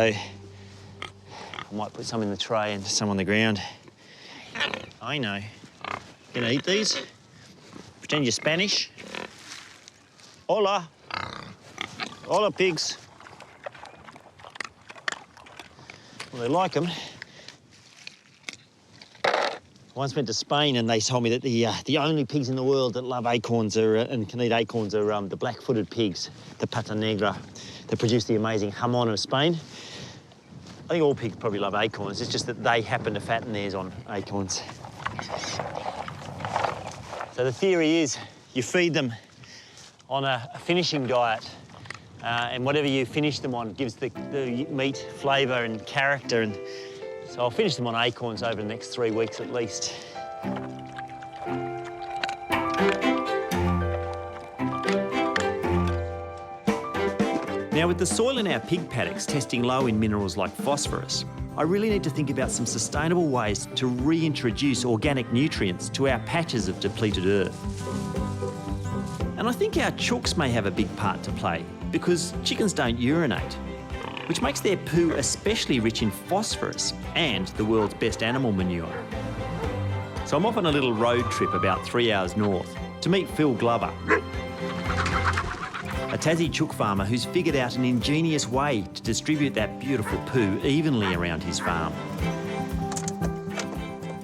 I might put some in the tray and some on the ground. I know. Gonna eat these? Pretend you're Spanish. Hola. Hola, pigs. Well, they like them. I once went to Spain and they told me that the only pigs in the world that love acorns and can eat acorns are the black-footed pigs, the pata negra, that produce the amazing jamón of Spain. I think all pigs probably love acorns. It's just that they happen to fatten theirs on acorns. So the theory is you feed them on a finishing diet, and whatever you finish them on gives the meat flavour and character. And so I'll finish them on acorns over the next 3 weeks at least. Now, with the soil in our pig paddocks testing low in minerals like phosphorus, I really need to think about some sustainable ways to reintroduce organic nutrients to our patches of depleted earth. And I think our chooks may have a big part to play, because chickens don't urinate, which makes their poo especially rich in phosphorus and the world's best animal manure. So I'm off on a little road trip about 3 hours north to meet Phil Glover, a Tassie chook farmer who's figured out an ingenious way to distribute that beautiful poo evenly around his farm.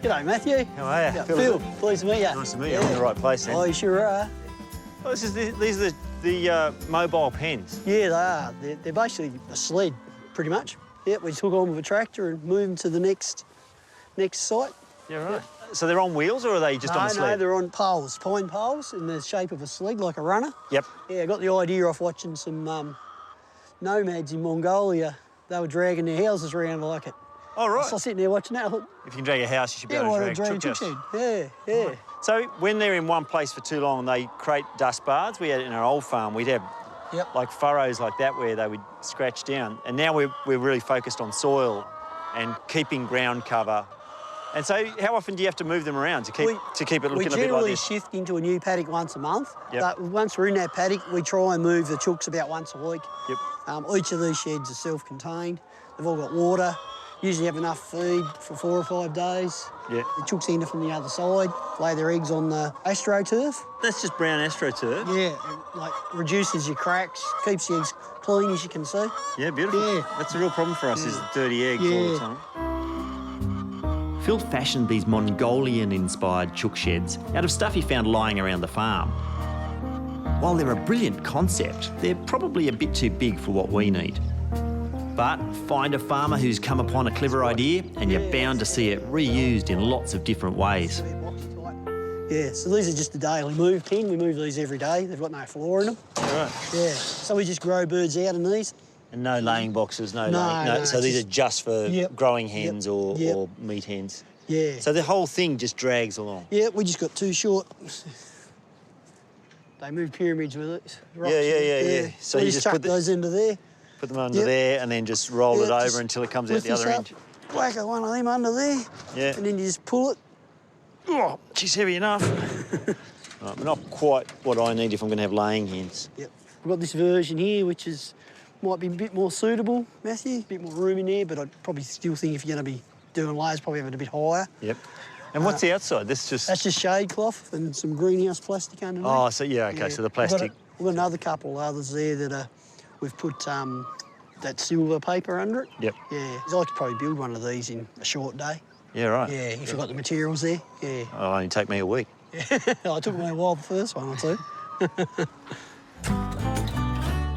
G'day, Matthew. How are you? Yeah, Phil, pleased to meet you. Nice to meet you. I'm in the right place then. Oh, you sure are. Well, these are the mobile pens. Yeah, they are. They're basically a sled, pretty much. Yeah, we took on with a tractor and moved them to the next site. Yeah, right. So they're on wheels or are they just on a sled? No, they're on poles, pine poles in the shape of a sled, like a runner. Yep. Yeah, I got the idea off watching some nomads in Mongolia. They were dragging their houses around like it. Oh, right. So I was sitting there watching that. I thought, if you can drag a house, you should be able to drag a chook house. Yeah, yeah. Right. So when they're in one place for too long, they create dust bards. We had in our old farm, we'd have like furrows like that where they would scratch down. And now we're really focused on soil and keeping ground cover. And so how often do you have to move them around to keep it looking a bit like this? We generally shift into a new paddock once a month. Yep. But once we're in that paddock, we try and move the chooks about once a week. Yep. Each of these sheds are self-contained. They've all got water. Usually have enough feed for 4 or 5 days. Yeah. The chooks enter from the other side, lay their eggs on the astroturf. That's just brown astroturf? Yeah, it, like reduces your cracks, keeps the eggs clean, as you can see. Yeah, beautiful. Yeah. That's a real problem for us, is dirty eggs all the time. Phil fashioned these Mongolian-inspired chook sheds out of stuff he found lying around the farm. While they're a brilliant concept, they're probably a bit too big for what we need. But find a farmer who's come upon a clever idea and you're bound to see it reused in lots of different ways. Yeah, so these are just a daily move pen. We move these every day. They've got no floor in them. Right. Yeah, so we just grow birds out in these. And no laying boxes, no. So these are just for growing hens or meat hens? Yeah. So the whole thing just drags along? Yeah, we just got 2 short. They move pyramids with it. Yeah. So we just chuck those into there. Put them under there and then just roll it over until it comes out the other end. Whack one of them under there. Yeah. And then you just pull it. Oh, she's heavy enough. Right, but not quite what I need if I'm going to have laying hens. Yep. We've got this version here, which might be a bit more suitable, Matthew. A bit more room in there, but I'd probably still think if you're going to be doing layers, probably have it a bit higher. Yep. And what's the outside? That's just shade cloth and some greenhouse plastic underneath. Oh, so okay, so the plastic. We've got another couple others there that we've put that silver paper under it. Yep. Yeah. So I could probably build one of these in a short day. Yeah, right. Yeah, if you've got the materials there. Yeah. Oh, it'll only take me a week. I took me a while the first one or two.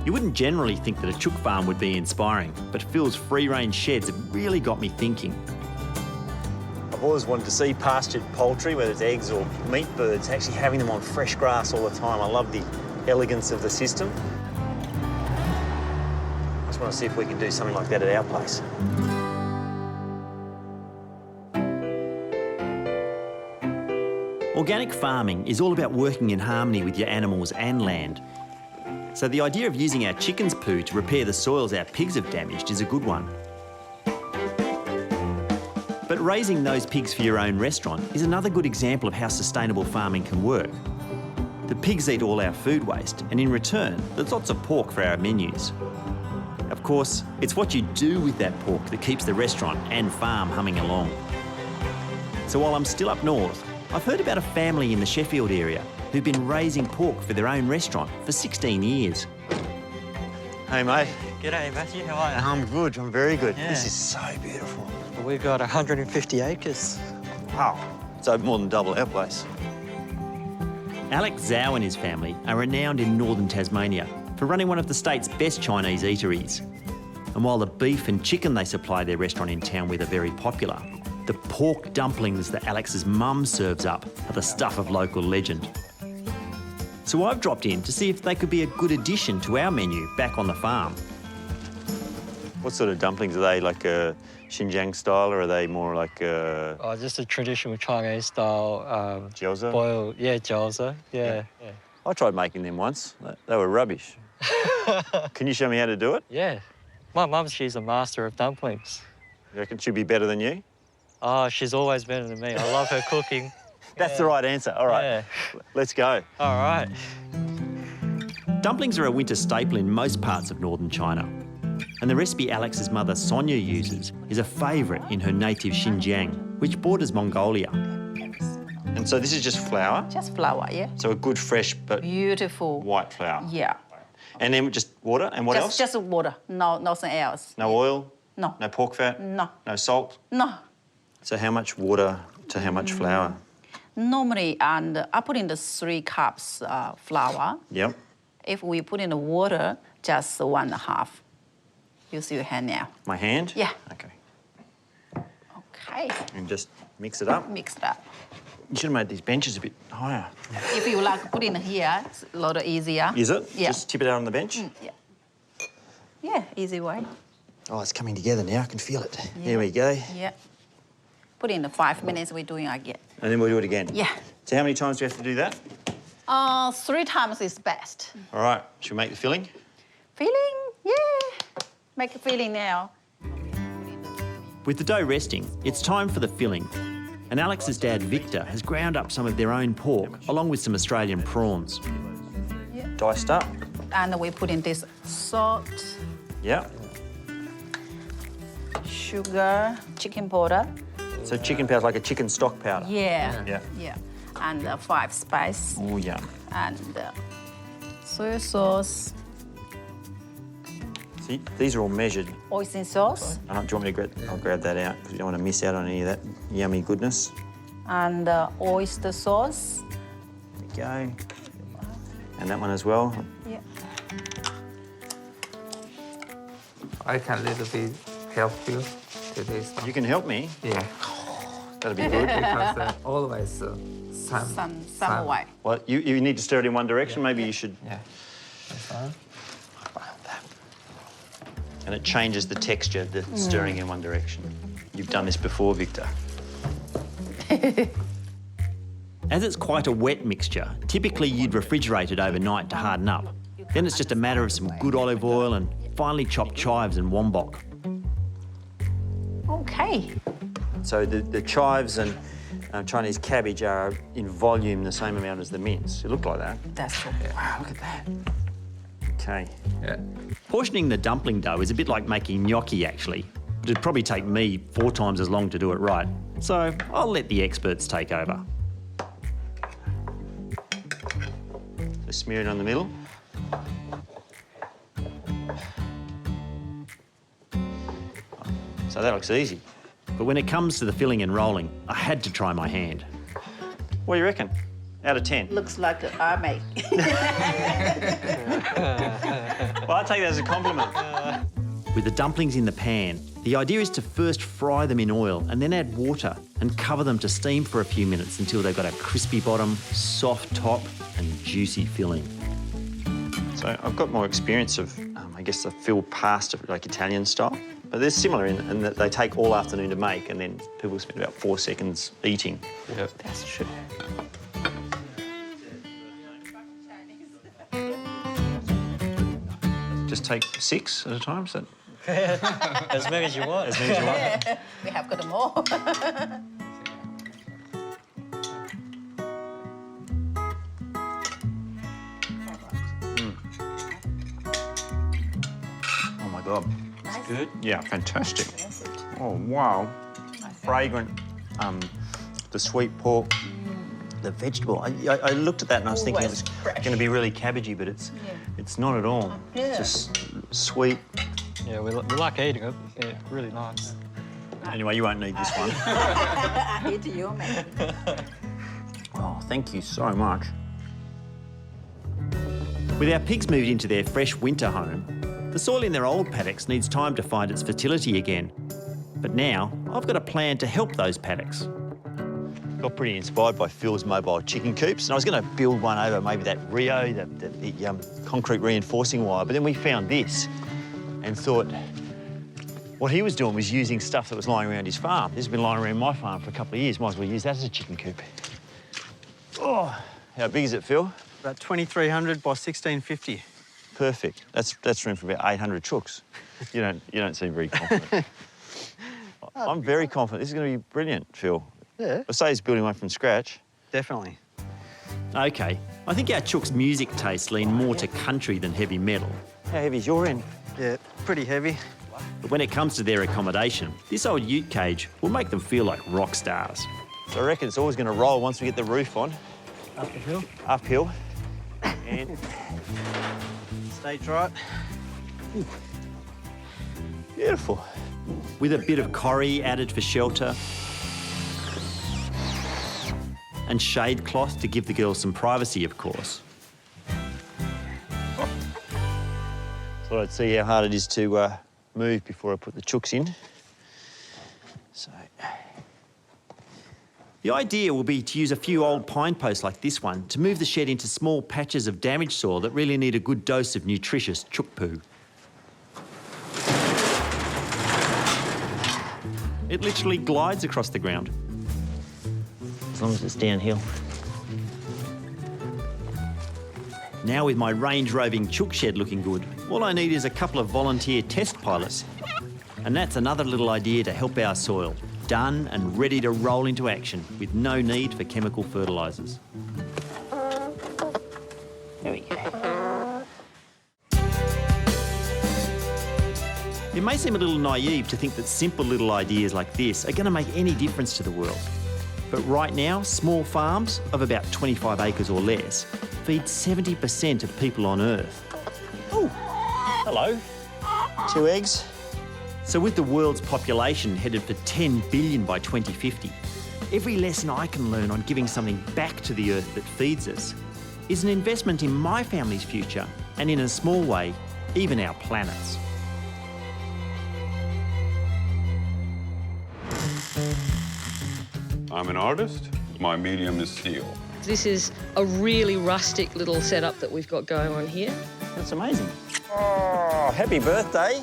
You wouldn't generally think that a chook farm would be inspiring, but Phil's free-range sheds have really got me thinking. I've always wanted to see pastured poultry, whether it's eggs or meat birds, actually having them on fresh grass all the time. I love the elegance of the system. I just want to see if we can do something like that at our place. Organic farming is all about working in harmony with your animals and land. So the idea of using our chickens' poo to repair the soils our pigs have damaged is a good one. But raising those pigs for your own restaurant is another good example of how sustainable farming can work. The pigs eat all our food waste, and in return, there's lots of pork for our menus. Of course, it's what you do with that pork that keeps the restaurant and farm humming along. So while I'm still up north, I've heard about a family in the Sheffield area who've been raising pork for their own restaurant for 16 years. Hey, mate. G'day, Matthew. How are you? I'm good. I'm very good. Yeah. This is so beautiful. We've got 150 acres. Wow. So more than double our place. Alex Zhao and his family are renowned in northern Tasmania for running one of the state's best Chinese eateries. And while the beef and chicken they supply their restaurant in town with are very popular, the pork dumplings that Alex's mum serves up are the stuff of local legend. So I've dropped in to see if they could be a good addition to our menu back on the farm. What sort of dumplings are they? Like Xinjiang style, or are they more like? Oh, just a traditional Chinese style. Jiaozi? Boiled, yeah, jiaozi. Yeah. I tried making them once. They were rubbish. Can you show me how to do it? Yeah. My mum, she's a master of dumplings. You reckon she'd be better than you? Oh, she's always better than me. I love her cooking. That's the right answer. All right, Yeah. Let's go. All right. Dumplings are a winter staple in most parts of northern China. And the recipe Alex's mother Sonia uses is a favourite in her native Xinjiang, which borders Mongolia. And so this is just flour? Just flour, yeah. So a good, fresh, but beautiful white flour? Yeah. And then just water, and what else? Just water, no, nothing else. No oil? No. No pork fat? No. No salt? No. So how much water to how much flour? Normally, and I put in the 3 cups flour. Yep. If we put in the water, just 1.5. Use your hand now. My hand? Yeah. Okay. Okay. And just mix it up? Mix it up. You should have made these benches a bit higher. If you like, put in here, it's a lot easier. Is it? Yeah. Just tip it out on the bench? Yeah. Yeah, easy way. Oh, it's coming together now. I can feel it. Yeah. There we go. Yeah. Put in the 5 minutes, we're doing again. And then we'll do it again? Yeah. So how many times do we have to do that? 3 times is best. All right. Should we make the filling? Filling? Yeah. Make a filling now. With the dough resting, it's time for the filling. And Alex's dad, Victor, has ground up some of their own pork, along with some Australian prawns. Yeah. Diced up? And we put in this salt, Yeah. sugar, chicken powder. So chicken powder's like a chicken stock powder? Yeah. Yeah. Yeah. And 5 spice. Oh, yum. And soy sauce, See, these are all measured. oyster sauce, Do you want me to grab? I'll grab that out because you don't want to miss out on any of that yummy goodness. and oyster sauce. There we go. And that one as well. Yeah. I can little bit help you to this stuff. You can help me? Yeah. That'll be good. Because always Some white. Well, you need to stir it in one direction. Maybe you should. Yeah. That's fine. And it changes the texture, the stirring in one direction. You've done this before, Victor. As it's quite a wet mixture, typically you'd refrigerate it overnight to harden up. Then it's just a matter of some good olive oil and finely chopped chives and wombok. Okay. So the chives and Chinese cabbage are in volume the same amount as the mince. It looked like that. That's right. Wow, look at that. Okay. Yeah. Portioning the dumpling dough is a bit like making gnocchi, actually. It'd probably take me 4 times as long to do it right. So I'll let the experts take over. So smear it on the middle. So that looks easy. But when it comes to the filling and rolling, I had to try my hand. What do you reckon? Out of 10? Looks like an army. Well, I take that as a compliment. With the dumplings in the pan, the idea is to first fry them in oil and then add water and cover them to steam for a few minutes until they've got a crispy bottom, soft top and juicy filling. So I've got more experience of, I guess, the fill pasta, like Italian style. But they're similar in that they take all afternoon to make and then people spend about 4 seconds eating. Yep. That's true. take 6 at a time, so... As many as you want. As many as you want. Yeah, we have got them all. Oh, my God. It's good. Yeah, fantastic. Oh, wow. Fragrant. The sweet pork. The vegetable. I looked at that and I was thinking it was going to be really cabbagey, but it's not at all. Yeah. Just sweet. Yeah, we like eating it. Yeah, really nice. Anyway, you won't need this one. I hate you, man. Oh, thank you so much. With our pigs moved into their fresh winter home, the soil in their old paddocks needs time to find its fertility again. But now, I've got a plan to help those paddocks. Got pretty inspired by Phil's mobile chicken coops, and I was going to build one over maybe that Rio, the concrete reinforcing wire, but then we found this and thought what he was doing was using stuff that was lying around his farm. This has been lying around my farm for a couple of years. Might as well use that as a chicken coop. Oh, how big is it, Phil? About 2,300 by 1,650. Perfect. That's room for about 800 chooks. You don't seem very confident. I'm very confident. This is going to be brilliant, Phil. Yeah. I say he's building one from scratch. Definitely. OK, I think our chooks' music tastes lean more to country than heavy metal. How heavy's your end? Yeah, pretty heavy. But when it comes to their accommodation, this old ute cage will make them feel like rock stars. So I reckon it's always going to roll once we get the roof on. Up the hill. Uphill. And... Stage right. Ooh. Beautiful. With a bit of corrie added for shelter and shade cloth to give the girls some privacy, of course. Thought I'd see how hard it is to move before I put the chooks in. So... The idea will be to use a few old pine posts like this one to move the shed into small patches of damaged soil that really need a good dose of nutritious chook poo. It literally glides across the ground. As long as it's downhill. Now with my range-roving chook shed looking good, all I need is a couple of volunteer test pilots. And that's another little idea to help our soil. Done and ready to roll into action with no need for chemical fertilisers. There we go. It may seem a little naive to think that simple little ideas like this are going to make any difference to the world. But right now, small farms of about 25 acres or less feed 70% of people on Earth. Oh, hello. 2 eggs. So with the world's population headed for 10 billion by 2050, every lesson I can learn on giving something back to the Earth that feeds us is an investment in my family's future and, in a small way, even our planet's. I'm an artist. My medium is steel. This is a really rustic little setup that we've got going on here. That's amazing. Oh, happy birthday.